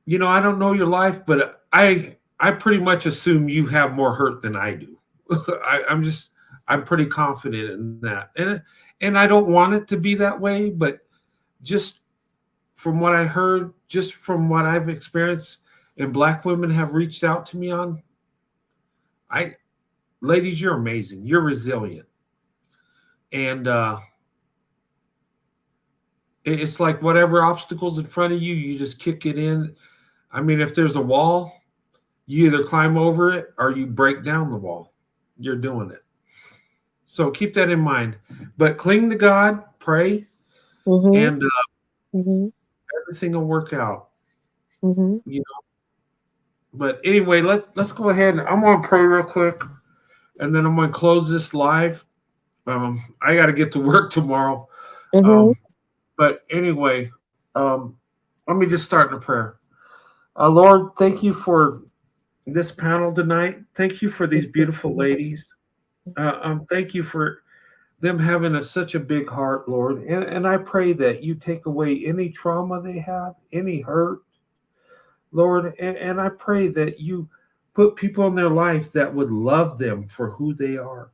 you know, I don't know your life, but I pretty much assume you have more hurt than I do. I'm pretty confident in that. And I don't want it to be that way, but just from what I heard, just from what I've experienced, and black women have reached out to me on, I ladies, you're amazing. You're resilient. And it's like whatever obstacles in front of you, you just kick it in. I mean, if there's a wall, you either climb over it or you break down the wall. You're doing it. So keep that in mind. But cling to God, pray, Mhm. and Mhm. everything will work out. Mhm. You know. But anyway, let's go ahead. I'm gonna pray real quick, and then I'm gonna close this live. I got to get to work tomorrow. Mhm. Um, but anyway, let me just start in a prayer. Lord, thank you for this panel tonight. Thank you for these beautiful ladies. Thank you for them having such a big heart, Lord. And I pray that you take away any trauma they have, any hurt, Lord. And I pray that you put people in their life that would love them for who they are.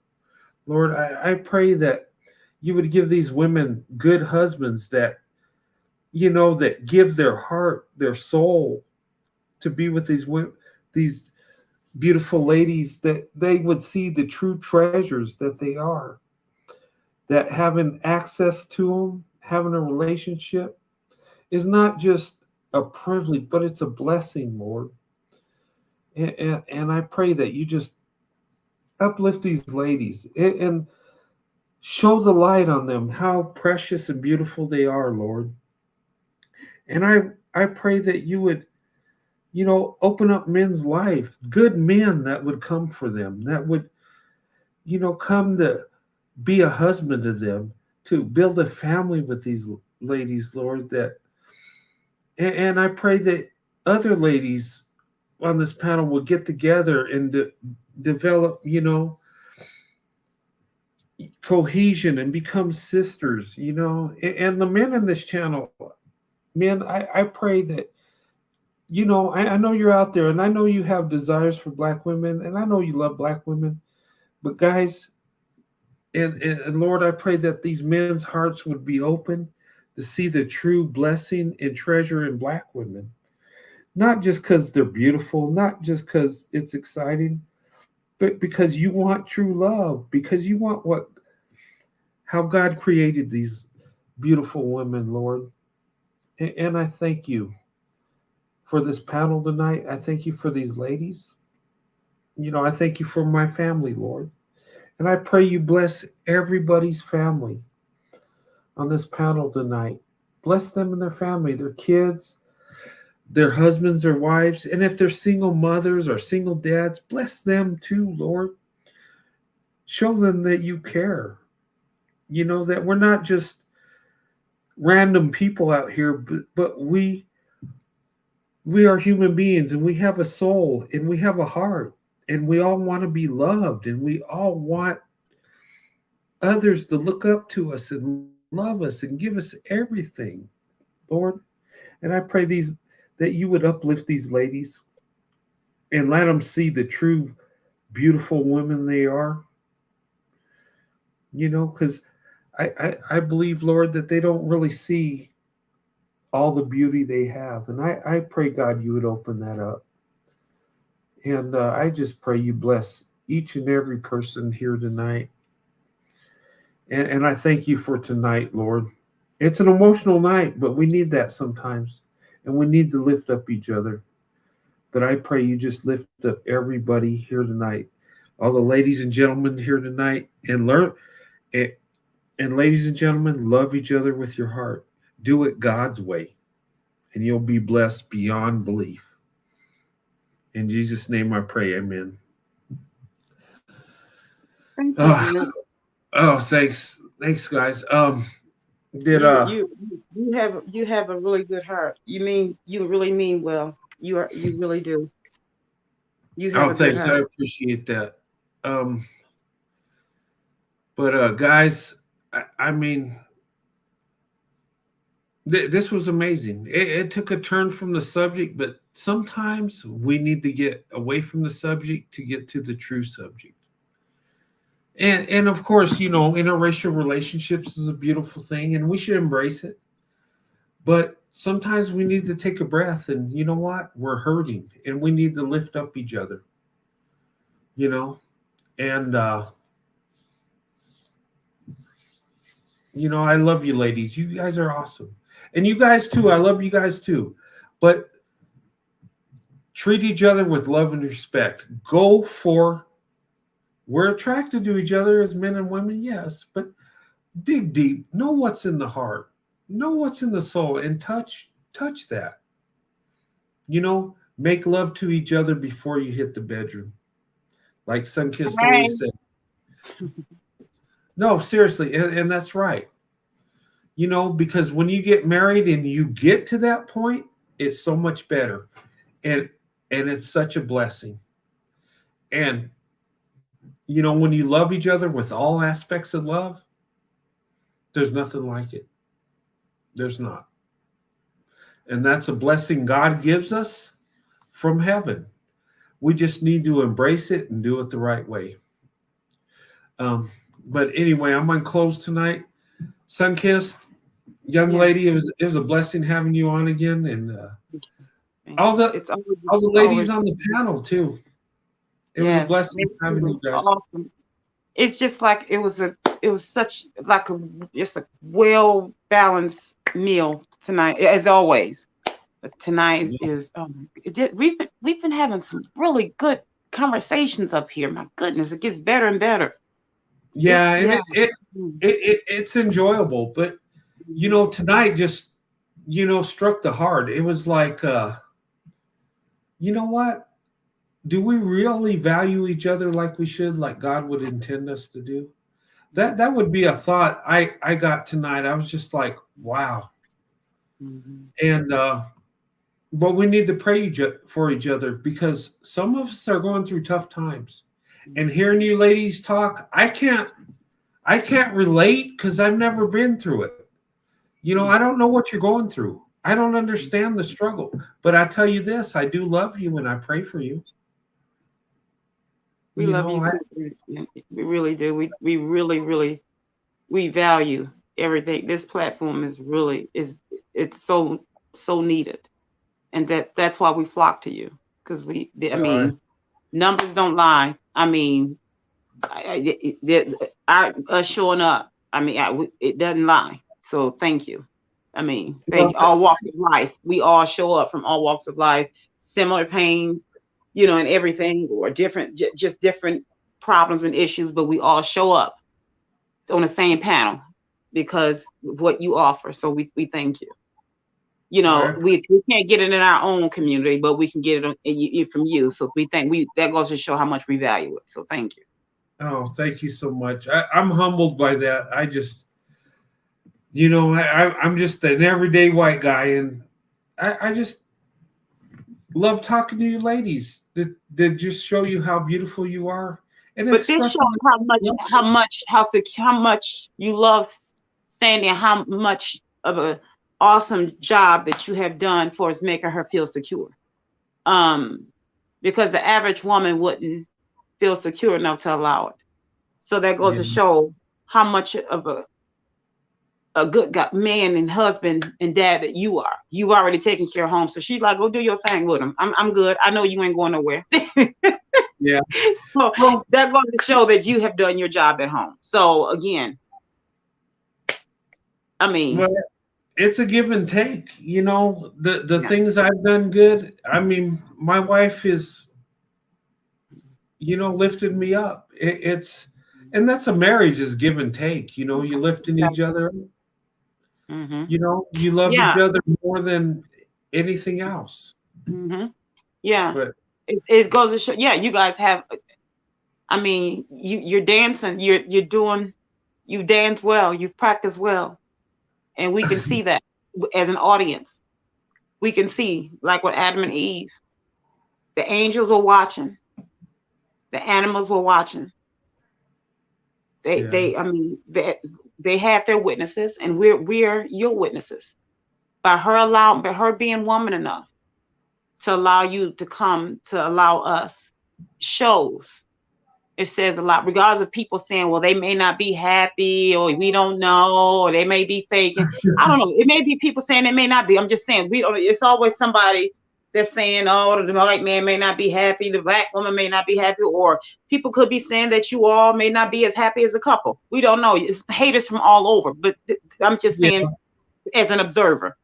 Lord, I pray that you would give these women good husbands that, you know, that give their heart, their soul to be with these women, these beautiful ladies, that they would see the true treasures that they are, that having access to them, having a relationship is not just a privilege, but it's a blessing, Lord. And I pray that you just uplift these ladies and show the light on them, how precious and beautiful they are, Lord. And I pray that you would, you know, open up men's life, good men that would come for them, that would, you know, come to be a husband to them, to build a family with these ladies, Lord. That and I pray that other ladies on this panel will get together and develop, you know, cohesion and become sisters, you know. And the men in this channel, men, I pray that, you know, I know you're out there and I know you have desires for black women and I know you love black women, but guys, and Lord, I pray that these men's hearts would be open to see the true blessing and treasure in black women. Not just because they're beautiful, not just because it's exciting, but because you want true love, because you want how God created these beautiful women, Lord. And I thank you for this panel tonight. I thank you for these ladies. You know, I thank you for my family, Lord. And I pray you bless everybody's family on this panel tonight. Bless them and their family, their kids, their husbands, their wives. And if they're single mothers or single dads, bless them too, Lord. Show them that you care. You know, that we're not just random people out here, but we are human beings and we have a soul and we have a heart and we all want to be loved and we all want others to look up to us and love us and give us everything, Lord. And I pray that you would uplift these ladies and let them see the true beautiful women they are. Because I believe, Lord, that they don't really see all the beauty they have. And I pray, God, you would open that up. And I just pray you bless each and every person here tonight. And I thank you for tonight, Lord. It's an emotional night, but we need that sometimes. And we need to lift up each other. But I pray you just lift up everybody here tonight. All the ladies and gentlemen here tonight. And learn. And ladies and gentlemen, love each other with your heart. Do it God's way. And you'll be blessed beyond belief. In Jesus' name I pray, amen. Thank you. Thanks. Thanks, guys. You have a really good heart. You really mean well. You really do. You have a good thanks. I heart. appreciate that. But guys, I mean, this was amazing. It took a turn from the subject, but sometimes we need to get away from the subject to get to the true subject. And of course, interracial relationships is a beautiful thing, and we should embrace it. But sometimes we need to take a breath, and you know what? We're hurting, and we need to lift up each other. And I love you, ladies. You guys are awesome. And you guys too. I love you guys too. But treat each other with love and respect. We're attracted to each other as men and women, yes, but dig deep. Know what's in the heart. Know what's in the soul, and touch that. Make love to each other before you hit the bedroom. Like Sunkist always said. No, seriously, and that's right. Because when you get married and you get to that point, it's so much better. And it's such a blessing. And when you love each other with all aspects of love, there's nothing like it. There's not. And that's a blessing God gives us from heaven. We just need to embrace it and do it the right way. But anyway, I'm on close tonight. Sunkist, young lady, it was a blessing having you on again, and all the ladies on the panel too. It was a blessing having you guys. Awesome. It's just like it was such like just a well balanced meal tonight, as always. But tonight is we've been having some really good conversations up here. My goodness, it gets better and better. Yeah, and it's enjoyable, but tonight just struck the heart. It was like you know what? Do we really value each other like we should, like God would intend us to do? That would be a thought I got tonight. I was just like, wow. Mm-hmm. And but we need to pray for each other, because some of us are going through tough times. And hearing you ladies talk, I can't relate because I've never been through it. I don't know what you're going through. I don't understand the struggle. But I tell you this, I do love you and I pray for you. We love you too. We really do. We really, really, we value everything. This platform is it's so needed. And that's why we flock to you. Because numbers don't lie. I mean, us showing up, it doesn't lie. So thank you. Thank you. All walks of life. We all show up from all walks of life, similar pain, and everything, or just different problems and issues, but we all show up on the same panel because of what you offer. So we thank you. We can't get it in our own community, but we can get it from you. So we think that goes to show how much we value it. So thank you. Oh, thank you so much. I'm humbled by that. I just, I'm just an everyday white guy, and I just love talking to you ladies that just show you how beautiful you are. But this shows how much you love Sandy, and how much of a awesome job that you have done for us, making her feel secure. Because the average woman wouldn't feel secure enough to allow it. So that goes to show how much of a good man and husband and dad that you are. You've already taken care of home. So she's like, go do your thing with him. I'm good. I know you ain't going nowhere. Yeah. So that goes to show that you have done your job at home. So again, I mean, well, it's a give and take. You know, the things I've done good. I mean, my wife is, you know, lifted me up. And that's a marriage, is give and take. You know, you lifting each other up. You know, you love each other more than anything else. Yeah, but it goes to show. Yeah, you guys have. I mean, you're dancing. You're doing. You dance well. You practice well, and we can see that as an audience. We can see, like with Adam and Eve, the angels were watching, the animals were watching. They had their witnesses, and we're your witnesses. By her being woman enough to allow you to come to allow us, shows. It says a lot, regardless of people saying, well, they may not be happy, or we don't know, or they may be faking. I don't know. It may be people saying it may not be. I'm just saying it's always somebody that's saying, oh, the white man may not be happy, the black woman may not be happy, or people could be saying that you all may not be as happy as a couple. We don't know. It's haters from all over. But I'm just saying, as an observer,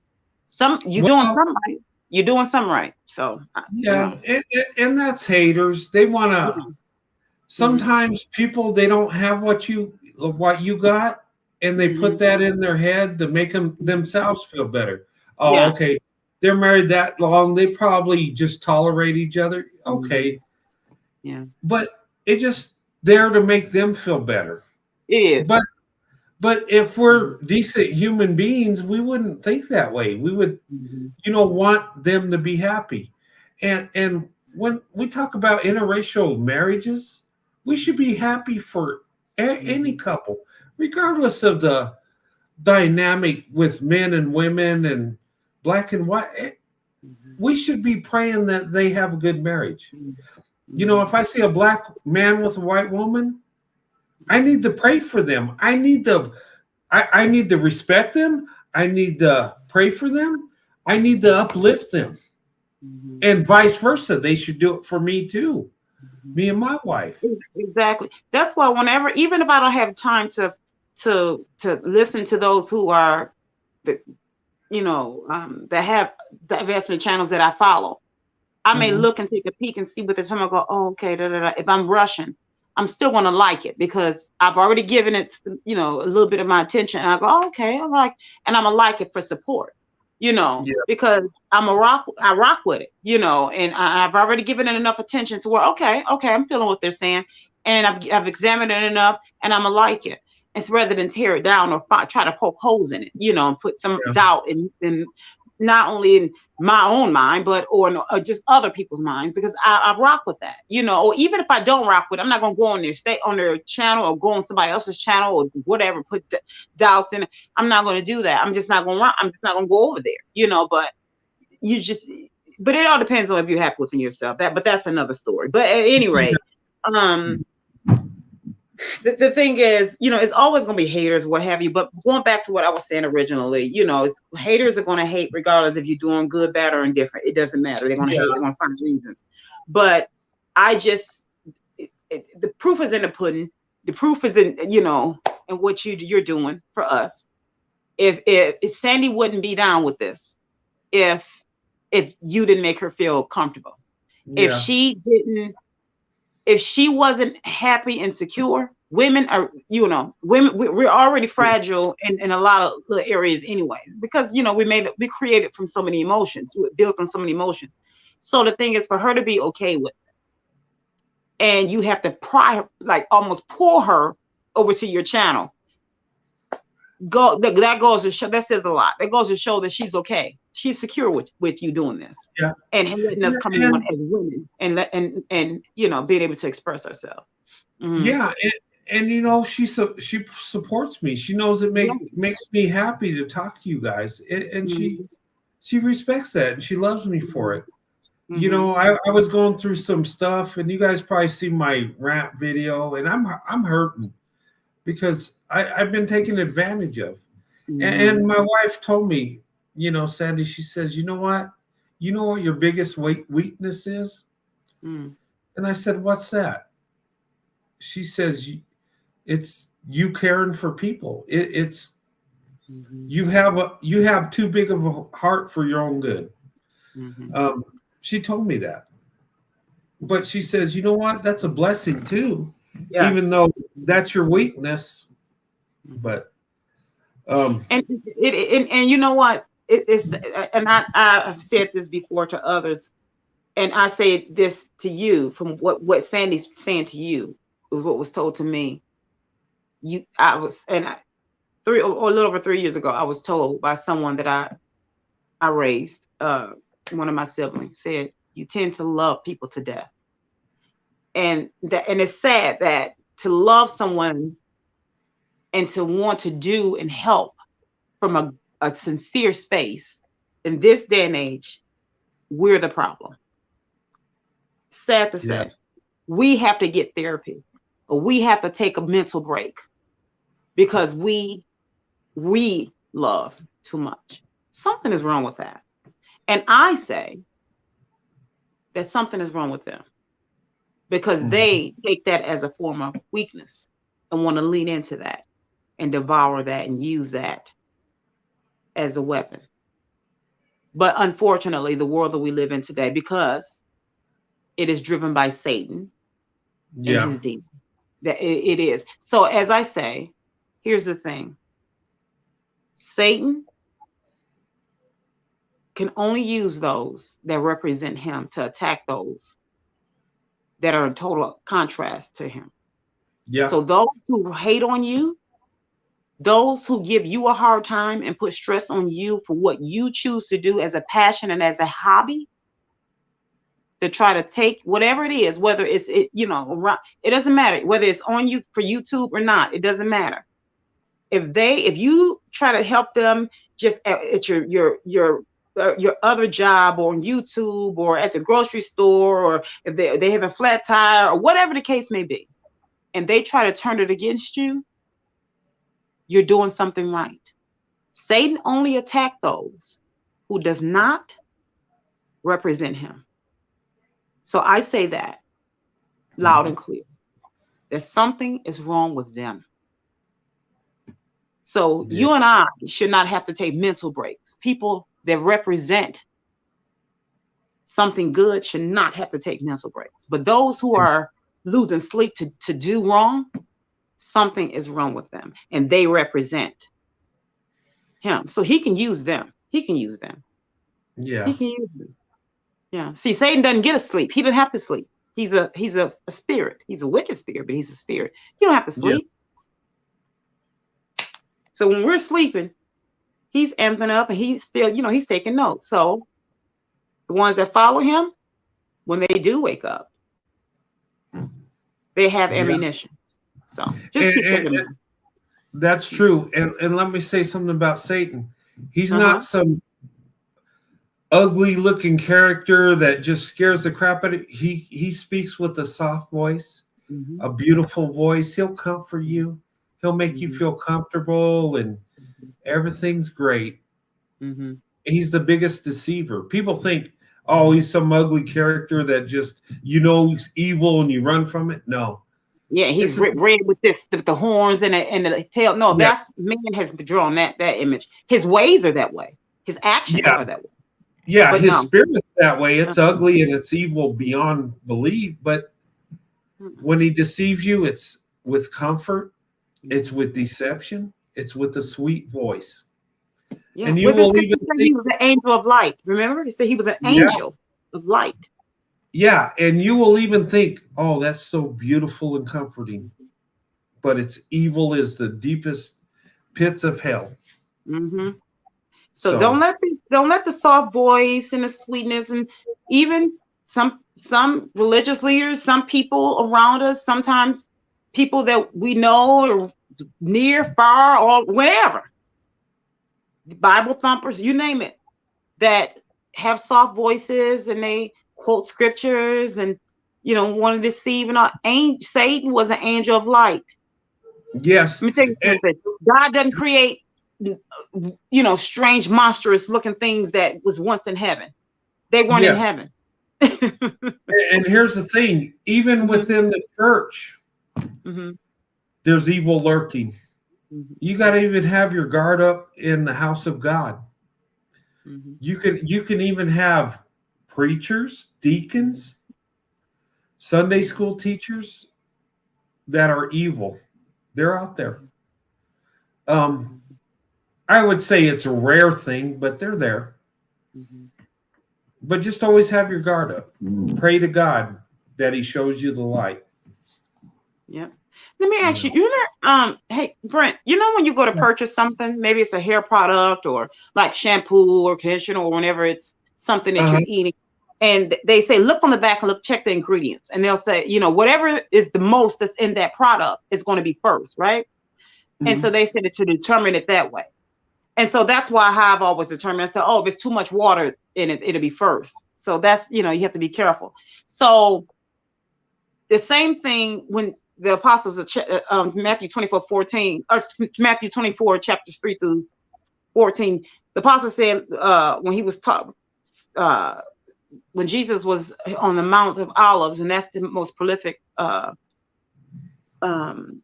you're doing something right. So and that's haters. They want to. Sometimes people, they don't have what you got, and they put that in their head to make themselves feel better. Oh, okay. They're married that long. They probably just tolerate each other. Okay. Yeah. But it's just there to make them feel better. It is. But if we're decent human beings, we wouldn't think that way. We would, you know, want them to be happy. And when we talk about interracial marriages, we should be happy for any couple, regardless of the dynamic with men and women and black and white. We should be praying that they have a good marriage. You know, if I see a black man with a white woman, I need to pray for them. I need to respect them. I need to pray for them. I need to uplift them. And vice versa. They should do it for me too. Me and my wife. Exactly. That's why whenever, even if I don't have time to listen to those who are that have the investment channels that I follow, I may look and take a peek and see what they're talking about. Go, oh, okay. If I'm rushing, I'm still going to like it because I've already given it, a little bit of my attention. And I go, oh, okay, I'm like, and I'm going to like it for support, because I rock with it, and I've already given it enough attention to where, okay, I'm feeling what they're saying. And I've examined it enough and I'm going to like it. It's rather than tear it down or try to poke holes in it, and put some doubt in not only in my own mind, but or just other people's minds, because I rock with that, or even if I don't rock with it, I'm not going to go on there, stay on their channel or go on somebody else's channel or whatever, put doubts in it. I'm not going to do that. I'm just not going to go over there, but but it all depends on if you're happy within yourself. But that's another story. But at any rate, the thing is, it's always going to be haters, what have you. But going back to what I was saying originally, haters are going to hate regardless if you're doing good, bad, or indifferent. It doesn't matter. They're going to hate. They're going to find reasons. But the proof is in the pudding. The proof is in, in what you're doing for us. If Sandy wouldn't be down with this, if you didn't make her feel comfortable, if she wasn't happy and secure, women are, we're already fragile in a lot of little areas anyway, because, we created from so many emotions, we built on so many emotions. So the thing is for her to be okay with it, and you have to almost pull her over to your channel. That goes to show, that says a lot. That goes to show that she's okay. She's secure with you doing this, and letting us come on as women, and being able to express ourselves. Yeah, and she supports me. She knows it makes me happy to talk to you guys, and she respects that, and she loves me for it. You know, I was going through some stuff, and you guys probably see my rap video, and I'm hurting because I've been taken advantage of. And my wife told me, you know, Sandy, she says, you know what your biggest weakness is? And I said, what's that? She says, it's you caring for people. It's you have too big of a heart for your own good. She told me that. But she says, you know what? That's a blessing too, even though that's your weakness. But and you know what? It's and I've said this before to others, and I say this to you from what Sandy's saying to you was what was told to me. I was 3 or a little over 3 years ago, I was told by someone that I raised, one of my siblings said, you tend to love people to death. And it's sad that to love someone and to want to do and help from a sincere space in this day and age, we're the problem. Sad to say, we have to get therapy, or we have to take a mental break because we love too much. Something is wrong with that. And I say that something is wrong with them because they take that as a form of weakness and want to lean into that and devour that and use that as a weapon. But unfortunately, the world that we live in today, because it is driven by Satan and his demon, that it is. So as I say, here's the thing. Satan can only use those that represent him to attack those that are in total contrast to him. So those who hate on you, those who give you a hard time and put stress on you for what you choose to do as a passion and as a hobby, to try to take whatever it is, whether it's it doesn't matter whether it's on you for YouTube or not, it doesn't matter. If you try to help them just at your other job or on YouTube or at the grocery store, or if they have a flat tire or whatever the case may be, and they try to turn it against you, you're doing something right. Satan only attacks those who does not represent him. So I say that loud and clear, that something is wrong with them. So you and I should not have to take mental breaks. People that represent something good should not have to take mental breaks. But those who are losing sleep to do wrong, something is wrong with them. And they represent him. So he can use them. He can use them. Yeah. He can use them. Yeah. See, Satan doesn't get a sleep. He doesn't have to sleep. He's a spirit. He's a wicked spirit, but he's a spirit. He don't have to sleep. So when we're sleeping, he's amping up and he's still, he's taking notes. So the ones that follow him, when they do wake up, they have ammunition. So just keep thinking about it. That's true. And let me say something about Satan. He's not some ugly looking character that just scares the crap out of you. He speaks with a soft voice, a beautiful voice. He'll comfort you. He'll make you feel comfortable and everything's great. He's the biggest deceiver. People think, oh, he's some ugly character that just, he's evil and you run from it. No. Yeah, he's red with the horns and the tail. No, that's man has drawn that image. His ways are that way. His actions are that way. Yeah, but his spirit's that way. It's ugly and it's evil beyond belief. But when he deceives you, it's with comfort. It's with deception. It's with a sweet voice. Yeah. And you will even think he was an angel of light. Remember? He said he was an angel of light. Yeah, and you will even think, oh, that's so beautiful and comforting. But it's evil is the deepest pits of hell. So don't let the soft voice and the sweetness, and even some religious leaders, some people around us, sometimes people that we know or near, far, or whatever, Bible thumpers, you name it, that have soft voices and they quote scriptures and, want to deceive. And Satan was an angel of light. Yes. Let me tell you something. God doesn't create, strange, monstrous looking things that was once in heaven. They weren't in heaven. And here's the thing, even within the church, there's evil lurking. You got to even have your guard up in the house of God. You can even have preachers, deacons, Sunday school teachers that are evil. They're out there. I would say it's a rare thing, but they're there. But just always have your guard up. Pray to God that he shows you the light. Yeah. Let me ask you, hey, Brent, when you go to purchase something, maybe it's a hair product or like shampoo or conditioner or whenever it's something that you're eating, and they say, look on the back and check the ingredients. And they'll say, whatever is the most that's in that product is going to be first, right? And so they said to determine it that way. And so that's why I've always determined, I said, if it's too much water in it, it'll be first. So that's, you have to be careful. So the same thing when the apostles of Matthew 24:14, or Matthew 24, chapters 3 through 14, the apostle said when he was taught, when Jesus was on the Mount of Olives, and that's the most prolific sermon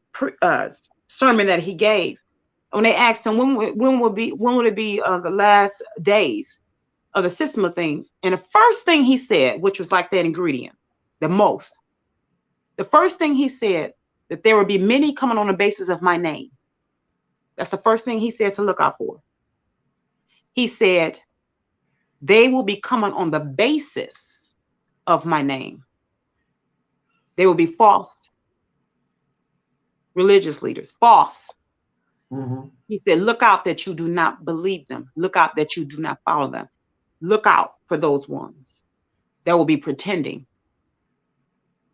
that he gave. When they asked him when would it be the last days of the system of things, and the first thing he said, which was like that ingredient, the first thing he said, that there would be many coming on the basis of my name. That's the first thing he said to look out for. He said, they will be coming on the basis of my name. They will be false religious leaders, false. He said, look out that you do not believe them. Look out that you do not follow them. Look out for those ones that will be pretending.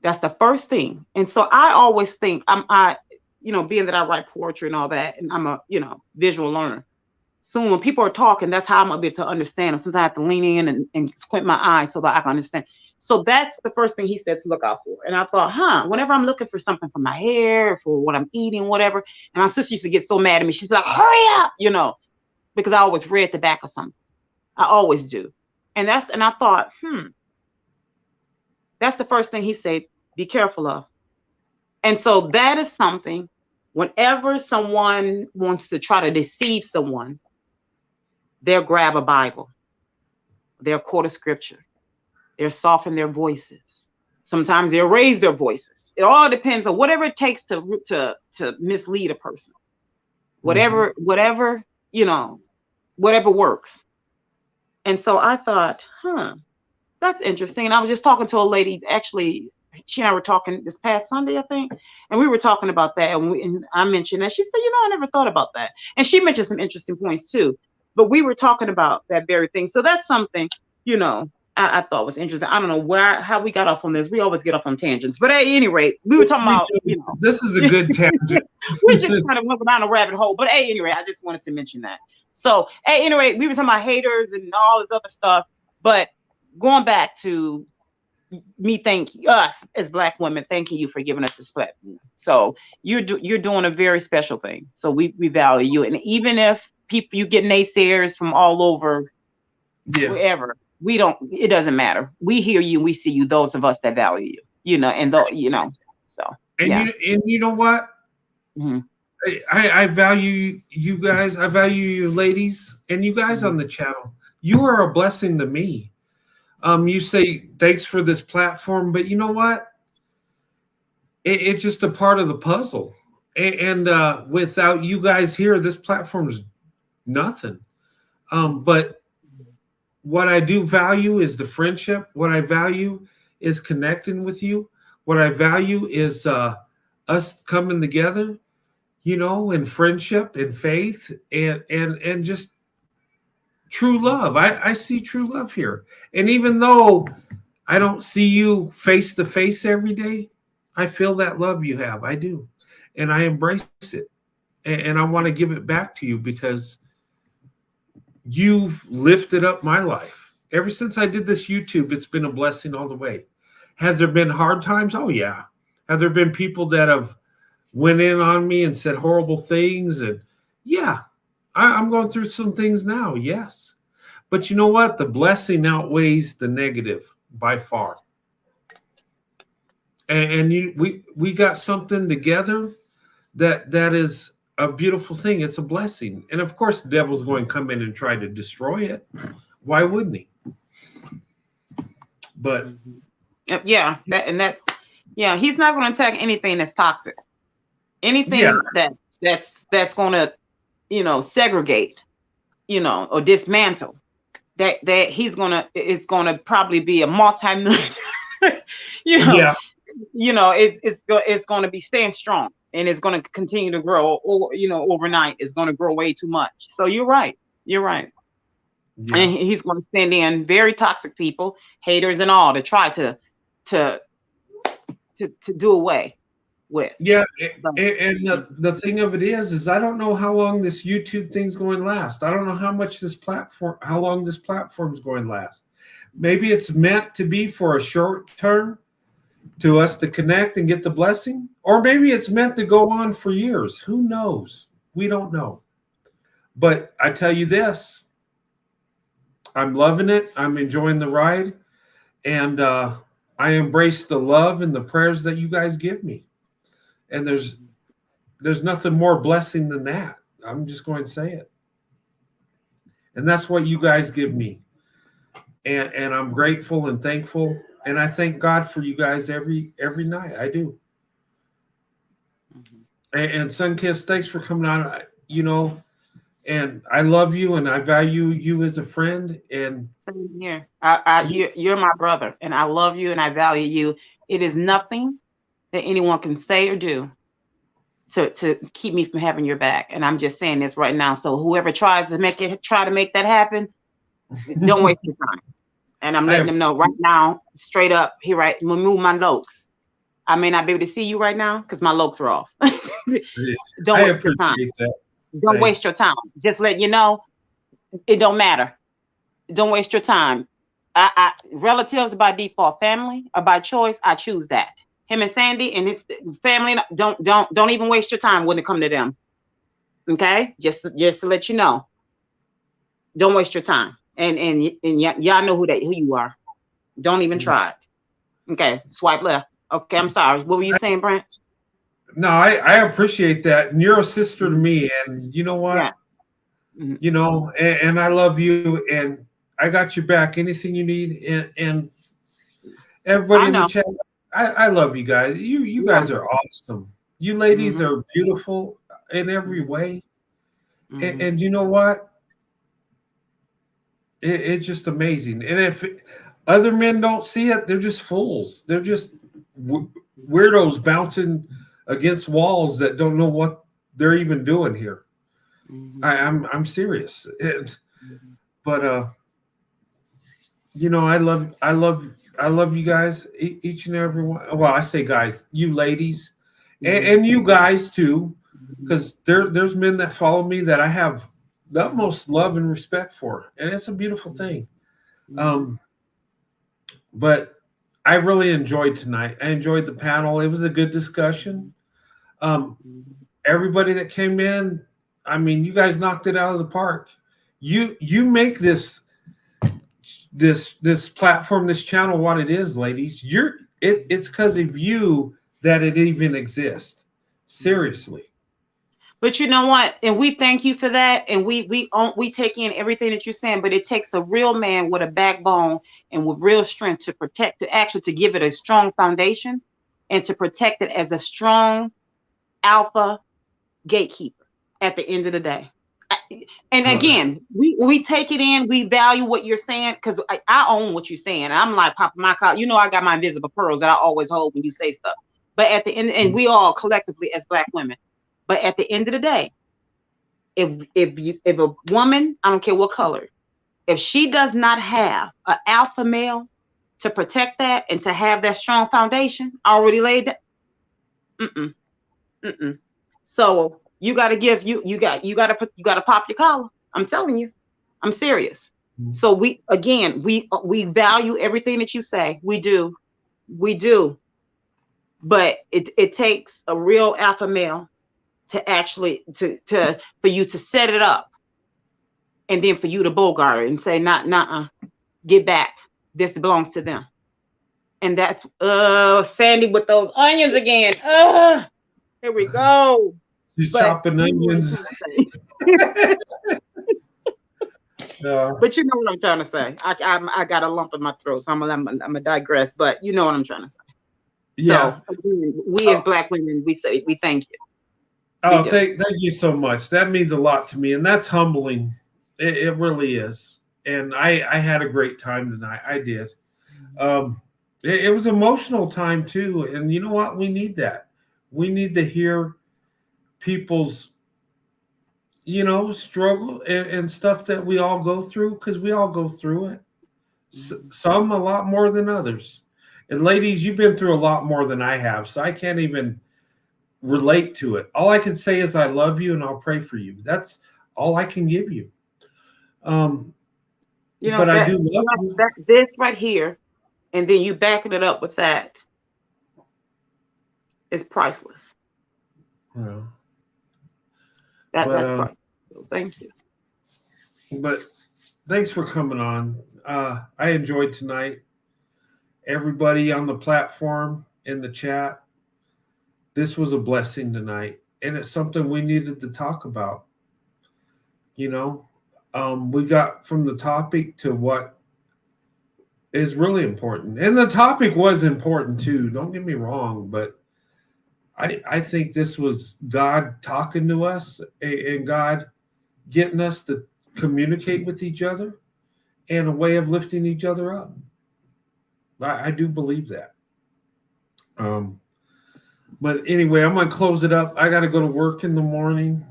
That's the first thing. And so I always think being that I write poetry and all that, and I'm a, visual learner. So when people are talking, that's how I'm able to understand them. Sometimes I have to lean in and squint my eyes so that I can understand. So that's the first thing he said to look out for. And I thought, whenever I'm looking for something for my hair, for what I'm eating, whatever. And my sister used to get so mad at me. She's like, hurry up, because I always read the back of something. I always do. And I thought, that's the first thing he said, be careful of. And so that is something, whenever someone wants to try to deceive someone, they'll grab a Bible. They'll quote a scripture. They'll soften their voices. Sometimes they'll raise their voices. It all depends on whatever it takes to mislead a person. Whatever works. And so I thought, that's interesting. And I was just talking to a lady, actually, she and I were talking this past Sunday, I think, and we were talking about that. And I mentioned that. She said, I never thought about that. And she mentioned some interesting points too. But we were talking about that very thing. So that's something, I thought was interesting. I don't know how we got off on this. We always get off on tangents. But at any rate, we were talking about, This is a good tangent. We just kind of went down a rabbit hole. But at any rate, I just wanted to mention that. So at any rate, we were talking about haters and all this other stuff. But going back to me, us as Black women, thanking you for giving us this platform. So you're doing a very special thing. So we value you. And even if you get naysayers from all over, wherever, it doesn't matter. We hear you, we see you, those of us that value you, so. And you know what? I value you guys. I value you ladies and you guys on the channel. You are a blessing to me. You say thanks for this platform, but you know what? It's just a part of the puzzle. And without you guys here, this platform is nothing. But what I do value is the friendship. What I value is connecting with you. What I value is us coming together, in friendship and faith and just true love. I see true love here. And even though I don't see you face to face every day, I feel that love you have. I do. And I embrace it. And I want to give it back to you because you've lifted up my life. Ever since I did this YouTube, it's been a blessing all the way. Has there been hard times? Oh yeah. Have there been people that have went in on me and said horrible things? And yeah, I'm going through some things now. Yes. But you know what? The blessing outweighs the negative by far. And we got something together that is a beautiful thing. It's a blessing. And of course, the devil's going to come in and try to destroy it. Why wouldn't he? But yeah, he's not going to attack anything that's toxic. Anything that's going to, segregate, or dismantle. That it's going to probably be a multi-million. It's going to be staying strong, and it's going to continue to grow. Or overnight, it's going to grow way too much. So you're right. Yeah. And he's going to send in very toxic people, haters, and all to try to do away with. Yeah, and the thing of it is I don't know how long this YouTube thing's going to last. I don't know how long this platform's going to last. Maybe it's meant to be for a short term to us to connect and get the blessing, or maybe it's meant to go on for years. Who knows? We don't know. But I tell you this, I'm loving it. I'm enjoying the ride, and I embrace the love and the prayers that you guys give me. And there's nothing more blessing than that. I'm just going to say it. And that's what you guys give me. And I'm grateful and thankful. And I thank God for you guys every night. I do. And Sunkiss, thanks for coming on. And I love you, and I value you as a friend. And here, you're my brother, and I love you, and I value you. It is nothing that anyone can say or do to keep me from having your back. And I'm just saying this right now. So whoever tries to try to make that happen, don't waste your time. And I'm letting them know right now, straight up, remove my lokes. I may not be able to see you right now because my lokes are off. Don't waste your time. Don't waste your time. Just let you know, it don't matter. Don't waste your time. Relatives by default, family or by choice, I choose that. Him and Sandy and his family, don't even waste your time when it come to them. Okay, just to let you know, don't waste your time. And y'all know who you are. Don't even try it. Okay, swipe left. Okay, I'm sorry. What were you saying, Brent? No, I appreciate that. And you're a sister to me. And you know what? Yeah. And I love you. And I got your back. Anything you need. And everybody in the chat, I love you guys. You guys are awesome. You ladies are beautiful in every way. And you know what? It's just amazing. And if other men don't see it, they're just fools. They're just weirdos bouncing against walls that don't know what they're even doing here. I'm serious. But I love you guys, each and every one. Well, I say guys, you ladies, and you guys too, because there's men that follow me that I have the utmost love and respect for, and it's a beautiful thing. But I really enjoyed tonight. I enjoyed the panel. It was a good discussion. Everybody that came in, I mean, you guys knocked it out of the park. You make this platform, this channel, what it is, ladies. It's because of you that it even exists. Seriously. But you know what? And we thank you for that. And we take in everything that you're saying. But it takes a real man with a backbone and with real strength to protect, to give it a strong foundation and to protect it as a strong alpha gatekeeper at the end of the day. And again, we take it in, we value what you're saying, because I own what you're saying. I'm like popping my collar. I got my invisible pearls that I always hold when you say stuff. But at the end, and we all collectively as Black women, but at the end of the day, if a woman, I don't care what color, if she does not have an alpha male to protect that and to have that strong foundation already laid down, so you got to give you got to pop your collar. I'm telling you, I'm serious. So we value everything that you say. We do. But it takes a real alpha male to actually for you to set it up, and then for you to bogart it and say, nah, get back. This belongs to them. And that's Sandy with those onions again. Here we go. She's chopping onions. But you know what I'm trying to say. I got a lump in my throat, so I'm gonna digress. But you know what I'm trying to say. Yeah. So again, we as Black women, we say we thank you. Oh, thank you so much. That means a lot to me, and that's humbling. It really is. And I had a great time tonight. I did. It was emotional time too, and you know what? We need that. We need to hear people's, struggle and stuff that we all go through, because we all go through it. Some a lot more than others. And ladies, you've been through a lot more than I have, so I can't even relate to it. All I can say is I love you and I'll pray for you. That's all I can give you. But I do love you. This right here, and then you backing it up with that is priceless. Yeah. That's priceless. So thank you. But thanks for coming on. I enjoyed tonight. Everybody on the platform, in the chat, this was a blessing tonight, and it's something we needed to talk about. We got from the topic to what is really important, and the topic was important too. Don't get me wrong, but I think this was God talking to us and God getting us to communicate with each other and a way of lifting each other up. I do believe that. But anyway, I'm going to close it up. I got to go to work in the morning.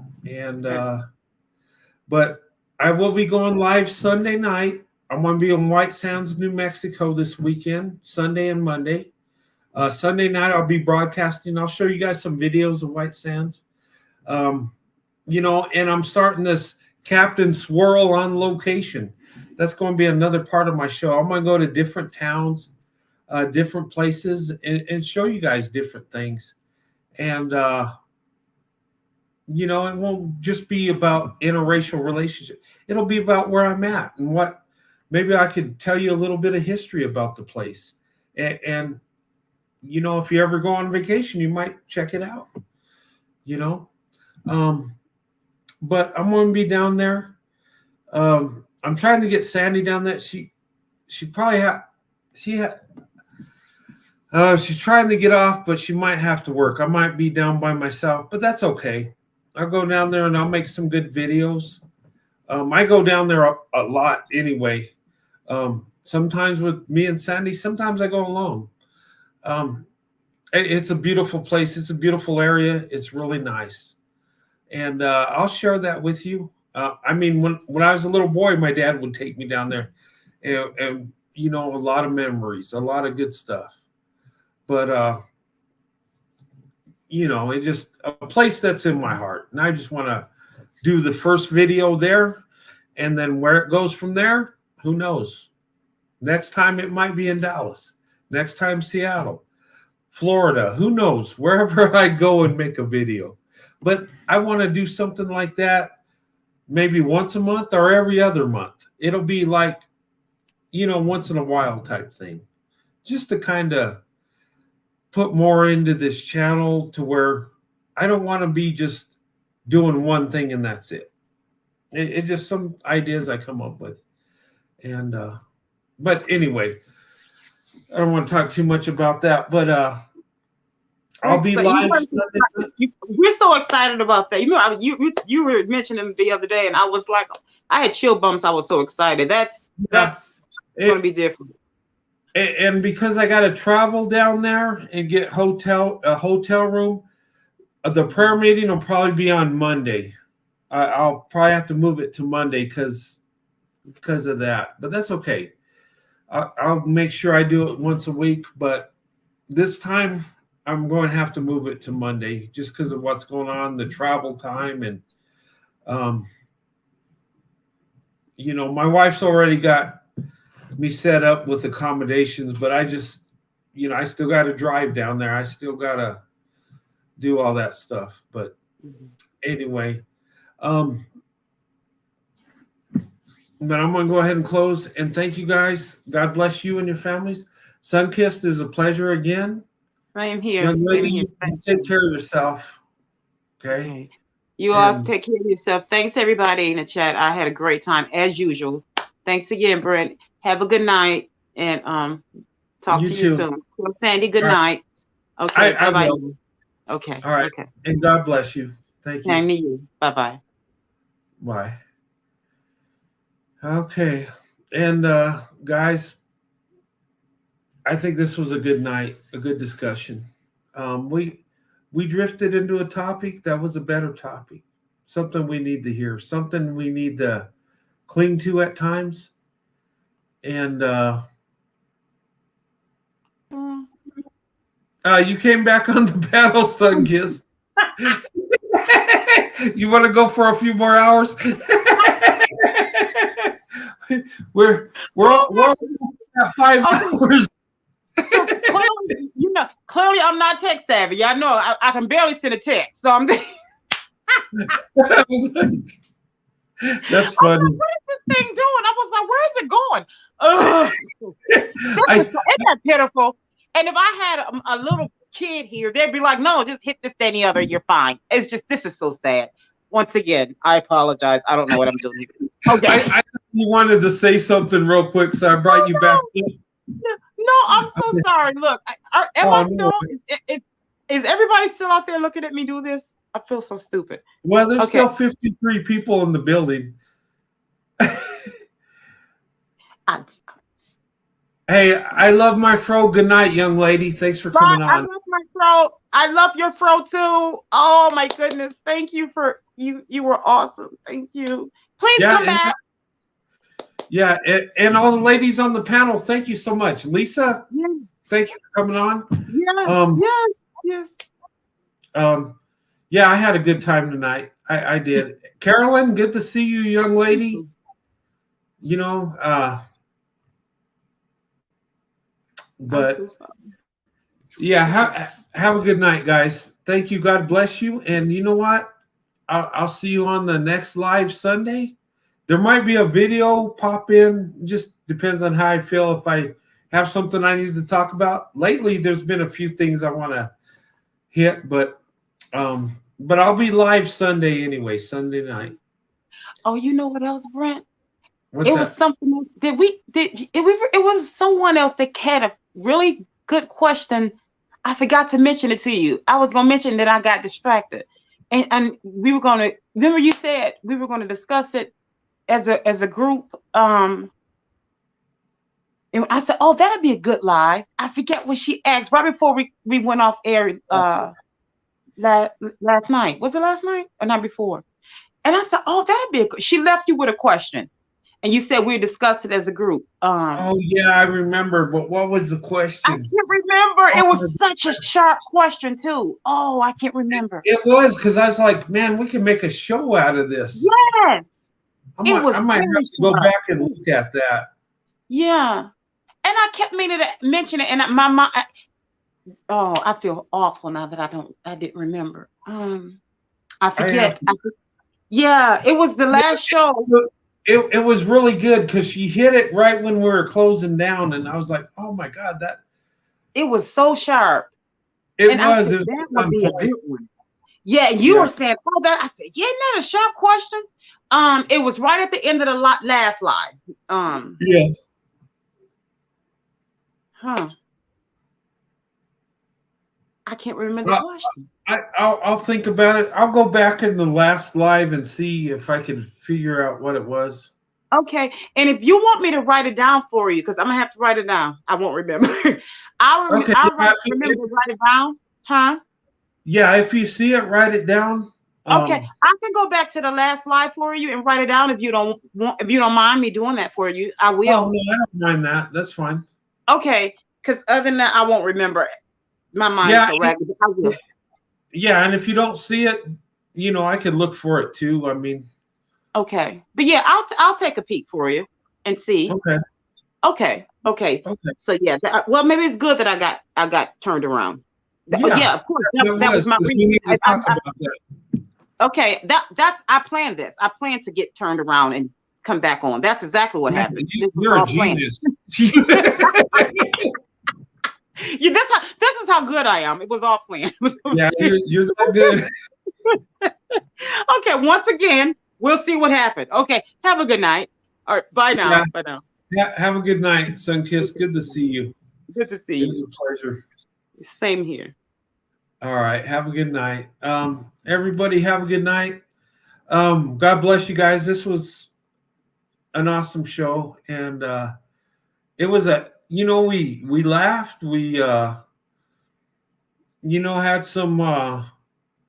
But I will be going live Sunday night. I'm going to be in White Sands, New Mexico this weekend, Sunday and Monday. Sunday night, I'll be broadcasting. I'll show you guys some videos of White Sands. And I'm starting this Captain Swirl on location. That's going to be another part of my show. I'm going to go to different towns, different places, and show you guys different things. And, it won't just be about interracial relationship. It'll be about where I'm at and what maybe I could tell you a little bit of history about the place. And if you ever go on vacation, you might check it out, but I'm going to be down there. I'm trying to get Sandy down there. She probably she's trying to get off, but she might have to work. I might be down by myself, but that's okay. I'll go down there and I'll make some good videos. I go down there a lot anyway. Sometimes with me and Sandy, sometimes I go alone. It's a beautiful place. It's a beautiful area. It's really nice. And I'll share that with you. When I was a little boy, my dad would take me down there and a lot of memories, a lot of good stuff. But, it's just a place that's in my heart. And I just want to do the first video there. And then where it goes from there, who knows? Next time it might be in Dallas. Next time, Seattle, Florida, who knows? Wherever I go and make a video. But I want to do something like that maybe once a month or every other month. It'll be like, once in a while type thing. Just to kind of put more into this channel to where I don't want to be just doing one thing and that's it. It's just some ideas I come up with. And, but anyway, I don't want to talk too much about that, but I'll be live Sunday. We're so excited about that. You were mentioning the other day, and I was like, I had chill bumps. I was so excited. That's going to be different. And because I got to travel down there and get a hotel room, the prayer meeting will probably be on Monday. I'll probably have to move it to Monday because of that, but that's okay. I'll make sure I do it once a week, but this time I'm going to have to move it to Monday just because of what's going on, the travel time, and my wife's already got me set up with accommodations, but I just, I still got to drive down there. I still got to do all that stuff. But anyway, but I'm going to go ahead and close and thank you guys. God bless you and your families. Sunkissed, is a pleasure again. I am here. Young lady, Here. you take care of yourself. Okay. You all take care of yourself. Thanks, everybody in the chat. I had a great time as usual. Thanks again, Brent. Have a good night and talk to you soon. Well, Sandy, good night. Okay. Bye-bye. Okay. All right. Okay. And God bless you. Thank you. Same to you. Bye-bye. Bye. Okay. And guys, I think this was a good night, a good discussion. We drifted into a topic that was a better topic, something we need to hear, something we need to cling to at times. And you came back on the battle, Sunkissed. You want to go for a few more hours? we're at 5 hours. So clearly I'm not tech savvy. I know I can barely send a text. So I'm That's funny. Like, what is this thing doing? I was like, where is it going? Isn't that pitiful? And if I had a little kid here, they'd be like, no, just hit this, that, and the other. You're fine. It's just, this is so sad. Once again, I apologize. I don't know what I'm doing. Okay. I you wanted to say something real quick, so I brought you back in. No, I'm so sorry. Look, is everybody still out there looking at me do this? I feel so stupid. Well, there's still 53 people in the building. Hey, I love my fro. Good night, young lady. Thanks for coming on. I love my fro. I love your fro too. Oh my goodness. Thank you for you. You were awesome. Thank you. Please come back. Yeah, and all the ladies on the panel, thank you so much. Lisa, thank you for coming on. Yes. Yeah, I had a good time tonight. I did. Carolyn, good to see you, young lady. But yeah, have a good night, guys. Thank you. God bless you. And you know what? I'll see you on the next live Sunday. There might be a video pop in. Just depends on how I feel. If I have something I need to talk about. Lately, there's been a few things I want to hit, but I'll be live Sunday anyway, Sunday night. Oh, you know what else, Brent? What's was something else. It was someone else that had a really good question. I forgot to mention it to you. I was gonna mention that I got distracted. And we were gonna, remember you said we were gonna discuss it as a group. And I said, oh, that'd be a good live. I forget what she asked right before we went off air last night. Was it last night or not before? And I said, oh, that'd be a good. She left you with a question. And you said we discussed it as a group. Oh yeah, I remember. But what was the question? I can't remember. It was such a sharp question too. Oh, I can't remember. It was because I was like, man, we can make a show out of this. Yes. I might have to go back and look at that. Yeah. And I kept meaning to mention it, and my mind. I feel awful now that I didn't remember. I forget. Yeah, it was the last show. It was really good because she hit it right when we were closing down, and I was like, "Oh my god, that!" It was so sharp. It and was. Said, that would be a good one. Yeah, you were saying, "Oh, that." I said, "Yeah, isn't that a sharp question?" It was right at the end of the last live. Yes. Huh. I can't remember the question. I'll think about it. I'll go back in the last live and see if I can figure out what it was. Okay. And if you want me to write it down for you, because I'm gonna have to write it down. I won't remember. I'll remember to write it down. Huh? Yeah, if you see it, write it down. Okay. I can go back to the last live for you and write it down if you don't mind me doing that for you. I will. Oh, no, I don't mind that. That's fine. Okay. Because other than that, I won't remember it. My mind is so ragged. I will. Yeah, and if you don't see it, I could look for it too. I mean, Okay, but yeah, I'll take a peek for you and see. Okay. Okay. So yeah, well, maybe it's good that I got turned around. Yeah, of course. That was my 'cause we reason. need to talk about that. Okay, that I planned this. I planned to get turned around and come back on. That's exactly what happened. This was You're a all planned. genius. Yeah, this is how good I am. It was all planned. Yeah, you're that good. Okay, once again, we'll see what happened. Okay, have a good night. All right, bye now. Yeah. Bye now. Yeah, have a good night, Sunkiss. Good to see you. Good to see It was you. a pleasure. Same here. All right, have a good night. Everybody have a good night. God bless you guys. This was an awesome show, and it was we laughed, we had some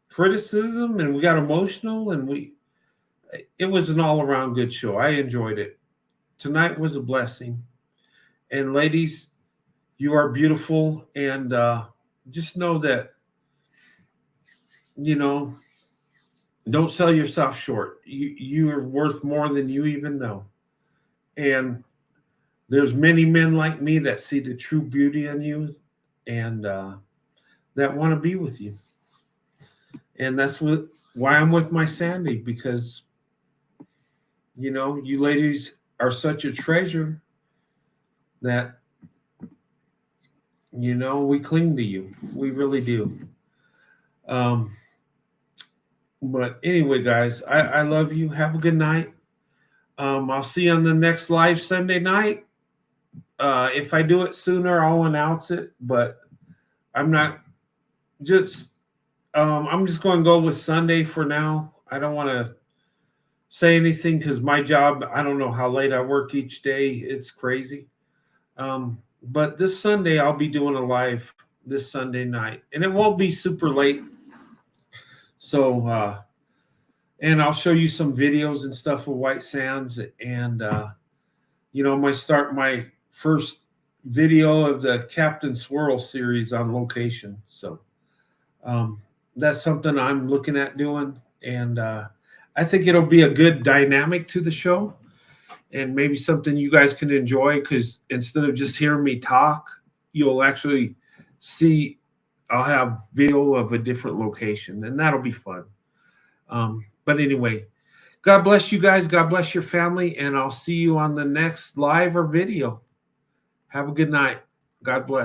criticism, and we got emotional, and it was an all-around good show. I enjoyed it. Tonight was a blessing. And ladies, you are beautiful, and just know that, don't sell yourself short. You are worth more than you even know. And there's many men like me that see the true beauty in you, and that want to be with you. And that's why I'm with my Sandy, because you ladies are such a treasure that we cling to you. We really do. But anyway, guys, I love you. Have a good night. I'll see you on the next live Sunday night. If I do it sooner, I'll announce it. But I'm just going to go with Sunday for now. I don't want to say anything because my job, I don't know how late I work each day. It's crazy. But this Sunday, I'll be doing a live this Sunday night. And it won't be super late. So, and I'll show you some videos and stuff of White Sands. And, I might start my first video of the Captain Swirl series on location. So that's something I'm looking at doing. And I think it'll be a good dynamic to the show. And maybe something you guys can enjoy, because instead of just hearing me talk, you'll actually see I'll have video of a different location, and that'll be fun. But anyway, God bless you guys. God bless your family, and I'll see you on the next live or video. Have a good night. God bless.